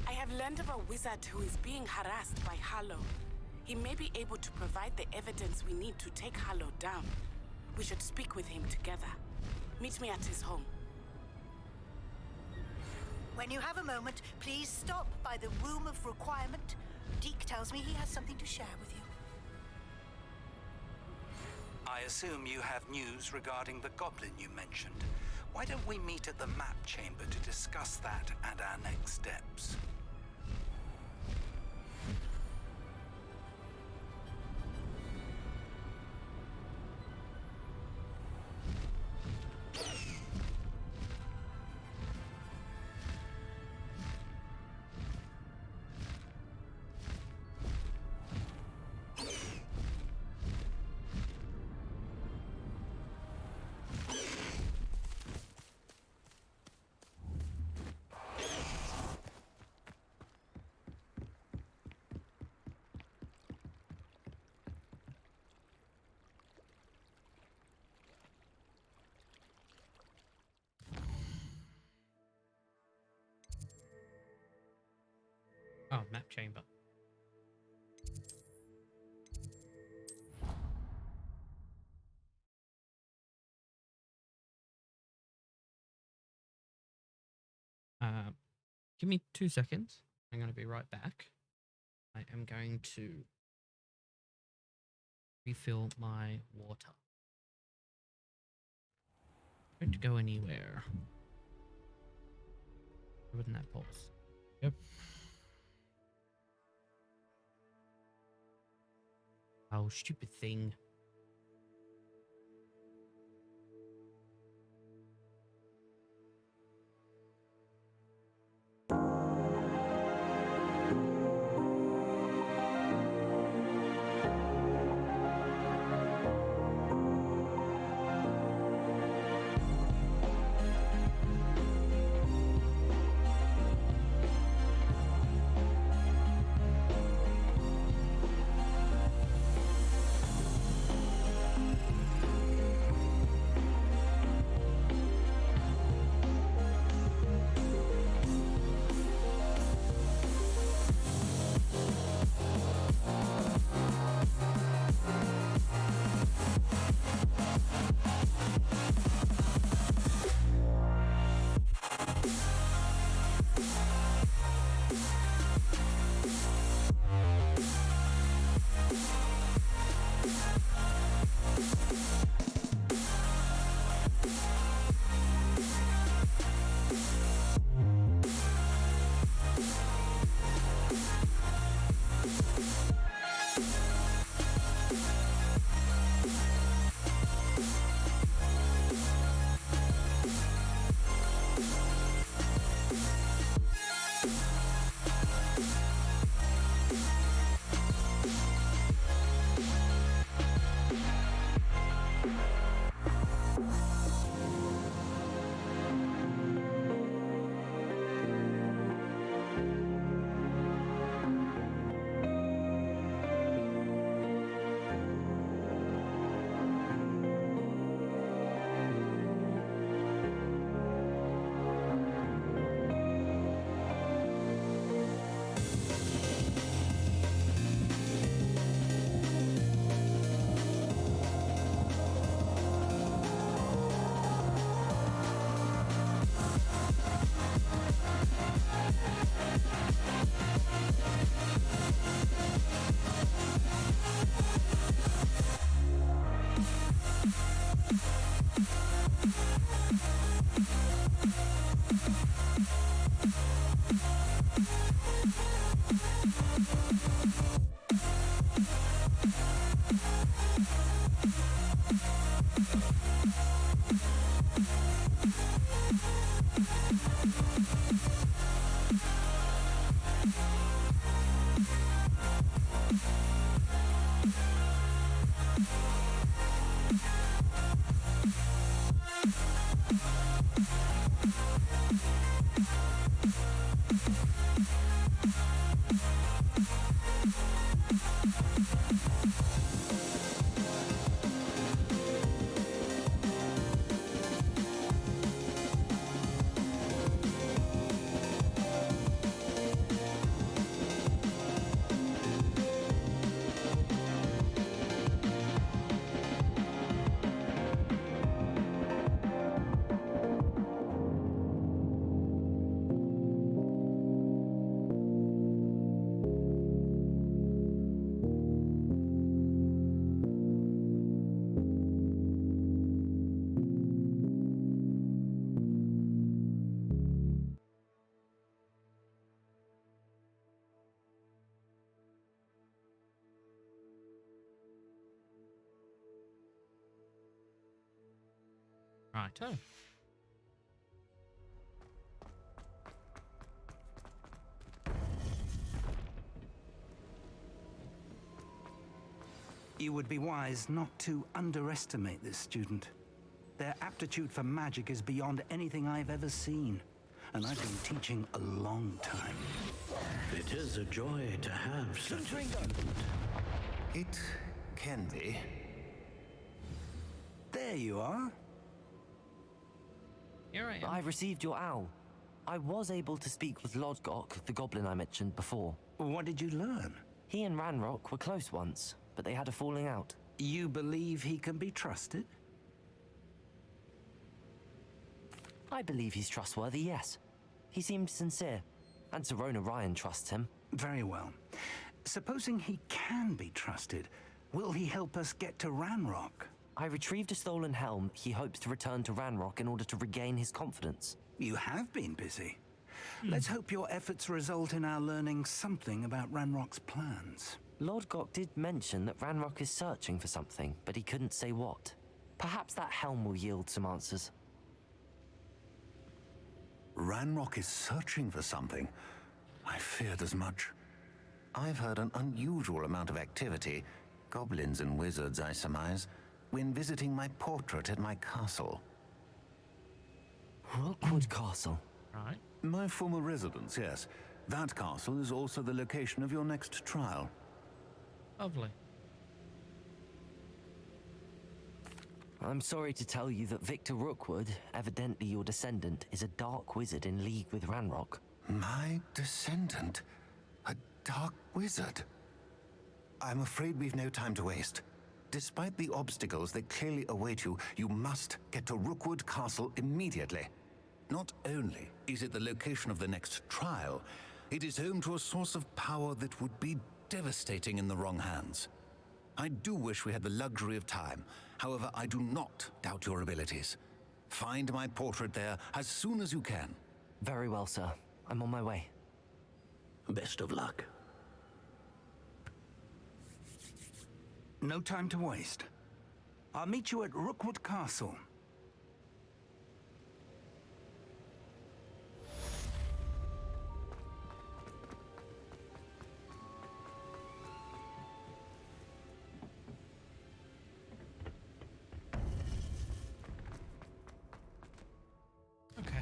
I have learned of a wizard who is being harassed by Hallow. He may be able to provide the evidence we need to take Hallow down. We should speak with him together. Meet me at his home. When you have a moment, please stop by the Room of Requirement. Deke tells me he has something to share with you. I assume you have news regarding the goblin you mentioned. Why don't we meet at the map chamber to discuss that and our next steps? map chamber. Give me 2 seconds. I'm going to be right back. I am going to refill my water. Don't go anywhere. Wouldn't that pause? Yep. Oh, stupid thing. Righto. You would be wise not to underestimate this student. Their aptitude for magic is beyond anything I've ever seen, and I've been teaching a long time. It is a joy to have such a student. It can be. There you are. Here I am. I've received your owl. I was able to speak with Lodgok, the goblin I mentioned before. What did you learn? He and Ranrock were close once, but they had a falling out. You believe he can be trusted? I believe he's trustworthy, yes. He seemed sincere, and Serona Ryan trusts him. Very well. Supposing he can be trusted, will he help us get to Ranrock? I retrieved a stolen helm he hopes to return to Ranrock in order to regain his confidence. You have been busy. Let's hope your efforts result in our learning something about Ranrock's plans. Lodgok did mention that Ranrock is searching for something, but he couldn't say what. Perhaps that helm will yield some answers. Ranrock is searching for something. I feared as much. I've heard an unusual amount of activity, goblins and wizards, I surmise, when visiting my portrait at my castle. Rookwood Castle? Right. My former residence, yes. That castle is also the location of your next trial. Lovely. I'm sorry to tell you that Victor Rookwood, evidently your descendant, is a dark wizard in league with Ranrock. My descendant? A dark wizard? I'm afraid we've no time to waste. Despite the obstacles that clearly await you, you must get to Rookwood Castle immediately. Not only is it the location of the next trial, it is home to a source of power that would be devastating in the wrong hands. I do wish we had the luxury of time. However, I do not doubt your abilities. Find my portrait there as soon as you can. Very well, sir. I'm on my way. Best of luck. No time to waste. I'll meet you at Rookwood Castle. Okay.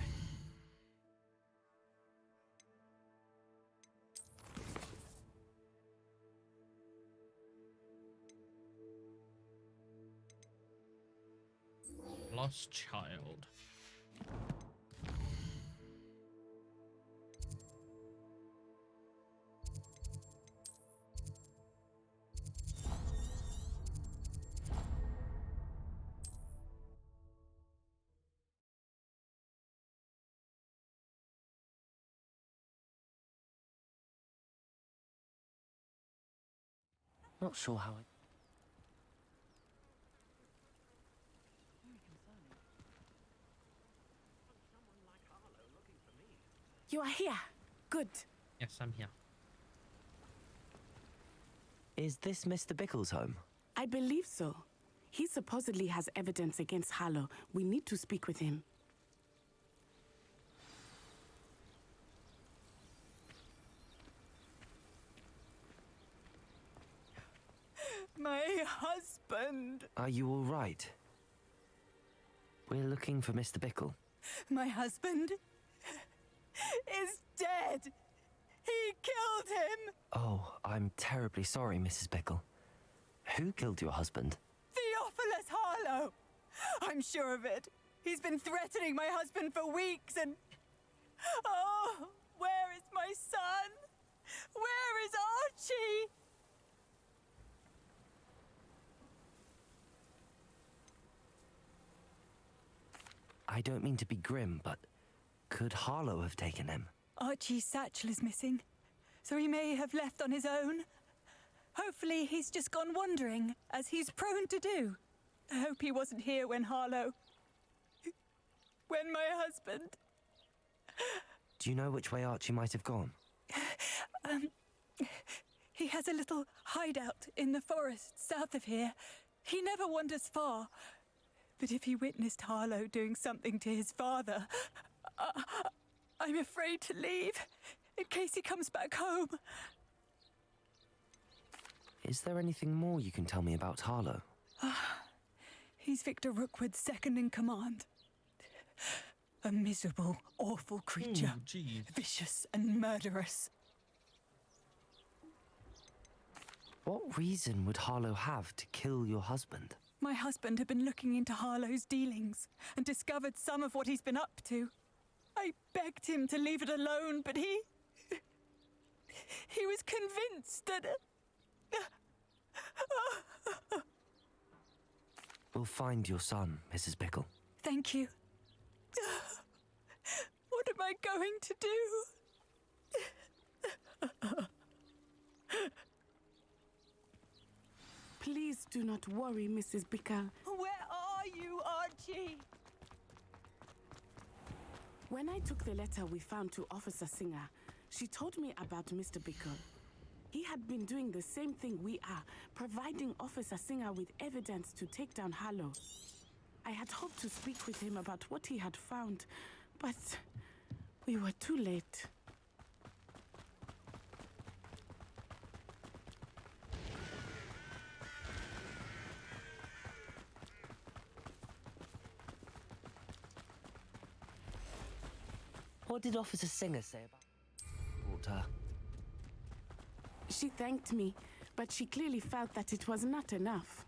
Lost child. Not sure how it... You are here. Good. Yes, I'm here. Is this Mr. Bickle's home? I believe so. He supposedly has evidence against Harlow. We need to speak with him. My husband. Are you all right? We're looking for Mr. Bickle. My husband is dead. He killed him. Oh, I'm terribly sorry, Mrs. Bickle. Who killed your husband? Theophilus Harlow. I'm sure of it. He's been threatening my husband for weeks and... Oh, where is my son? Where is Archie? I don't mean to be grim, but could Harlow have taken him? Archie's satchel is missing, so he may have left on his own. Hopefully he's just gone wandering, as he's prone to do. I hope he wasn't here when Harlow... when my husband... Do you know which way Archie might have gone? He has a little hideout in the forest south of here. He never wanders far. But if he witnessed Harlow doing something to his father, I'm afraid to leave, in case he comes back home. Is there anything more you can tell me about Harlow? He's Victor Rookwood's second in command. A miserable, awful creature. Vicious and murderous. What reason would Harlow have to kill your husband? My husband had been looking into Harlow's dealings and discovered some of what he's been up to. I begged him to leave it alone, but he was convinced that... We'll find your son, Mrs. Bickle. Thank you. What am I going to do? Please do not worry, Mrs. Bickle. Where are you, Archie? When I took the letter we found to Officer Singer, she told me about Mr. Bickle. He had been doing the same thing we are, providing Officer Singer with evidence to take down Harlow. I had hoped to speak with him about what he had found, but we were too late. What did Officer Singer say about her? She thanked me, but she clearly felt that it was not enough.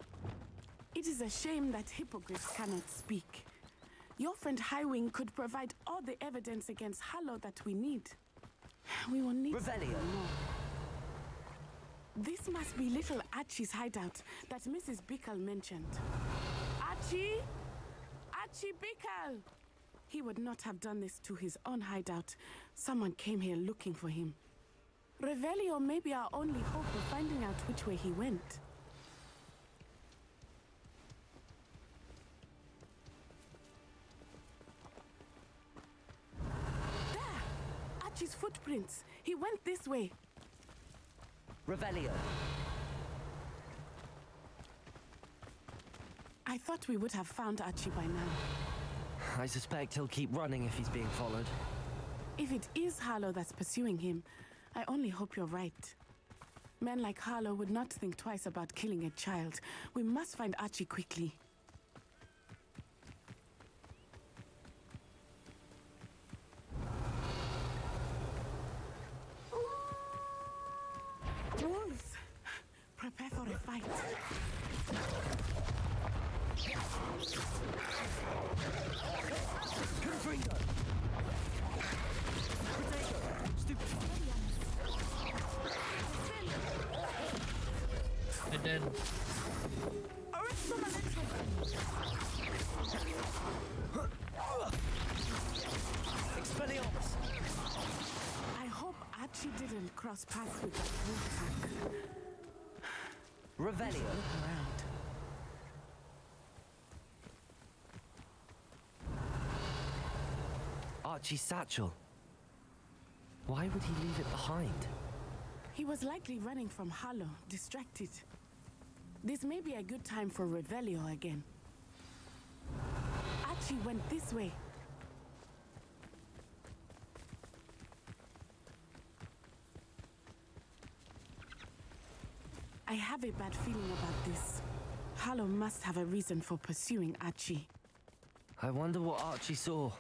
It is a shame that hippogriffs cannot speak. Your friend Highwing could provide all the evidence against Harlow that we need. We will need Revelio. more. This must be little Archie's hideout that Mrs. Bickle mentioned. Archie? Archie Bickle! He would not have done this to his own hideout. Someone came here looking for him. Revelio may be our only hope of finding out which way he went. There! Archie's footprints. He went this way. Revelio. I thought we would have found Archie by now. I suspect he'll keep running if he's being followed. If it is Harlow that's pursuing him, I only hope you're right. Men like Harlow would not think twice about killing a child. We must find Archie quickly. Wolves! Prepare for a fight. Confringo! Potato! Stupid. I did. Expelliarmus! I hope Archie didn't cross paths with that wolf pack. Revelio. Look around. Archie's satchel. Why would he leave it behind? He was likely running from Harlow, distracted. This may be a good time for Revelio again. Archie went this way. I have a bad feeling about this. Harlow must have a reason for pursuing Archie. I wonder what Archie saw.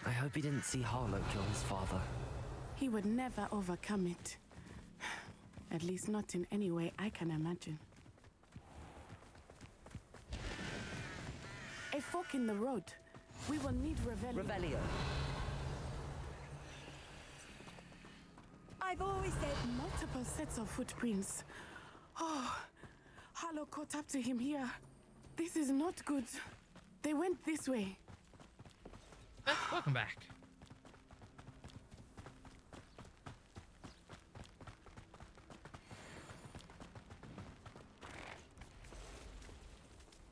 I hope he didn't see Harlow kill his father. He would never overcome it. At least not in any way I can imagine. A fork in the road. We will need Revelio. Revelio. I've always said multiple sets of footprints. Oh, Harlow caught up to him here. This is not good. They went this way. Welcome back.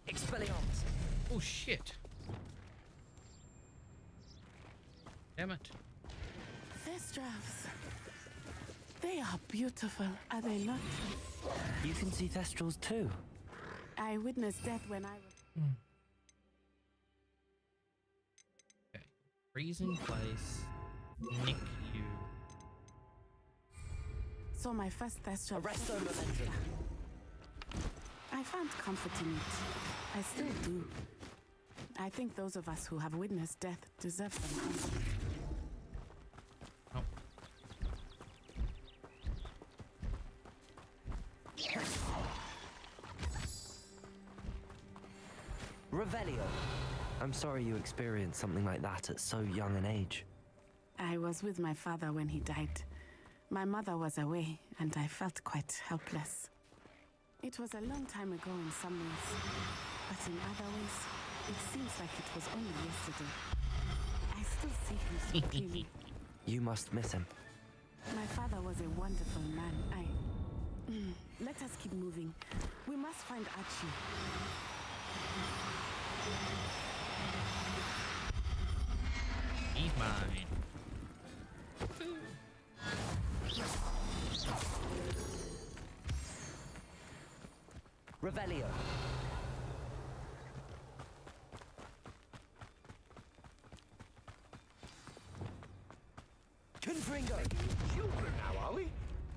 Expelliarmus. Oh shit. Damn it. Thestrals. They are beautiful, are they not? You can see Thestrals too. I witnessed death when I was... Okay. Freezing place. Nick you. So my first Thestral... Arresto momentum. I found comfort in it. I still do. I think those of us who have witnessed death deserve some comfort. Oh. Revelio. I'm sorry you experienced something like that at so young an age. I was with my father when he died. My mother was away, and I felt quite helpless. It was a long time ago in some ways, but in other ways, it seems like it was only yesterday. I still see him so clearly. You must miss him. My father was a wonderful man. Let us keep moving. We must find Archie. He's mine. Revelio. Confringo. Children now, are we?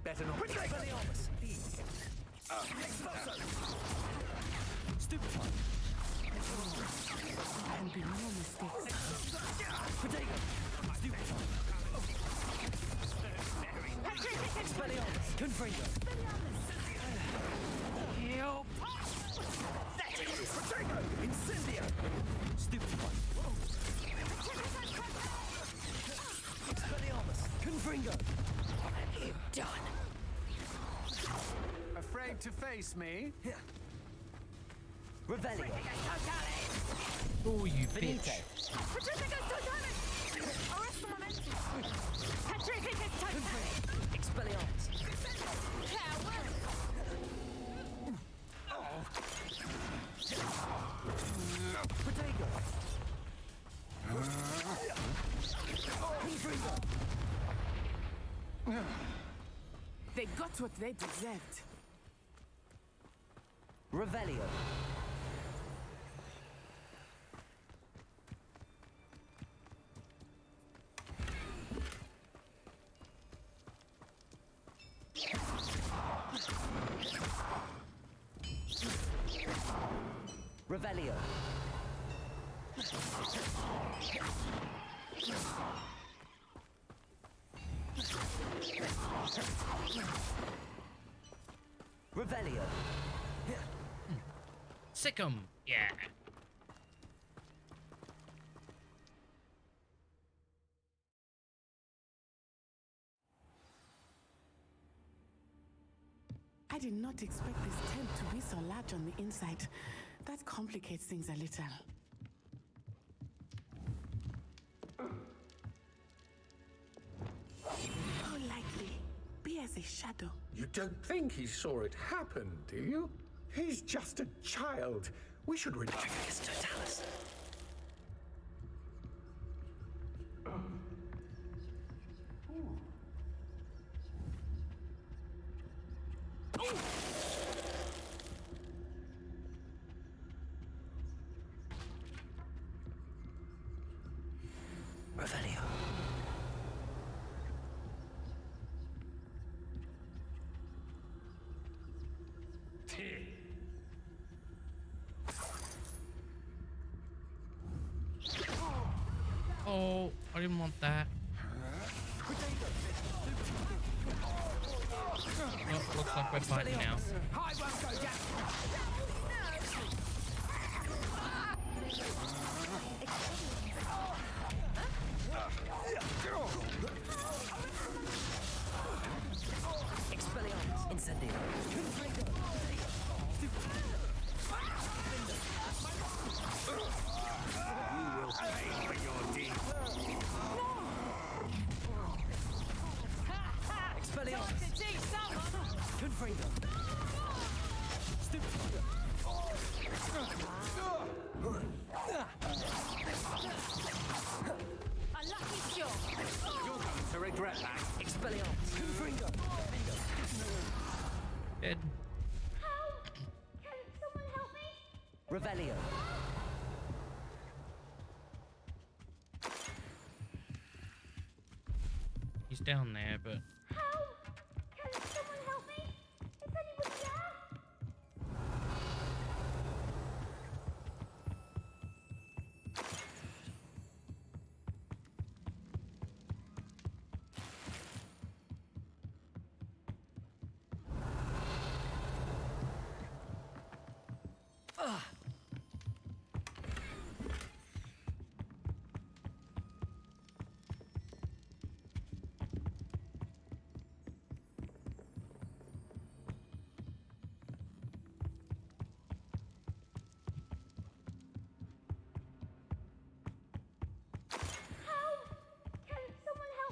Better not. Expelliarmus. Expulso. Stupefy. Can be no mistakes. Protego. Stupefy. Expelliarmus. Confringo. Help. That's it. Protego. Incendio. Stupefy. Expelliarmus. Confringo. What have you done? Afraid to face me? Revelio. Oh, you bitch. Expelliarmus. Protego. Confringo. They got what they deserved. Revelio. Revelio. Revelio. Sick 'em. Yeah. I did not expect this tent to be so large on the inside. That complicates things a little. How likely? Be as a shadow. You don't think he saw it happen, do you? He's just a child. We should Trigus Totalis. Revelio. Oh, I didn't want that. Oh, looks like we're fighting now. I won't go down. Expelliarmus. Incendio. You will pay for your deed. Expelliarmus. Confringo. Stupefy. A lucky shot. You're going to regret that. Expelliarmus. Confringo. Dead. Can someone help me? Revelio. He's down there, but Can someone help me? Is anybody there?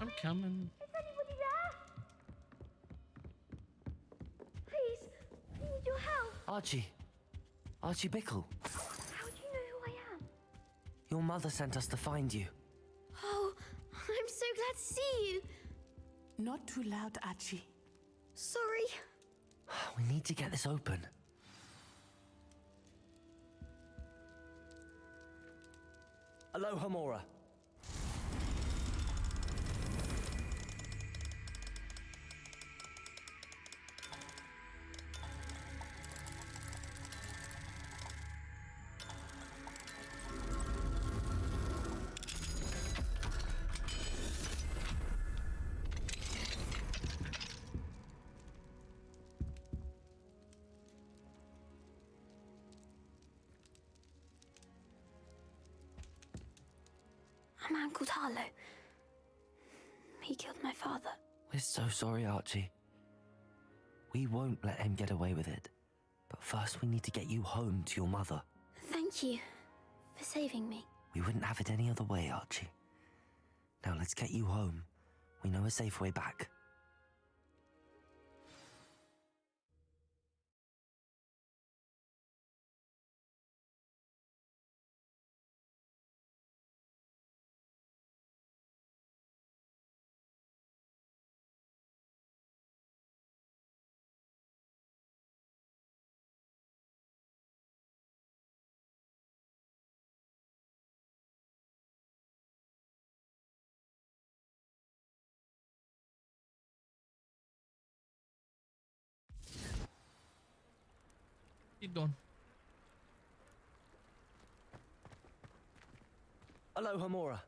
I'm coming. Is anybody there? Please, I need your help. Archie. Archie Bickle. How do you know who I am? Your mother sent us to find you. Oh, I'm so glad to see you. Not too loud, Archie. Sorry. We need to get this open. Aloha Mora. A man called Harlow. He killed my father. We're so sorry, Archie. We won't let him get away with it. But first we need to get you home to your mother. Thank you for saving me. We wouldn't have it any other way, Archie. Now let's get you home. We know a safe way back. Keep going. Aloha Mora.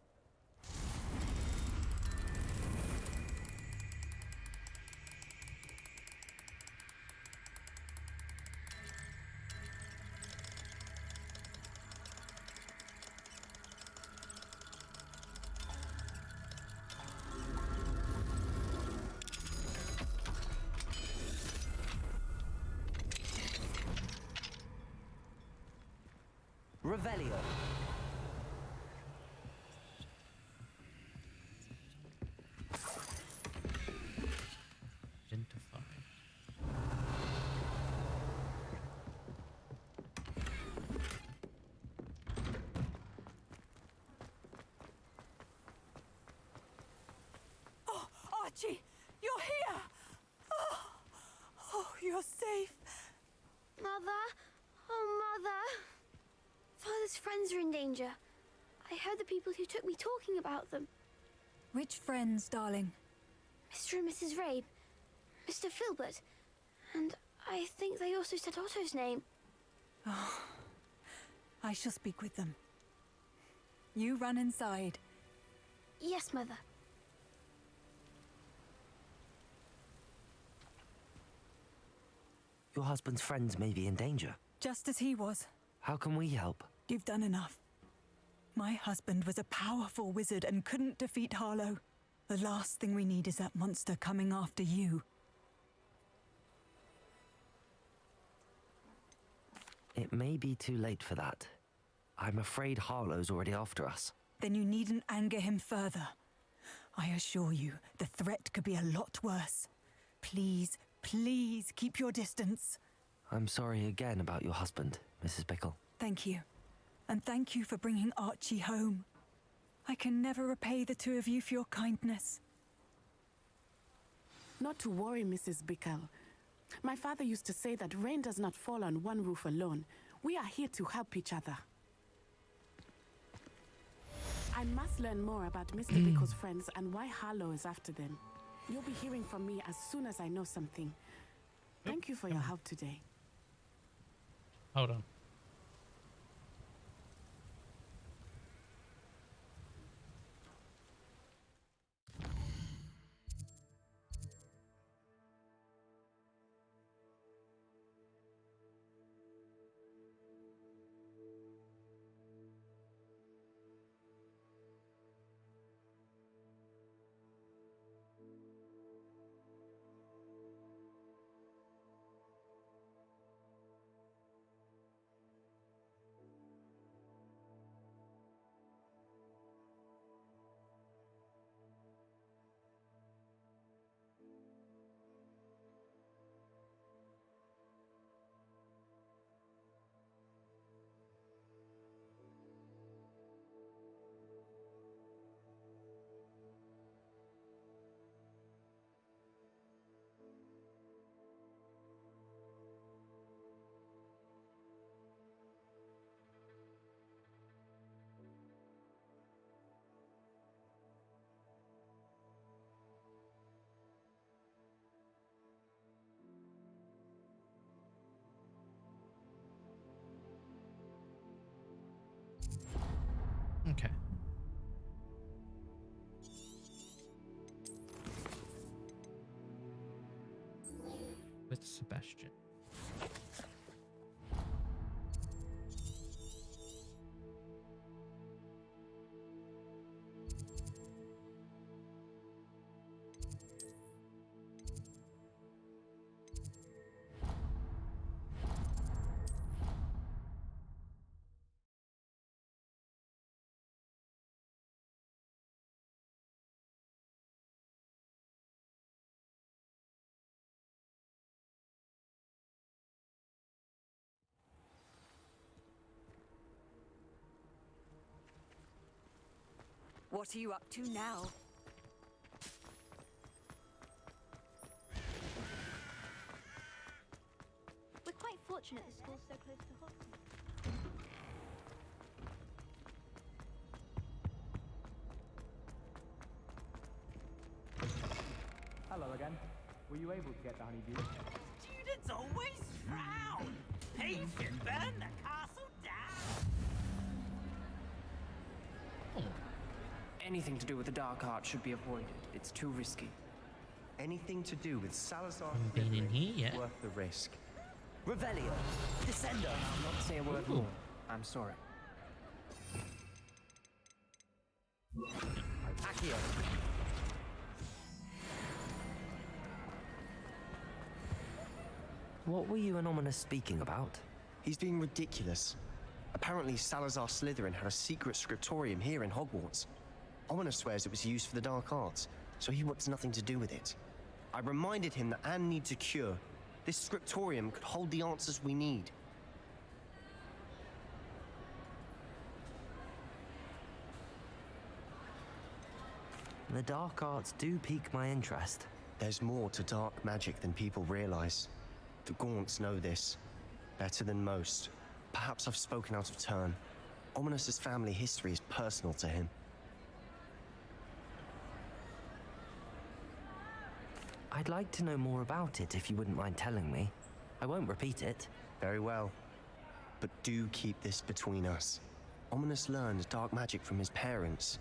Revelio. Identify. Oh, Archie, you're here! Oh, you're safe. Mother? Oh, Mother. Father's friends are in danger. I heard the people who took me talking about them. Which friends, darling? Mr. and Mrs. Rabe, Mr. Filbert, and I think they also said Otto's name. Oh, I shall speak with them. You run inside. Yes, Mother. Your husband's friends may be in danger. Just as he was. How can we help? You've done enough. My husband was a powerful wizard and couldn't defeat Harlow. The last thing we need is that monster coming after you. It may be too late for that. I'm afraid Harlow's already after us. Then you needn't anger him further. I assure you, the threat could be a lot worse. Please, please keep your distance. I'm sorry again about your husband, Mrs. Bickle. Thank you. And thank you for bringing Archie home. I can never repay the two of you for your kindness. Not to worry, Mrs. Bickle. My father used to say that rain does not fall on one roof alone. We are here to help each other. I must learn more about Mr. Bickle's friends and why Harlow is after them. You'll be hearing from me as soon as I know something. Thank you for your help today. Hold on. Okay. With Sebastian. What are you up to now? We're quite fortunate the school's so close to Hogwarts. Hello again. Were you able to get the honeydew? Students always frown. He should burn the castle down. Anything to do with the dark art should be avoided. It's too risky. Anything to do with Salazar been in here yet. worth the risk. Revelio! Descendo! I'll not say a word more. I'm sorry. Accio! What were you and Ominous speaking about? He's being ridiculous. Apparently, Salazar Slytherin had a secret scriptorium here in Hogwarts. Ominous swears it was used for the dark arts, so he wants nothing to do with it. I reminded him that Anne needs a cure. This scriptorium could hold the answers we need. The dark arts do pique my interest. There's more to dark magic than people realize. The Gaunts know this better than most. Perhaps I've spoken out of turn. Ominous's family history is personal to him. I'd like to know more about it if you wouldn't mind telling me. I won't repeat it. Very well. But do keep this between us. Ominous learned dark magic from his parents.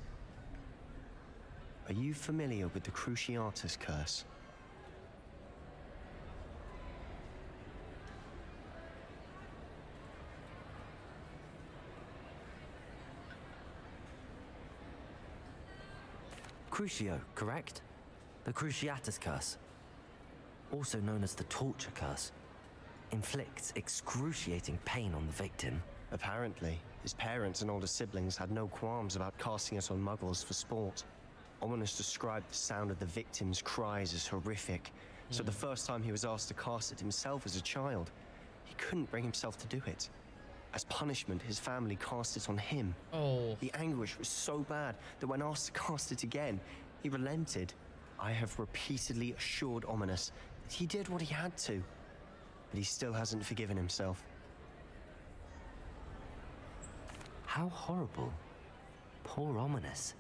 Are you familiar with the Cruciatus curse? Crucio, correct? The Cruciatus curse, also known as the torture curse, inflicts excruciating pain on the victim. Apparently, his parents and older siblings had no qualms about casting it on muggles for sport. Ominous described the sound of the victim's cries as horrific, so the first time he was asked to cast it himself as a child, he couldn't bring himself to do it. As punishment, his family cast it on him. The anguish was so bad that when asked to cast it again, he relented. I have repeatedly assured Ominous that he did what he had to, but he still hasn't forgiven himself. How horrible. Poor Ominous.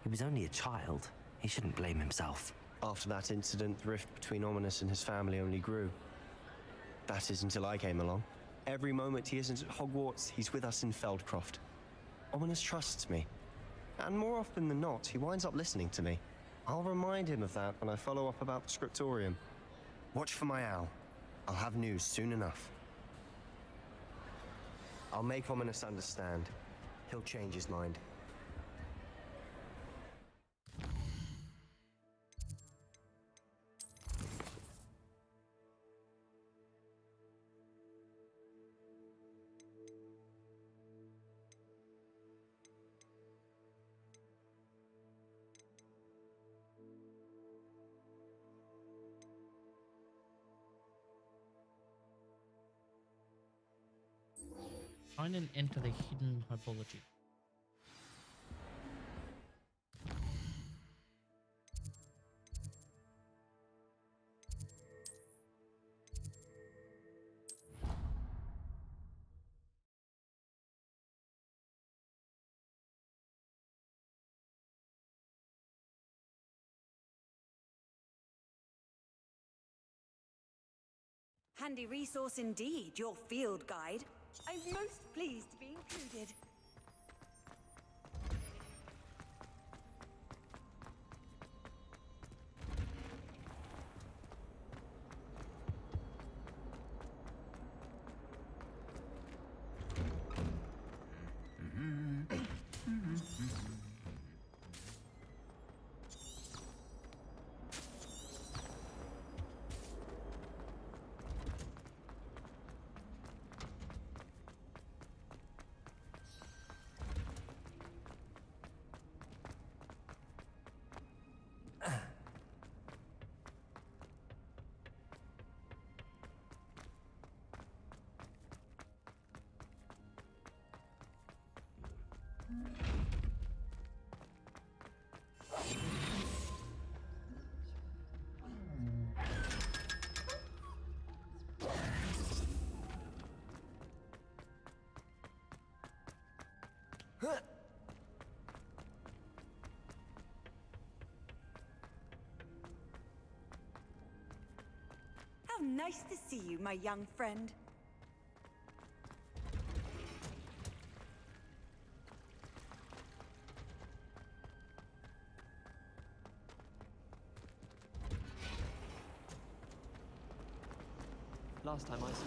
He was only a child. He shouldn't blame himself. After that incident, the rift between Ominous and his family only grew. That is until I came along. Every moment he isn't at Hogwarts, he's with us in Feldcroft. Ominous trusts me. And more often than not, he winds up listening to me. I'll remind him of that when I follow up about the scriptorium. Watch for my owl. I'll have news soon enough. I'll make Ominous understand. He'll change his mind. Find and enter the hidden hypology. Handy resource indeed, your field guide. I'm most pleased to be included. How nice to see you, my young friend. Last time I saw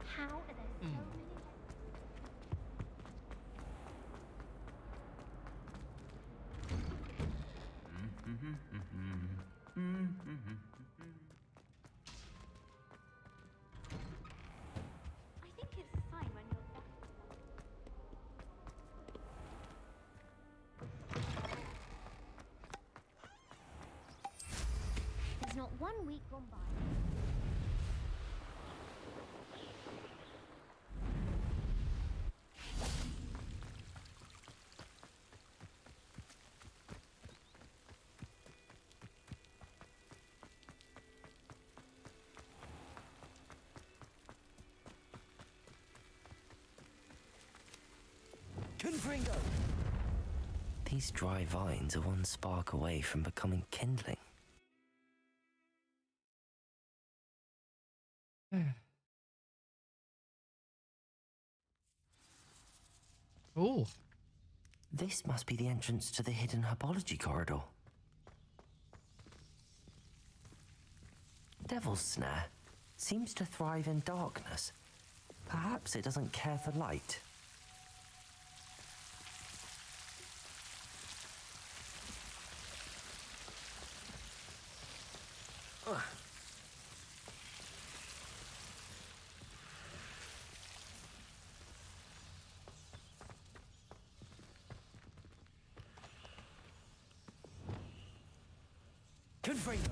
How are there so many? I think it's a sign when you're back. There's not one week gone by. Confringo! These dry vines are one spark away from becoming kindling. Oh. This must be the entrance to the hidden herbology corridor. Devil's Snare seems to thrive in darkness. Perhaps it doesn't care for light. Confringo!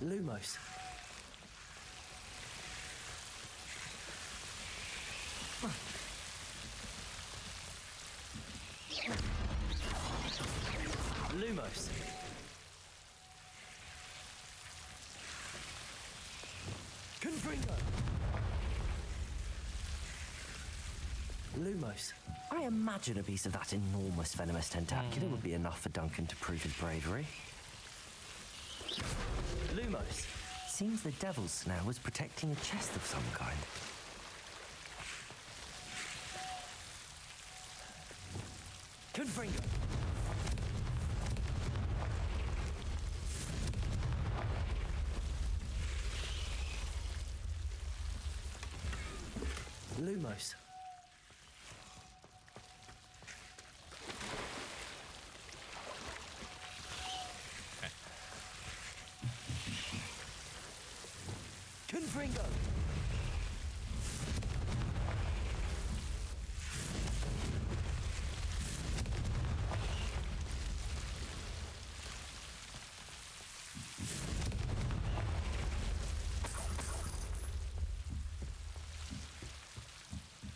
Lumos. Lumos. Confringo. Lumos. I imagine a piece of that enormous venomous tentacular would be enough for Duncan to prove his bravery. Lumos. Seems the Devil's Snare was protecting a chest of some kind. Confringo. Lumos. Confringo.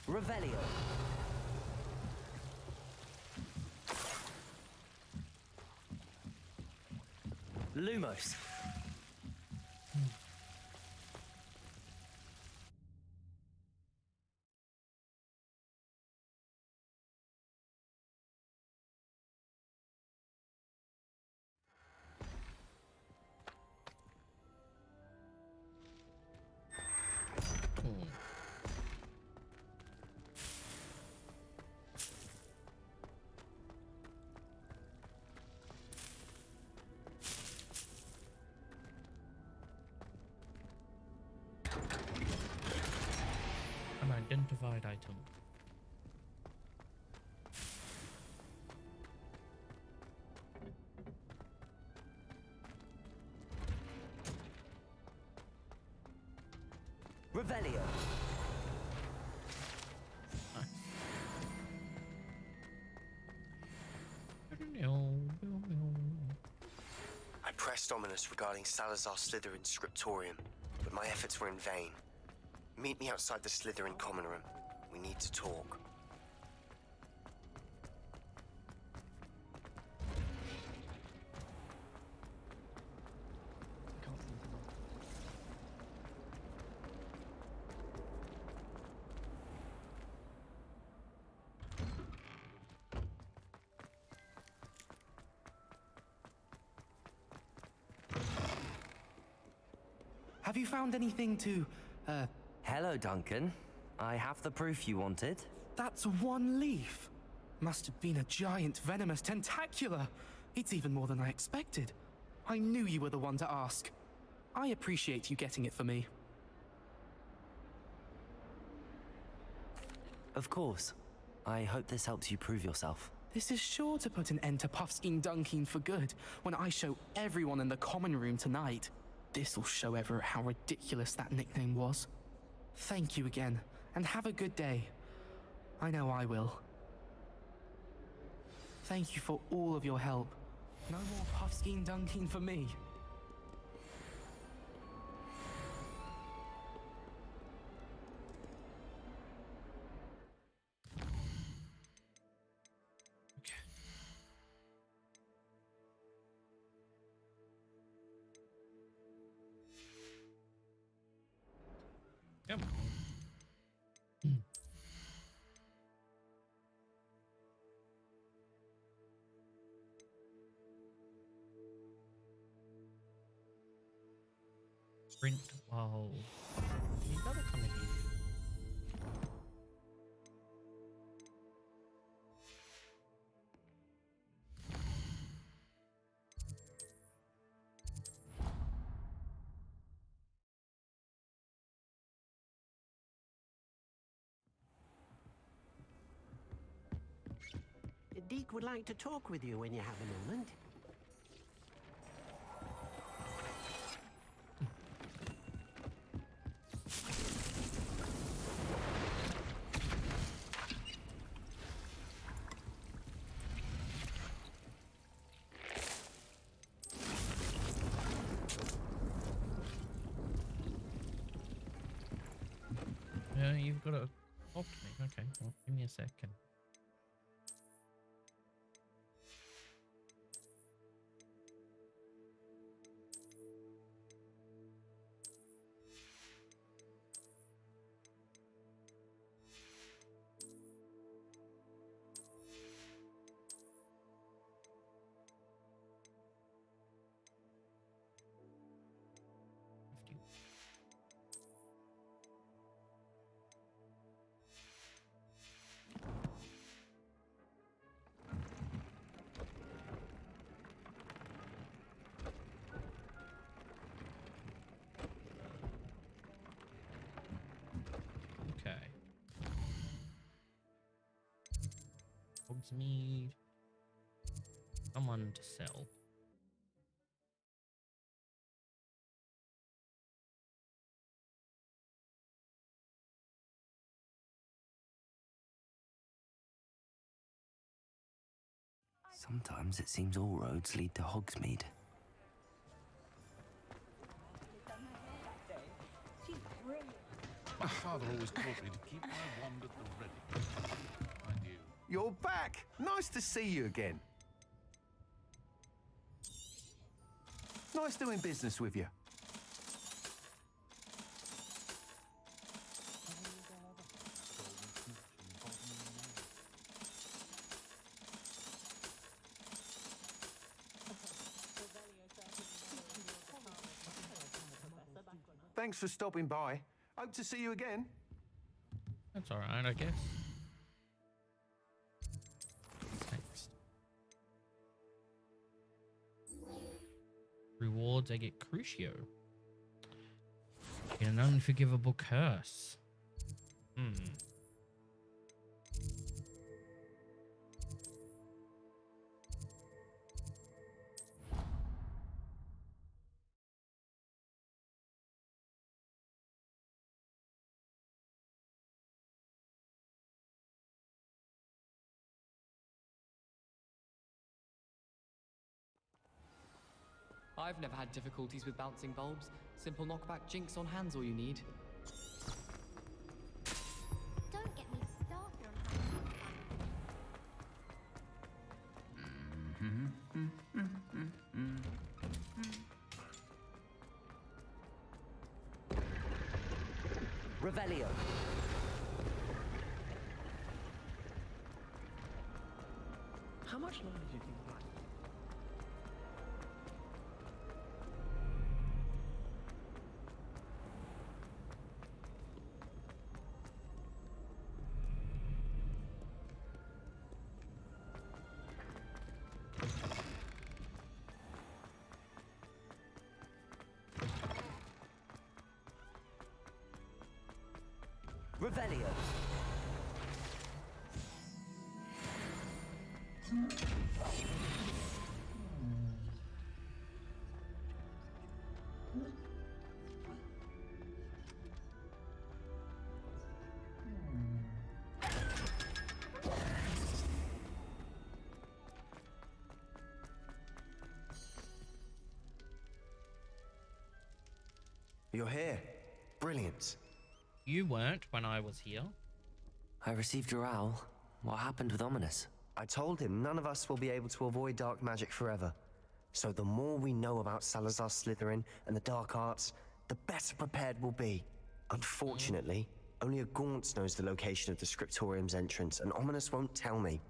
Revelio. Lumos. Unidentified item. Revelio. I pressed Ominous regarding Salazar Slytherin's scriptorium, but my efforts were in vain. Meet me outside the Slytherin common room. We need to talk. Have you found anything to, Hello, Duncan. I have the proof you wanted. That's one leaf. Must have been a giant venomous tentacula. It's even more than I expected. I knew you were the one to ask. I appreciate you getting it for me. Of course. I hope this helps you prove yourself. This is sure to put an end to Puffskein Dunkin for good when I show everyone in the common room tonight. This'll show Everett how ridiculous that nickname was. Thank you again, and have a good day. I know I will. Thank you for all of your help. No more Puffskein Dunkin for me. Yep. Sprint. Whoa. You gotta come in here. Deke would like to talk with you when you have a moment. Yeah, you've got to talk to me. Okay, well, give me a second. Hogsmeade. Someone to sell. Sometimes it seems all roads lead to Hogsmeade. My father always taught me to keep my wand at the ready. I do. You're back! Nice to see you again. Nice doing business with you. Thanks for stopping by. Hope to see you again. That's alright, I guess. What's next? Rewards, I get Crucio. In an unforgivable curse. I've never had difficulties with bouncing bulbs. Simple knockback jinx on hand's all you need. Don't get me started on Revelio. How much longer do you think that? Revelio. You're here. Brilliant. You weren't when I was here. I received your owl. What happened with Ominous? I told him none of us will be able to avoid dark magic forever. So the more we know about Salazar Slytherin and the dark arts, the better prepared we'll be. Unfortunately, only a Gaunt knows the location of the Scriptorium's entrance, and Ominous won't tell me.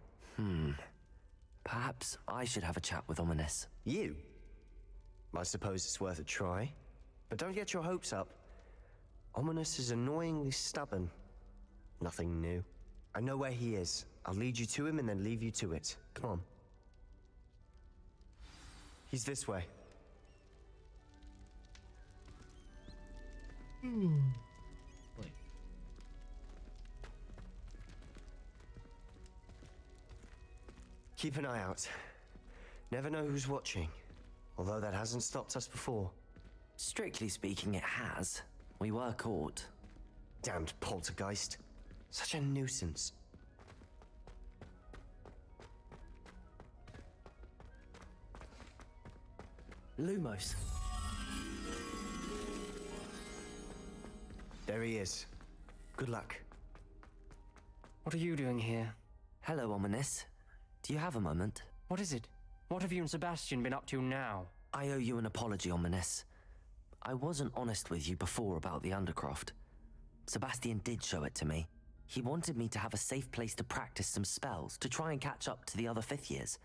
Perhaps I should have a chat with Ominous. You? I suppose it's worth a try. But don't get your hopes up. Ominous is annoyingly stubborn. Nothing new. I know where he is. I'll lead you to him and then leave you to it. Come on. He's this way. Wait. Keep an eye out. Never know who's watching. Although that hasn't stopped us before. Strictly speaking, it has. We were caught. Damned poltergeist. Such a nuisance. Lumos. There he is. Good luck. What are you doing here? Hello, Ominous. Do you have a moment? What is it? What have you and Sebastian been up to now? I owe you an apology, Ominous. I wasn't honest with you before about the Undercroft. Sebastian did show it to me. He wanted me to have a safe place to practice some spells, to try and catch up to the other fifth years.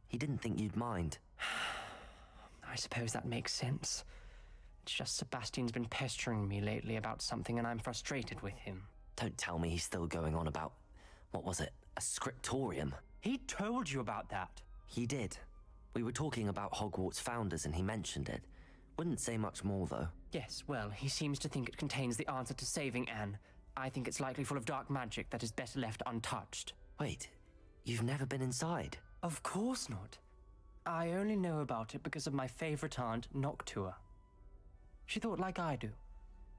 He didn't think you'd mind. I suppose that makes sense. It's just Sebastian's been pestering me lately about something and I'm frustrated with him. Don't tell me he's still going on about, what was it, a scriptorium? He told you about that. He did. We were talking about Hogwarts founders and he mentioned it. Wouldn't say much more, though. Yes, well, he seems to think it contains the answer to saving Anne. I think it's likely full of dark magic that is better left untouched. Wait, you've never been inside? Of course not. I only know about it because of my favorite aunt, Noctua. She thought like I do.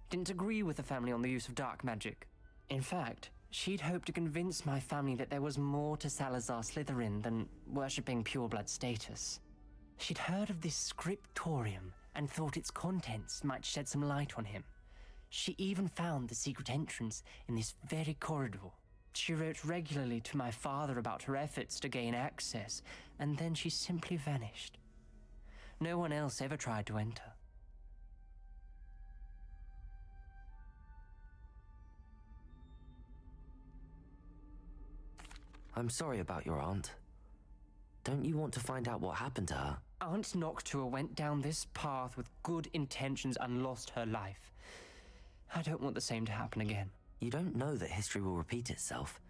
Didn't agree with the family on the use of dark magic. In fact, she'd hoped to convince my family that there was more to Salazar Slytherin than worshipping pureblood status. She'd heard of this scriptorium and thought its contents might shed some light on him. She even found the secret entrance in this very corridor. She wrote regularly to my father about her efforts to gain access, and then she simply vanished. No one else ever tried to enter. I'm sorry about your aunt. Don't you want to find out what happened to her? Aunt Noctua went down this path with good intentions and lost her life. I don't want the same to happen again. You don't know that history will repeat itself.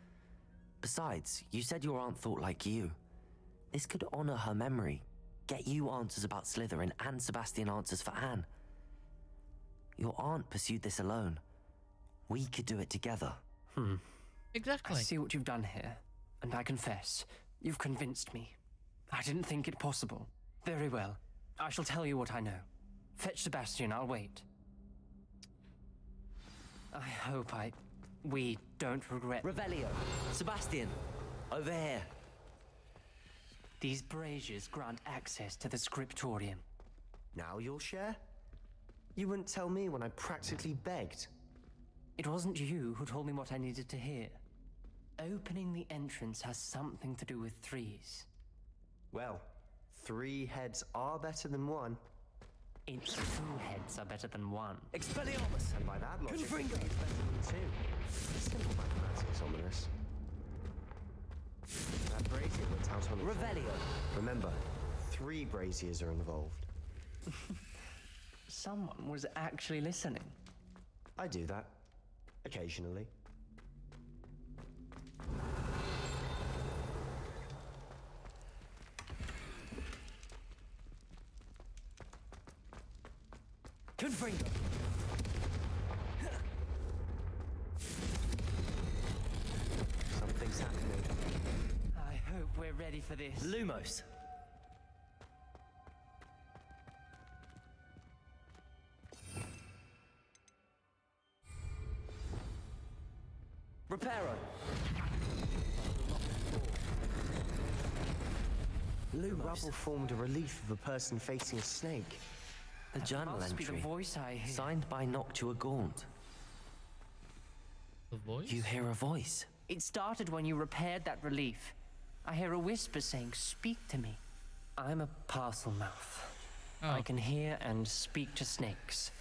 Besides, you said your aunt thought like you. This could honor her memory, get you answers about Slytherin and Sebastian answers for Anne. Your aunt pursued this alone. We could do it together. Exactly. I see what you've done here, and I confess, you've convinced me. I didn't think it possible. Very well. I shall tell you what I know. Fetch Sebastian, I'll wait. I hope we don't regret... Revelio! Sebastian! Over here! These braziers grant access to the scriptorium. Now you'll share? You wouldn't tell me when I practically begged. It wasn't you who told me what I needed to hear. Opening the entrance has something to do with threes. Well, 3 heads are better than 1. It's 2 heads are better than 1. Expelliarmus! And by that logic, Confringo! it's better than 2. Simple mathematics, Ominous. That brazier went out on its Revelio! own. Remember, 3 braziers are involved. Someone was actually listening. I do that. Occasionally. Confringo! ready for this. Lumos. Reparo. Lumos. Rubble formed a relief of a person facing a snake. The journal must entry. be the voice I hear. Signed by Noctua Gaunt. The voice? You hear a voice. It started when you repaired that relief. I hear a whisper saying, "Speak to me." I'm a parcel mouth. Oh. I can hear and speak to snakes.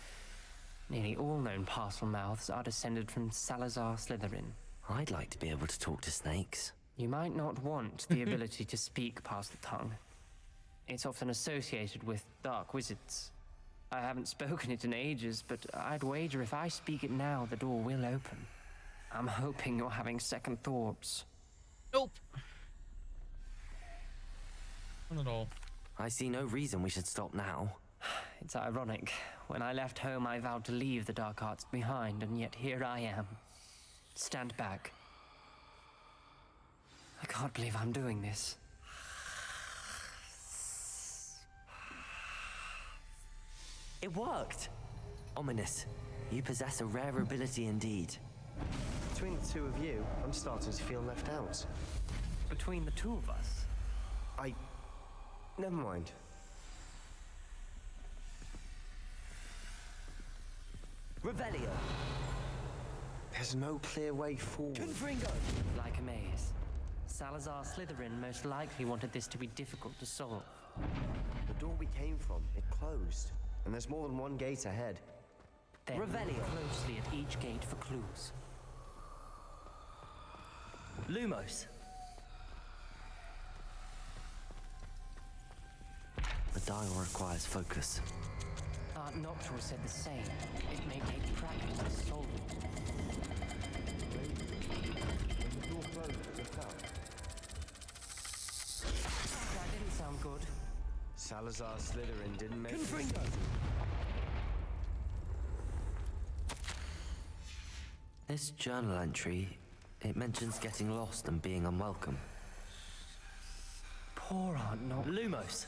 Nearly all known parcel mouths are descended from Salazar Slytherin. I'd like to be able to talk to snakes. You might not want the ability to speak parcel tongue. It's often associated with dark wizards. I haven't spoken it in ages, but I'd wager if I speak it now, the door will open. I'm hoping you're having second thoughts. Nope. Not at all. I see no reason we should stop now. It's ironic. When I left home, I vowed to leave the dark arts behind, and yet here I am. Stand back. I can't believe I'm doing this. It worked! Ominous. You possess a rare ability indeed. Between the two of you, I'm starting to feel left out. Between the two of us? Never mind. Revelio. There's no clear way forward. Confringo! Like a maze. Salazar Slytherin most likely wanted this to be difficult to solve. The door we came from, it closed. And there's more than one gate ahead. Then Revelio. look closely at each gate for clues. Lumos. The dial requires focus. Aunt Noctua said the same. It may take practice to solve it. When the door closed, look up. That didn't sound good. Salazar Slytherin didn't make Confringo! This journal entry, it mentions getting lost and being unwelcome. Poor Aunt Noctua. Lumos.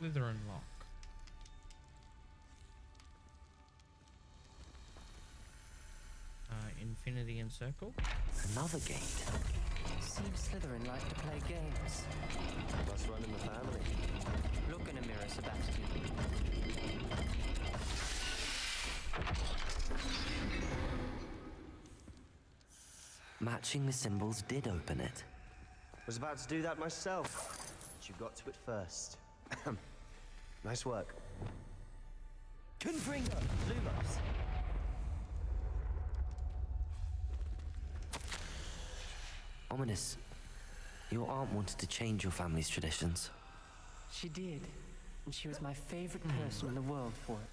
Slytherin lock. Infinity and circle. Another gate. Seems Slytherin like to play games. Must run in the family. Look in a mirror, Sebastian. Matching the symbols did open it. Was about to do that myself. But you got to it first. Nice work. Confringo! Lumos. Ominous. Your aunt wanted to change your family's traditions. She did. And she was my favorite person in the world for it.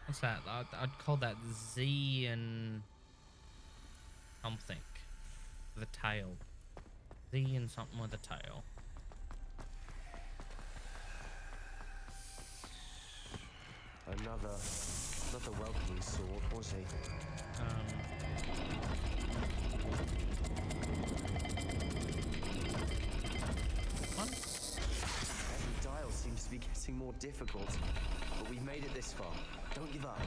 What's that? I'd call that Z and something. The tail. Z and something with a tail. Another welcoming sword, was he? One? Every dial seems to be getting more difficult, but we've made it this far. Don't give up.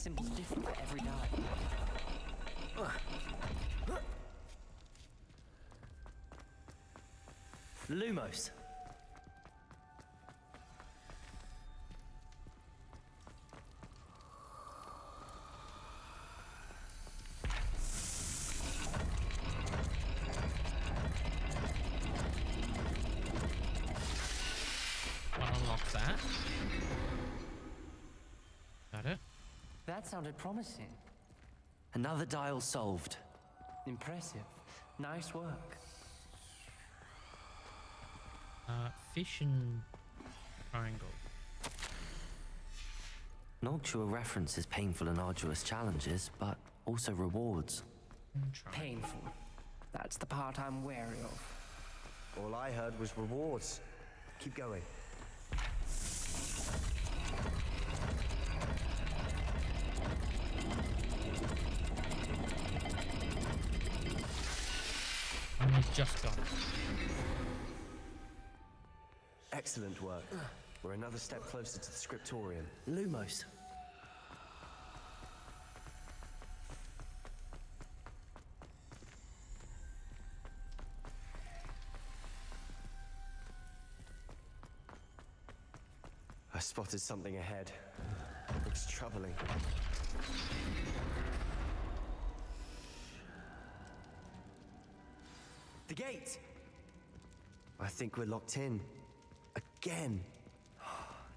symbol's different for every die. Lumos. I'll unlock that. Got it. That sounded promising. Another dial solved. Impressive. Nice work. Fish and triangle. Noctua references painful and arduous challenges, but also rewards. Painful. That's the part I'm wary of. All I heard was rewards. Keep going. And he's just got it. Excellent work. We're another step closer to the scriptorium. Lumos. I spotted something ahead. Looks troubling. The gate! I think we're locked in. Again.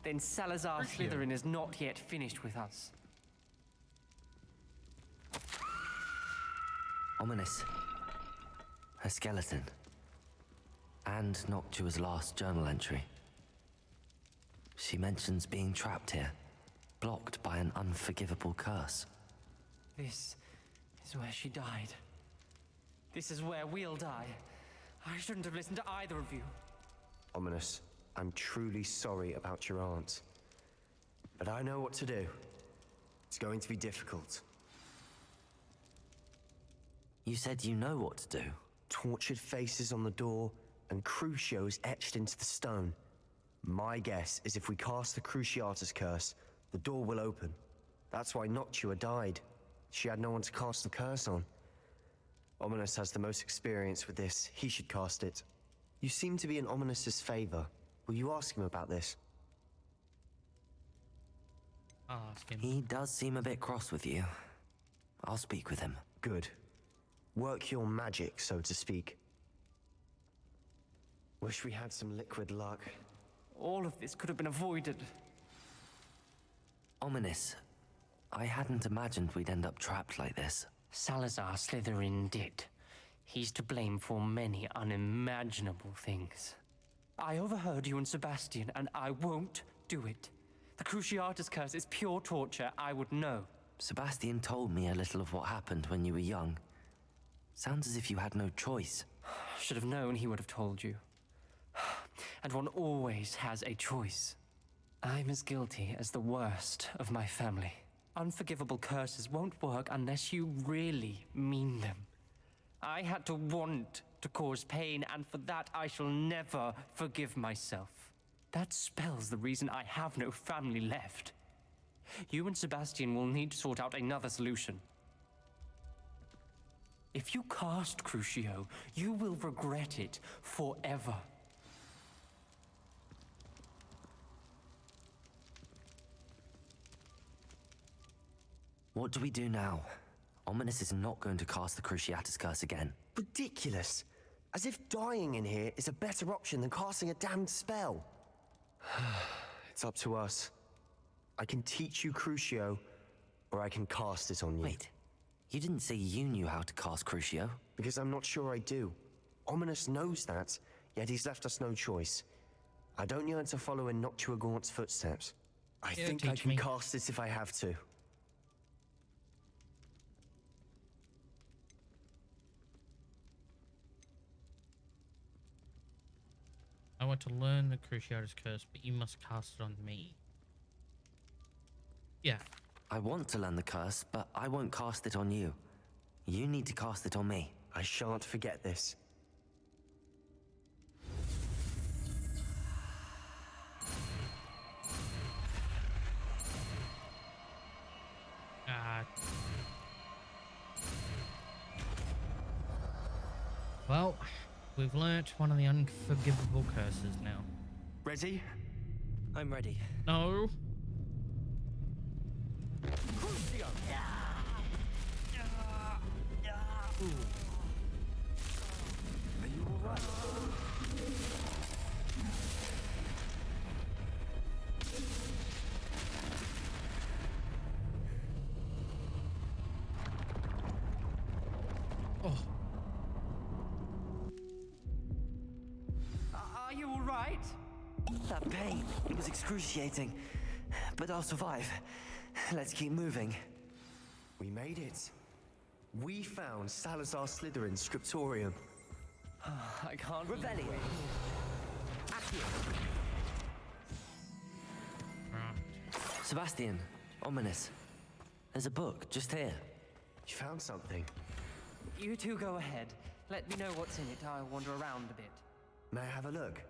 Then Salazar Slytherin is not yet finished with us. Ominous. A skeleton. And Noctua's last journal entry. She mentions being trapped here, blocked by an unforgivable curse. This is where she died. This is where we'll die. I shouldn't have listened to either of you. Ominous, I'm truly sorry about your aunt. But I know what to do. It's going to be difficult. You said you know what to do. Tortured faces on the door and Crucios etched into the stone. My guess is if we cast the Cruciatus curse, the door will open. That's why Noctua died. She had no one to cast the curse on. Ominous has the most experience with this. He should cast it. You seem to be in Ominous's favor. Will you ask him about this? I'll ask him. He does seem a bit cross with you. I'll speak with him. Good. Work your magic, so to speak. Wish we had some liquid luck. All of this could have been avoided. Ominous. I hadn't imagined we'd end up trapped like this. Salazar Slytherin did. He's to blame for many unimaginable things. I overheard you and Sebastian, and I won't do it. The Cruciatus curse is pure torture, I would know. Sebastian told me a little of what happened when you were young. Sounds as if you had no choice. Should have known he would have told you. And one always has a choice. I'm as guilty as the worst of my family. Unforgivable curses won't work unless you really mean them. I had to want to cause pain, and for that I shall never forgive myself. That spells the reason I have no family left. You and Sebastian will need to sort out another solution. If you cast Crucio, you will regret it forever. What do we do now? Ominous is not going to cast the Cruciatus curse again. Ridiculous. As if dying in here is a better option than casting a damned spell. It's up to us. I can teach you Crucio, or I can cast it on you. Wait, you didn't say you knew how to cast Crucio? Because I'm not sure I do. Ominous knows that, yet he's left us no choice. I don't yearn to follow in Noctua Gaunt's footsteps. I think I can cast it if I have to. I want to learn the Cruciatus curse, but you must cast it on me. Yeah. I want to learn the curse, but I won't cast it on you. You need to cast it on me. I shan't forget this. Right. Well, we've learnt one of the unforgivable curses now. Ready? I'm ready. No. Are you alright? Oh. Are you all right? That pain, it was excruciating. But I'll survive. Let's keep moving. We made it. We found Salazar Slytherin's scriptorium. I can't Revelio. Sebastian, ominous. There's a book just here. You found something. You two go ahead. Let me know what's in it. I'll wander around a bit. May I have a look?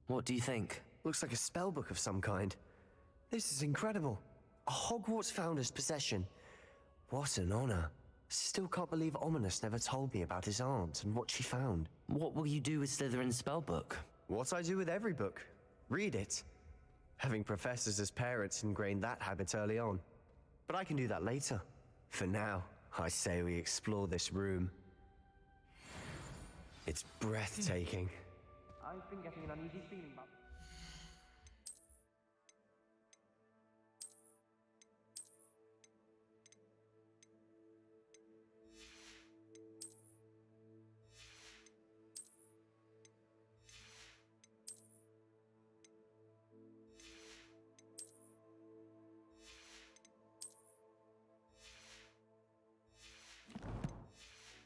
What do you think? Looks like a spell book of some kind. This is incredible. A Hogwarts founder's possession. What an honor. Still can't believe Ominous never told me about his aunt and what she found. What will you do with Slytherin's spellbook? What I do with every book. Read it. Having professors as parents ingrained that habit early on. But I can do that later. For now, I say we explore this room. It's breathtaking. I've been getting an uneasy feeling about this.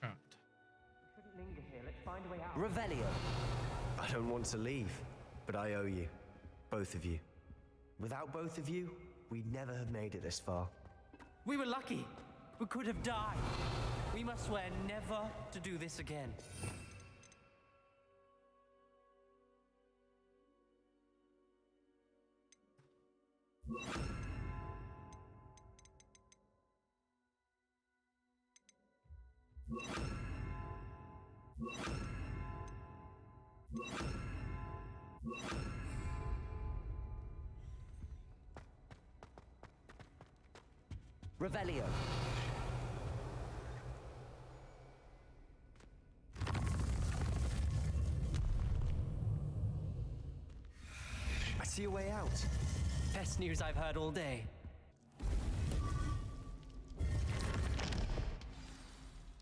Right. We shouldn't linger here. Let's find a way out. Revelio. I don't want to leave, but I owe you. Both of you. Without both of you, we'd never have made it this far. We were lucky. We could have died. We must swear never to do this again. Revelio. I see a way out. Best news I've heard all day.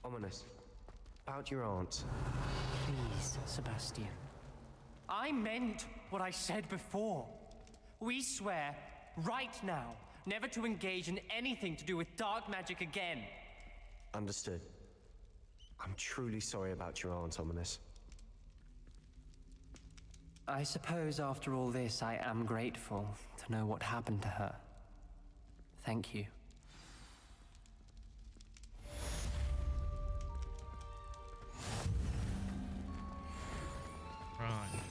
Ominous. About your aunt. Please, Sebastian. I meant what I said before. We swear, right now, never to engage in anything to do with dark magic again. Understood. I'm truly sorry about your aunt, Ominous. I suppose after all this, I am grateful to know what happened to her. Thank you. Right.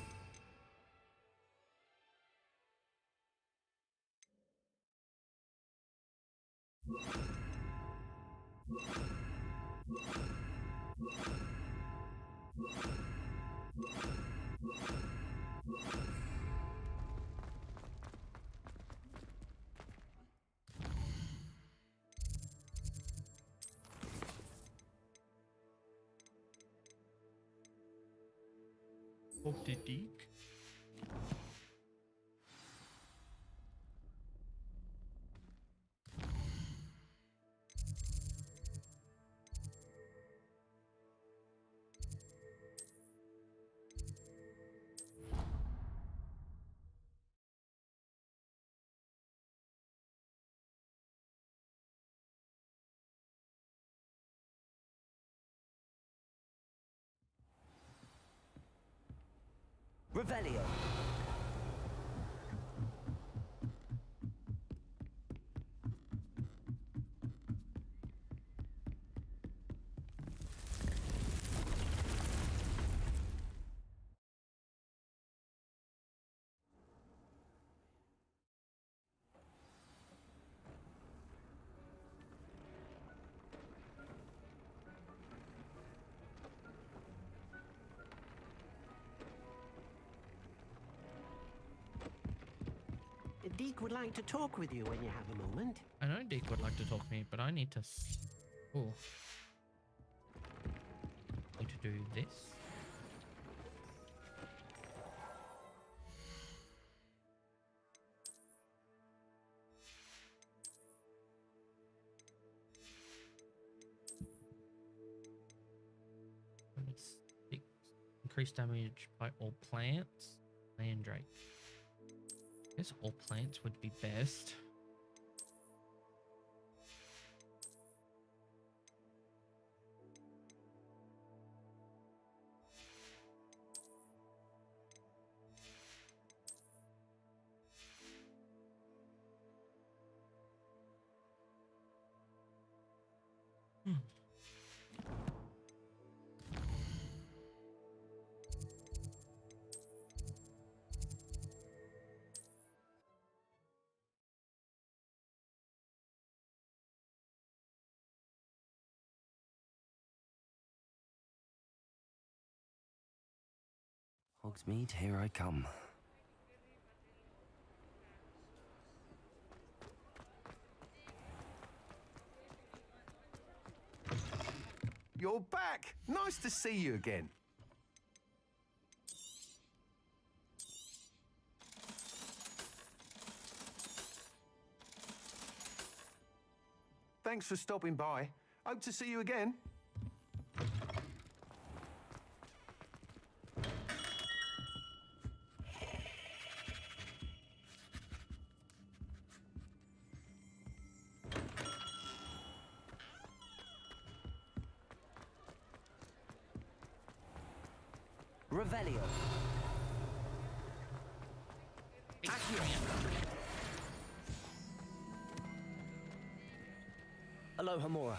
Of the deek. Revelio. Deke would like to talk with you when you have a moment. I know Deke would like to talk to me, but I need to... Oh. Need to do this. Increase damage by all plants. Mandrake. I guess all plants would be best. Hogsmeade, here I come. You're back! Nice to see you again. Thanks for stopping by. Hope to see you again. Revelio. Aloha Mora.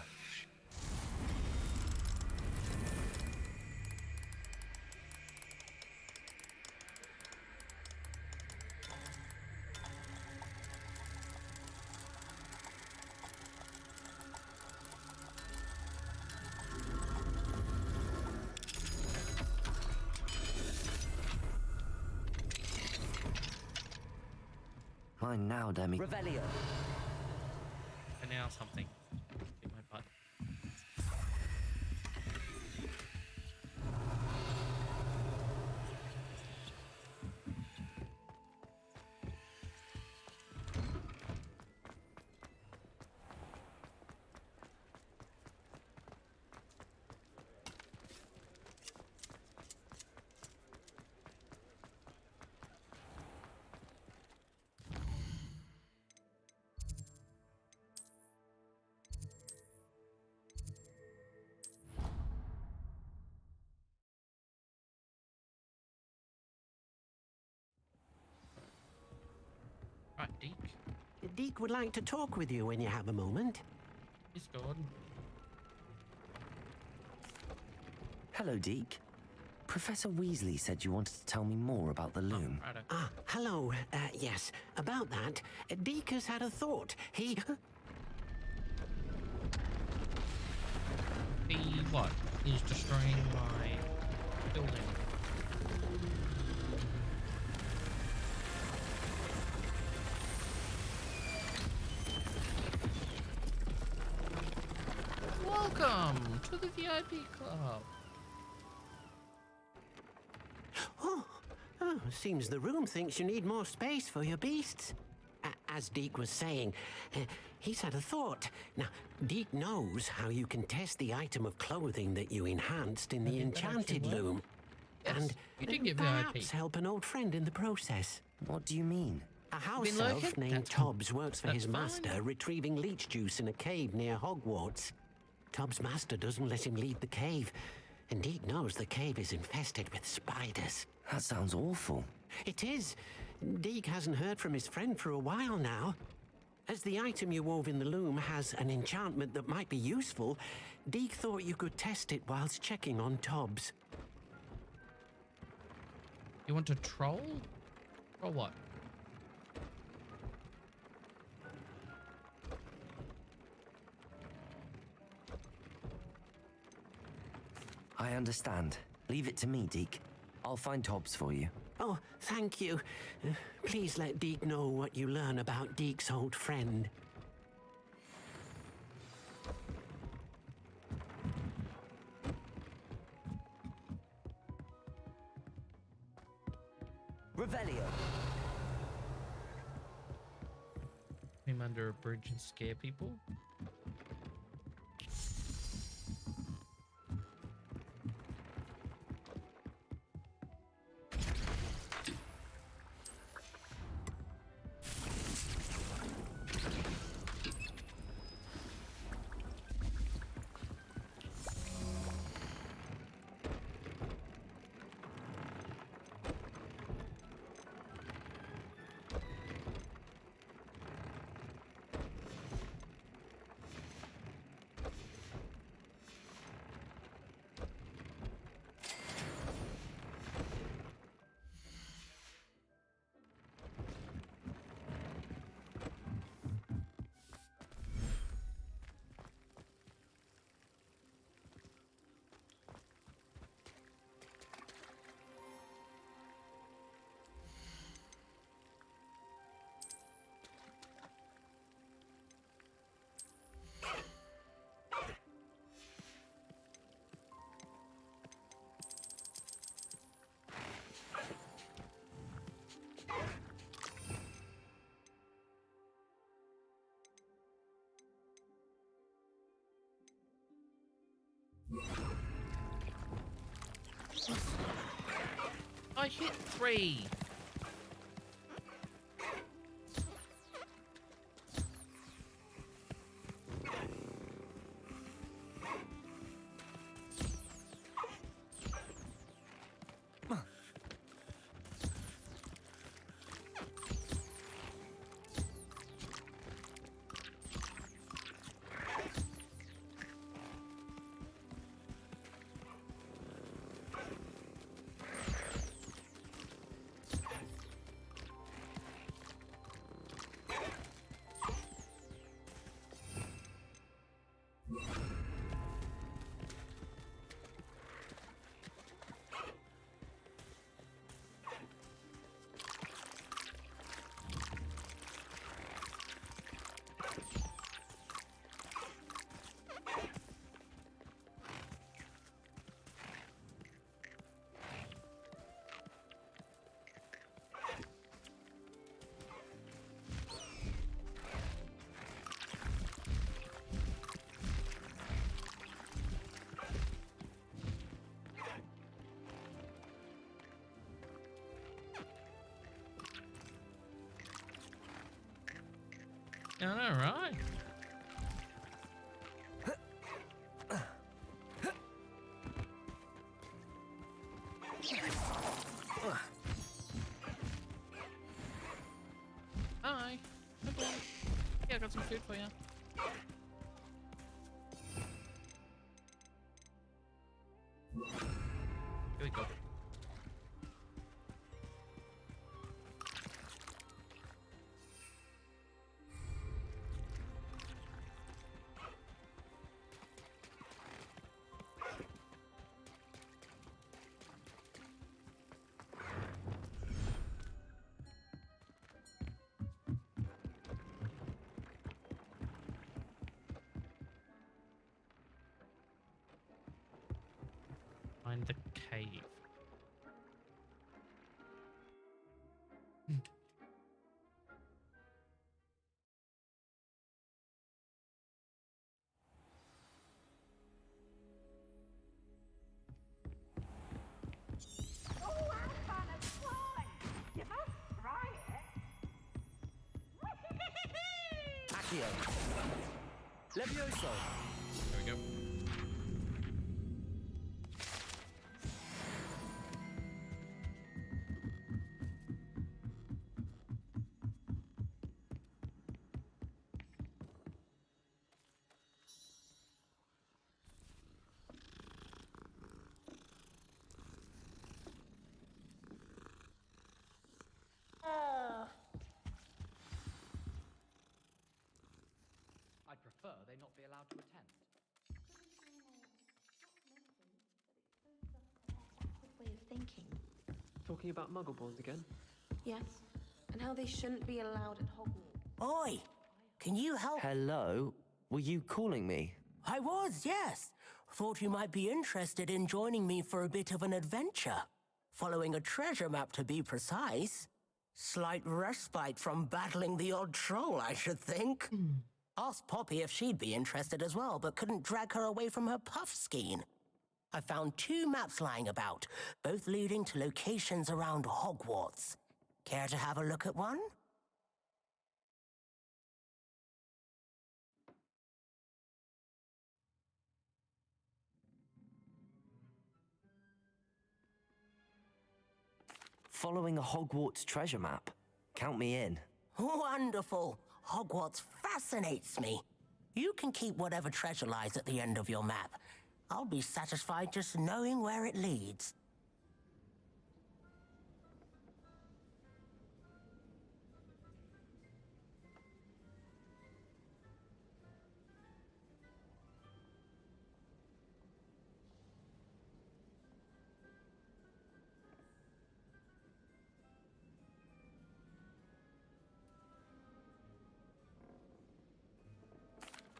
Fine now, Demi. Revelio. And now something. Get my butt. Right, Deke. Deke would like to talk with you when you have a moment. He's gone. Hello, Deke. Professor Weasley said you wanted to tell me more about the loom. Ah, hello. Yes, about that. Deke has had a thought. He what? Is destroying my building. Welcome to the VIP club. Oh, seems the room thinks you need more space for your beasts. As Deke was saying, he's had a thought. Now, Deke knows how you can test the item of clothing that you enhanced in the enchanted loom. Yes, and you did get perhaps VIP. help an old friend in the process. What do you mean? A house elf named Tobbs works for his master, retrieving leech juice in a cave near Hogwarts. Tobbs' master doesn't let him leave the cave, and Deke knows the cave is infested with spiders. That sounds awful. It is. Deke hasn't heard from his friend for a while now. As the item you wove in the loom has an enchantment that might be useful, Deke thought you could test it whilst checking on Tobbs. You want to troll? Or what? I understand. Leave it to me, Deke. I'll find Tobbs for you. Oh, thank you. Please let Deke know what you learn about Deke's old friend. Revelio. Climb under a bridge and scare people. I hit 3. All right. Hi. Okay. Yeah, I got some food for you. Here we go. Find the cave. Accio. Levioso. There we go. I'd prefer they not be allowed to attend. Way of thinking. Talking about Muggleborns again? Yes. And how they shouldn't be allowed at Hogwarts. Oi! Can you help? Hello? Were you calling me? I was, yes. Thought you might be interested in joining me for a bit of an adventure. Following a treasure map, to be precise. Slight respite from battling the odd troll, I should think. Asked Poppy if she'd be interested as well, but couldn't drag her away from her puff skein. I found 2 maps lying about, both leading to locations around Hogwarts. Care to have a look at one? Following a Hogwarts treasure map. Count me in. Wonderful. Hogwarts fascinates me. You can keep whatever treasure lies at the end of your map. I'll be satisfied just knowing where it leads.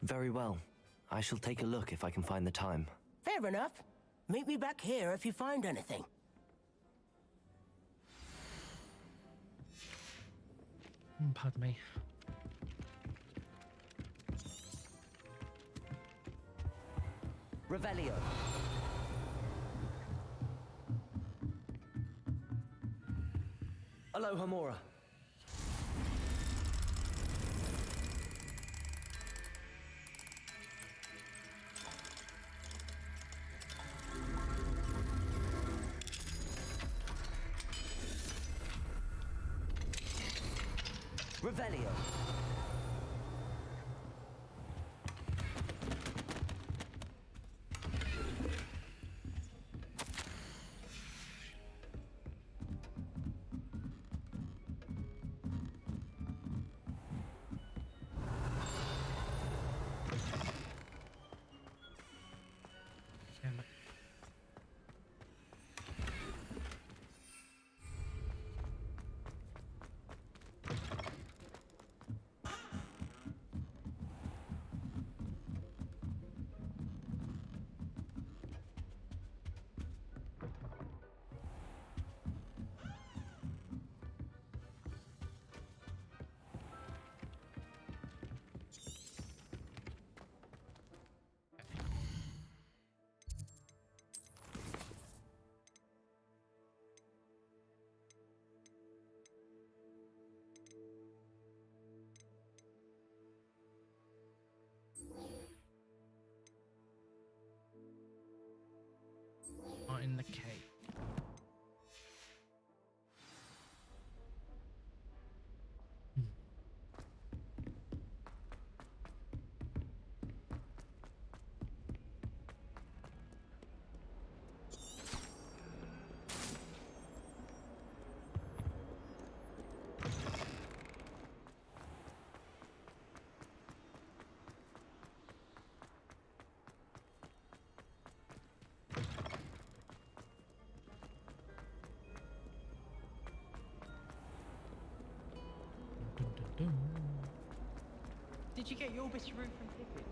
Very well. I shall take a look if I can find the time. Fair enough. Meet me back here if you find anything. Pardon me. Revelio. Aloha Mora. Revelio. Damn it. Not in the cave. Did you get your Bisharoo from Pippin?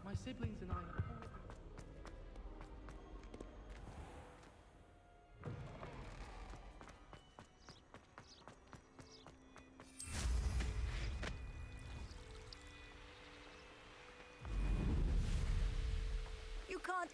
My siblings and I are You can't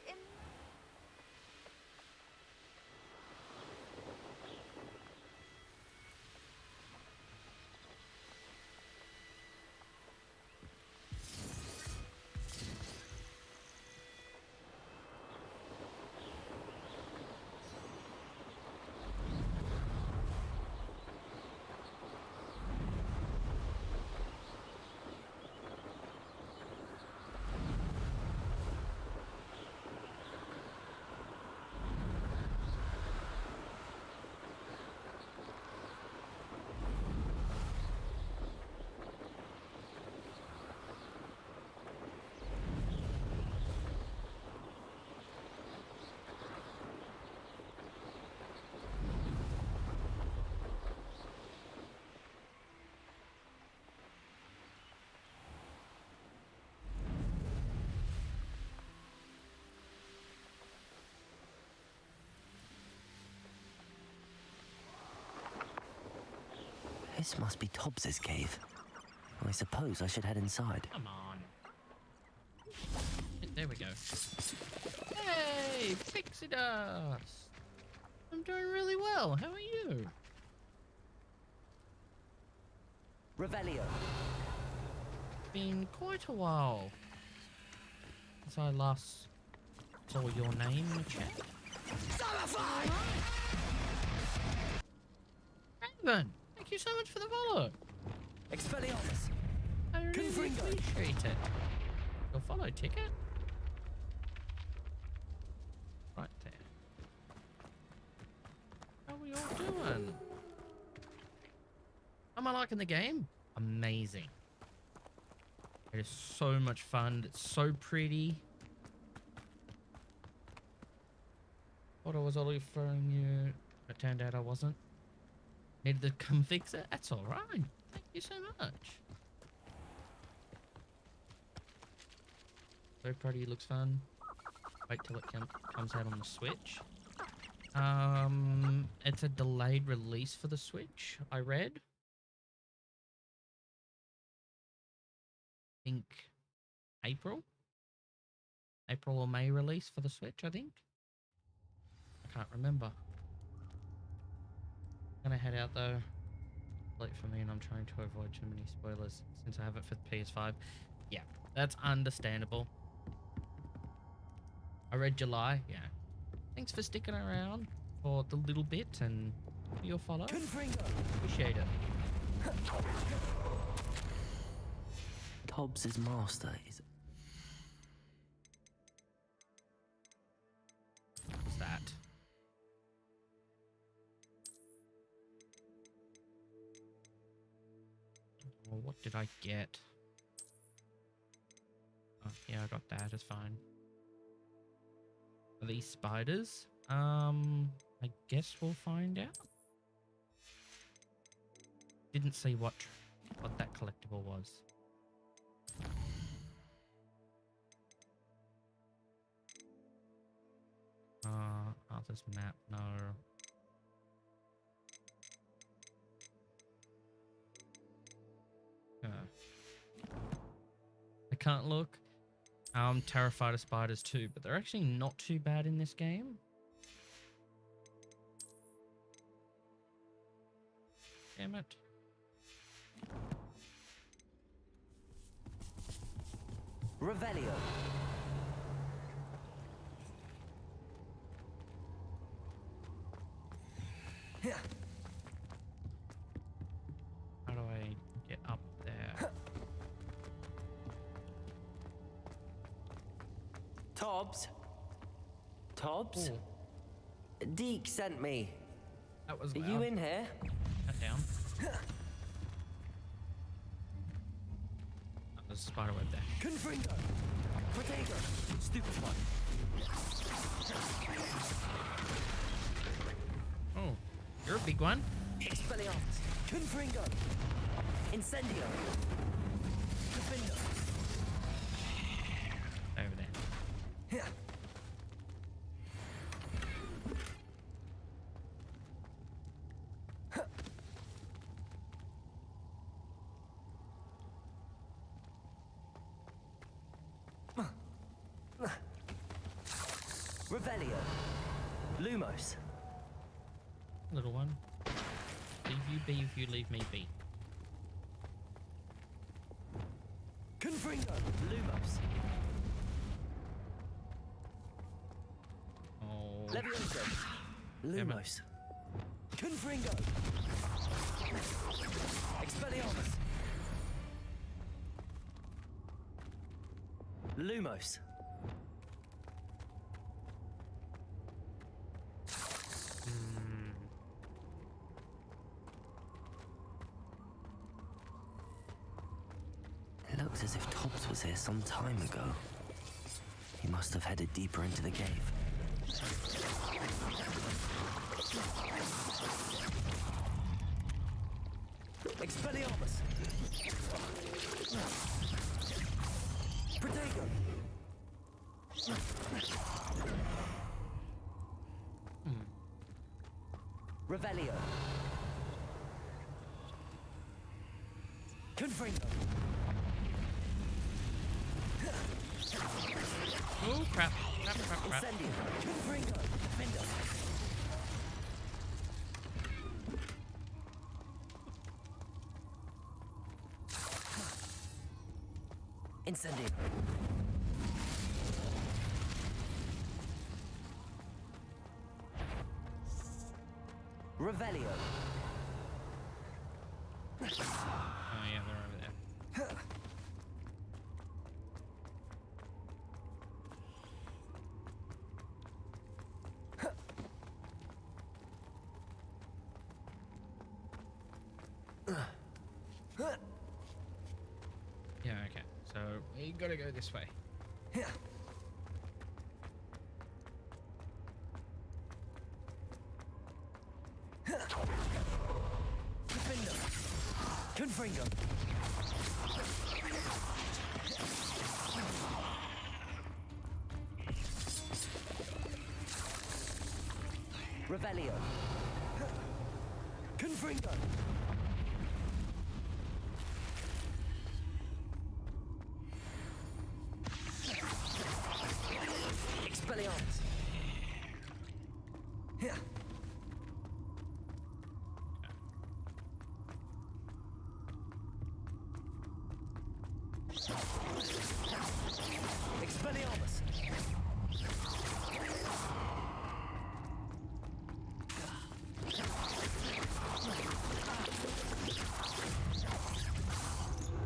This must be Tobbs's cave. I suppose I should head inside. Come on. There we go. Hey, pixie dust. I'm doing really well. How are you? Revelio. Been quite a while since I last saw your name in the chat. Raven, thank you so much for the follow. Expelliarmus. I really appreciate it. Your follow ticket? Right there. How are we all doing? Am I liking the game? Amazing. It is so much fun. It's so pretty. Thought I was only throwing you. It turned out I wasn't. Needed to come fix it. That's all right. Thank you so much. So pretty. Looks fun. Wait till it comes out on the Switch. It's a delayed release for the Switch. I read. I think April or May release for the Switch, I think. I can't remember. I'm gonna head out though. Late for me, and I'm trying to avoid too many spoilers since I have it for the PS5. Yeah, that's understandable. I read July. Yeah. Thanks for sticking around for the little bit and for your follow. Appreciate it. Tobbs's master is... What's that? Oh, what did I get? Oh, yeah, I got that. It's fine. Are these spiders? I guess we'll find out. Didn't see what that collectible was. Others map, no. I can't look. I'm terrified of spiders too, but they're actually not too bad in this game. Damn it. Revelio. How do I get up there? Tobbs? Tobbs? Ooh. Deke sent me. That was Are loud. you in here? Cut down. Oh, there's a spider web there. Confringo. Protego. Stupid one. Oh, you're a big one. Expelliarmus. Confringo. Incendio. Confindo. Over there. Revelio. Lumos. Little one. Leave you be if you leave me be. Confringo. Lumos. Oh. Levioso. Lumos. Confringo. Expelliarmus. Lumos. It looks as if Tobbs was here some time ago. He must have headed deeper into the cave. Expelliarmus! Protego! Revelio! Confringo. Oh crap! Crap! Crap! Crap! Incendio. Confringo. Defender. Incendio. Revelio. Oh yeah, they're over there. Yeah, okay. So we gotta go this way. Defender. Confringo. Revelio. Confringo. Expelliarmus. Expelliarmus.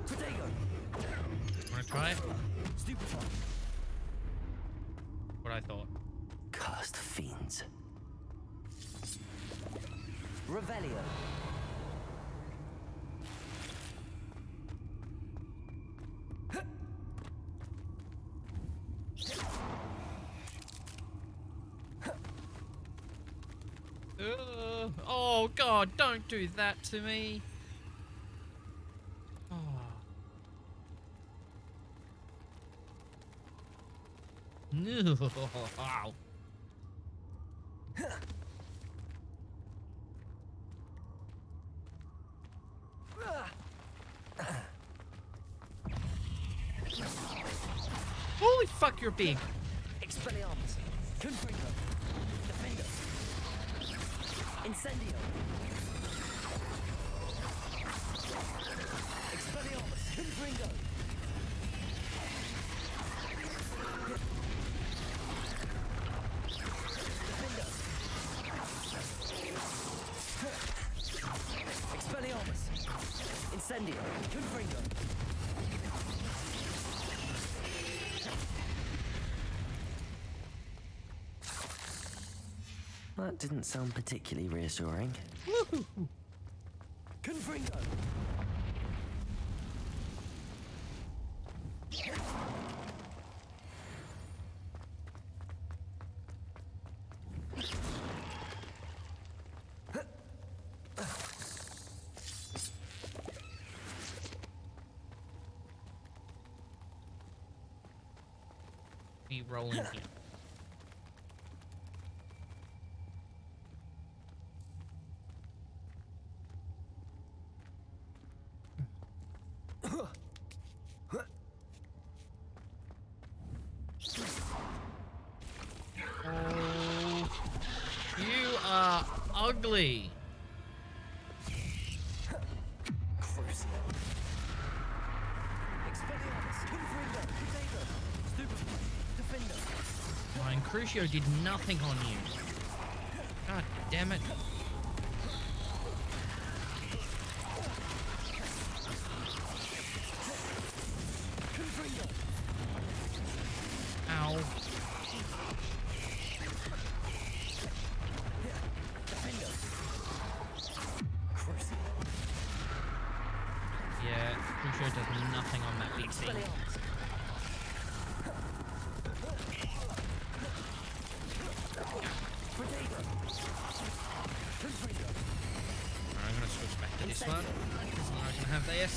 Protego. Wanna try it? Stupefy. What I thought. Cursed fiends. Revelio. Oh god, don't do that to me. Oh. No. Ow. Holy fuck, you're big. Expelliarmus. Confringo. Defender. Incendio. Expelliarmus. Confringo. Defender. Expelliarmus. Incendio. Confringo. That didn't sound particularly reassuring. Confringo! Be rolling here. You are ugly. Mine Crucio did nothing on you. God damn it. Ow. Yeah, Crucio does nothing on that big thing. I'm gonna switch back to this one. Because now I can have this.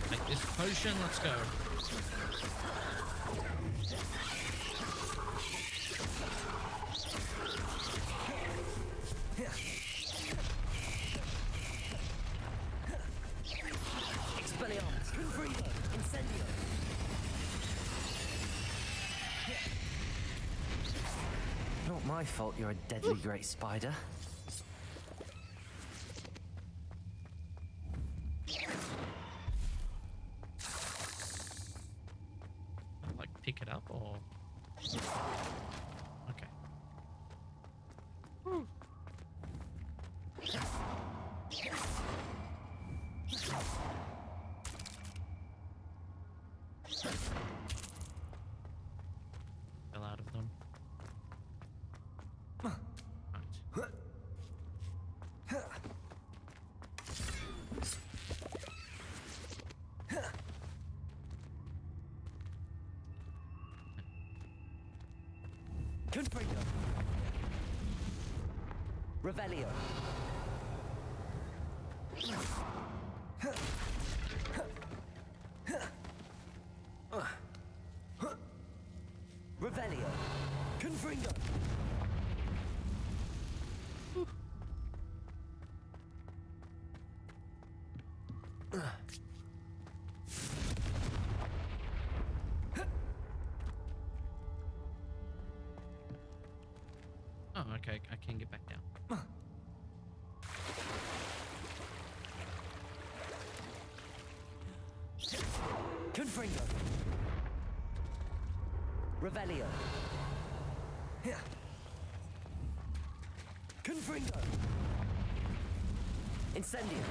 Take this potion, let's go. my fault you're a deadly great spider. Like, pick it up or... Okay. Fell out of them. Right. Confringo. Revelio. Revelio. Confringo. Oh, okay, I can get back down. Confringo. Revelio. Confringo. Incendio.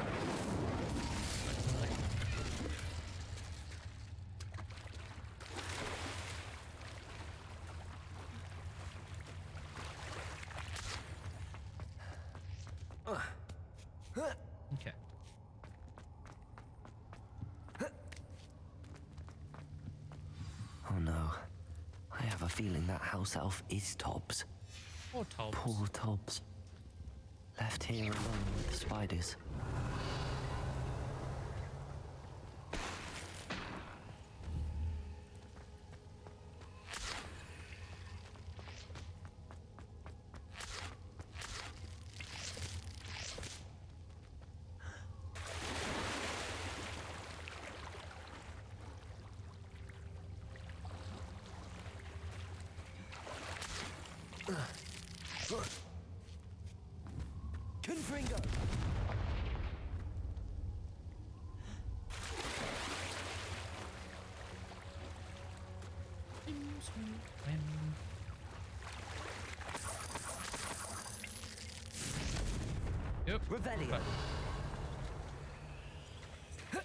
Okay. Oh no. I have a feeling that house elf is Tobbs. Poor Tobbs. Poor Tobbs. Left here alone with the spiders. Confringo! Yep. Revelio. Right.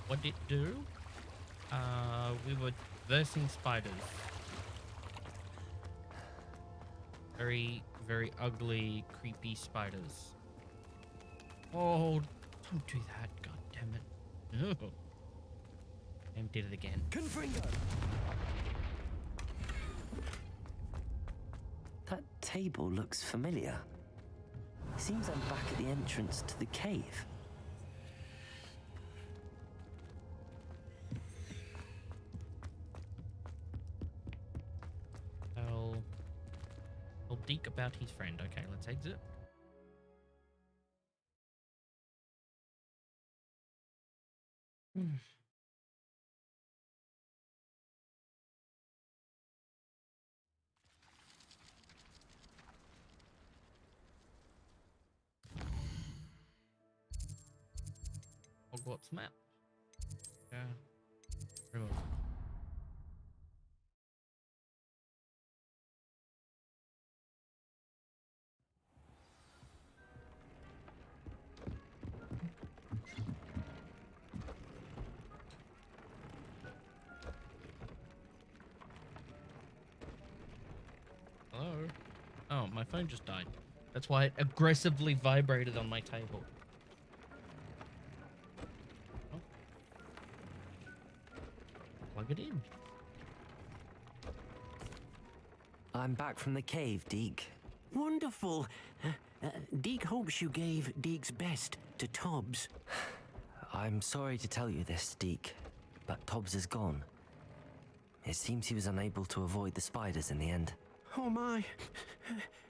What did it do? We were versing spiders. Very, very ugly, creepy spiders. Oh, don't do that, god damn it. No. And did it again. Confringo! That table looks familiar. Seems I'm back at the entrance to the cave. I'll deek about his friend. Okay, let's exit. Hogwarts map. Yeah. Remove. Hello? Oh, my phone just died. That's why it aggressively vibrated on my table. Oh. Plug it in. I'm back from the cave, Deke. Wonderful. Deke hopes you gave Deke's best to Tobbs. I'm sorry to tell you this, Deke, but Tobbs is gone. It seems he was unable to avoid the spiders in the end. Oh my.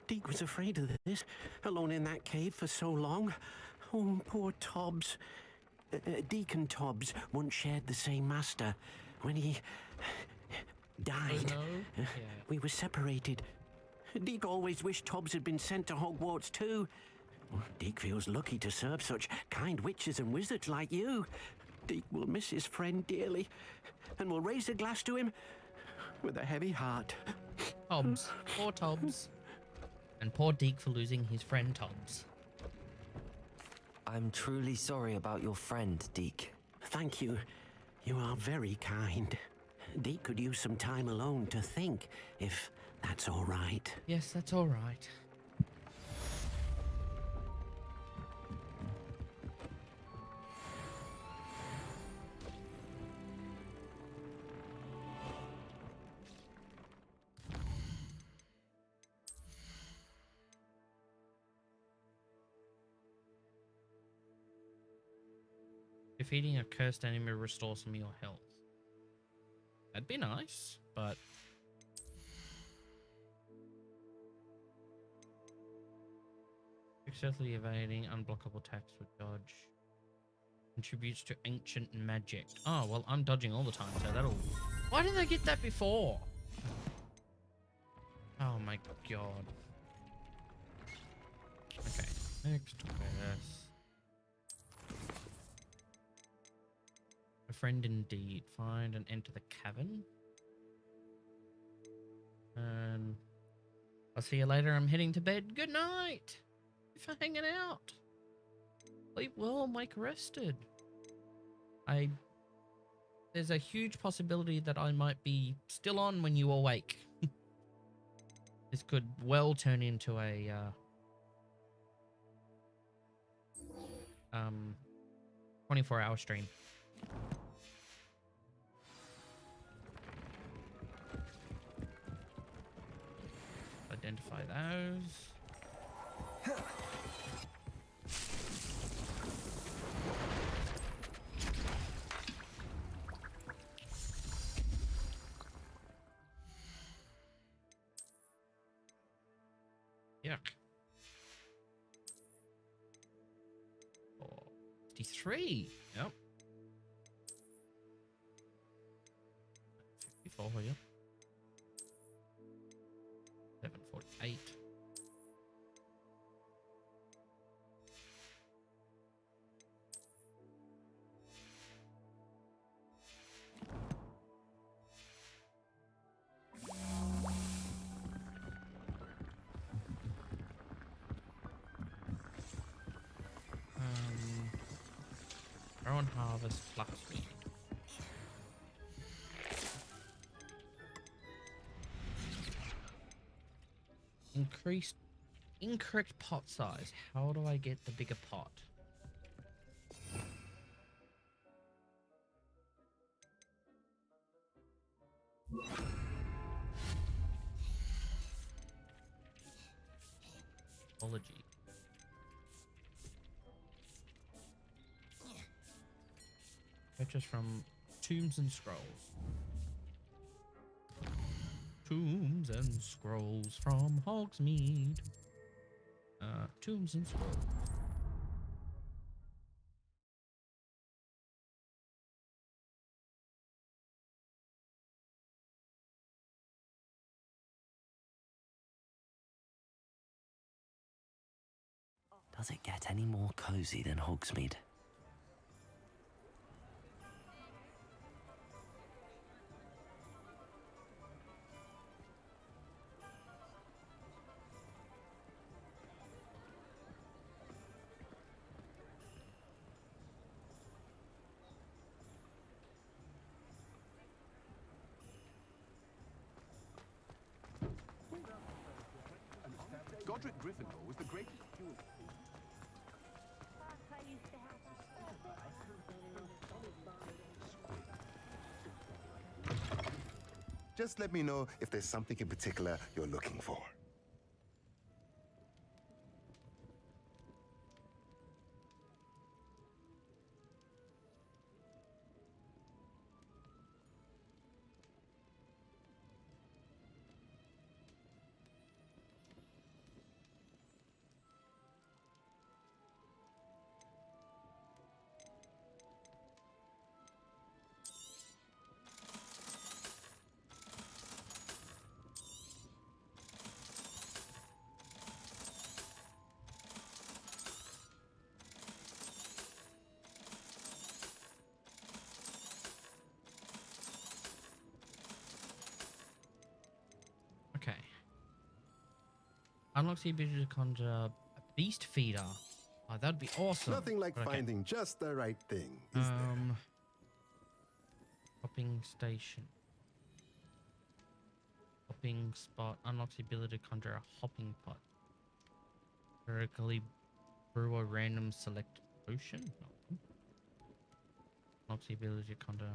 Deke was afraid of this, alone in that cave for so long. Oh, poor Tobbs. Deke and Tobbs once shared the same master. When he died. Oh, no? Yeah. We were separated. Deke always wished Tobbs had been sent to Hogwarts too. Deke feels lucky to serve such kind witches and wizards like you. Deke will miss his friend dearly, and will raise a glass to him with a heavy heart. Tobbs. Poor Tobbs. And poor Deke for losing his friend Tobbs. I'm truly sorry about your friend, Deke. Thank you. You are very kind. Deke could use some time alone to think, if that's all right. Yes, that's all right. Defeating a cursed enemy restores some of your health. That'd be nice, but... Successfully evading unblockable attacks with dodge. Contributes to ancient magic. Oh, well, I'm dodging all the time, so that'll... Why didn't I get that before? Oh my god. Okay, next quest. A friend indeed. Find and enter the cavern. And I'll see you later. I'm heading to bed. Good night. Thanks for hanging out. Sleep well, wake rested. There's a huge possibility that I might be still on when you awake. This could well turn into a 24-hour stream. Identify those. Yuck. 53. Yep. 54 here. 748. Grow and harvest flaxweed. Incorrect pot size. How do I get the bigger pot? Apology. Purchase from Tombs and Scrolls. Tombs and Scrolls from Hogsmeade. Tombs and Scrolls. Does it get any more cozy than Hogsmeade? Godric Gryffindor was the greatest steward. Just let me know if there's something in particular you're looking for. Unlocks the ability to conjure a beast feeder. Oh, that'd be awesome. Nothing like Okay. finding just the right thing, is there? Hopping station. Hopping spot. Unlocks the ability to conjure a hopping pot. Vertically brew a random select potion. No. Unlocks the ability to conjure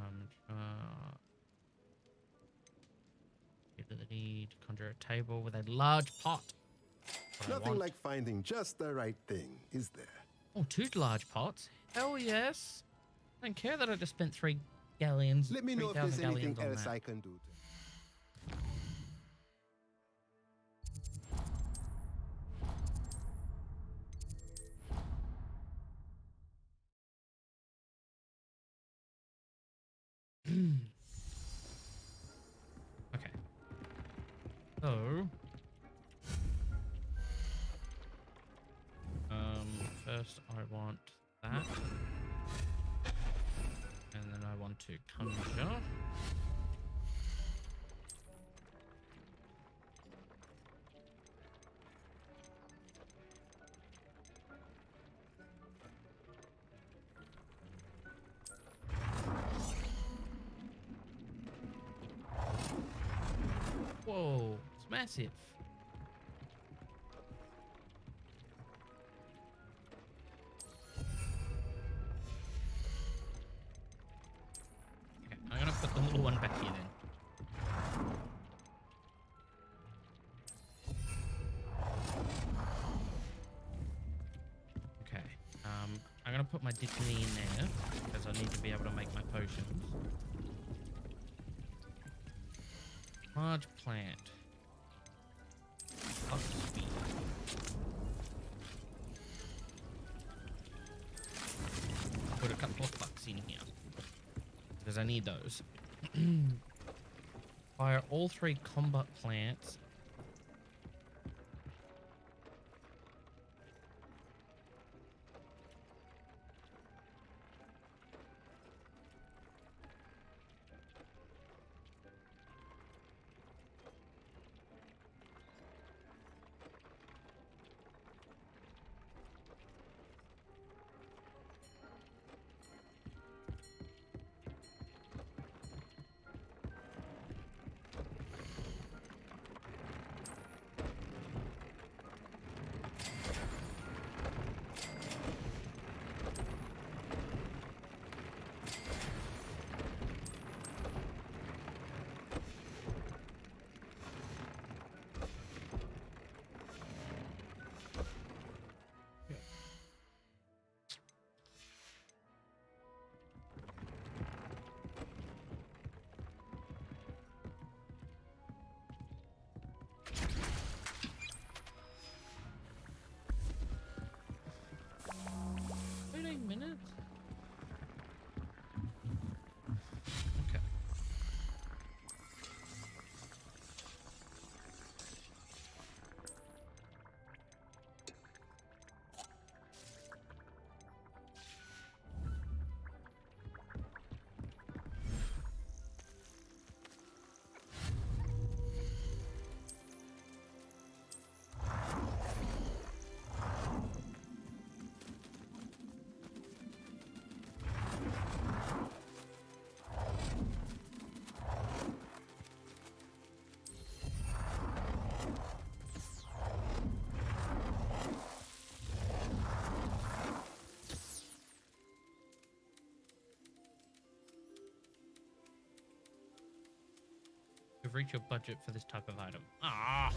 ability to conjure a table with a large pot. Nothing like finding just the right thing, is there? Oh, 2 large pots. Hell yes. I don't care that I just spent 3 galleons. Let me know if 3,000 there's anything galleons on else that. I can do. Okay. So, first I want that, and then I want to conjure. Whoa, it's massive. Okay, I'm gonna put the little one back here then. Okay, I'm gonna put my dignity in there because I need to be able to make my potions. Large plant. Up speed. Put a couple of bucks in here because I need those. Fire all 3 combat plants. Minutes. Okay. You've reached your budget for this type of item. Ah!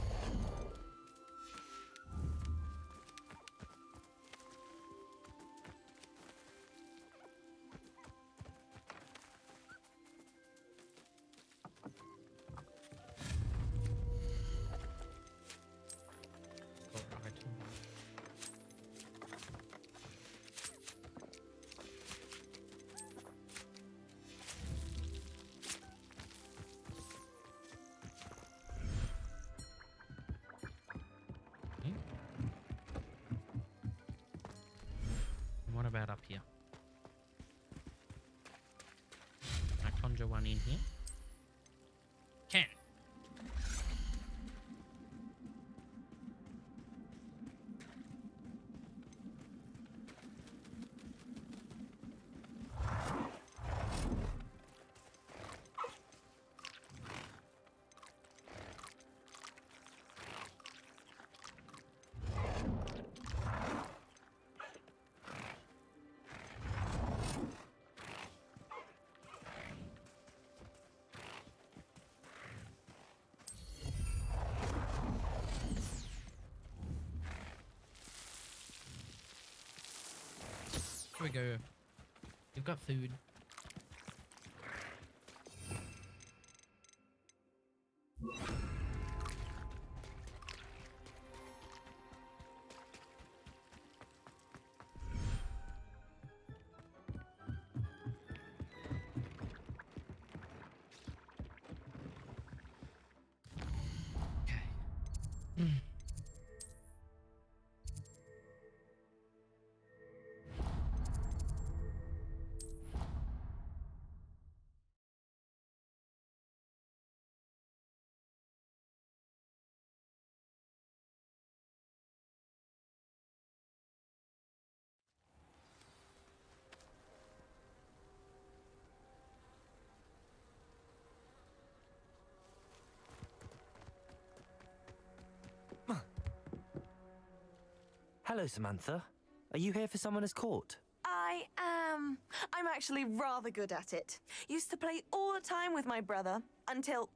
What about up here? Can I conjure one in here? Can. we go. We've got food. Hello, Samantha. Are you here for Summoner's Court? I am. I'm actually rather good at it. Used to play all the time with my brother until...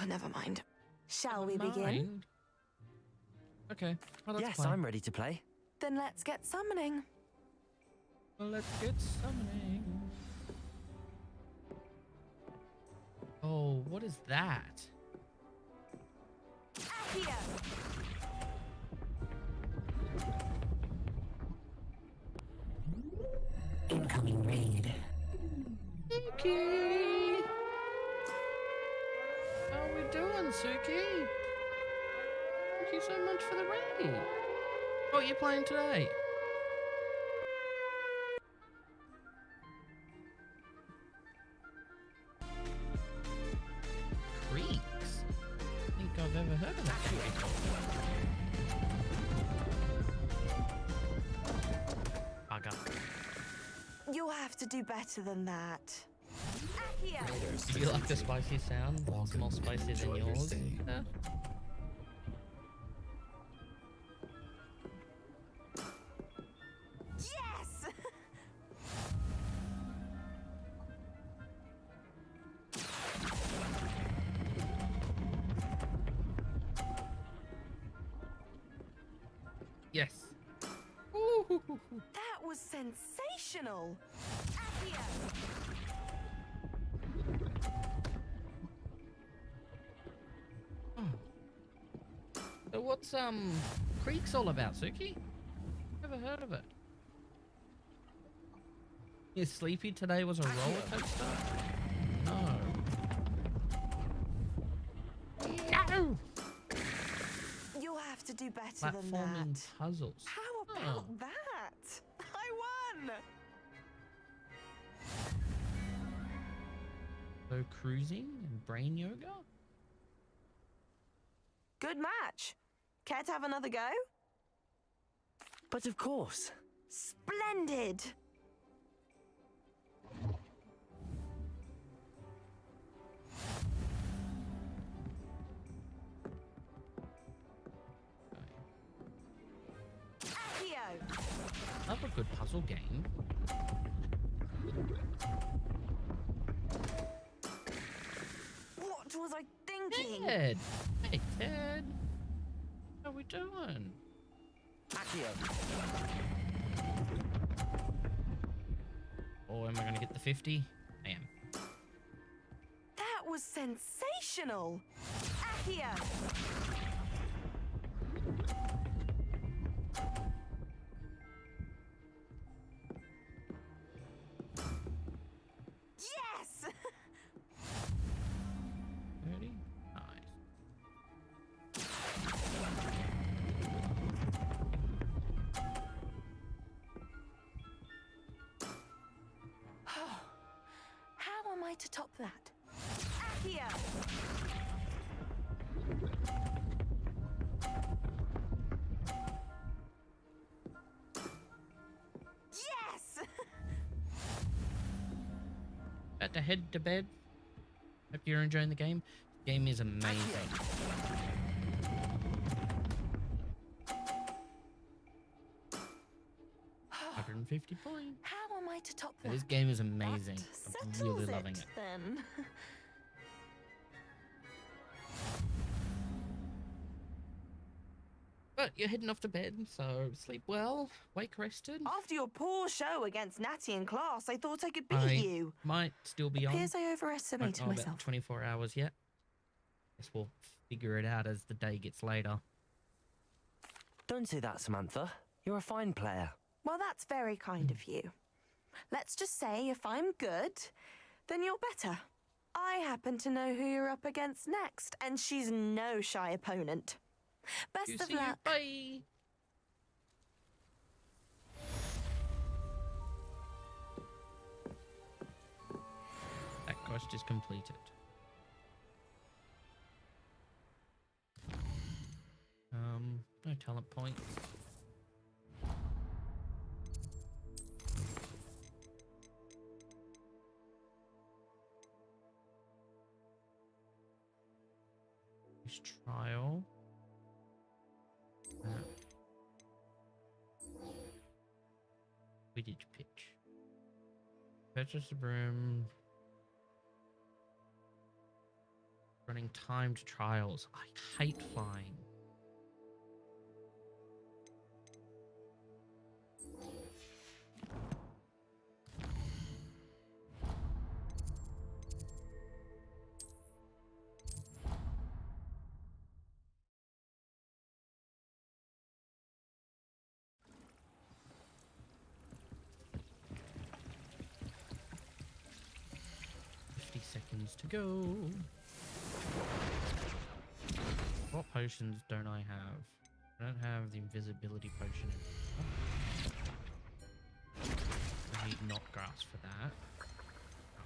Never mind. Shall we begin? Okay. Well, let's yes, play. I'm ready to play. Then let's get summoning. Well, let's get summoning. Oh, what is that? Accio! Incoming raid. Suki! How we doing, Suki? Thank you so much for the raid. What are you playing today? Creeks? I think I've ever heard of that before. Bugger. You'll have to do better than that. Do you like the spicy sound? It's more spicy than yours. Yeah. Yes! Yes. That was sensational. So what's Creeks all about, Suki? Never heard of it. Is Sleepy today was a roller coaster? No. No! You'll have to do better than Platforming that. puzzles. How about that? I won! So cruising and brain yoga? Good match. Care to have another go? But of course. Splendid! I love a good puzzle game. What was I thinking? Ted! Hey, Ted! How we doing? Accio. Oh, am I gonna get the 50? I am. That was sensational! Accio! Yes! 30? Nice. How am I to top that? Accio! Yes! About to head to bed. Hope you're enjoying the game. The game is amazing. 150 points. How am I to top that? This game is amazing. I'm really Settles loving it. Then. But you're heading off to bed, so sleep well, wake rested. After your poor show against Natty in class, I thought I could beat you. Might still be on. Appears I overestimated Don't know about myself. 24 hours yet. Guess we'll figure it out as the day gets later. Don't say that, Samantha. You're a fine player. Well, that's very kind of you. Let's just say if I'm good, then you're better. I happen to know who you're up against next, and she's no shy opponent. Best of luck. Bye. That quest is completed. No talent points. This trial. Quidditch pitch. Purchase a broom. Running timed trials. I hate flying. Seconds to go. What potions don't I have? I don't have the invisibility potion anymore. I need not grass for that.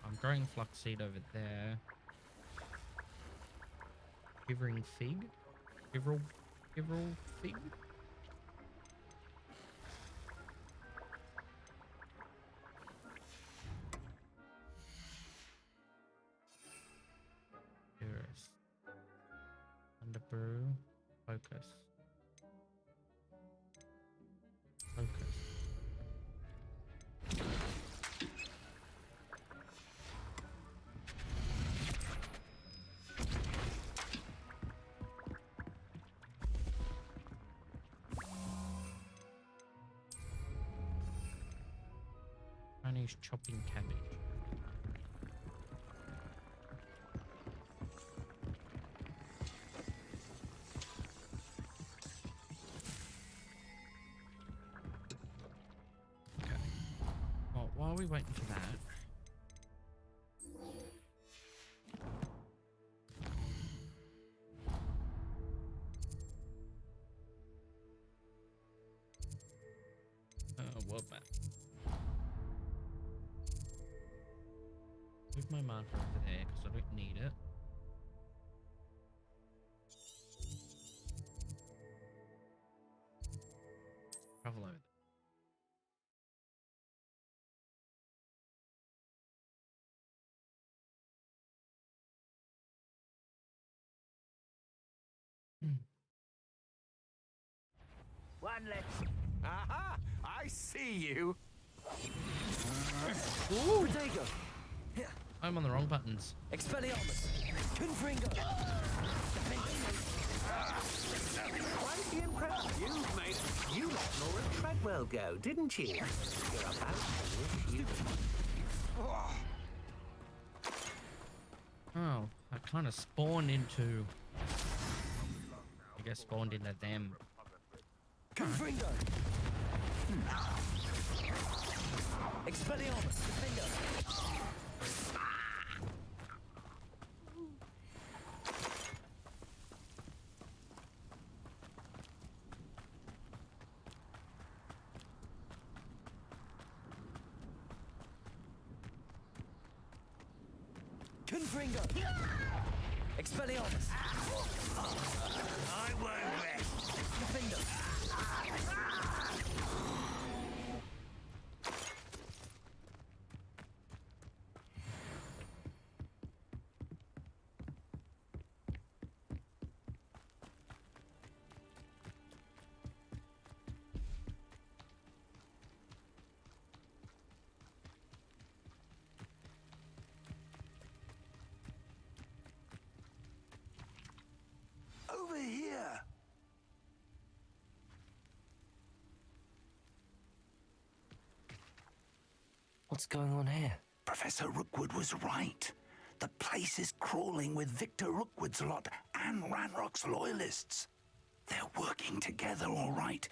I'm growing flux seed over there. Quivering fig? Quivrel fig? Underbrew. Focus. Focus. Chinese chopping cabbage. While we're waiting for that, world map. Move my marker over there because I don't need it. Travel over there. One left. Aha! I see you. Ooh, Protego. I'm on the wrong buttons. Expelliarmus. Confringo. Quite impressed you, mate. You let Laura Treadwell go, didn't you? You're about to wish you... Oh, I kind of spawned into... I guess spawned into them. Confringo. Expelliarmus. Defender. Confringo. Expelliarmus. I won't rest. Defender. Over here. What's going on here? Professor Rookwood was right. The place is crawling with Victor Rookwood's lot and Ranrock's loyalists. They're working together, all right,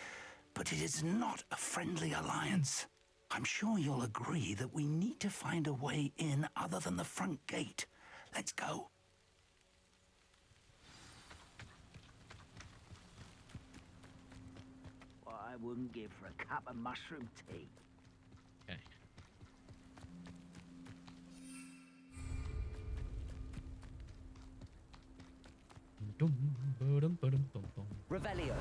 but it is not a friendly alliance. I'm sure you'll agree that we need to find a way in other than the front gate. Let's go. What I wouldn't give for a cup of mushroom tea. Okay. Revelio.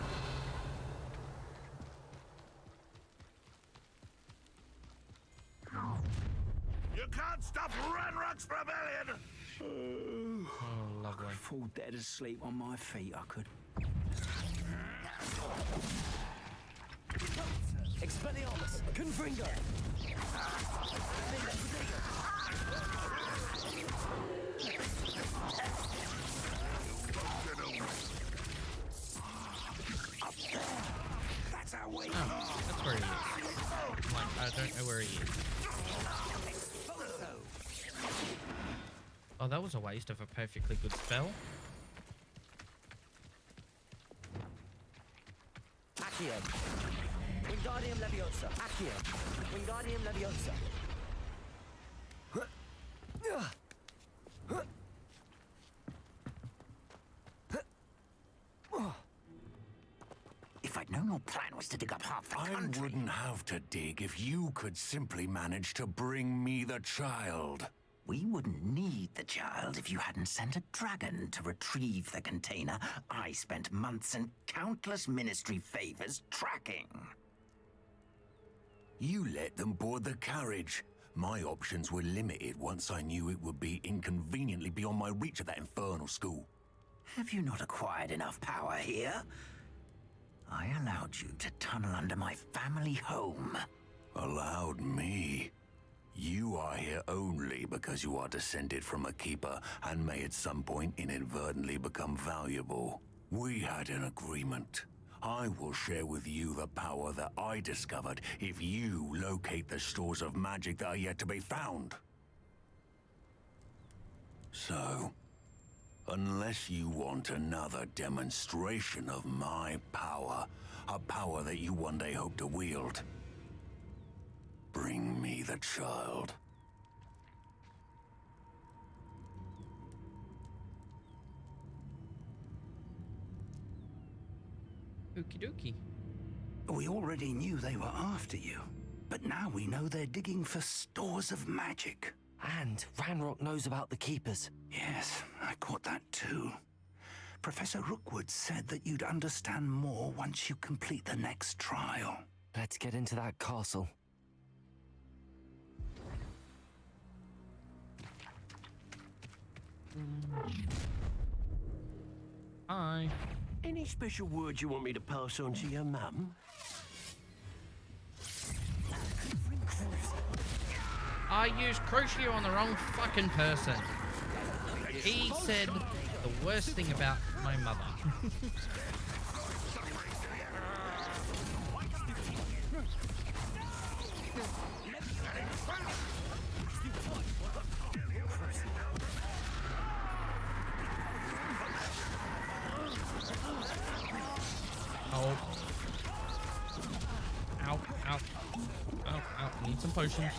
You can't stop Ranrock's rebellion! Oh, lovely. I could fall dead asleep on my feet, I could. Expelliarmus. Confringo. That's our way. Oh, that's where he is. Like, I don't know where he is. Oh, that was a waste of a perfectly good spell. Accio. Wingardium Leviosa. Accio. Wingardium Leviosa. If I'd known your plan was to dig up half the country... I wouldn't have to dig if you could simply manage to bring me the child. We wouldn't need the child if you hadn't sent a dragon to retrieve the container I spent months and countless ministry favors tracking. You let them board the carriage. My options were limited once I knew it would be inconveniently beyond my reach at that infernal school. Have you not acquired enough power here? I allowed you to tunnel under my family home. Allowed me? You are here only because you are descended from a keeper and may at some point inadvertently become valuable. We had an agreement. I will share with you the power that I discovered if you locate the stores of magic that are yet to be found. So, unless you want another demonstration of my power, a power that you one day hope to wield, bring me the child. Okie dokie. We already knew they were after you, but now we know they're digging for stores of magic. And Ranrock knows about the Keepers. Yes, I caught that too. Professor Rookwood said that you'd understand more once you complete the next trial. Let's get into that castle. Hi. Any special words you want me to pass on to your mum? I used Crucio on the wrong fucking person. He said the worst thing about my mother. Oh. Ow, ow. Ow, ow. Need some potions.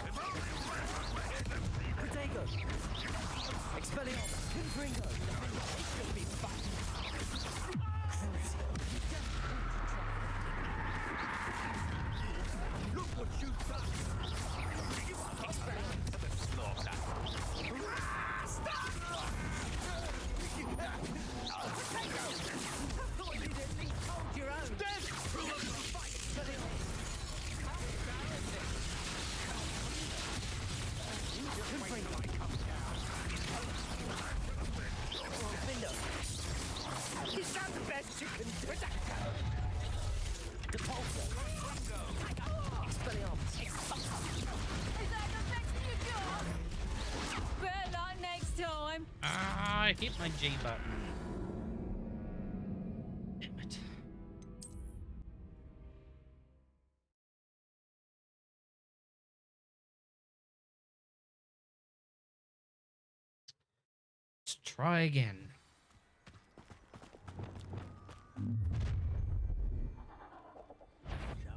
Protego. Expelliarmus. Confringo. Look what you've done! Is that the best you can do? Depulso. Expelliarmus. Is that the best you got? Better luck next time. Ah, I hit my G button. try again.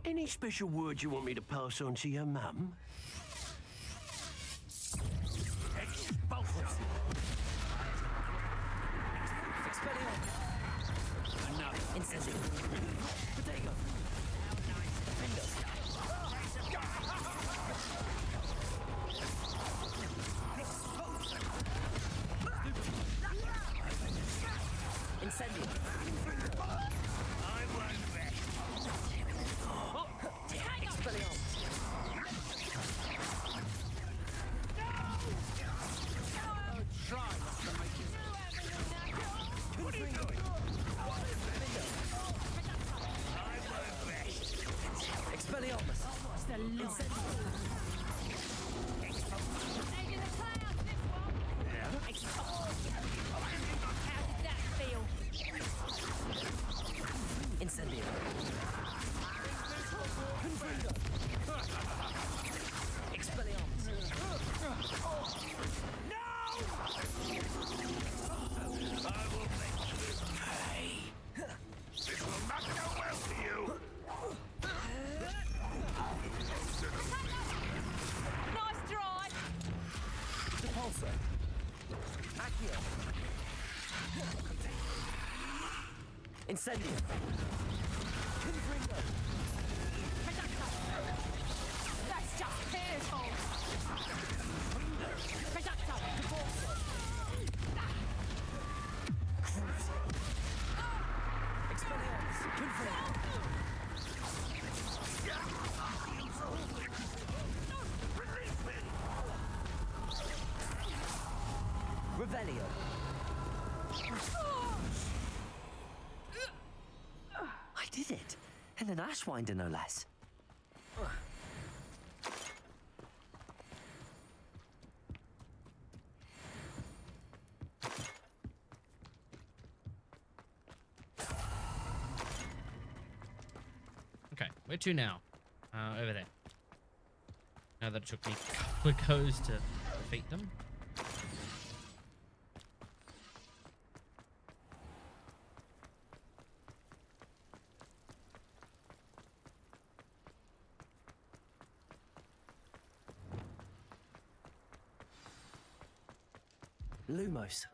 Any special words you want me to pass on to your mum? Incendio. Potato. Incendio. Incendio. Expelliarmus. This will not go well for you. Nice try! Repulsor. Accio. Incendio. Confringo. That's just Pierre's fault! Reducto! Expelliarmus. Confringo. Revelio. I did it. And an Ashwinder, no less. Okay, where to now? Over there. Now that it took me a couple of goes to defeat them. Lumos.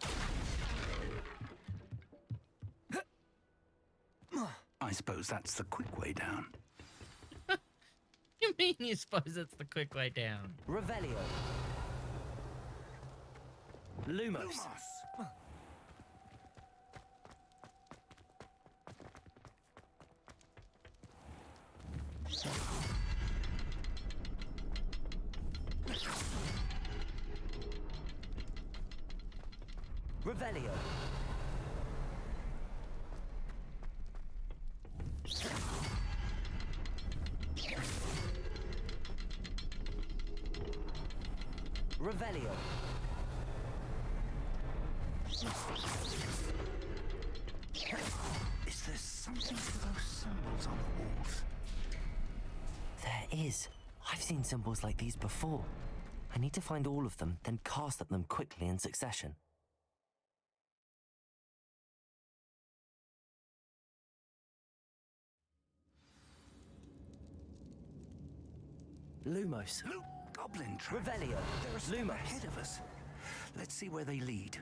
I suppose that's the quick way down. You mean you suppose it's the quick way down? Revelio. Lumos. Revelio. Revelio. Is there something to those symbols on the walls? There is. I've seen symbols like these before. I need to find all of them, then cast at them quickly in succession. Lumos. Goblin tracks. Revelio. They're a step Lumos. ahead of us. Let's see where they lead.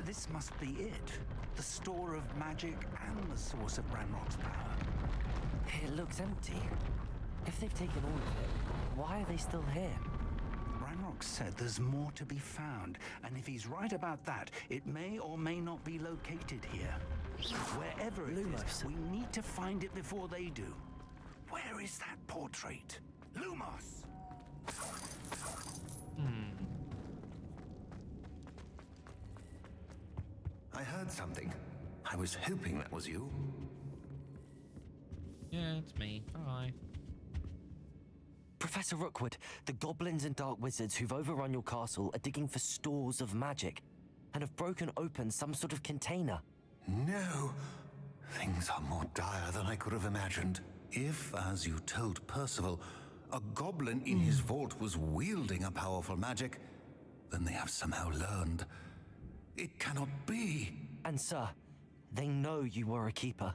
This must be it. The store of magic and the source of Ranrock's power. It looks empty. If they've taken all of it, why are they still here? Ranrock said there's more to be found, and if he's right about that, it may or may not be located here. Wherever it is, we need to find it before they do. Where is that portrait? Lumos! I heard something. I was hoping that was you. Yeah, it's me. Hi. Professor Rookwood, the goblins and dark wizards who've overrun your castle are digging for stores of magic and have broken open some sort of container. No. Things are more dire than I could have imagined. If, as you told Percival, a goblin in his vault was wielding a powerful magic, then they have somehow learned. It cannot be. And sir, they know you were a keeper.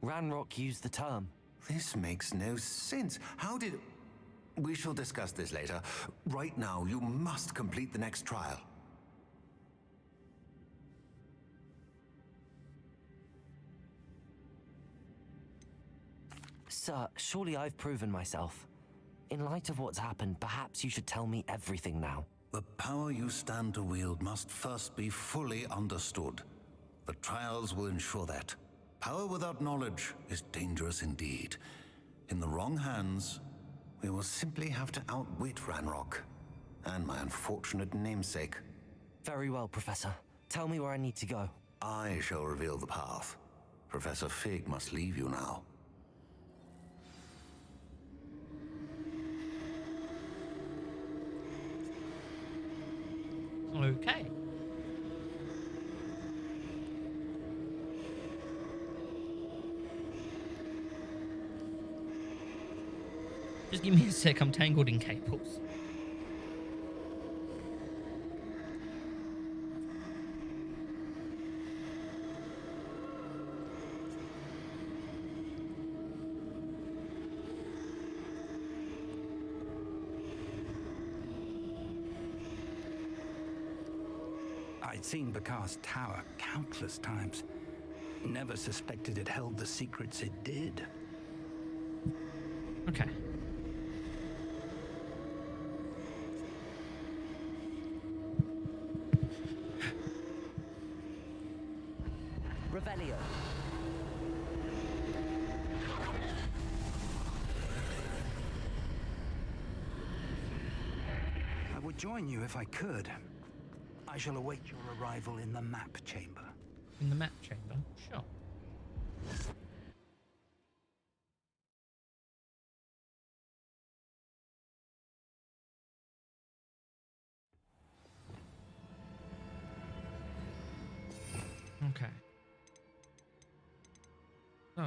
Ranrock used the term. This makes no sense. How did... We shall discuss this later. Right now, you must complete the next trial. Sir, surely I've proven myself. In light of what's happened, perhaps you should tell me everything now. The power you stand to wield must first be fully understood. The trials will ensure that. Power without knowledge is dangerous indeed. In the wrong hands, we will simply have to outwit Ranrock and my unfortunate namesake. Very well, Professor. Tell me where I need to go. I shall reveal the path. Professor Fig must leave you now. Okay. Just give me a sec, I'm tangled in cables. I'd seen Bakar's tower countless times. Never suspected it held the secrets it did. Okay. Revelio. I would join you if I could. I shall await your arrival in the map chamber. In the map chamber? Sure. Okay. So...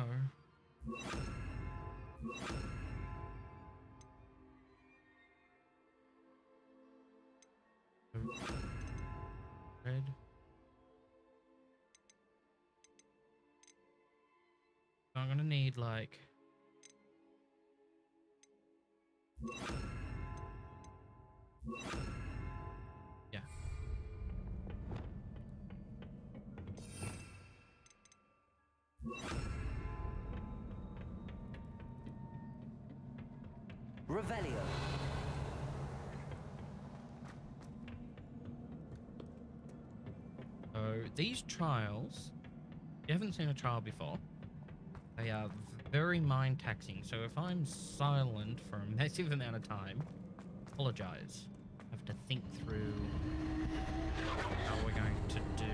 Red. So I'm gonna need like... Yeah. Revelio. So these trials, you haven't seen a trial before. They are very mind taxing. So if I'm silent for a massive amount of time, apologize. I have to think through how we're going to do it.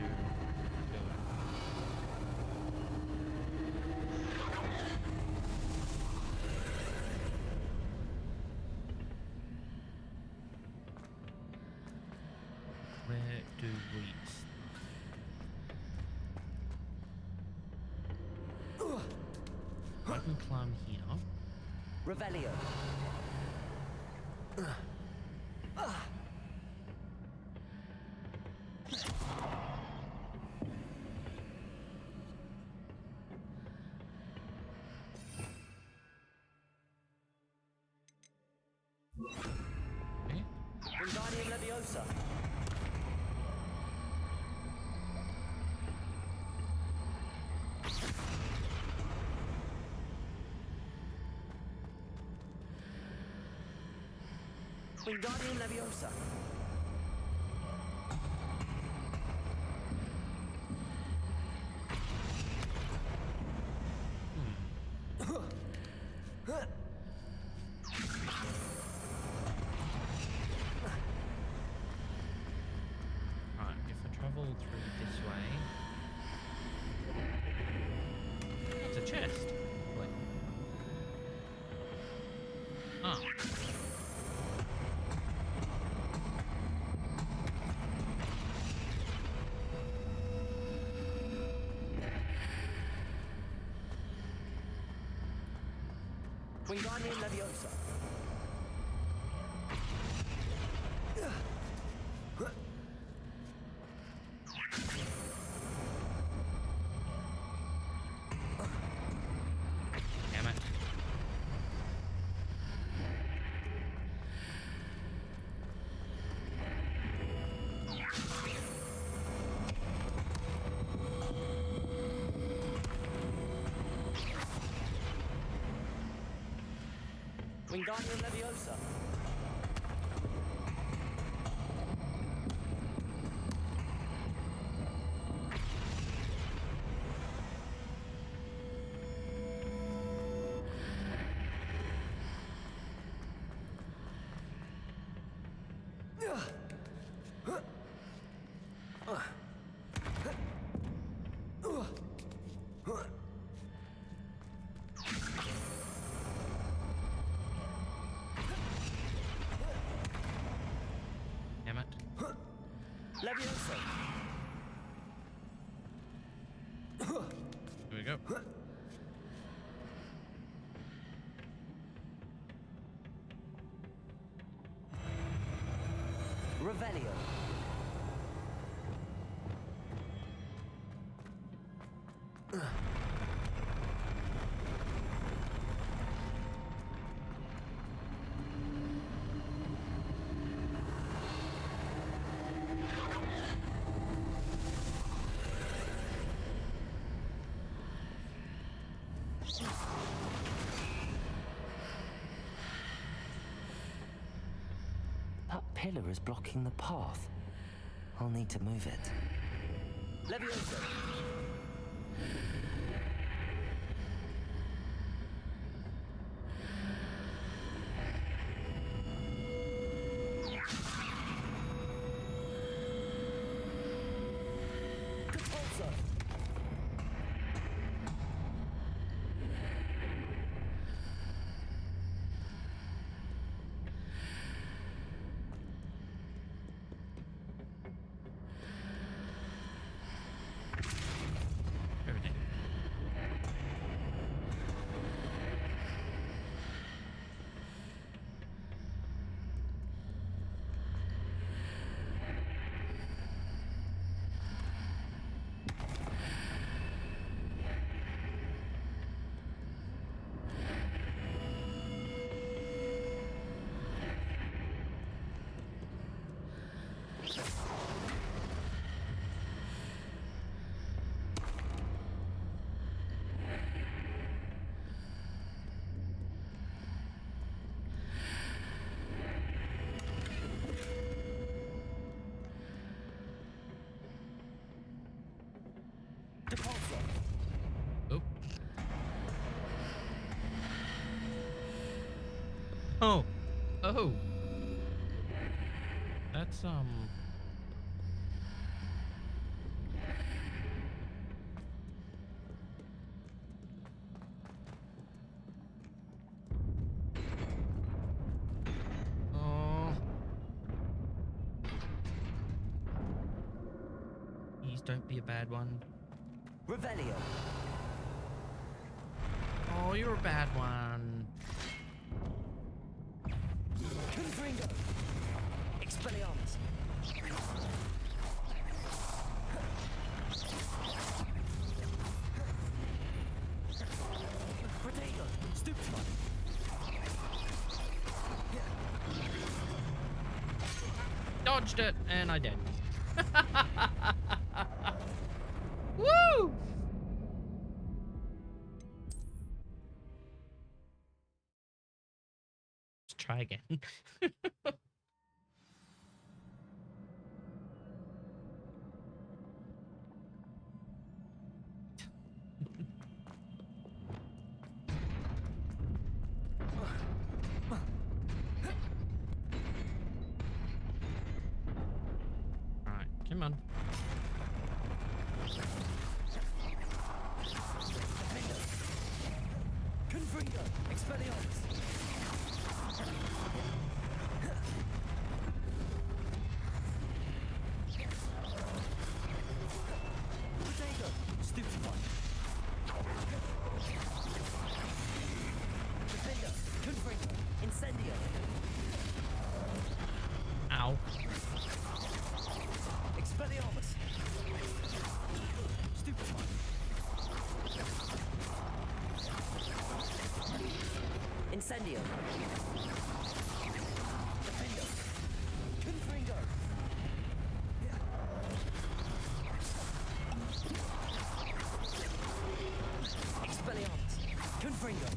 Where do we I can climb here. Revelio. Okay. Wingardium Leviosa. Wingardium Leviosa. Right, if I travel through this way... It's a chest. Wait. Ah. Wingardium Leviosa. Damn it. Wingardium Leviosa. Damn it. Leviosa. Here we go. Revelio. That pillar is blocking the path. I'll need to move it. Leviosa. Repulsor. Everything. Oh. Oh. Oh. That's Oh. Please don't be a bad one. Revelio. Oh, you're a bad one. Confringo. Expelliarmus. Protego. Stupefy. Dodged it, and I did. Woo! Let's try again. Alright, come on. Confringo. Expelliarmus. Protego. Stupefy. Defender. Incendio. Defendo. Confringo. Expelliarmus. Confringo.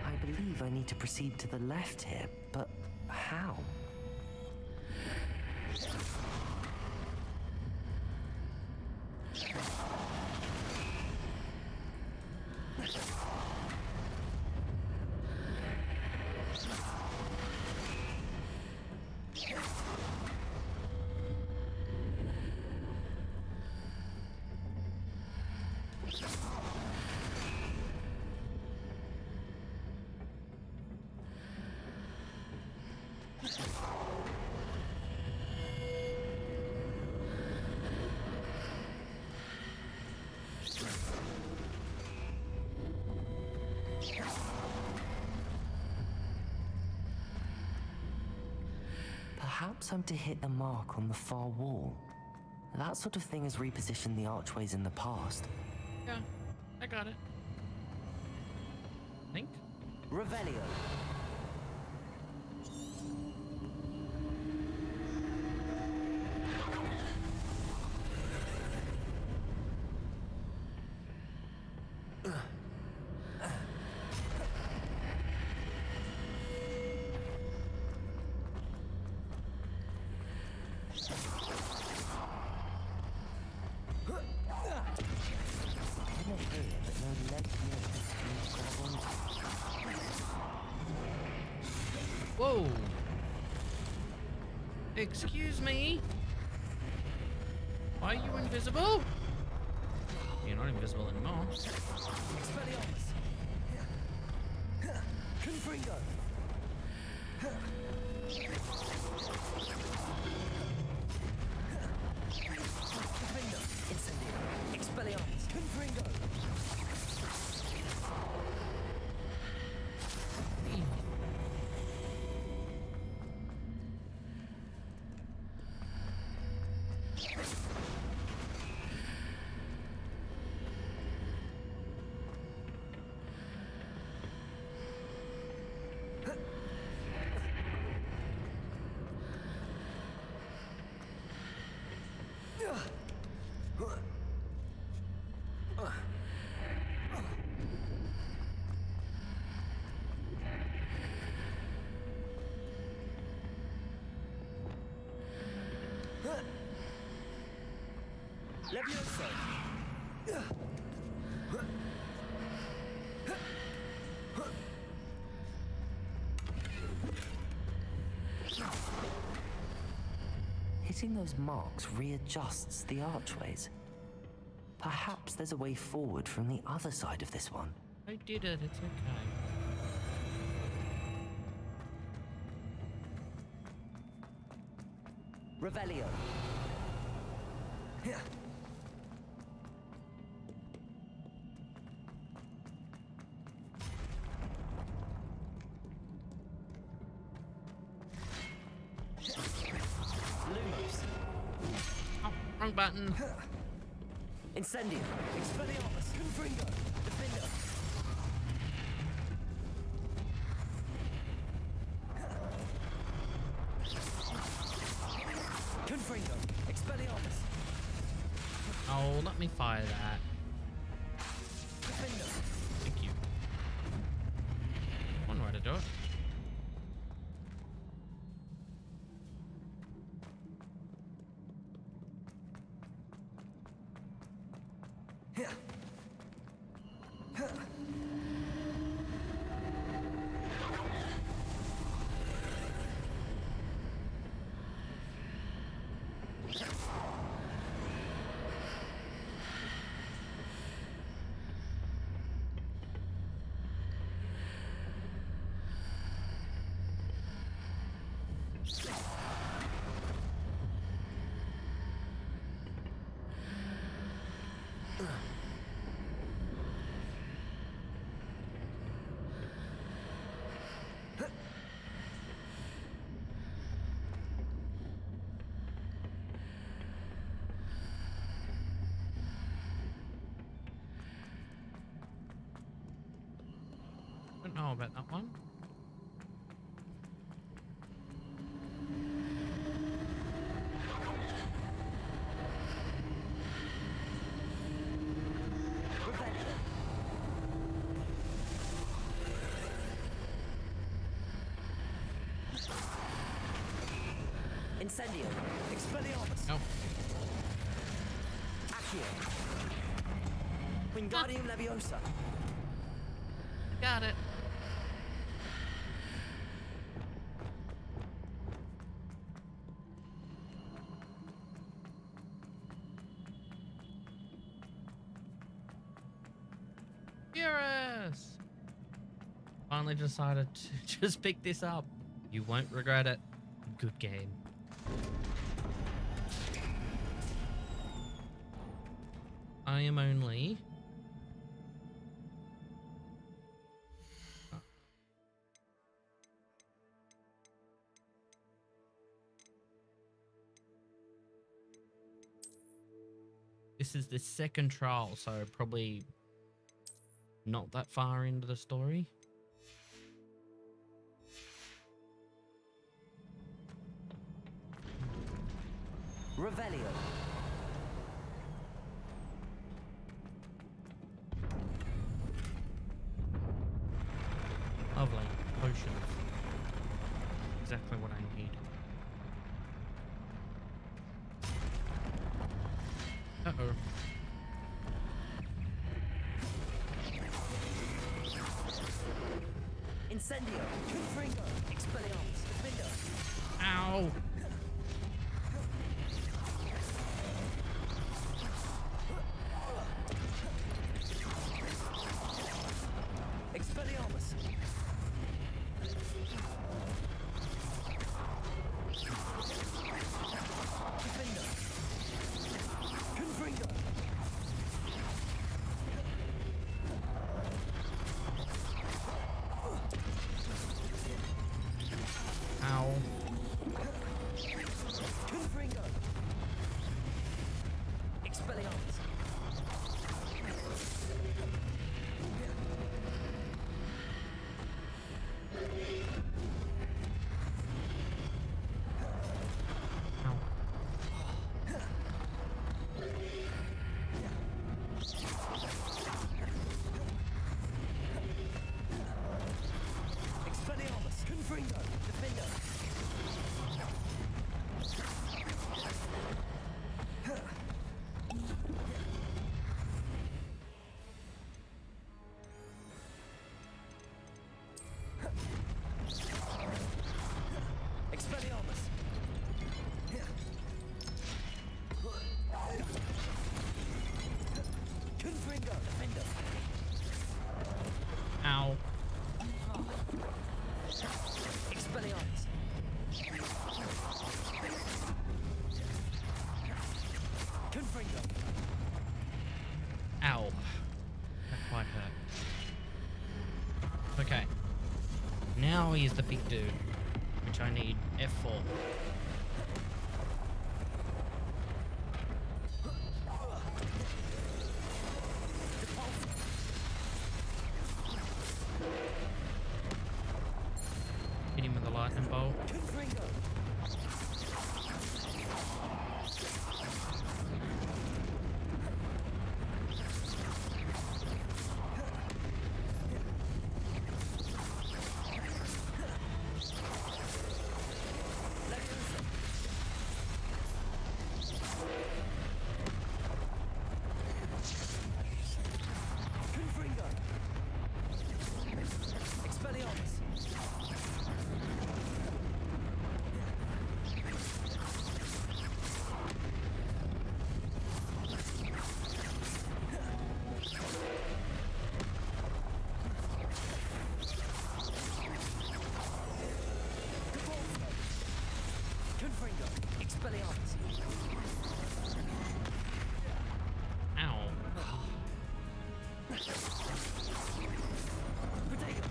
I believe I need to proceed to the left here, but how? Perhaps I'm to hit the mark on the far wall. That sort of thing has repositioned the archways in the past. Yeah, I got it. Think? Revelio. Whoa! Excuse me? Are you invisible? You're not invisible anymore. Expelliarmus. Confringo. Defender. Incendio. Expelliarmus. Confringo. Levioso. Hitting those marks readjusts the archways. Perhaps there's a way forward from the other side of this one. I did it, it's okay. Revelio. Yeah. Lumos. Oh, wrong button. Incendio. Expelliarmus. Confringo. Defender. Confringo. Expelliarmus. Oh, let me fire that. Defender. Thank you. One way to do it. know about that one. Incendio. Expelliarmus. Nope. Accio. Wingardium Leviosa. Got it. Furious! Finally decided to just pick this up. You won't regret it. Good game. I am only... This is the second trial, so probably not that far into the story. Revelio. Lovely. Potions. Exactly what I need. Uh-oh. Incendio. Confringo. Expelliarmus. Defender. Ow! Expelliarmus. Defender. Confringo. Ow. Confringo. Expelliarmus. Expelliarmus. Confringo. Defender. Expelliarmus. Confringo. Defender. Ow. Expelliarmus. Confringo. Ow. That quite hurt. Okay. Now he's the big dude, which I need F4. Hit him with a lightning bolt. Confringo. Confringo. Expelliarmus. Confringo. Expelliarmus. Ow. Potato.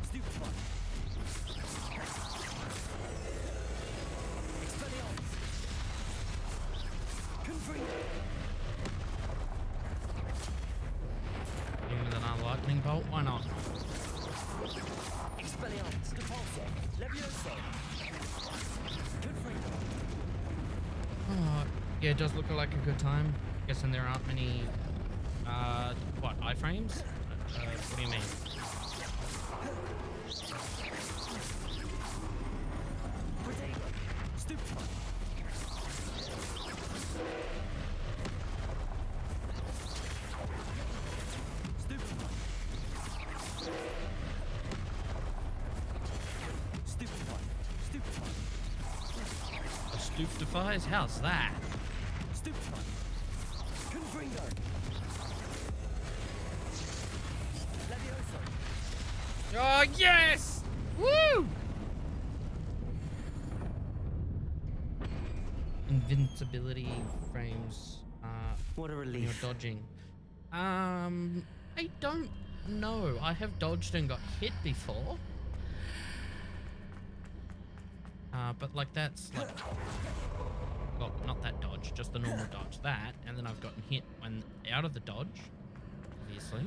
Stupefy. Expelliarmus. Confringo. Hit him with another lightning bolt. Why not? Oh, yeah, it does look like a good time. Guessing there aren't many, what, iframes? What do you mean? Stupefy's? How's that? Oh, yes! Woo! Invincibility frames. What a when relief. you're dodging. I don't know. I have dodged and got hit before. But like that's like, well, not that dodge, just the normal dodge. That, and then I've gotten hit when out of the dodge, obviously.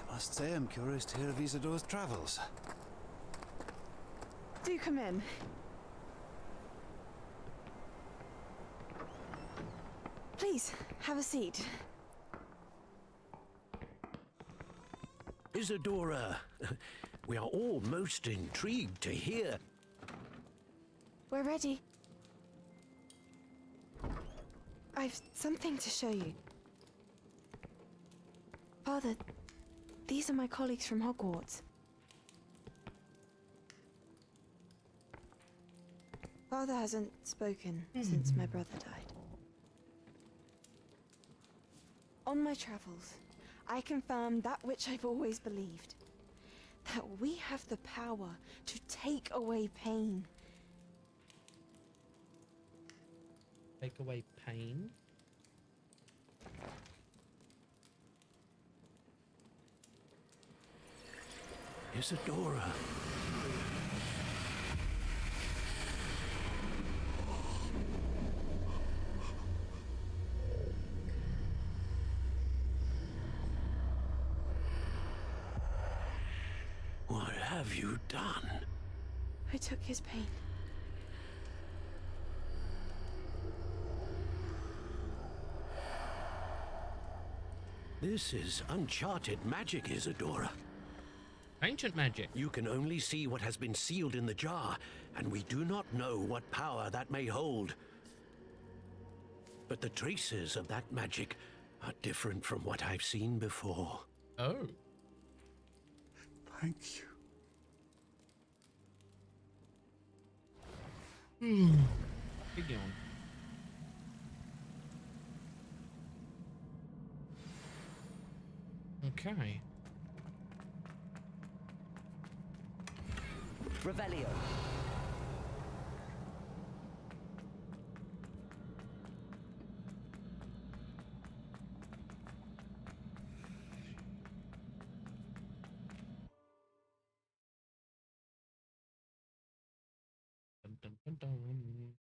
I must say, I'm curious to hear of Isadore's travels. Do come in. Please, have a seat. Isadora, we are all most intrigued to hear. We're ready. I've something to show you. Father, these are my colleagues from Hogwarts. Father hasn't spoken since my brother died. On my travels, I confirmed that which I've always believed. That we have the power to take away pain. Take away pain. Isadora. What have you done? I took his pain. This is uncharted magic, Isadora. Ancient magic. You can only see what has been sealed in the jar, and we do not know what power that may hold. But the traces of that magic are different from what I've seen before. Oh. Thank you. Big yawn. Okay. Revelio. Dun, dun, dun, dun.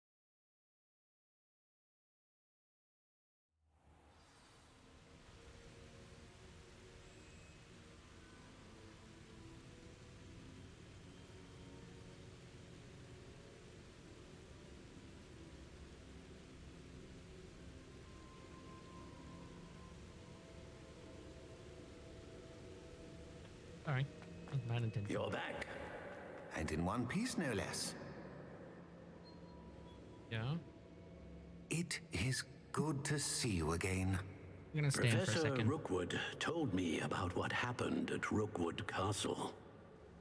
Sorry, bad intention. You're back. And in one piece, no less. Yeah. It is good to see you again. I'm gonna stand for a Professor second. Rookwood told me about what happened at Rookwood Castle.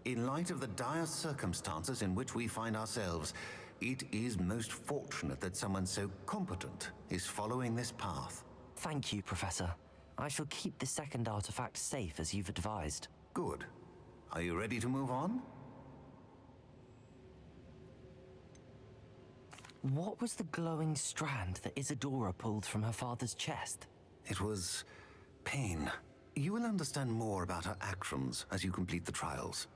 In light of the dire circumstances in which we find ourselves, it is most fortunate that someone so competent is following this path. Thank you, Professor. I shall keep the second artifact safe as you've advised. Good. Are you ready to move on? What was the glowing strand that Isadora pulled from her father's chest? It was pain. You will understand more about her actions as you complete the trials.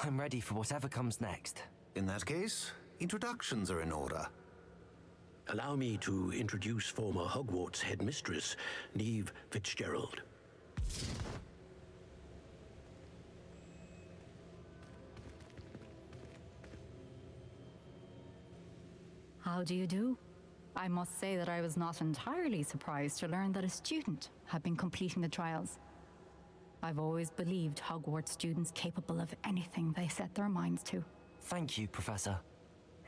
I'm ready for whatever comes next. In that case, introductions are in order. Allow me to introduce former Hogwarts headmistress, Neve Fitzgerald. How do you do? I must say that I was not entirely surprised to learn that a student had been completing the trials. I've always believed Hogwarts students capable of anything they set their minds to. Thank you, Professor.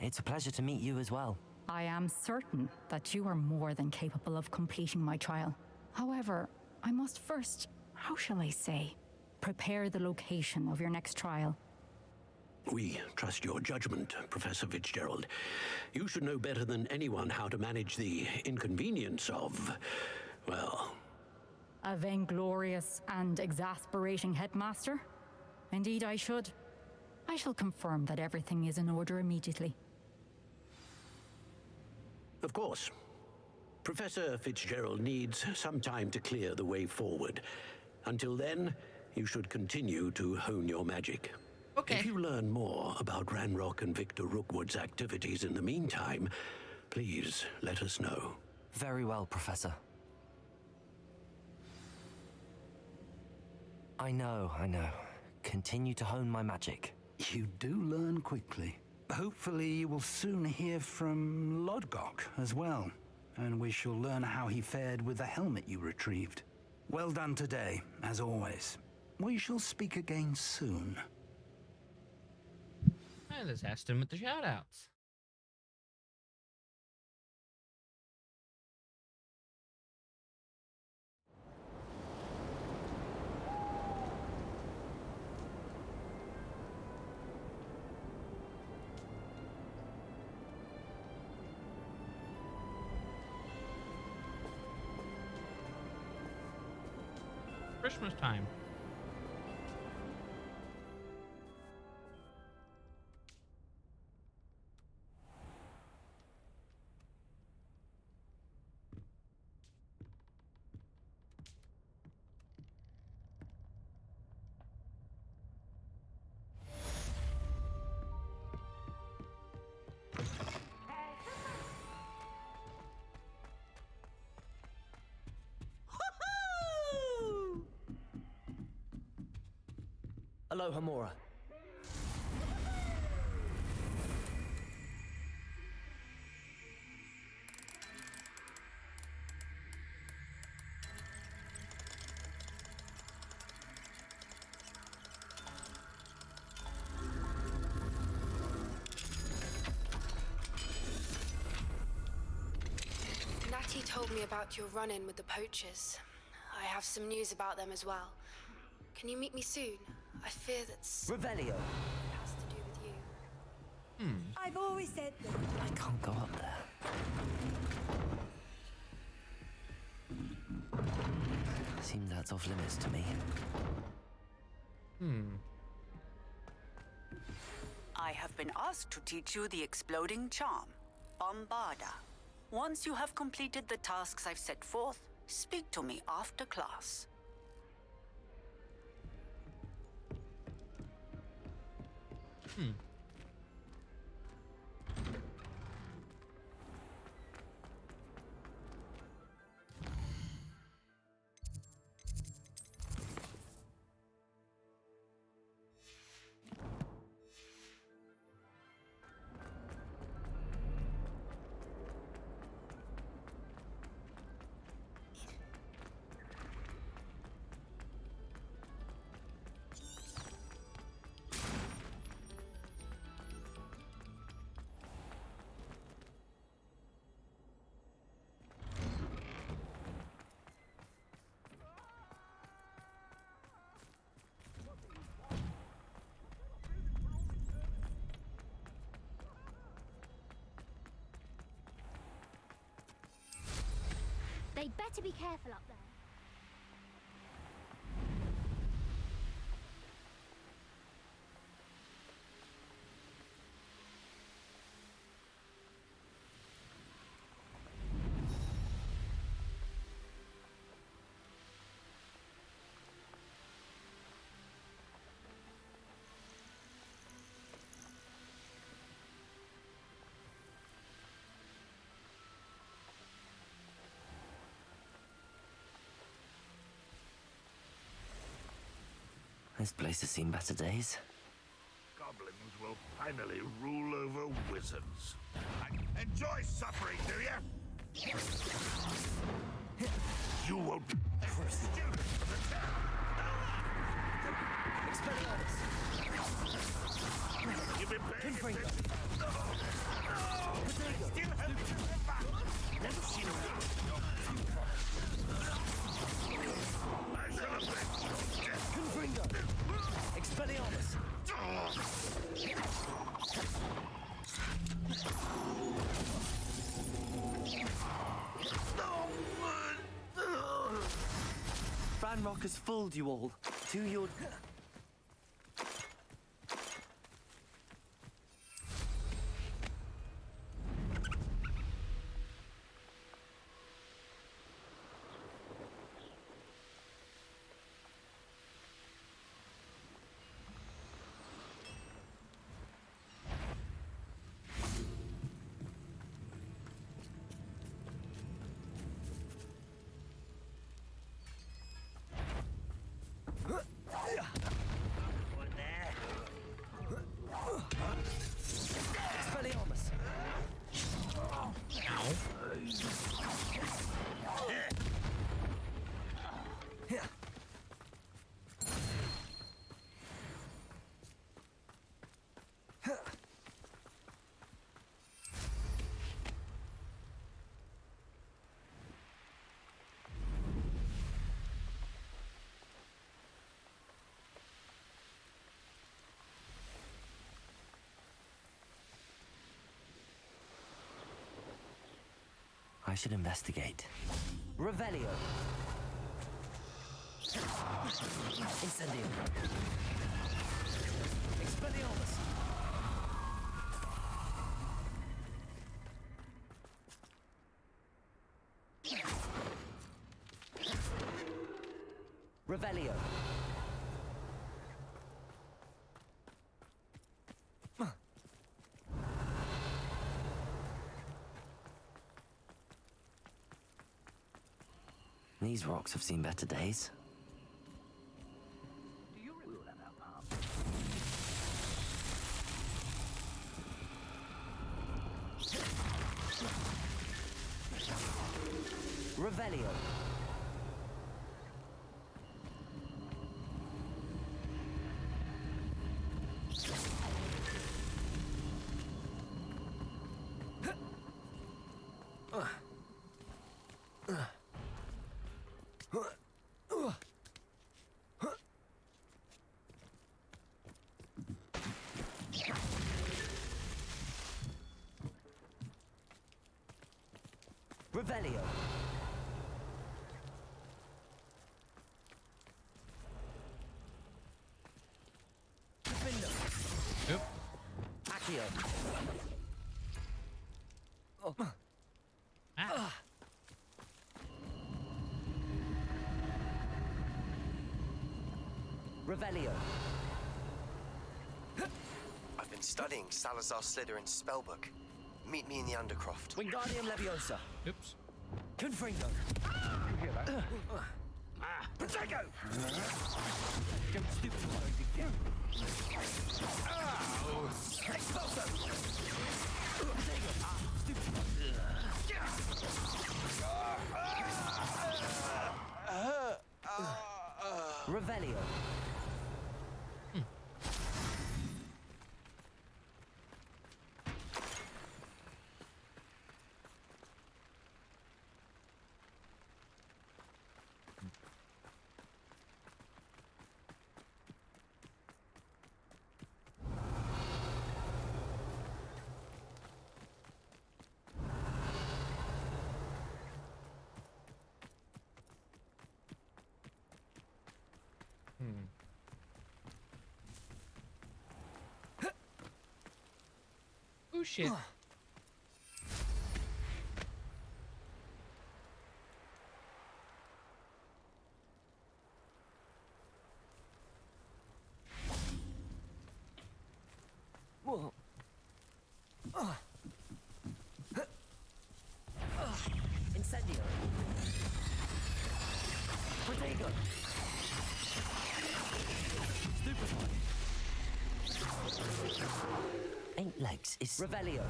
It's a pleasure to meet you as well. I am certain that you are more than capable of completing my trial. However, I must first, how shall I say, prepare the location of your next trial. We trust your judgment, Professor Fitzgerald. You should know better than anyone how to manage the inconvenience of, well... A vainglorious and exasperating headmaster? Indeed I should. I shall confirm that everything is in order immediately. Of course. Professor Fitzgerald needs some time to clear the way forward. Until then, you should continue to hone your magic. Okay. If you learn more about Ranrock and Victor Rookwood's activities in the meantime, please let us know. Very well, Professor. I know. Continue to hone my magic. You do learn quickly. Hopefully you will soon hear from Lodgok as well, and we shall learn how he fared with the helmet you retrieved. Well done today, as always. We shall speak again soon. Oh, there's Aston with the shout-outs. Christmas time. Aloha, Mora. Natty told me about your run-in with the poachers. I have some news about them as well. Can you meet me soon? I fear that's... Revelio. has to do with you. I've always said that. I can't go up there. Seems that's off limits to me. I have been asked to teach you the exploding charm, Bombarda. Once you have completed the tasks I've set forth, speak to me after class. They'd better be careful up there. This place has seen better days. Goblins will finally rule over wizards. Enjoy suffering, do you? You won't be a student of the town. You've been paying attention. No! I still have your back. Never seen a I shall avenge your death. Confringo! Expelliarmus! Ranrock has fooled you all. To your... Expelliarmus! I should investigate. Revelio. Incendio. Expelliarmus. Revelio. These rocks have seen better days. Revelio. Revelio. Yep. Accio. Oh. Revelio. I've been studying Salazar Slytherin's spellbook. Meet me in the Undercroft. Wingardium Leviosa. Oops. Confringo. You hear that? Protego! Don't stoop to words again. Expulso! Revelio. Oh shit. Whoa. Incendio. Protego. Stupefy. 8 legs is Revelio.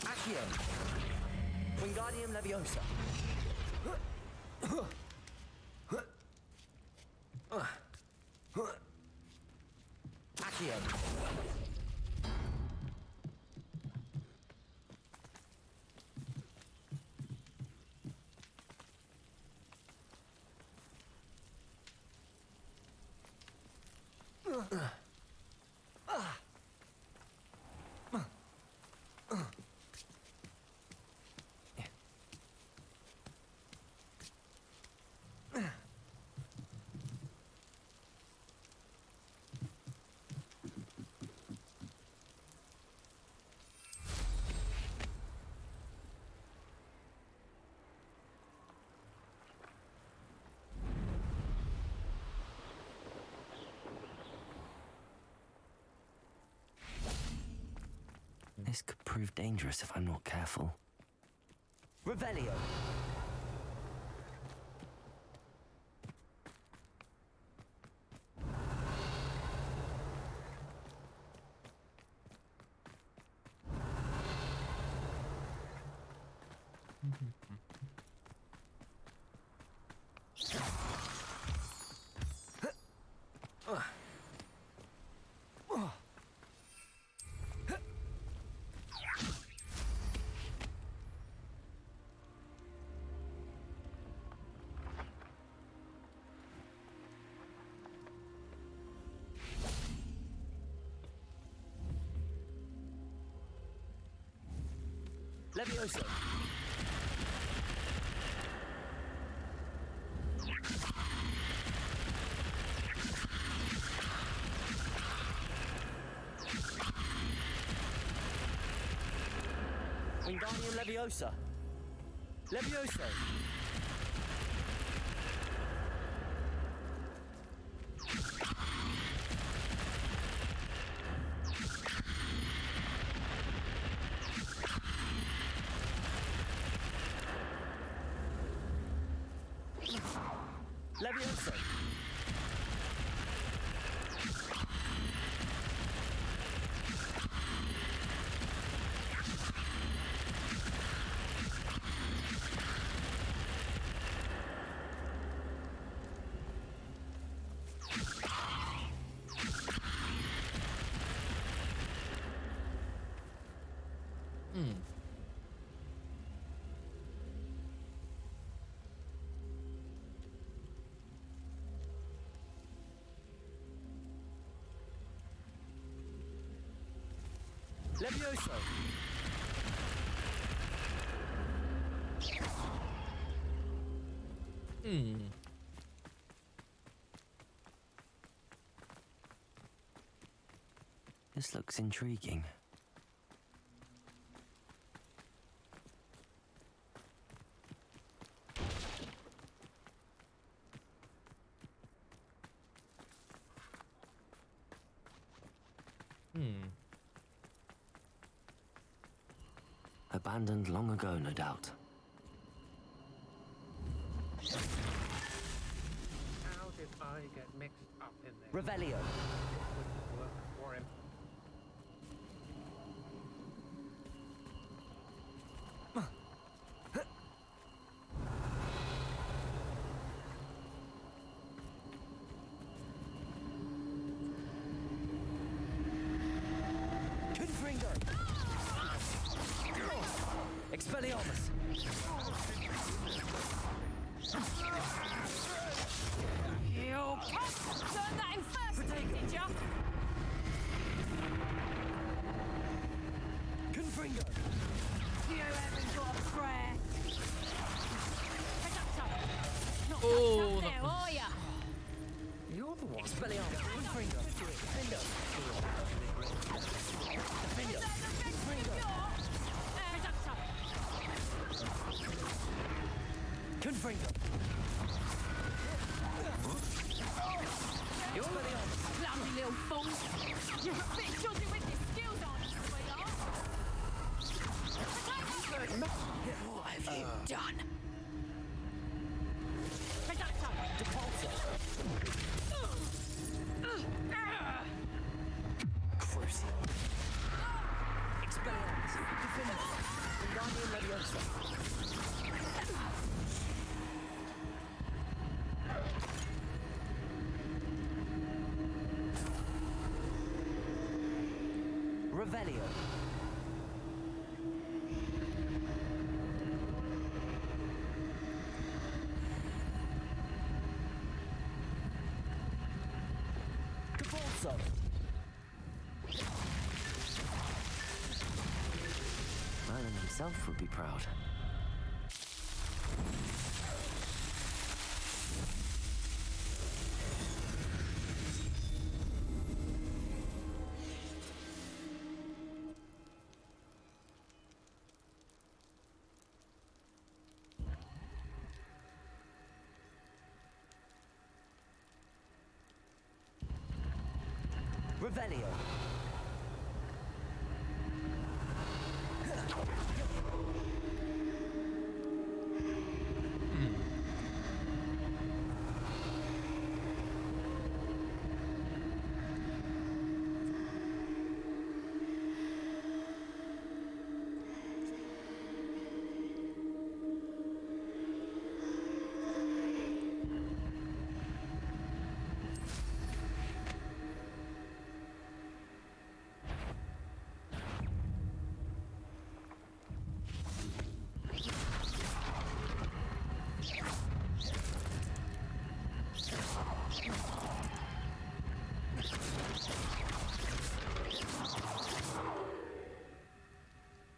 Accio. Wingardium Leviosa. Accio. This could prove dangerous if I'm not careful. Revelio. Leviosa. Wingardium Leviosa. Leviosa. Leviosa. Leviosa. This looks intriguing. Abandoned long ago, no doubt. How did I get mixed up in this? Revelio. Wouldn't work for him. Confringo. Expelliarmus! You can't turn that in first, did ya? Confringo! You haven't got a prayer. Not Oh, that now, are ya? You're the one. Expelliarmus! Confringo! Defendo! Defendo! Confringo! Confringo! You're Expelliarmus! Bloody little fool! You're a bit dodgy with your skills, aren't you, sweetheart? What have you done? Depulso! Crucial! Expelliarmus! Defendo! Wingardium Leviosa! Revelio! Capulso! Merlin himself would be proud. Revelio.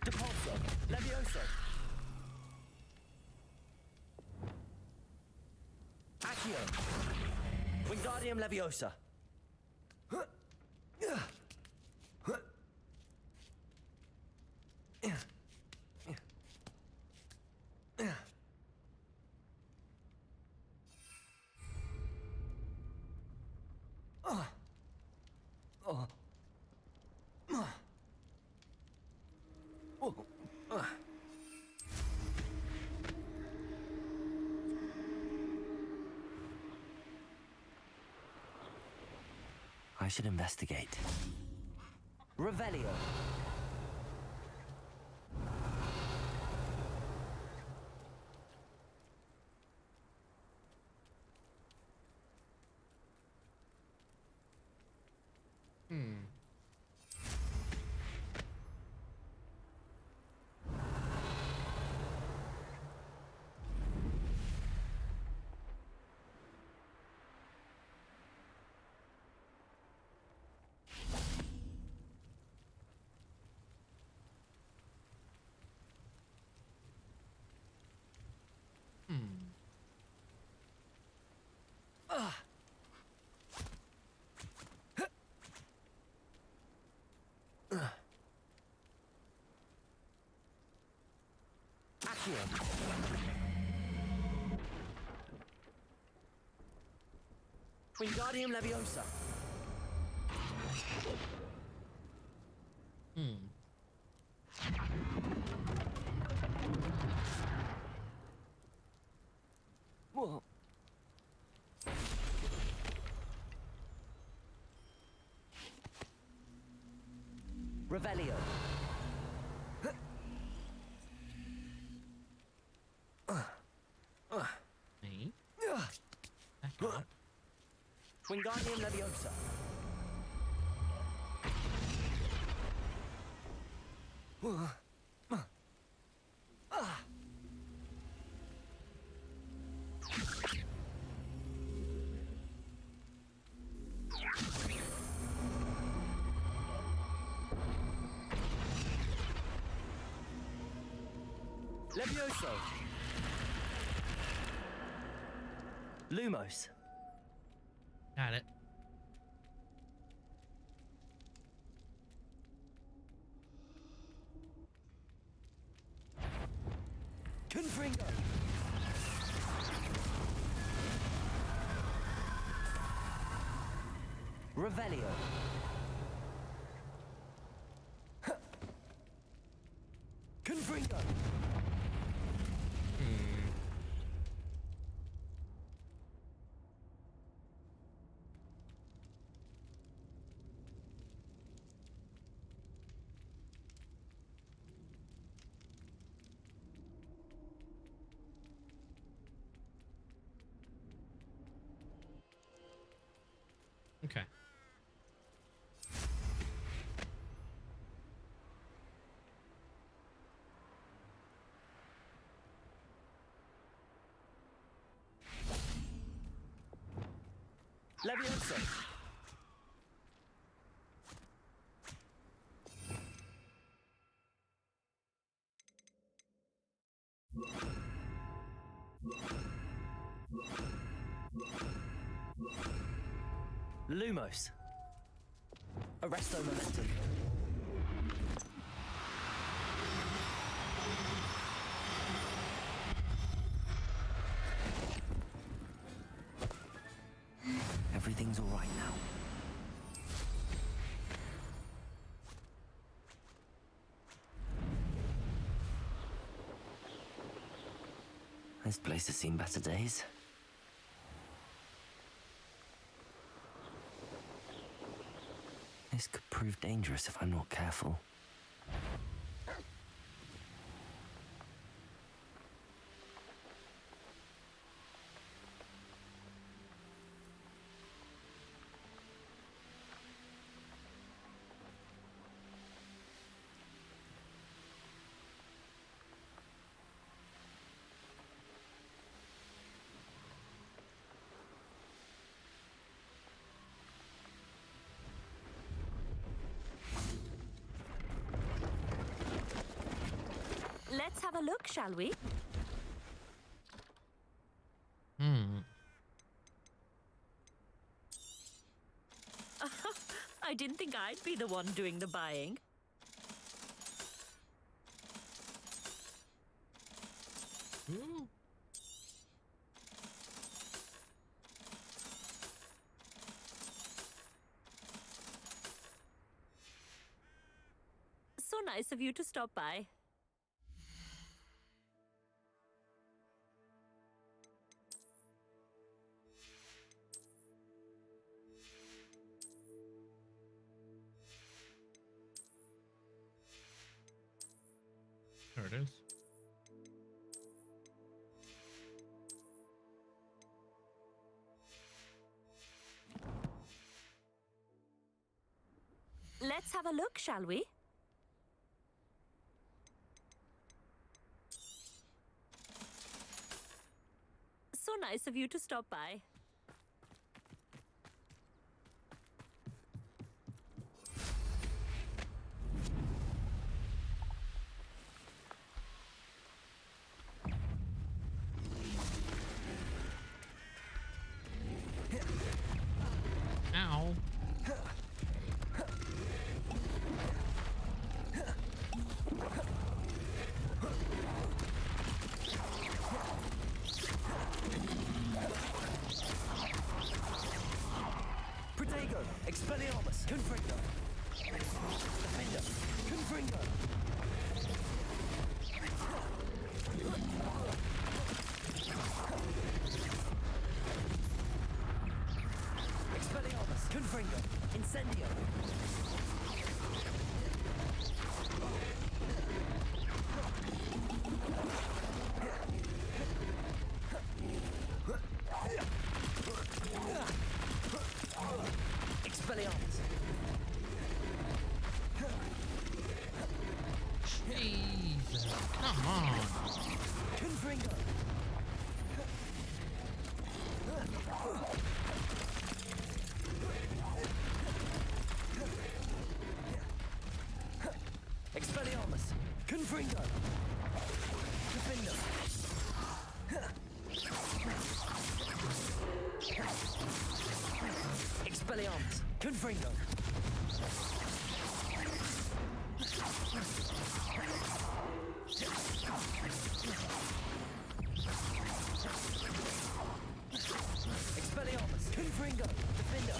Depulso. Levioso. Accio. Wingardium Leviosa. I should investigate. Revelio. Accio. Wingardium Leviosa. Whoa. Revelio. Me? Wingardium Leviosa. Levioso! Lumos. Got it. Confringo! Revelio. Confringo! Okay. Levioso! Lumos. Arresto momentum. Everything's all right now. This place has seen better days. This could prove dangerous if I'm not careful. Let's have a look, shall we? I didn't think I'd be the one doing the buying. Ooh. So nice of you to stop by. There it is. Let's have a look, shall we? So nice of you to stop by. Ow. Protego! Expelliarmus! Confringo! Defender! Confringo! Expelliarmus! Confringo! Incendio! Expelliarmus! Jesus, come on. Confringo! Expelliarmus! Confringo! Confringo. Expelliarmus. Confringo. Defender.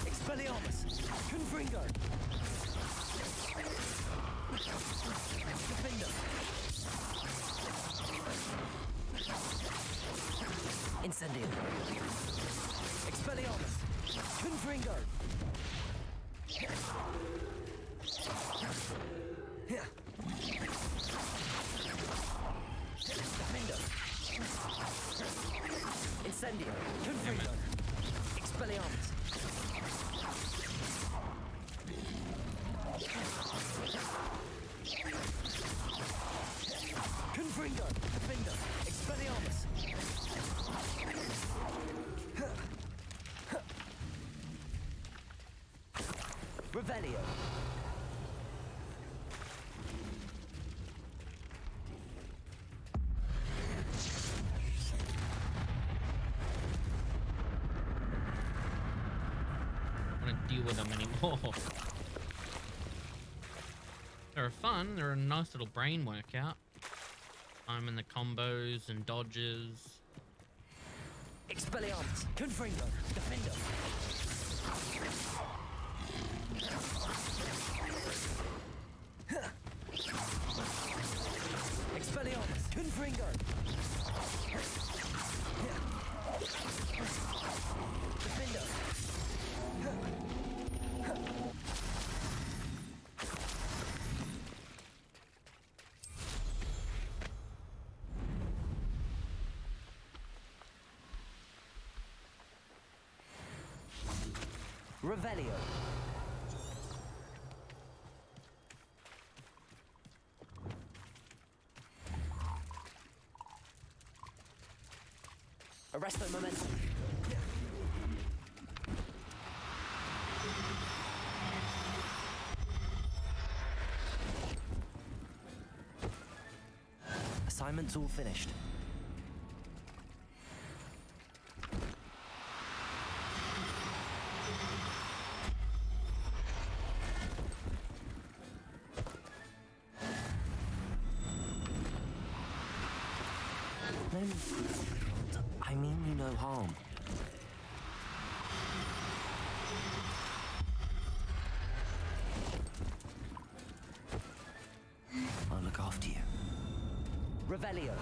Expelliarmus. Confringo. Defender. Incendio. Expelliarmus. Confringo. Here. Defender. Incendio. Confringo. Expelliarmus. Confringo. Defender. Expelliarmus. Revelio. I don't deal with them anymore. They're fun. They're a nice little brain workout. I'm in the combos and dodges. Expelliarmus. Confringo. Defender. Expelliarmus. Confringo. Defender. Revelio. Arresto momentum. Assignment's all finished. I mean you no harm. I'll look after you. Revelio.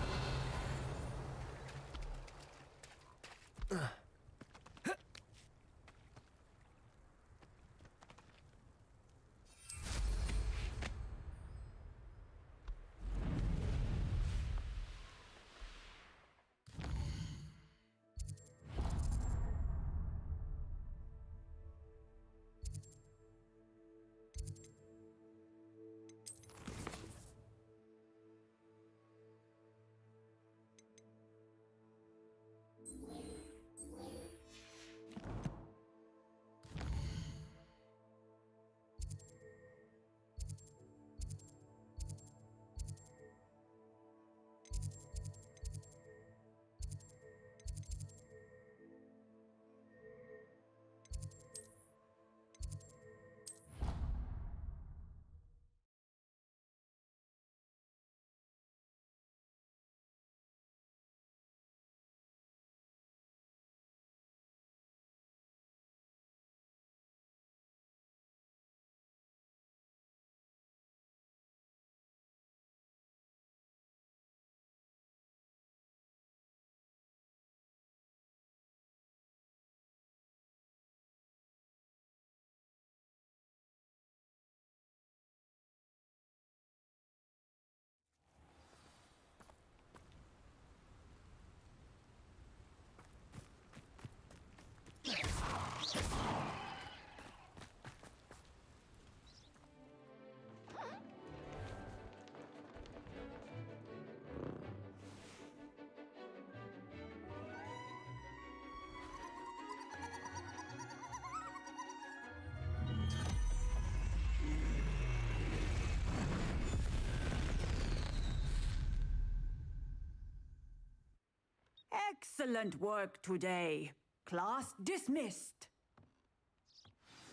Excellent work today. Class dismissed.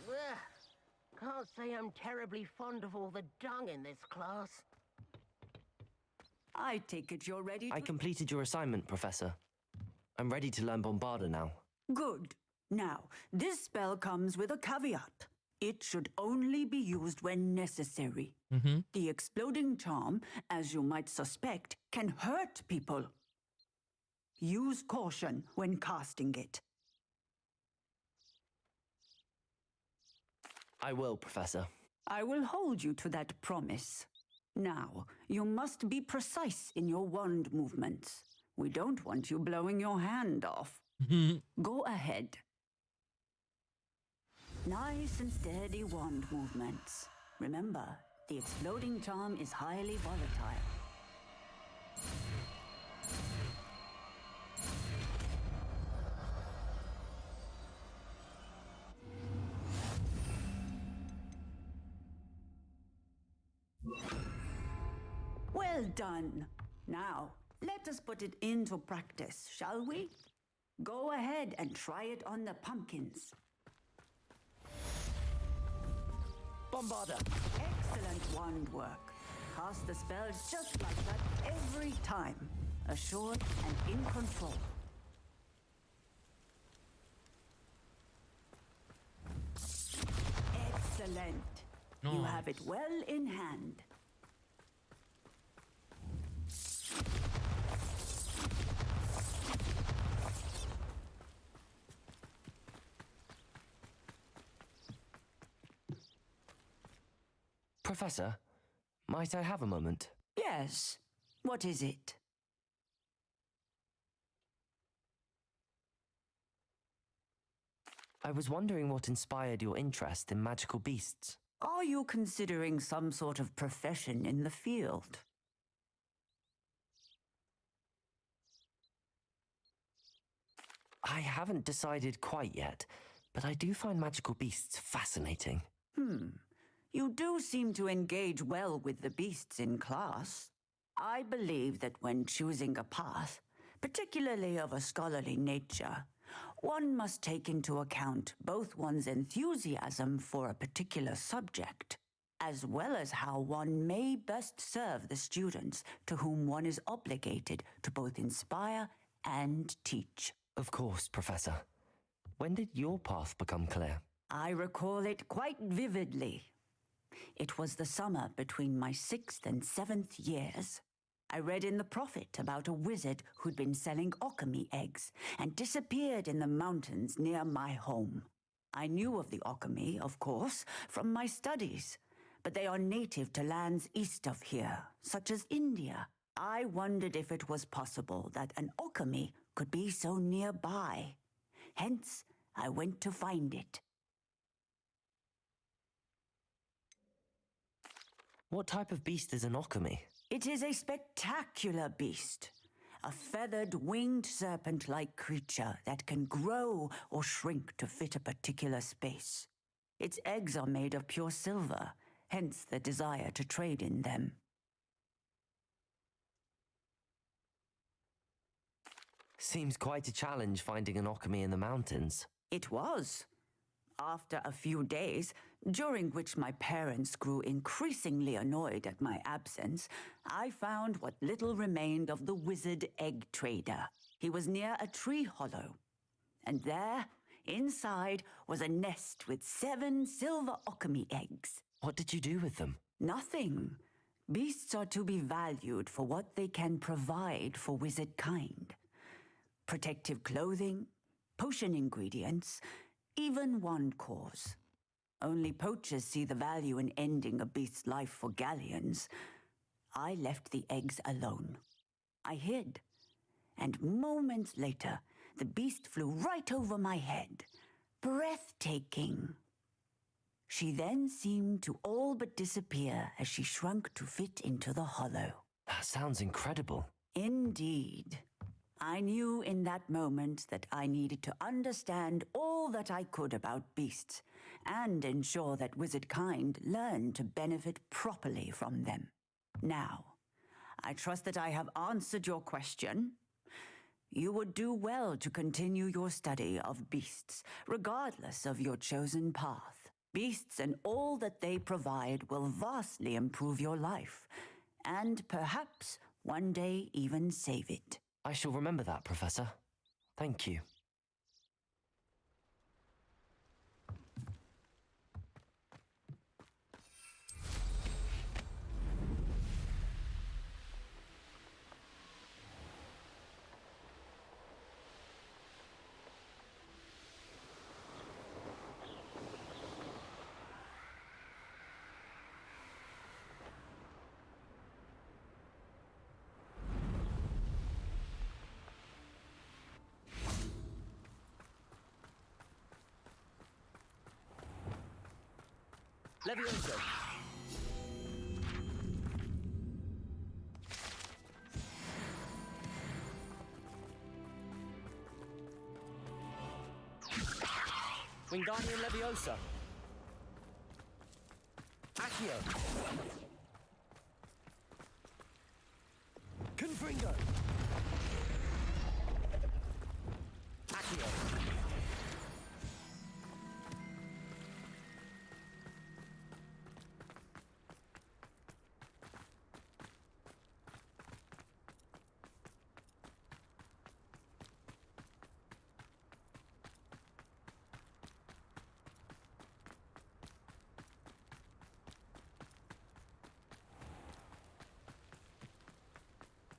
Ugh. Can't say I'm terribly fond of all the dung in this class. I take it you're ready to... I completed your assignment, Professor. I'm ready to learn Bombarda now. Good. Now, this spell comes with a caveat. It should only be used when necessary. The exploding charm, as you might suspect, can hurt people. Use caution when casting it. I will, Professor. I will hold you to that promise. Now, you must be precise in your wand movements. We don't want you blowing your hand off. Go ahead. Nice and steady wand movements. Remember, the exploding charm is highly volatile. Well done. Now, let us put it into practice, shall we? Go ahead and try it on the pumpkins. Bombarda! Excellent wand work. Cast the spell just like that every time. Assured and in control. Excellent. You have it well in hand. Professor, might I have a moment? Yes. What is it? I was wondering what inspired your interest in magical beasts. Are you considering some sort of profession in the field? I haven't decided quite yet, but I do find magical beasts fascinating. You do seem to engage well with the beasts in class. I believe that when choosing a path, particularly of a scholarly nature, one must take into account both one's enthusiasm for a particular subject, as well as how one may best serve the students to whom one is obligated to both inspire and teach. Of course, Professor. When did your path become clear? I recall it quite vividly. It was the summer between my 6th and 7th years. I read in the Prophet about a wizard who'd been selling alchemy eggs and disappeared in the mountains near my home. I knew of the alchemy, of course, from my studies, but they are native to lands east of here, such as India. I wondered if it was possible that an alchemy could be so nearby. Hence, I went to find it. What type of beast is an alchemy? It is a spectacular beast. A feathered, winged serpent-like creature that can grow or shrink to fit a particular space. Its eggs are made of pure silver, hence the desire to trade in them. Seems quite a challenge finding an alchemy in the mountains. It was. After a few days, during which my parents grew increasingly annoyed at my absence, I found what little remained of the wizard egg trader. He was near a tree hollow. And there, inside, was a nest with 7 silver alchemy eggs. What did you do with them? Nothing. Beasts are to be valued for what they can provide for wizard kind. Protective clothing, potion ingredients, even wand cores. Only poachers see the value in ending a beast's life for galleons. I left the eggs alone. I hid, and moments later, the beast flew right over my head. Breathtaking. She then seemed to all but disappear as she shrunk to fit into the hollow. That sounds incredible. Indeed. I knew in that moment that I needed to understand all that I could about beasts and ensure that wizard kind learned to benefit properly from them. Now, I trust that I have answered your question. You would do well to continue your study of beasts, regardless of your chosen path. Beasts and all that they provide will vastly improve your life, and perhaps one day even save it. I shall remember that, Professor. Thank you. Levioso! Wingardium Leviosa! Accio! Confringo! Accio!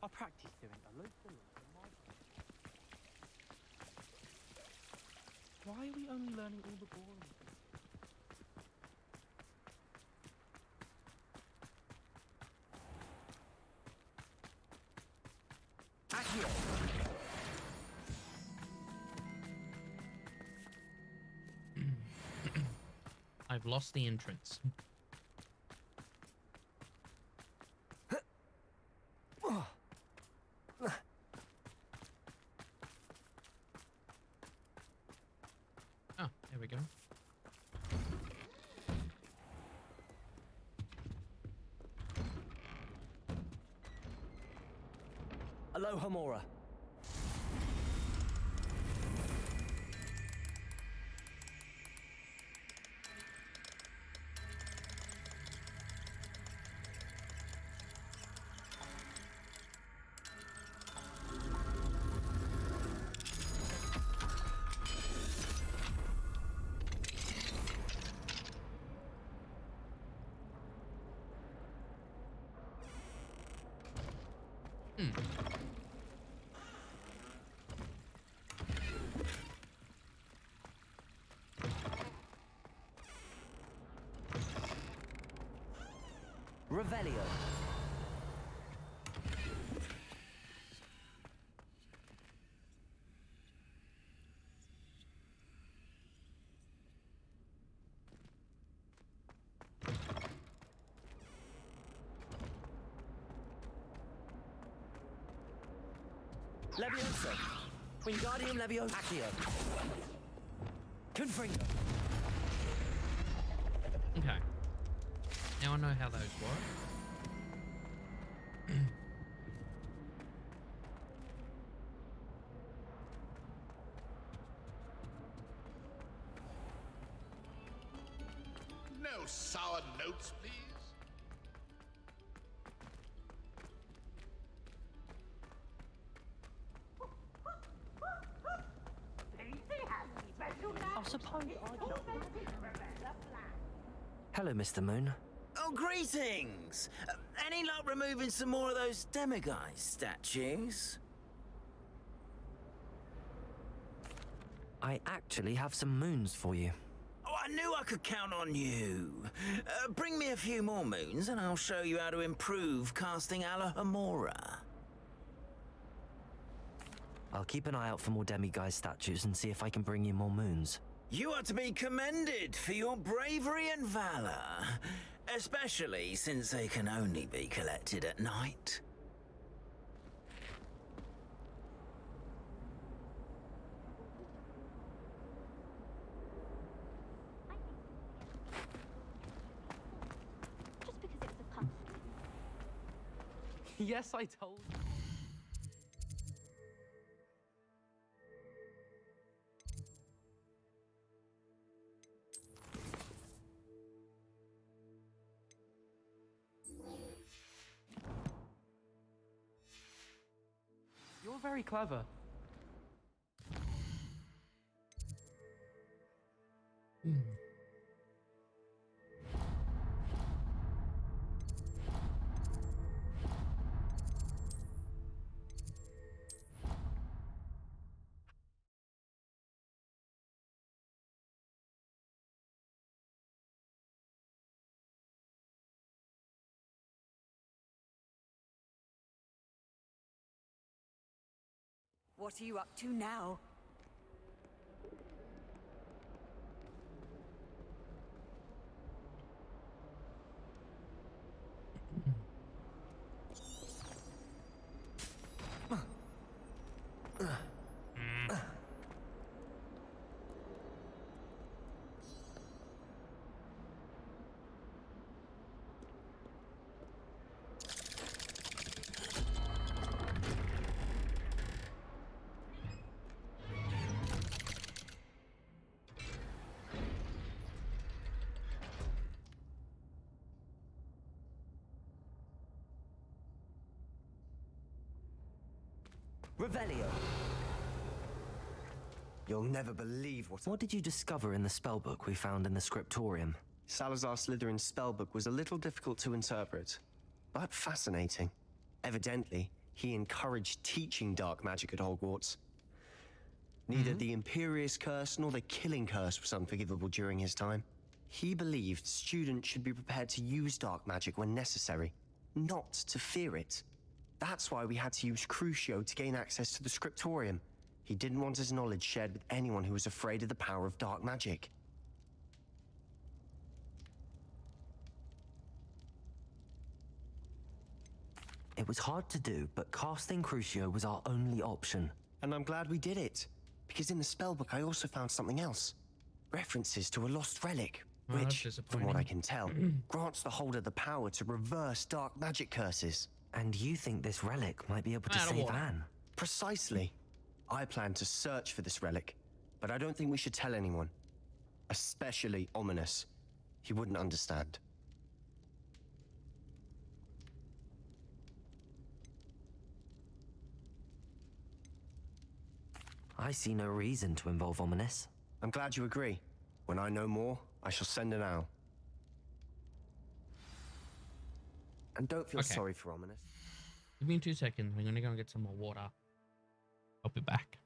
I practice doing a loop the loop in my brain. Why are we only learning all the boring things? Accio! I've lost the entrance. Oh, there we go. Aloha Mora. Revelio. Levioso! Wingardium Leviosa! Accio! Confringo! Okay. Now I know how those work. No sour notes, please. I suppose Hello, Mr. Moon. Oh, greetings! Any luck removing some more of those demiguise statues? I actually have some moons for you. Oh, I knew I could count on you. Bring me a few more moons and I'll show you how to improve casting Alohomora. I'll keep an eye out for more demiguise statues and see if I can bring you more moons. You are to be commended for your bravery and valor, especially since they can only be collected at night. Just because it was a pumpkin. yes, I told you. You're very clever. What are you up to now? Revelio. You'll never believe what... What did you discover in the spellbook we found in the scriptorium? Salazar Slytherin's spellbook was a little difficult to interpret, but fascinating. Evidently, he encouraged teaching dark magic at Hogwarts. Neither the Imperious Curse nor the Killing Curse was unforgivable during his time. He believed students should be prepared to use dark magic when necessary, not to fear it. That's why we had to use Crucio to gain access to the scriptorium. He didn't want his knowledge shared with anyone who was afraid of the power of dark magic. It was hard to do, but casting Crucio was our only option. And I'm glad we did it, because in the spellbook I also found something else. References to a lost relic, which, from what I can tell, grants the holder the power to reverse dark magic curses. And you think this relic might be able to save Anne? Precisely. I plan to search for this relic, but I don't think we should tell anyone. Especially Ominous. He wouldn't understand. I see no reason to involve Ominous. I'm glad you agree. When I know more, I shall send an owl. And don't feel sorry for Ominous. Give me 2 seconds. I'm gonna go and get some more water. I'll be back.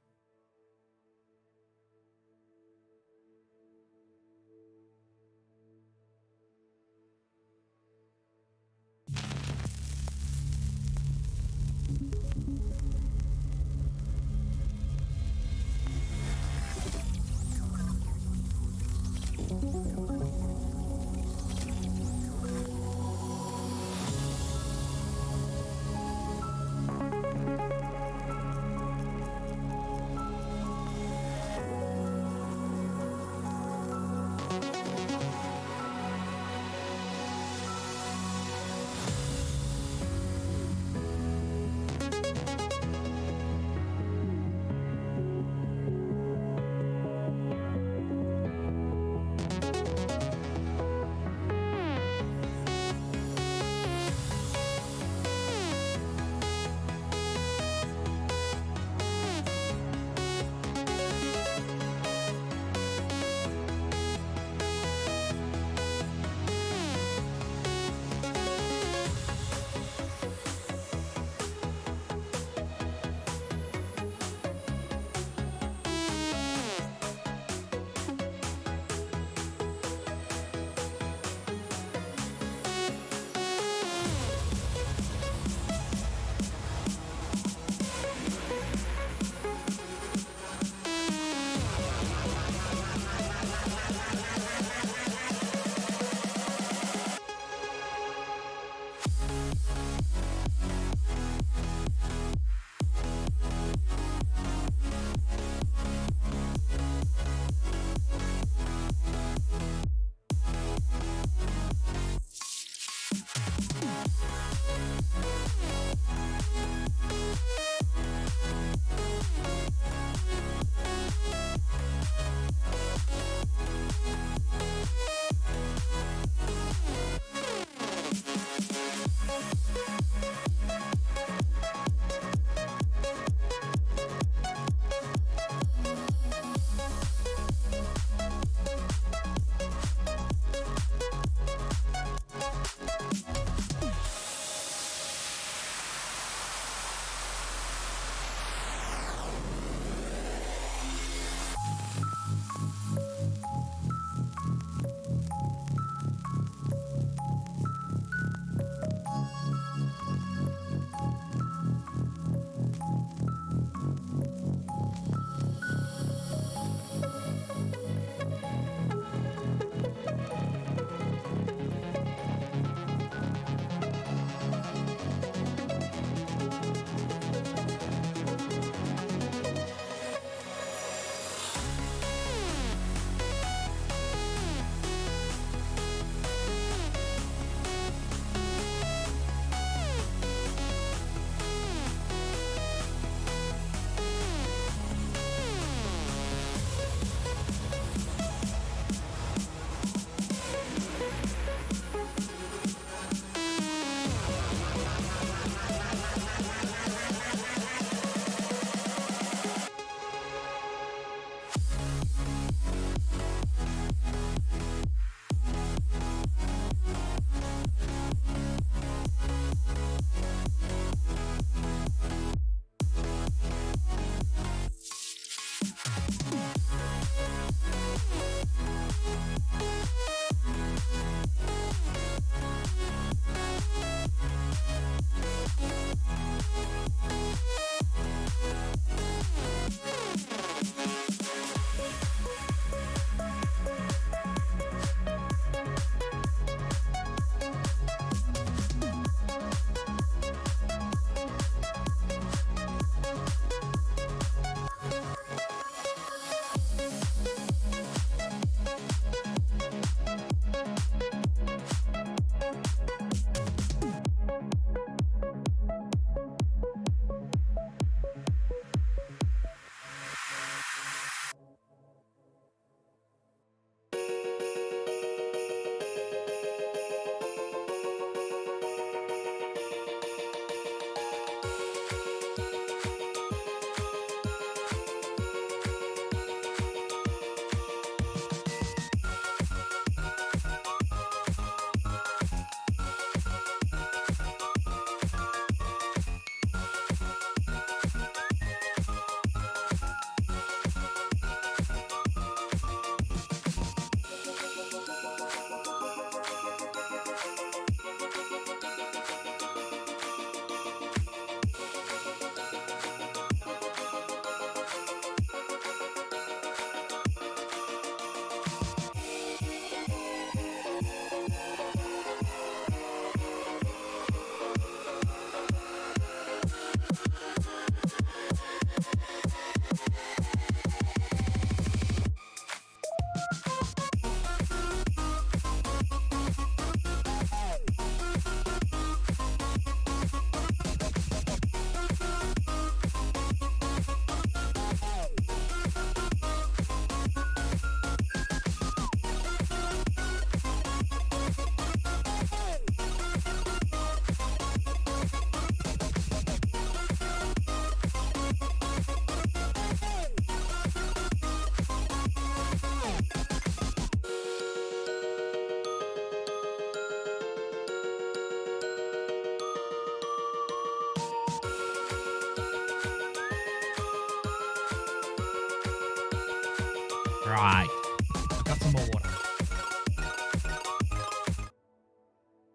Right. I've got some more water.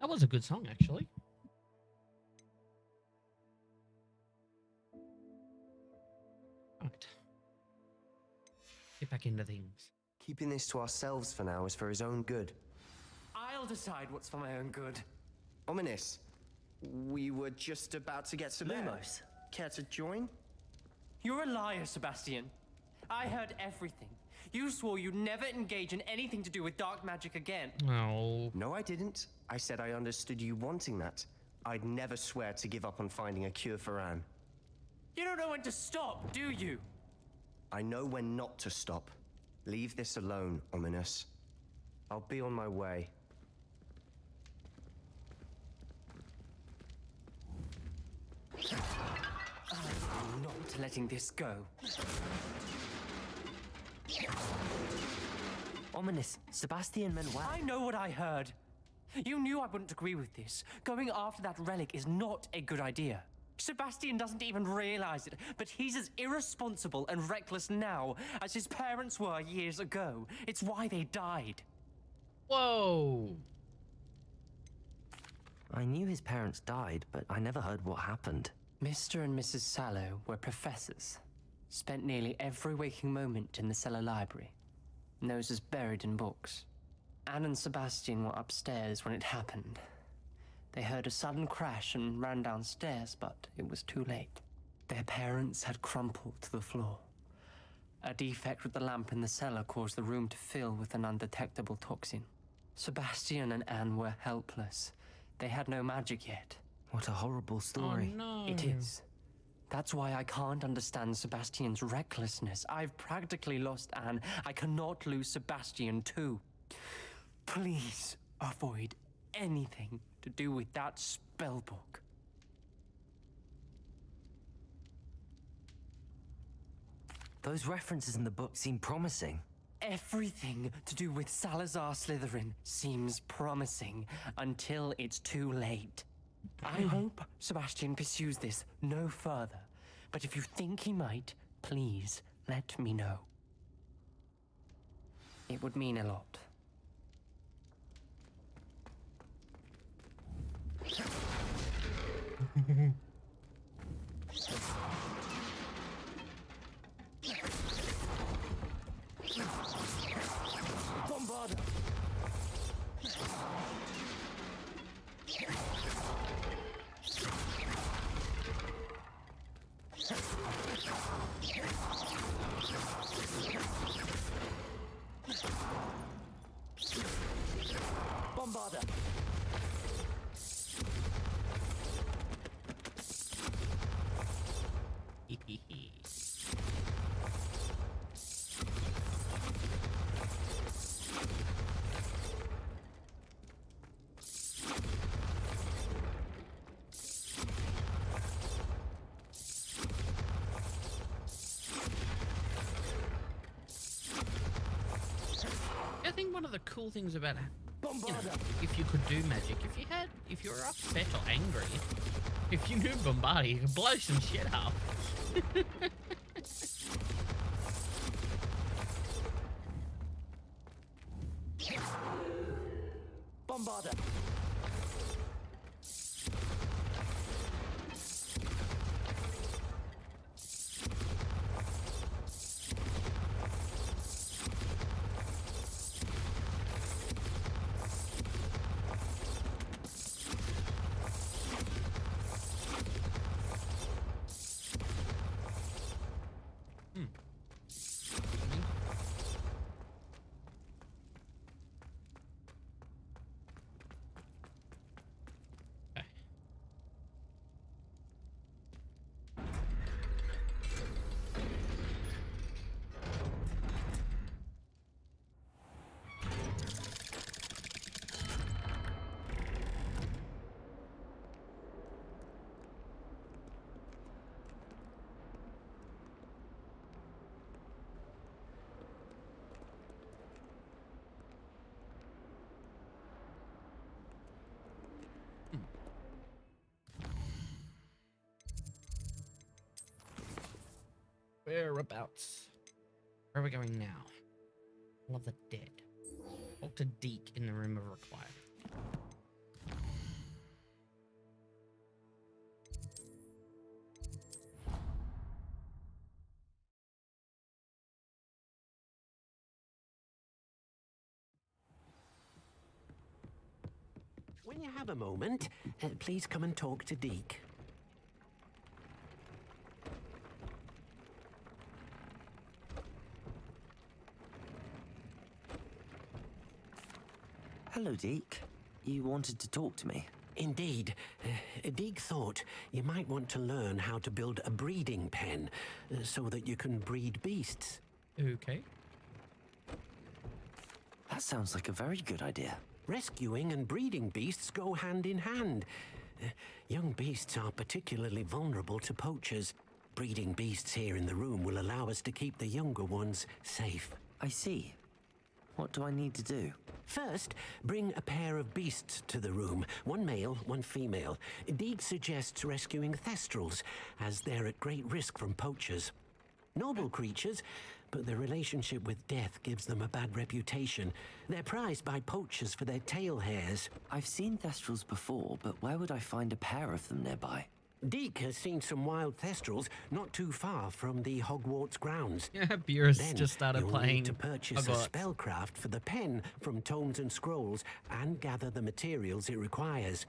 That was a good song, actually. Right. Get back into things. Keeping this to ourselves for now is for his own good. I'll decide what's for my own good. Ominous. We were just about to get some Lumos. Care to join? You're a liar, Sebastian. I heard everything. You swore you'd never engage in anything to do with dark magic again. Oh. No, I didn't. I said I understood you wanting that. I'd never swear to give up on finding a cure for Anne. You don't know when to stop, do you? I know when not to stop. Leave this alone, Ominous. I'll be on my way. I'm not letting this go. Ominous, Sebastian meant well. I know what I heard. You knew I wouldn't agree with this. Going after that relic is not a good idea. Sebastian doesn't even realize it, but he's as irresponsible and reckless now as his parents were years ago. It's why they died. Whoa. I knew his parents died, but I never heard what happened. Mr. and Mrs. Sallow were professors. Spent nearly every waking moment in the cellar library. Noses buried in books. Anne and Sebastian were upstairs when it happened. They heard a sudden crash and ran downstairs, but it was too late. Their parents had crumpled to the floor. A defect with the lamp in the cellar caused the room to fill with an undetectable toxin. Sebastian and Anne were helpless. They had no magic yet. What a horrible story. Oh, no. It is. That's why I can't understand Sebastian's recklessness. I've practically lost Anne. I cannot lose Sebastian too. Please avoid anything to do with that spellbook. Those references in the book seem promising. Everything to do with Salazar Slytherin seems promising until it's too late. I hope Sebastian pursues this no further, but if you think he might, please let me know. It would mean a lot. Bombarda! Bombarda! I think one of the cool things about, you know, if you could do magic, if you were upset or angry, if you knew Bombardi, you could blow some shit up. Bombarda! Whereabouts? Where are we going now? Love the dead. Talk to Deke in the room of required. When you have a moment, please come and talk to Deke. Hello, Deke. You wanted to talk to me? Indeed. Deke thought you might want to learn how to build a breeding pen so that you can breed beasts. Okay. That sounds like a very good idea. Rescuing and breeding beasts go hand in hand. Young beasts are particularly vulnerable to poachers. Breeding beasts here in the room will allow us to keep the younger ones safe. I see. What do I need to do? First, bring a pair of beasts to the room. One male, one female. Deke suggests rescuing thestrals, as they're at great risk from poachers. Noble creatures, but their relationship with death gives them a bad reputation. They're prized by poachers for their tail hairs. I've seen thestrals before, but where would I find a pair of them nearby? Deke has seen some wild thestrals not too far from the Hogwarts grounds. Yeah, Beerus Then just started you'll playing need to purchase Hogwarts. a spellcraft for the pen from tomes and scrolls and gather the materials it requires.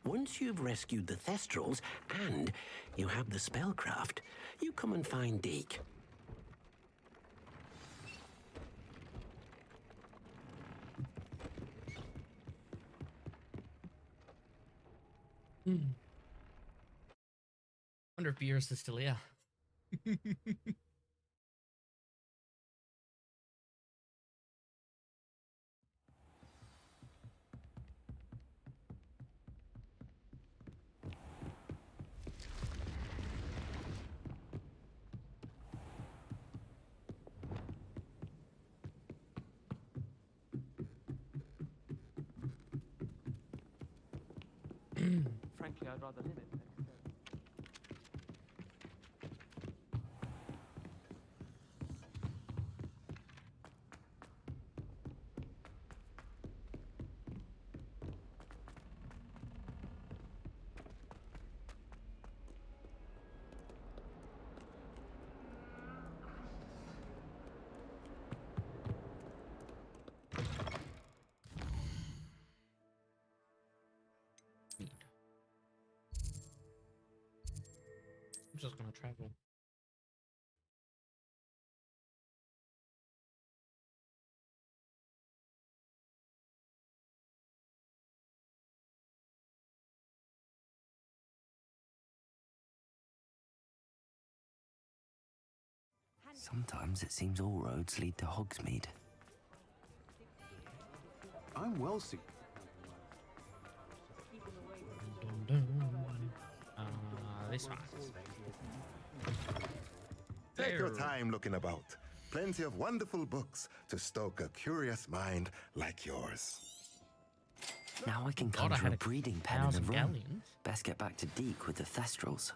Once you've rescued the thestrals and you have the spellcraft, you come and find Deke. Wonder if Beerus is still here. Frankly, I'd rather live it. I'm just gonna travel. Sometimes it seems all roads lead to Hogsmeade. I'm well suited. This one. Take your time looking about. Plenty of wonderful books to stoke a curious mind like yours. Now I can God, I conjure had a a breeding pen in the 1,000 room. galleons. Best get back to Deke with the thestrals.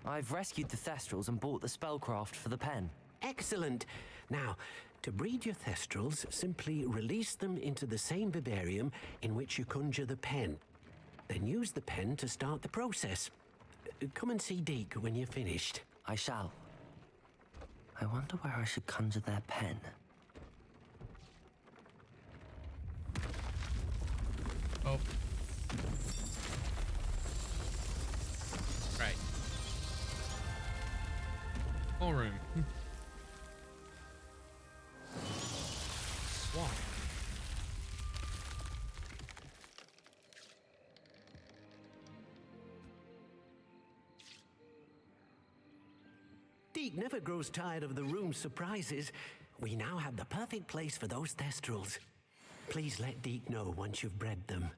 I've rescued the thestrals and bought the spellcraft for the pen. Excellent. Now, to breed your thestrals, simply release them into the same vivarium in which you conjure the pen. Then use the pen to start the process. Come and see Deke when you're finished. I shall. I wonder where I should conjure their pen. Oh. Right. Full room. Swamp. Deke never grows tired of the room's surprises. We now have the perfect place for those thestrals. Please let Deke know once you've bred them.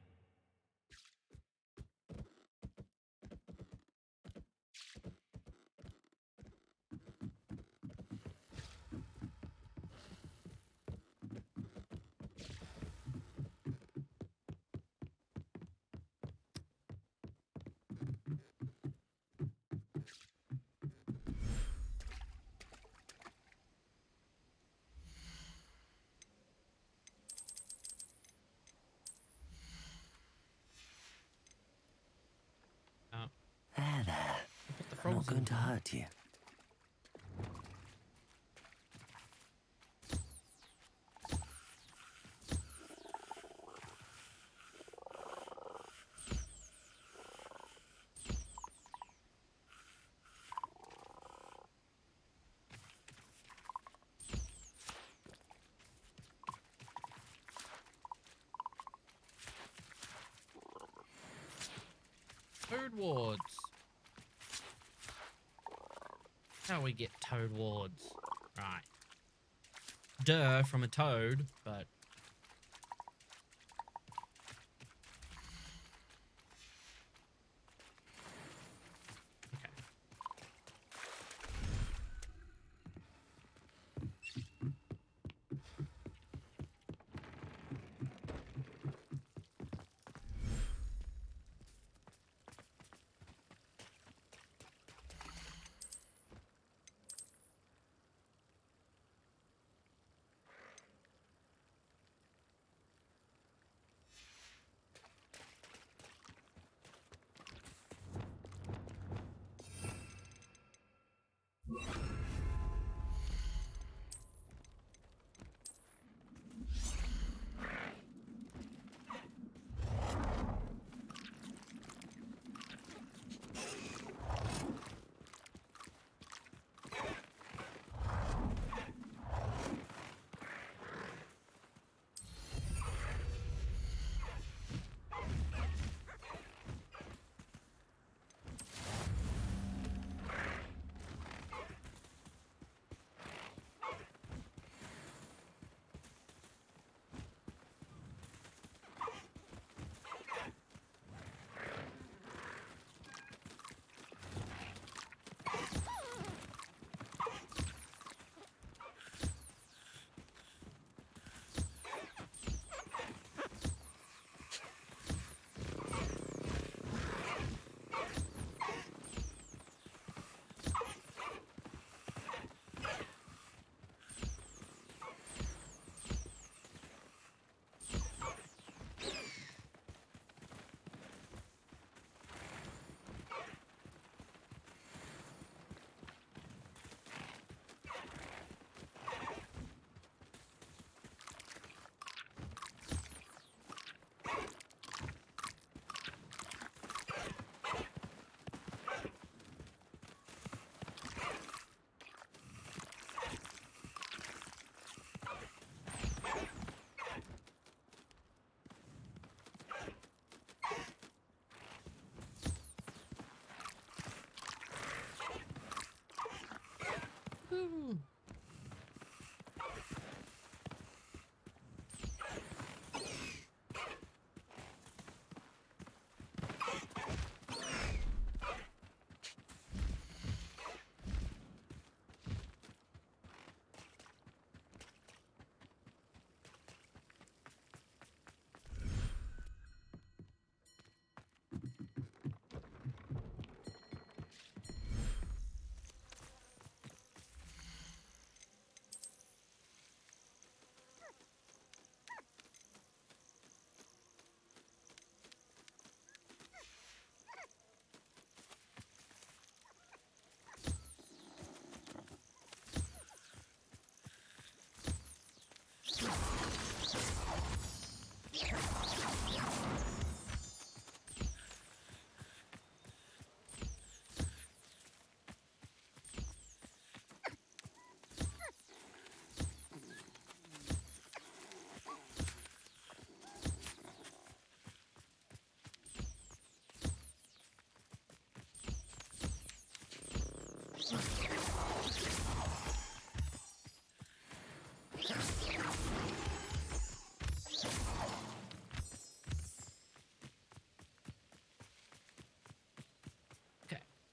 There. I'm not going to hurt you. Toad wards. How we get toad wards? Right. Duh from a toad, but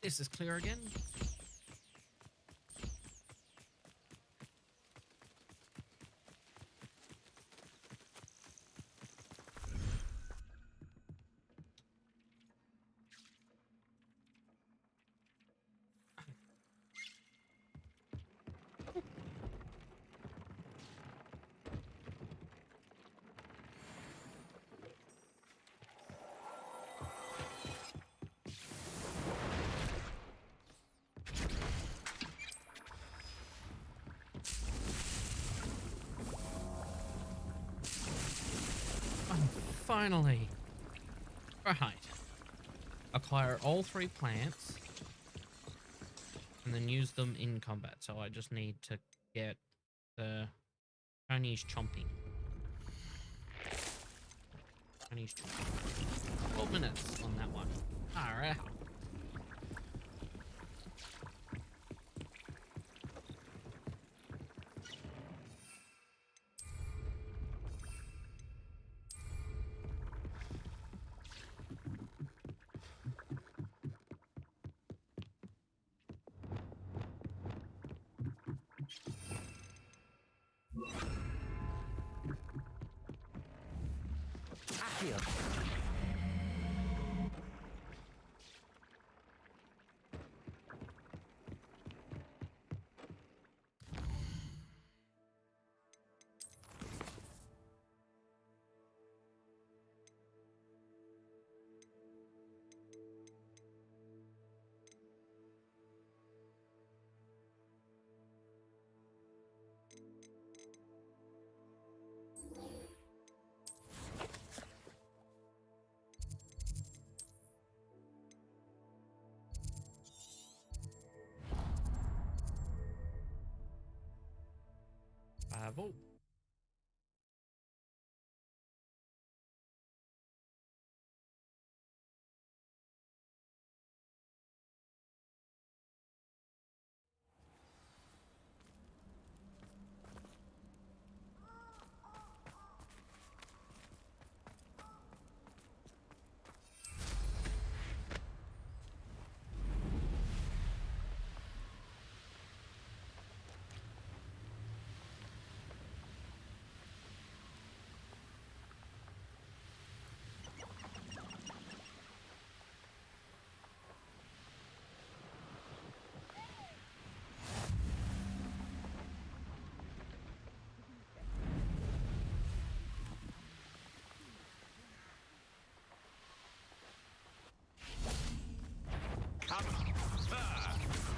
This is clear again. Finally. Right. Acquire all 3 plants and then use them in combat. So I just need to get the Chinese chomping. Chinese chomping. 12 minutes on that one. Alright. Bravo.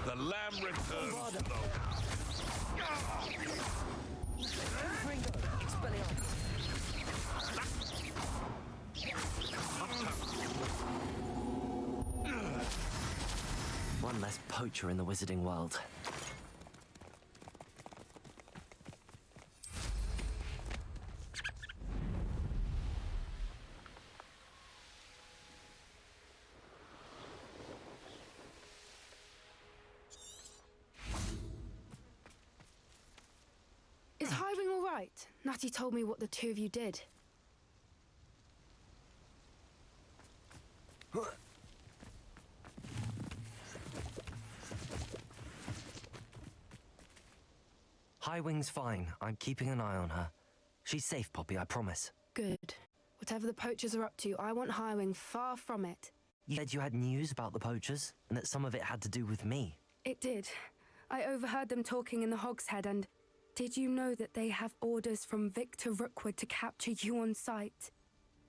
The lamb returns. One less poacher in the wizarding world. Is Highwing all right? Natty told me what the 2 of you did. Highwing's fine. I'm keeping an eye on her. She's safe, Poppy, I promise. Good. Whatever the poachers are up to, I want Highwing far from it. You said you had news about the poachers, and that some of it had to do with me. It did. I overheard them talking in the Hogshead, and did you know that they have orders from Victor Rookwood to capture you on sight?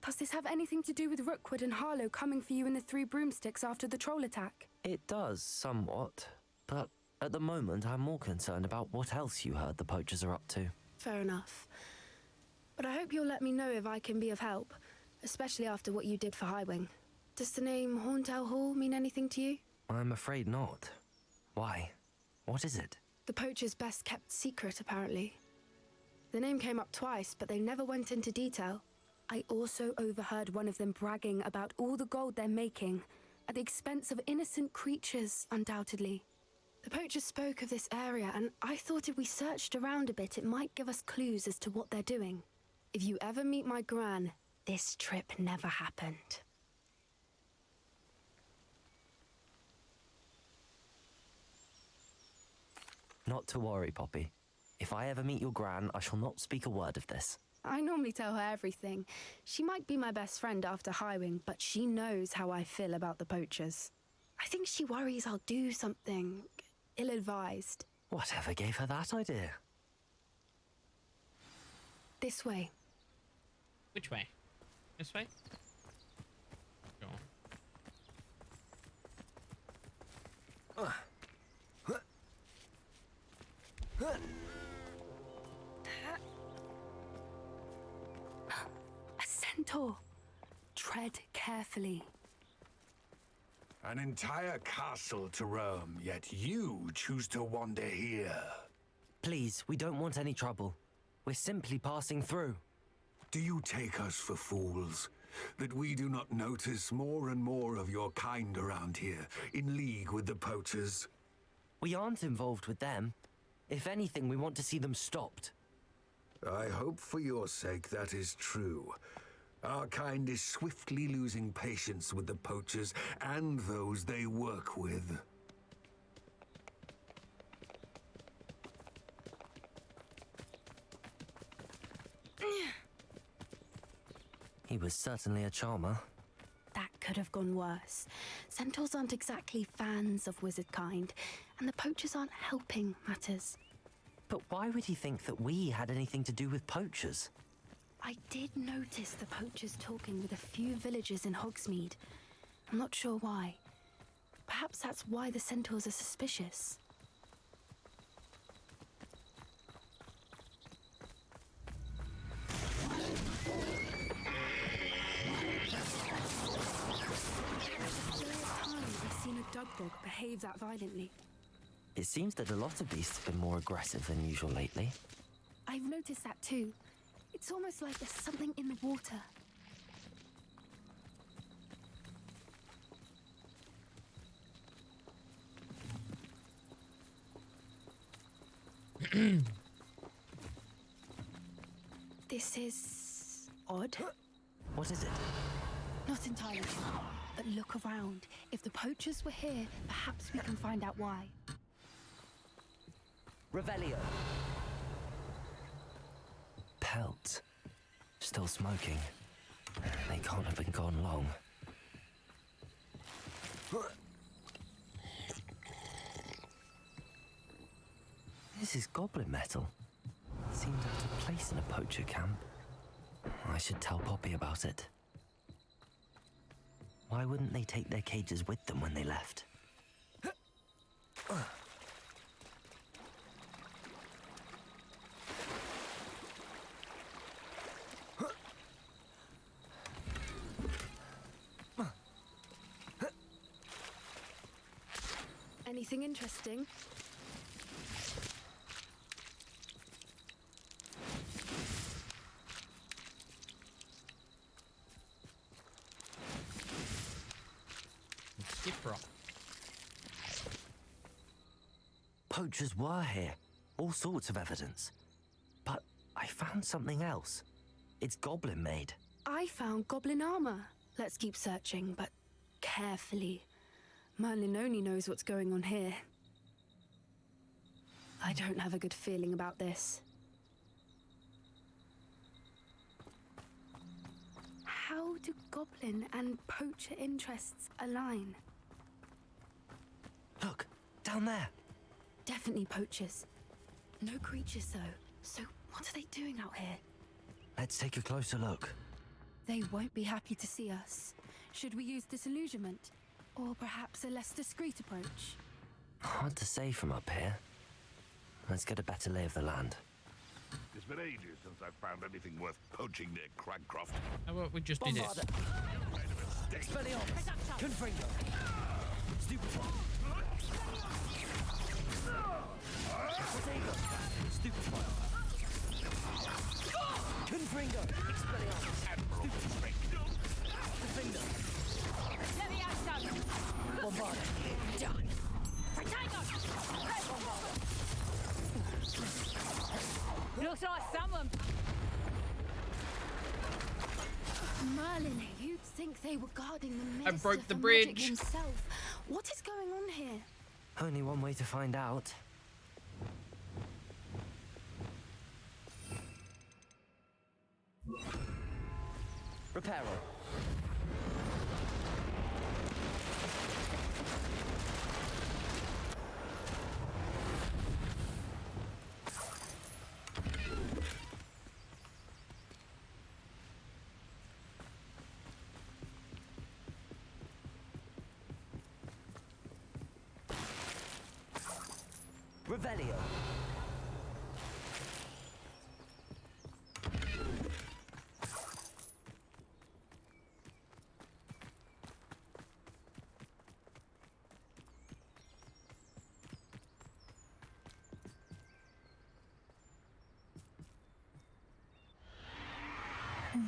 Does this have anything to do with Rookwood and Harlow coming for you in the 3 broomsticks after the troll attack? It does, somewhat. But at the moment, I'm more concerned about what else you heard the poachers are up to. Fair enough. But I hope you'll let me know if I can be of help, especially after what you did for Highwing. Does the name Horntail Hall mean anything to you? I'm afraid not. Why? What is it? The poacher's best kept secret, apparently. The name came up twice, but they never went into detail. I also overheard one of them bragging about all the gold they're making, at the expense of innocent creatures, undoubtedly. The poacher spoke of this area, and I thought if we searched around a bit, it might give us clues as to what they're doing. If you ever meet my gran, this trip never happened. Not to worry, Poppy. If I ever meet your gran, I shall not speak a word of this. I normally tell her everything. She might be my best friend after Highwing, but she knows how I feel about the poachers. I think she worries I'll do something ill-advised. Whatever gave her that idea? This way. Which way? This way? Go on. A centaur. Tread carefully. An entire castle to roam, yet you choose to wander here. Please, we don't want any trouble. We're simply passing through. Do you take us for fools? That we do not notice more and more of your kind around here, in league with the poachers? We aren't involved with them. If anything, we want to see them stopped. I hope for your sake that is true. Our kind is swiftly losing patience with the poachers and those they work with. He was certainly a charmer. That could have gone worse. Centaurs aren't exactly fans of wizard kind, and the poachers aren't helping matters. But why would he think that we had anything to do with poachers? I did notice the poachers talking with a few villagers in Hogsmeade. I'm not sure why. Perhaps that's why the centaurs are suspicious. I've seen a dugbog behave that violently. It seems that a lot of beasts have been more aggressive than usual lately. I've noticed that too. It's almost like there's something in the water. This is odd. What is it? Not entirely sure, but look around. If the poachers were here, perhaps we can find out why. Revelio. Pelt. Still smoking. They can't have been gone long. This is goblin metal. Seems out of place in a poacher camp. I should tell Poppy about it. Why wouldn't they take their cages with them when they left? Anything interesting? Skip rock. Poachers were here. All sorts of evidence. But I found something else. It's goblin made. I found goblin armor. Let's keep searching, but carefully. Merlin only knows what's going on here. I don't have a good feeling about this. How do goblin and poacher interests align? Look, down there. Definitely poachers. No creatures, though. So what are they doing out here? Let's take a closer look. They won't be happy to see us. Should we use disillusionment? Or perhaps a less discreet approach? Hard to say from up here. Let's get a better lay of the land. It's been ages since I've found anything worth poaching near Cragcroft. How about we just do this? Expelliarmus! Confringo! Stupefy! Protego! Stupefy! Confringo! Expelliarmus! Stupefy! Defender! Bombarda! Looks like someone. Merlin, you'd think they were guarding the I minister broke the for bridge. magic himself. What is going on here? Only one way to find out. Reparo. Revelio.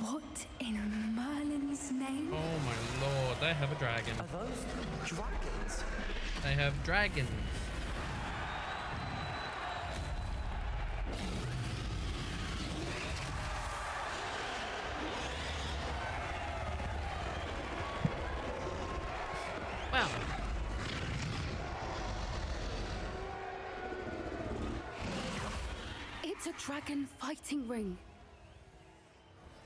What in Merlin's name? Oh my lord, they have a dragon. Are those dragons? They have dragons. Wow. It's a dragon fighting ring.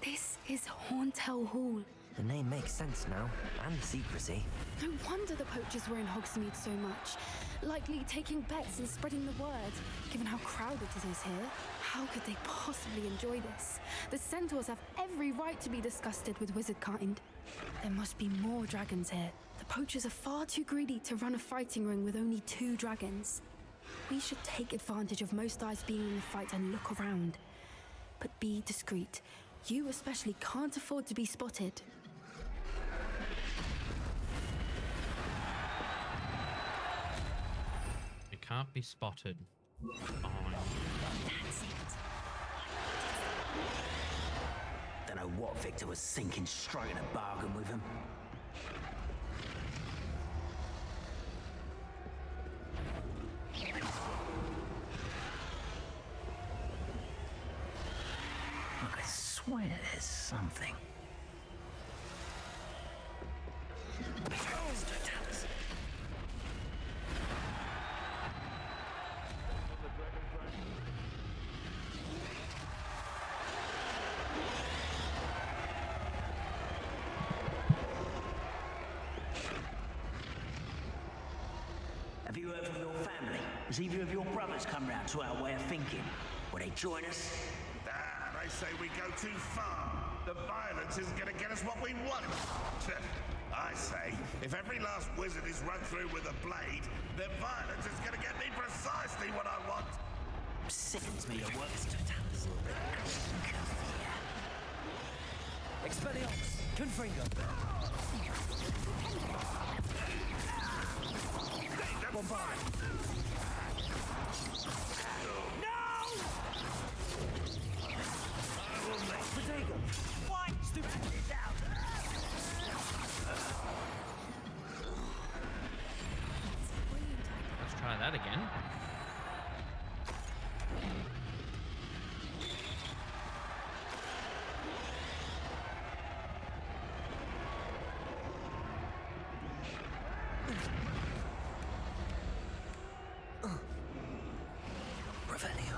This is Hauntel Hall. The name makes sense now, and the secrecy. No wonder the poachers were in Hogsmeade so much. Likely taking bets and spreading the word. Given how crowded it is here, how could they possibly enjoy this? The centaurs have every right to be disgusted with wizard kind. There must be more dragons here. The poachers are far too greedy to run a fighting ring with only 2 dragons. We should take advantage of most eyes being in the fight and look around. But be discreet. You especially can't afford to be spotted. It can't be spotted. Fine. That's it. Don't know what Victor was thinking, striking a bargain with him. I swear there's something. Have you heard from your family? Has either of your brothers come round to our way of thinking? Will they join us? They say we go too far. The violence isn't going to get us what we want. I say, if every last wizard is run through with a blade, then violence is going to get me precisely what I want. Sickens me your work. Expelliarmus, Confringo. Bombard. What? Stupid is out. Let's try that again. Revelio.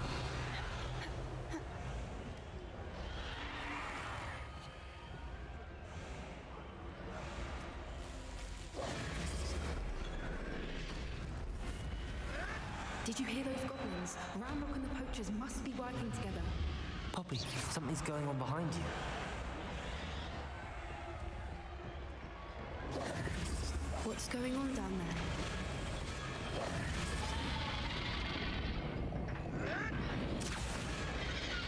Did you hear those goblins? Ramrock and the poachers must be working together. Poppy, something's going on behind you. What's going on down there?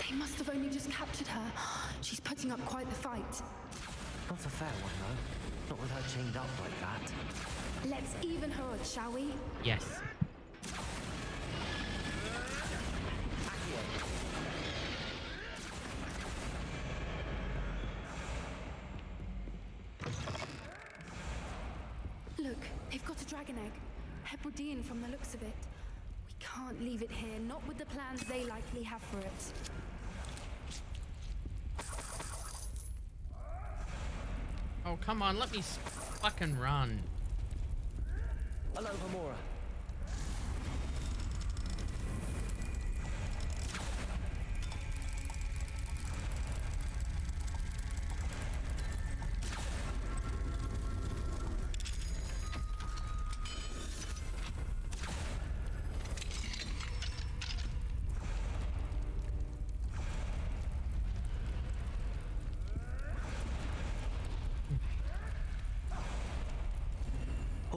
They must have only just captured her. She's putting up quite the fight. Not a fair one, though. Not with her chained up like that. Let's even her odds, shall we? Yes. Look, they've got a dragon egg. Hebridean from the looks of it. We can't leave it here, not with the plans they likely have for it. Oh, come on, let me fucking run. Hello, Gamora.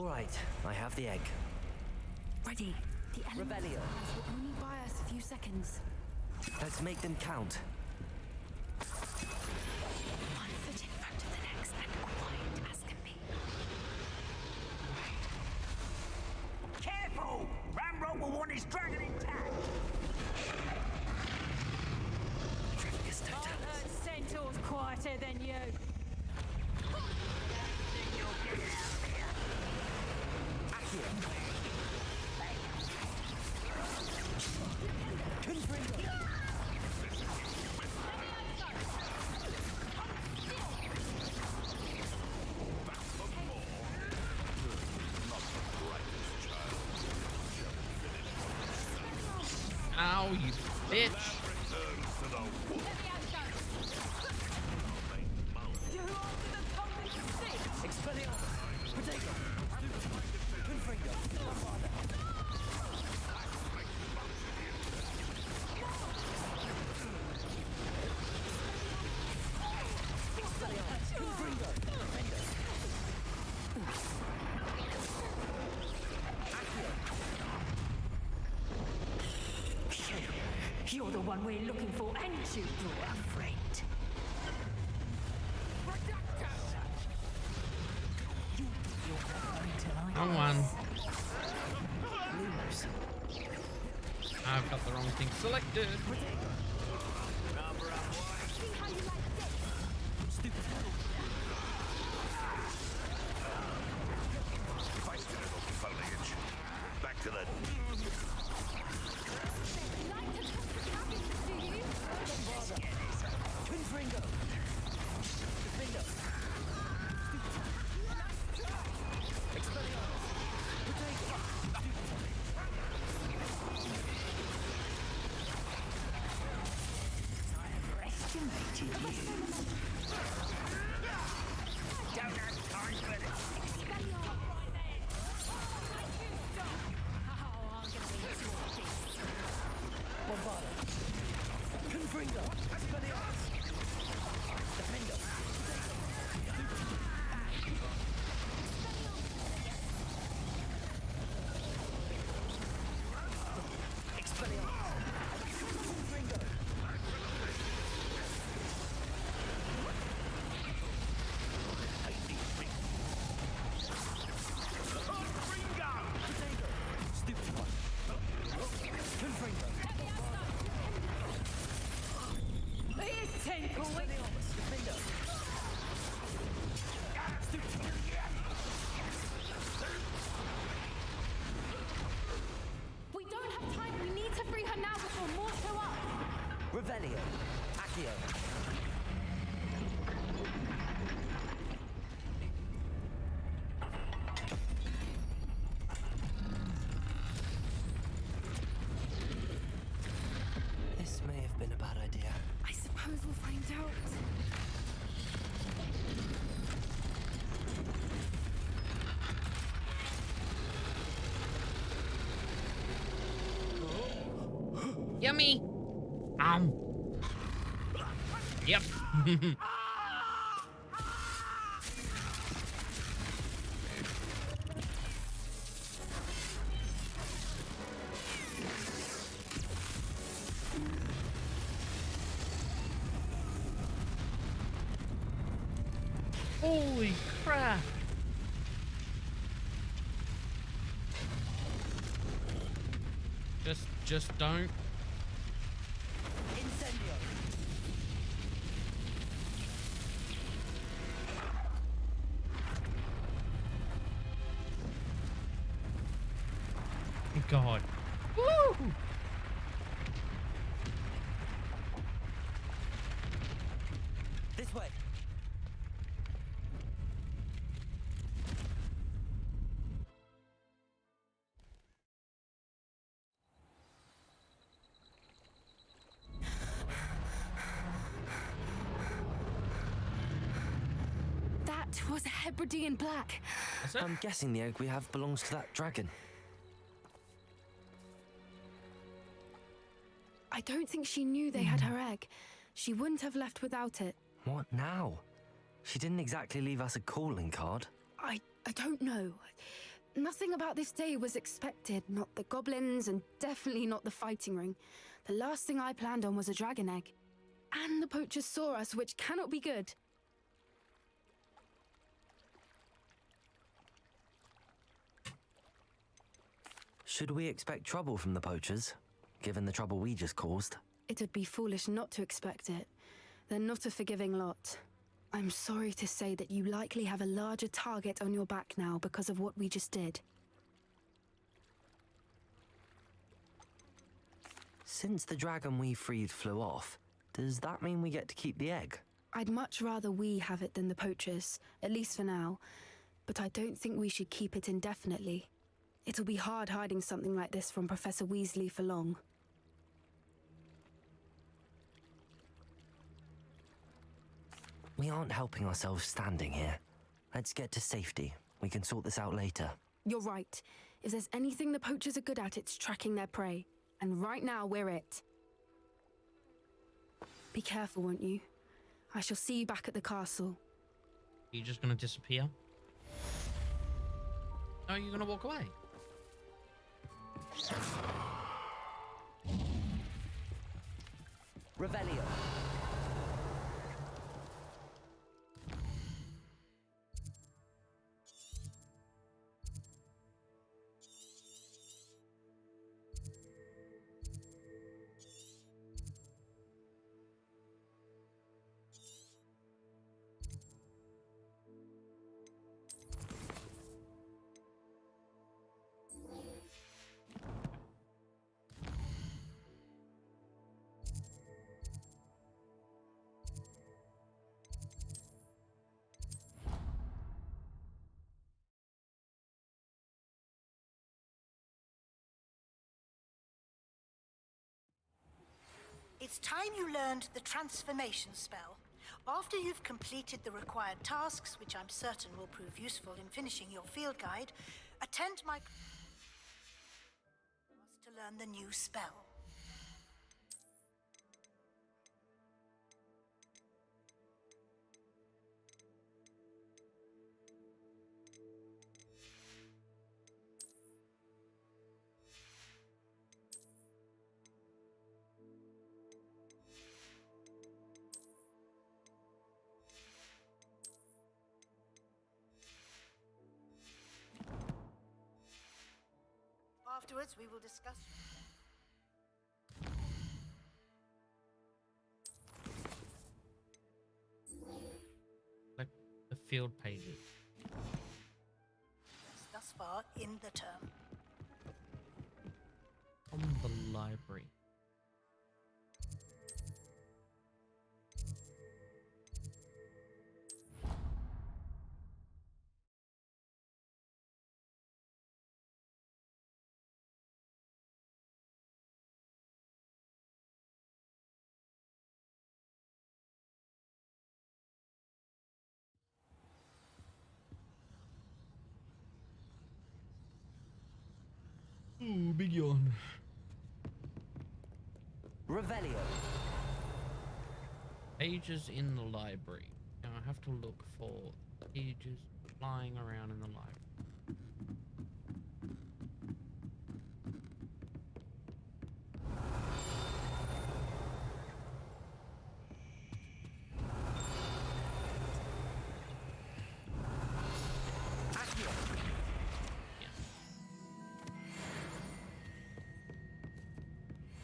right, I have the egg. Ready. The elemental Revelio. fires will only buy us a few seconds. Let's make them count. One foot in front of the next and quiet as can be. Careful! Ramrock will want his dragon intact. I've heard centaurs quieter than you. Ow, you bitch! You're the one we're looking for, and you brought a friend. Wrong one. I've got the wrong thing selected. Feisty little foliage. Back to the... We don't have time. We need to free her now before more show up. Revelio. Accio. This may have been a bad idea. I suppose we'll find out. Yummy! Yep. Holy crap! Just don't. God. Woo! This way. That was a Hebridean black. I'm guessing the egg we have belongs to that dragon. I don't think she knew they had her egg. She wouldn't have left without it. What now? She didn't exactly leave us a calling card. I don't know. Nothing about this day was expected. Not the goblins, and definitely not the fighting ring. The last thing I planned on was a dragon egg. And the poachers saw us, which cannot be good. Should we expect trouble from the poachers, given the trouble we just caused? It'd be foolish not to expect it. They're not a forgiving lot. I'm sorry to say that you likely have a larger target on your back now because of what we just did. Since the dragon we freed flew off, does that mean we get to keep the egg? I'd much rather we have it than the poachers, at least for now. But I don't think we should keep it indefinitely. It'll be hard hiding something like this from Professor Weasley for long. We aren't helping ourselves standing here. Let's get to safety. We can sort this out later. You're right. If there's anything the poachers are good at, it's tracking their prey. And right now, we're it. Be careful, won't you? I shall see you back at the castle. Are you just gonna disappear? Or are you gonna walk away? Revelio. It's time you learned the transformation spell. After you've completed the required tasks, which I'm certain will prove useful in finishing your field guide, attend my class to learn the new spell. Afterwards, we will discuss. Like the field pages. Thus far in the term. From the library. Ooh, big yawn. Revelio. Pages in the library. Now I have to look for pages flying around in the library.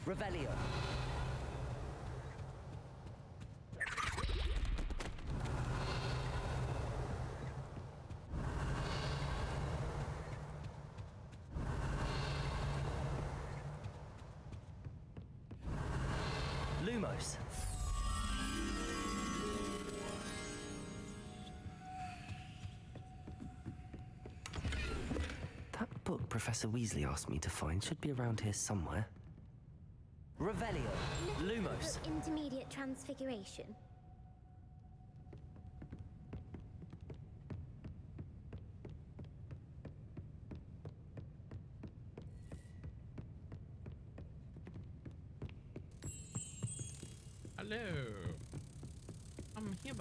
Revelio. Lumos. That book Professor Weasley asked me to find should be around here somewhere. Revelio. Lumos. Intermediate transfiguration. Hello. I'm here.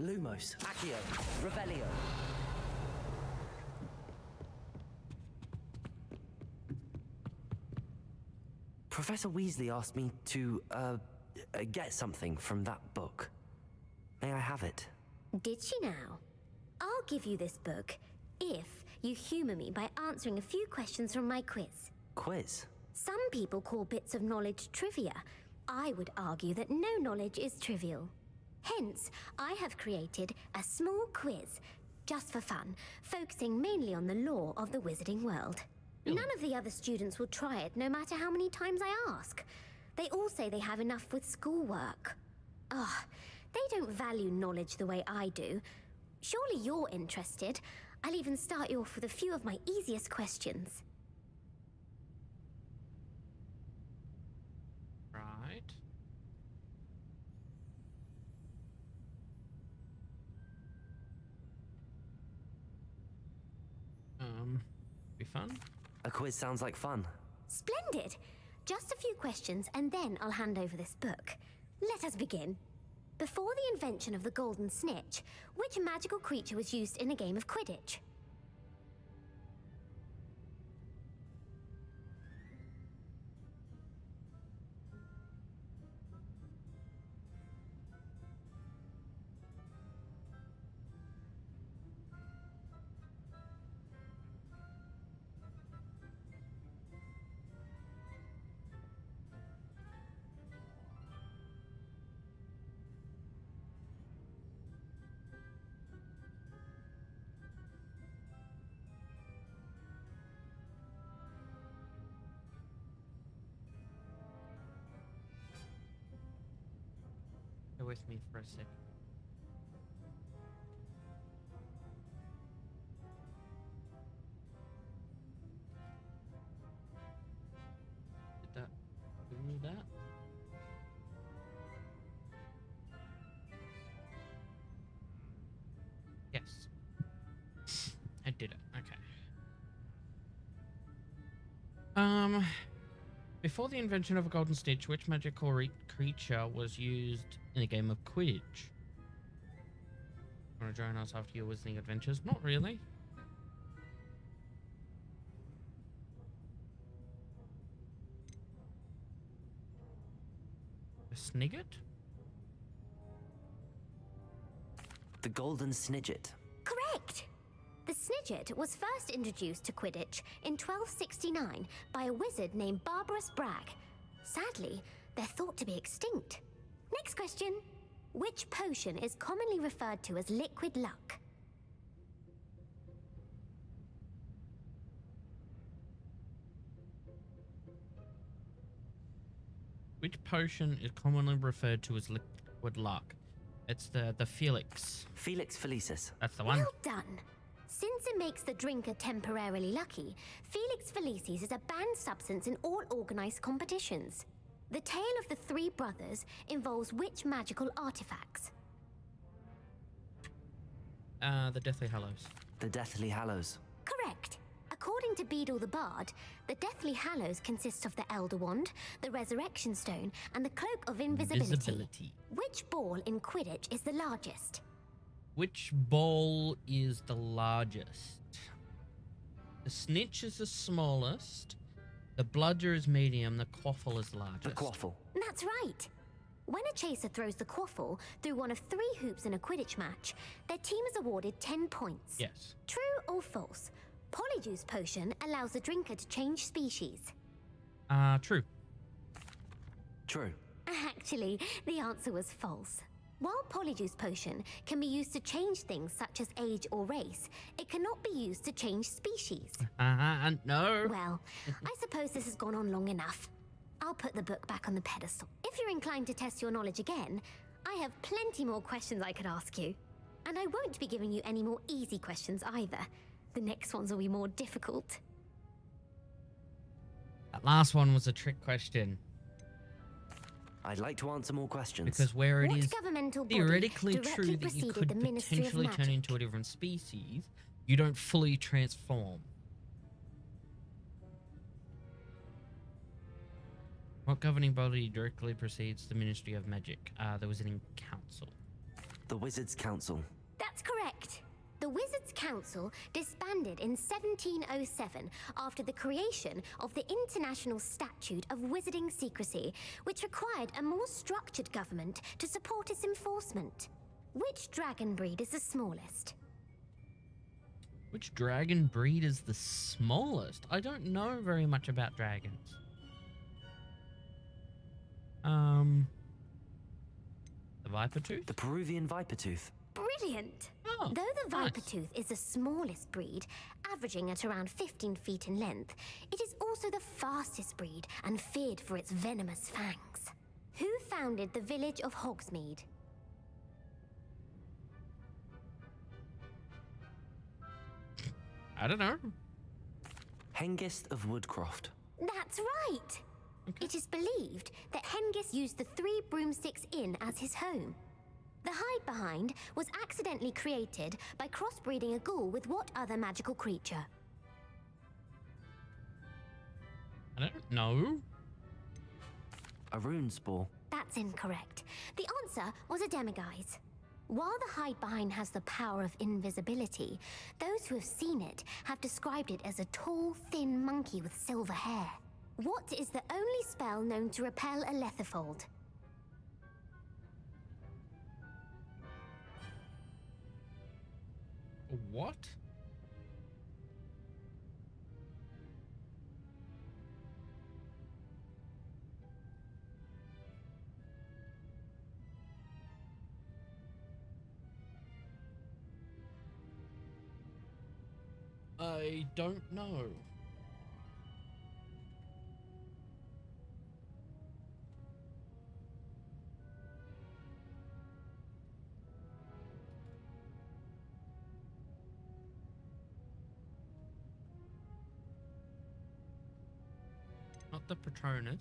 Lumos, Accio, Revelio. Professor Weasley asked me to, get something from that book. May I have it? Did she now? I'll give you this book if you humour me by answering a few questions from my quiz. Quiz? Some people call bits of knowledge trivia. I would argue that no knowledge is trivial. Hence, I have created a small quiz, just for fun, focusing mainly on the lore of the wizarding world. None of the other students will try it, no matter how many times I ask. They all say they have enough with schoolwork. Ugh, they don't value knowledge the way I do. Surely you're interested. I'll even start you off with a few of my easiest questions. Right. Be fun. A quiz sounds like fun. Splendid! Just a few questions and then I'll hand over this book. Let us begin. Before the invention of the golden snitch, which magical creature was used in a game of Quidditch? Bear with me for a second. Did that do that? Yes. I did it. Okay. Before the invention of a golden snitch, which magical creature was used in a game of Quidditch? Want to join us after your wizarding adventures? Not really. A Snigget? The Golden Snidget. Correct! The Snidget was first introduced to Quidditch in 1269 by a wizard named Barbarous Bragg. Sadly, they're thought to be extinct. Next question. Which potion is commonly referred to as liquid luck? Which potion is commonly referred to as liquid luck? It's the Felix. Felix Felicis. That's the one. Well done. Since it makes the drinker temporarily lucky, Felix Felicis is a banned substance in all organized competitions. The tale of the three brothers involves which magical artifacts? The Deathly Hallows. The Deathly Hallows. Correct. According to Beedle the Bard, the Deathly Hallows consist of the Elder Wand, the Resurrection Stone, and the Cloak of Invisibility. Which ball in Quidditch is the largest? Which ball is the largest? The snitch is the smallest. The bludger is medium. The quaffle is largest. The quaffle. That's right. When a chaser throws the quaffle through one of 3 hoops in a Quidditch match, their team is awarded 10 points. Yes. True or false? Polyjuice Potion allows the drinker to change species. True. True. Actually, the answer was false. While Polyjuice Potion can be used to change things such as age or race, it cannot be used to change species. No. Well, I suppose this has gone on long enough. I'll put the book back on the pedestal. If you're inclined to test your knowledge again, I have plenty more questions I could ask you. And I won't be giving you any more easy questions either. The next ones will be more difficult. That last one was a trick question. I'd like to answer more questions. Because where it is governmental body theoretically directly true that you preceded could the Ministry of potentially turn Magic? into a different species, you don't fully transform. What governing body directly precedes the Ministry of Magic? The Wizarding Council. The Wizards' Council. That's correct. The Wizards' Council disbanded in 1707 after the creation of the International Statute of Wizarding Secrecy, which required a more structured government to support its enforcement. Which dragon breed is the smallest? Which dragon breed is the smallest? I don't know very much about dragons. The Vipertooth? The Peruvian Vipertooth. Brilliant! Oh, Though the nice. Vipertooth is the smallest breed, averaging at around 15 feet in length, it is also the fastest breed and feared for its venomous fangs. Who founded the village of Hogsmeade? I don't know. Hengist of Woodcroft. That's right! It is believed that Hengist used the Three Broomsticks Inn as his home. The hide-behind was accidentally created by crossbreeding a ghoul with what other magical creature? I don't know. A rune spore. That's incorrect. The answer was a demiguise. While the hide-behind has the power of invisibility, those who have seen it have described it as a tall, thin monkey with silver hair. What is the only spell known to repel a lethifold? What? I don't know. Not the Patronus.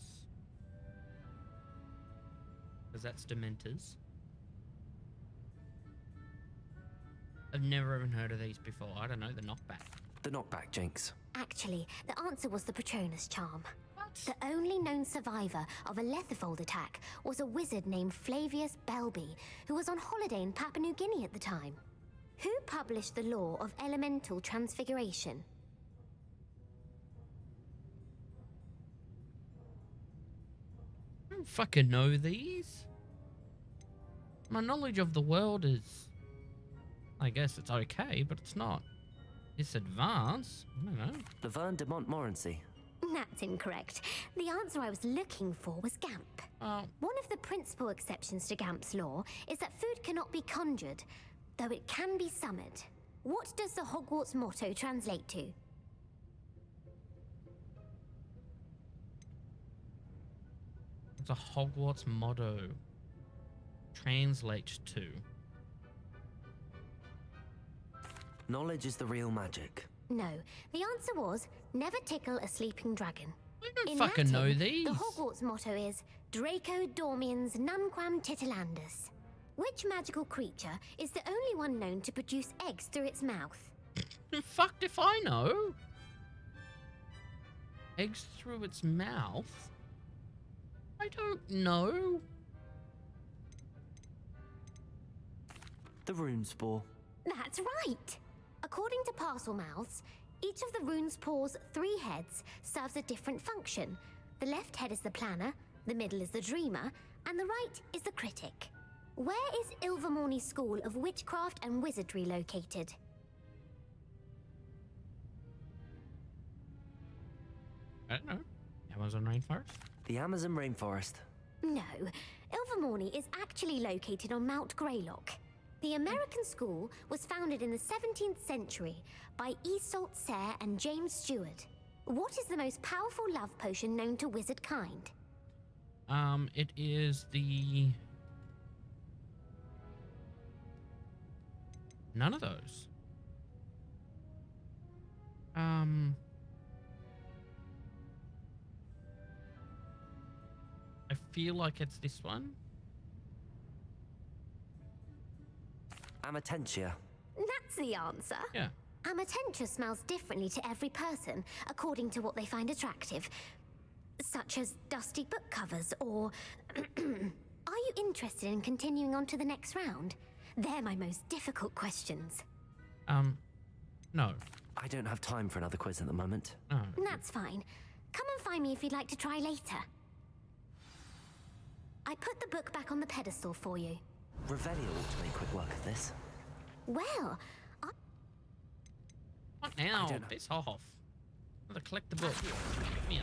Because that's Dementors. I've never even heard of these before. I don't know, the knockback. The knockback, Jinx. Actually, the answer was the Patronus charm. The only known survivor of a lethifold attack was a wizard named Flavius Belby, who was on holiday in Papua New Guinea at the time. Who published the law of elemental transfiguration? I don't fucking know these. My knowledge of the world is... I guess it's okay, but it's not. It's advanced. I don't know. Laverne de Montmorency. That's incorrect. The answer I was looking for was Gamp. One of the principal exceptions to Gamp's law is that food cannot be conjured, though it can be summoned. What does the Hogwarts motto translate to? It's a Hogwarts motto. Translate to. Knowledge is the real magic. No, the answer was never tickle a sleeping dragon. I don't In fucking know Latin, these. The Hogwarts motto is Draco Dormiens Nunquam Titilandus. Which magical creature is the only one known to produce eggs through its mouth? Fucked if I know. Eggs through its mouth? I don't know. The rune spore. That's right. According to parcel mouths, each of the rune's paws' 3 heads serves a different function. The left head is the planner, the middle is the dreamer, and the right is the critic. Where is Ilvermorny School of Witchcraft and Wizardry located? I don't know. Amazon rainforest? The Amazon rainforest. No, Ilvermorny is actually located on Mount Greylock. The American school was founded in the 17th century by Iseult Sayre and James Stewart. What is the most powerful love potion known to wizard kind? It is the... None of those. I feel like it's this one. Amatentia. That's the answer. Yeah. Amatentia smells differently to every person, according to what they find attractive, such as dusty book covers or... Are you interested in continuing on to the next round? They're my most difficult questions. No. I don't have time for another quiz at the moment. No. That's fine. Come and find me if you'd like to try later. I put the book back on the pedestal for you. Revelio ought to make quick work of this. Well, What now? Piss off. I'm gonna collect the book. Come here.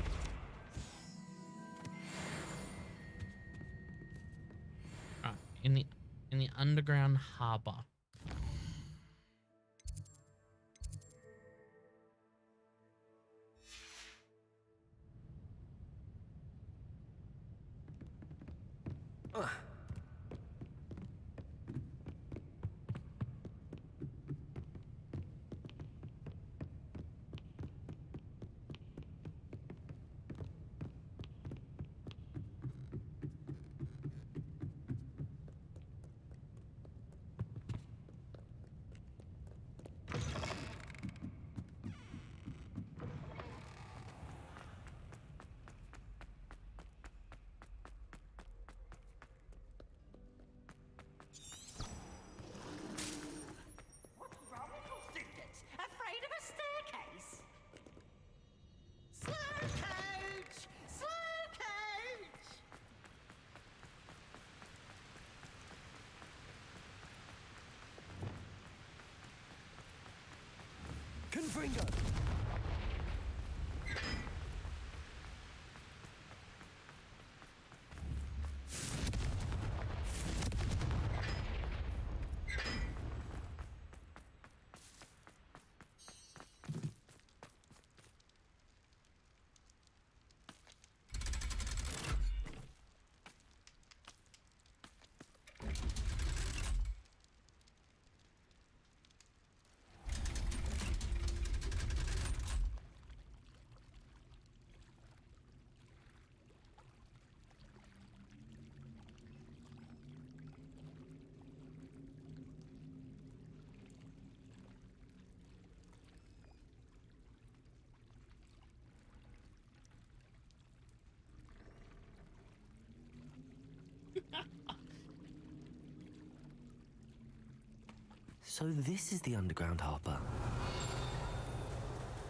Right, in the underground harbor. Afraid of a staircase? Slow coach! Slow coach! Confringo! So this is the underground harbor.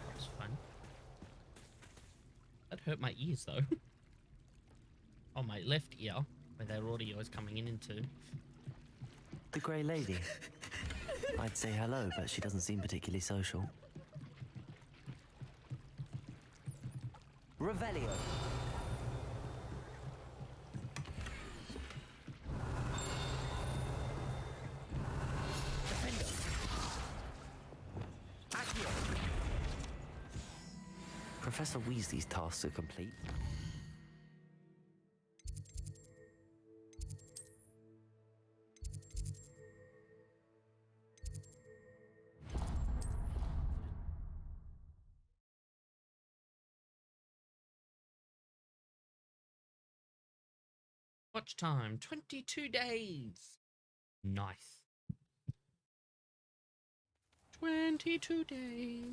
That's fun. That hurt my ears though. Oh, my left ear, where their audio is coming into. The Grey Lady. I'd say hello, but she doesn't seem particularly social. Revelio. Professor Weasley's tasks are complete. Watch time, 22 days. Nice. 22 days.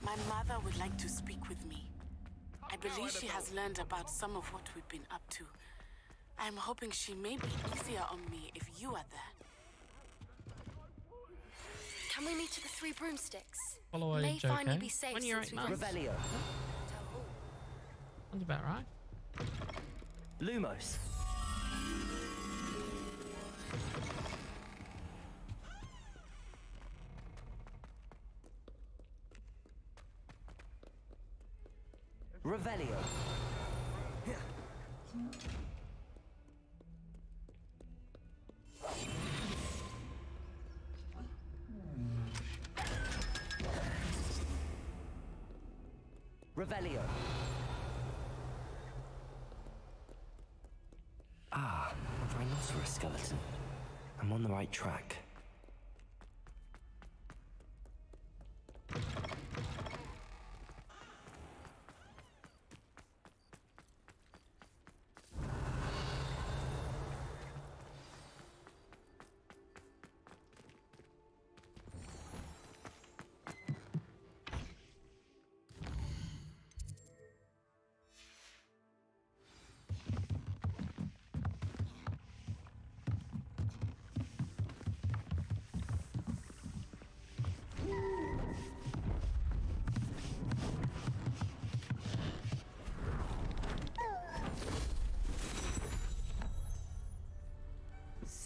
My mother would like to speak with me. I believe she has learned about some of what we've been up to. I'm hoping she may be easier on me if you are there. Can we meet at the Three Broomsticks? Follow May age, finally okay? be safe When you're since 8 we've months. Revelio. Sounds about right. Lumos. Revelio. Revelio. Ah, a rhinoceros skeleton. I'm on the right track.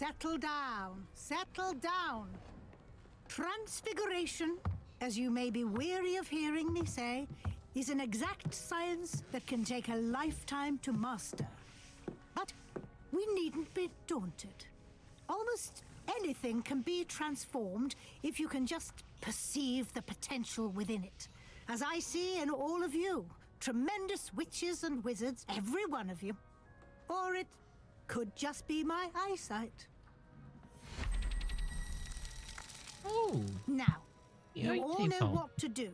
settle down. Settle down. Transfiguration, as you may be weary of hearing me say, is an exact science that can take a lifetime to master. But we needn't be daunted. Almost anything can be transformed if you can just perceive the potential within it. As I see in all of you, tremendous witches and wizards, every one of you. Or it could just be my eyesight. Oh. Now, Yeah, you all know what to do.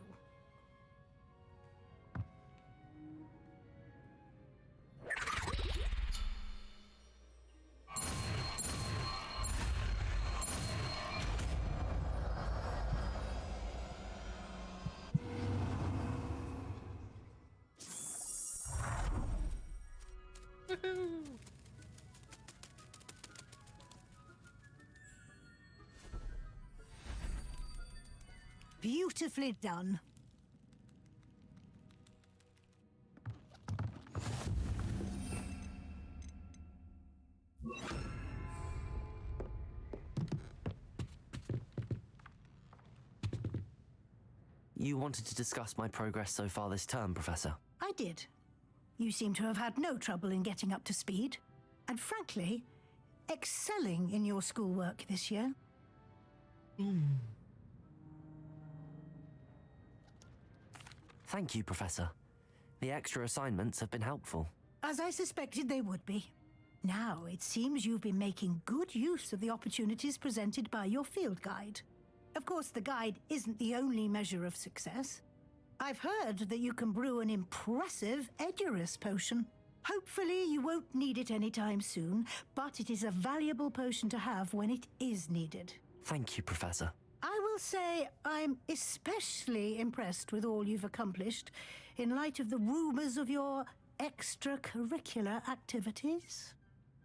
Beautifully done. You wanted to discuss my progress so far this term, Professor? I did. You seem to have had no trouble in getting up to speed. And frankly, excelling in your schoolwork this year. Thank you, Professor. The extra assignments have been helpful. As I suspected they would be. Now, it seems you've been making good use of the opportunities presented by your field guide. Of course, the guide isn't the only measure of success. I've heard that you can brew an impressive Edurus potion. Hopefully, you won't need it anytime soon, but it is a valuable potion to have when it is needed. Thank you, Professor. I will say I'm especially impressed with all you've accomplished in light of the rumors of your extracurricular activities.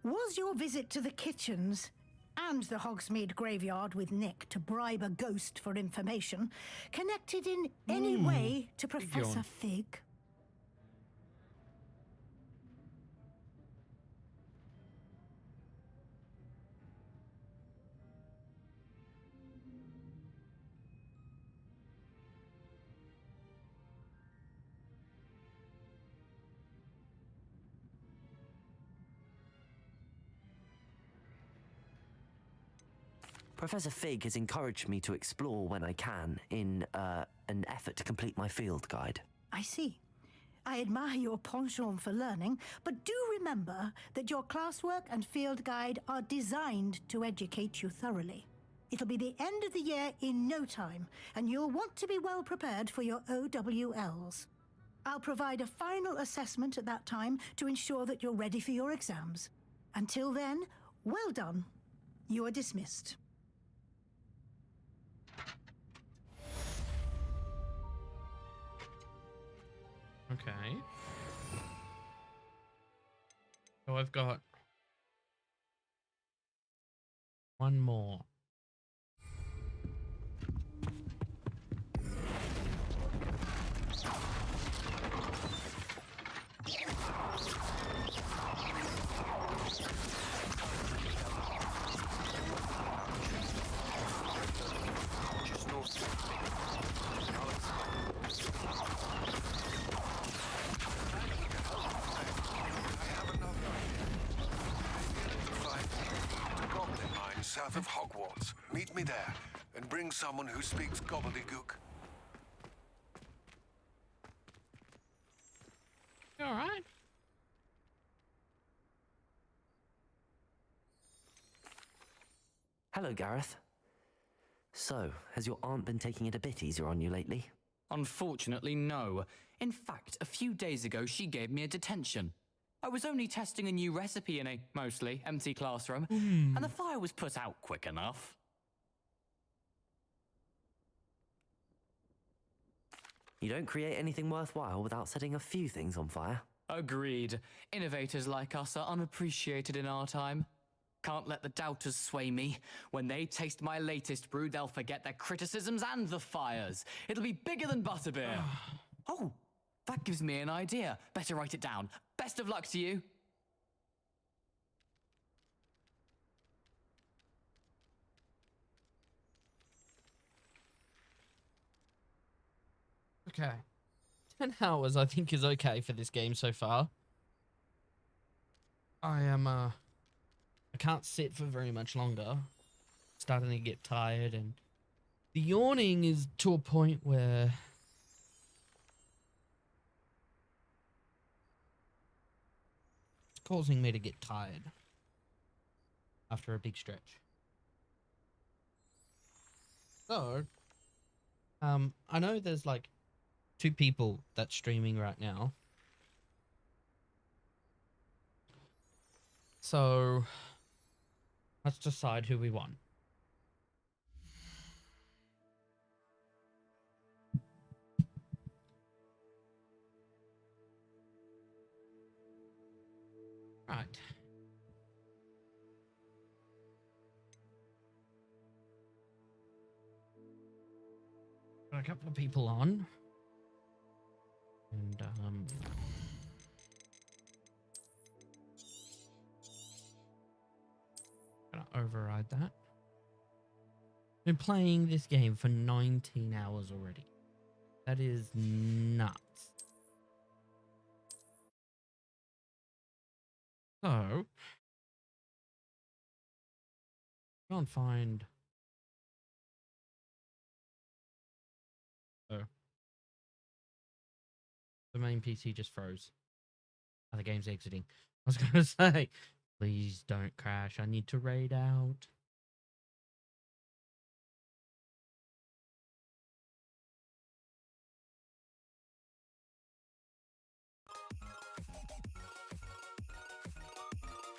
Was your visit to the kitchens and the Hogsmeade graveyard with Nick to bribe a ghost for information connected in any way to Professor Fig? Professor Fig has encouraged me to explore when I can in an effort to complete my field guide. I see. I admire your penchant for learning, but do remember that your classwork and field guide are designed to educate you thoroughly. It'll be the end of the year in no time, and you'll want to be well prepared for your OWLs. I'll provide a final assessment at that time to ensure that you're ready for your exams. Until then, well done. You are dismissed. Okay. So I've got one more. South of Hogwarts. Meet me there, and bring someone who speaks gobbledygook. You all right? Hello, Gareth. So, has your aunt been taking it a bit easier on you lately? Unfortunately, no. In fact, a few days ago, she gave me a detention. I was only testing a new recipe in a mostly empty classroom, and the fire was put out quick enough. You don't create anything worthwhile without setting a few things on fire. Agreed. Innovators like us are unappreciated in our time. Can't let the doubters sway me. When they taste my latest brew, they'll forget their criticisms and the fires. It'll be bigger than butterbeer. Oh, that gives me an idea. Better write it down. Best of luck to you. Okay. 10 hours I think is okay for this game so far. I can't sit for very much longer. Starting to get tired, and the yawning is to a point where it's causing me to get tired after a big stretch. So, I know there's like 2 people that's streaming right now. So, let's decide who we want. Right. Got a couple of people on. And, gonna override that. Been playing this game for 19 hours already. That is nuts. So, go and find. Oh. The main PC just froze. Oh, the game's exiting. I was gonna say, please don't crash. I need to raid out.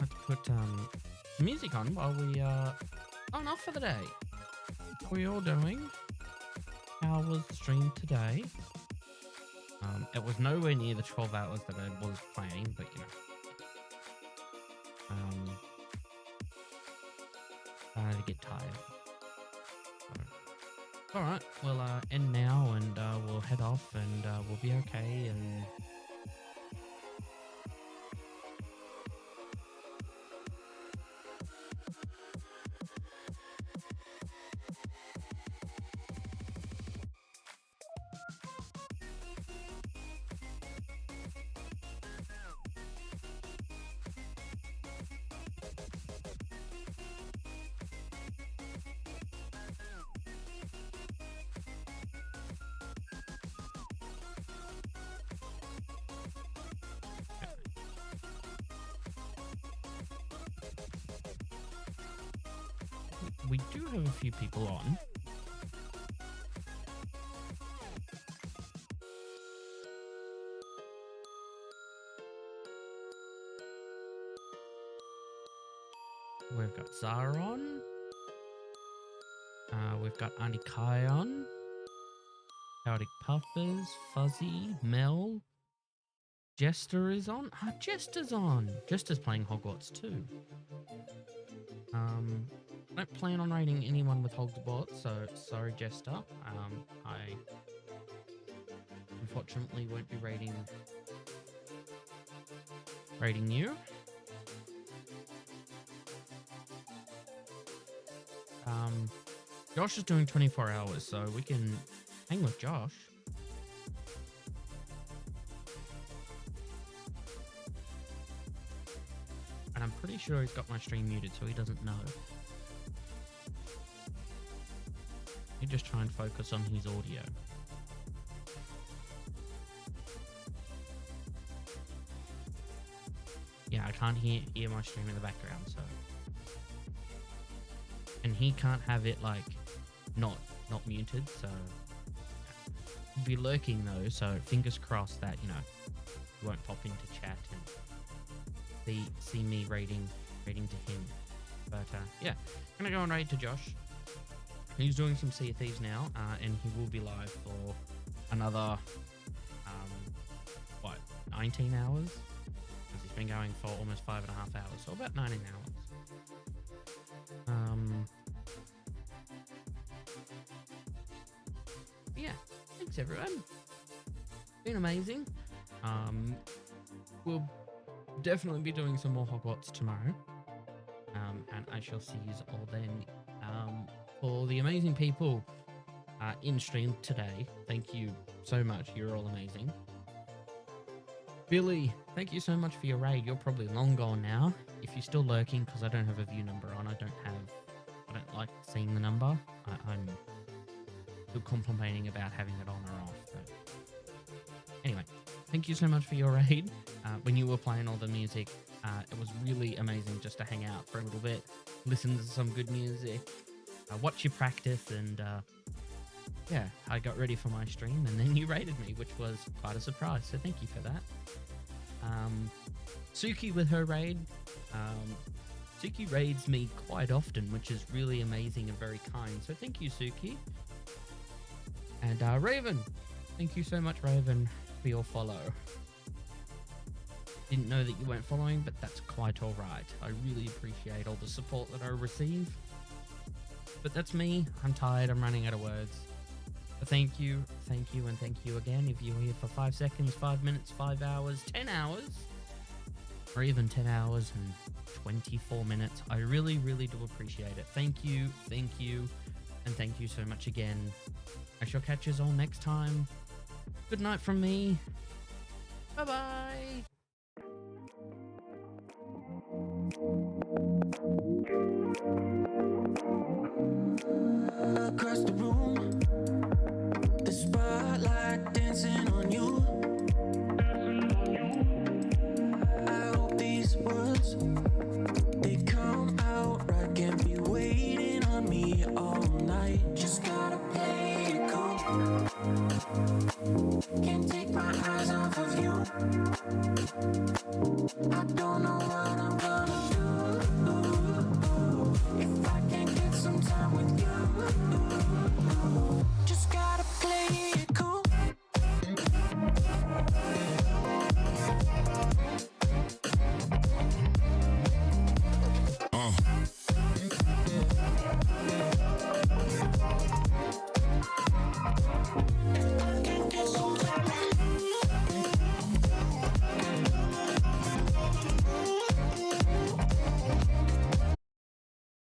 Let's put music on while we on off for the day. What are we all doing? How was the stream today? It was nowhere near the 12 hours that I was playing, but you know. Starting to get tired. So, alright, we'll end now and we'll head off and we'll be okay and we do have a few people on. We've got Zara on. We've got Auntie Kai on. Chaotic Puffers, Fuzzy, Mel. Jester is on. Ah, Jester's on. Jester's playing Hogwarts too. I don't plan on raiding anyone with Hogwarts, so sorry, Jester. I unfortunately won't be raiding you. Josh is doing 24 hours, so we can hang with Josh. And I'm pretty sure he's got my stream muted, so he doesn't know. You just try and focus on his audio. Yeah, I can't hear my stream in the background, so. And he can't have it like not muted, so he'll be lurking though, so fingers crossed that, you know, he won't pop into chat and see me raiding to him. But yeah, I'm gonna go and raid to Josh. He's doing some Sea of Thieves now, and he will be live for another 19 hours? Because he's been going for almost 5.5 hours, so about 19 hours. Yeah, thanks everyone. Been amazing. We'll definitely be doing some more Hogwarts tomorrow. And I shall see you all then. For the amazing people in stream today. Thank you so much. You're all amazing. Billy, thank you so much for your raid. You're probably long gone now. If you're still lurking, because I don't have a view number on, I don't like seeing the number. I'm still contemplating about having it on or off. But anyway, thank you so much for your raid. When you were playing all the music, it was really amazing just to hang out for a little bit, listen to some good music, watch you practice, and yeah, I got ready for my stream, and then you raided me, which was quite a surprise, so thank you for that. Suki with her raid. Suki raids me quite often, which is really amazing and very kind, so thank you, Suki. And Raven, thank you so much, Raven, for your follow. Didn't know that you weren't following, but that's quite alright. I really appreciate all the support that I receive. But that's me. I'm tired. I'm running out of words. But thank you, and thank you again. If you're here for 5 seconds, 5 minutes, 5 hours, 10 hours, or even 10 hours and 24 minutes, I really, really do appreciate it. Thank you, and thank you so much again. I shall catch you all next time. Good night from me. Bye-bye. Across the room, the spotlight dancing on you. I hope these words, they come out right. Can't be waiting on me all night. Just gotta play it cool. Can't take my eyes off of you. I don't know what I'm gonna do if I can't get some time with you. Just gotta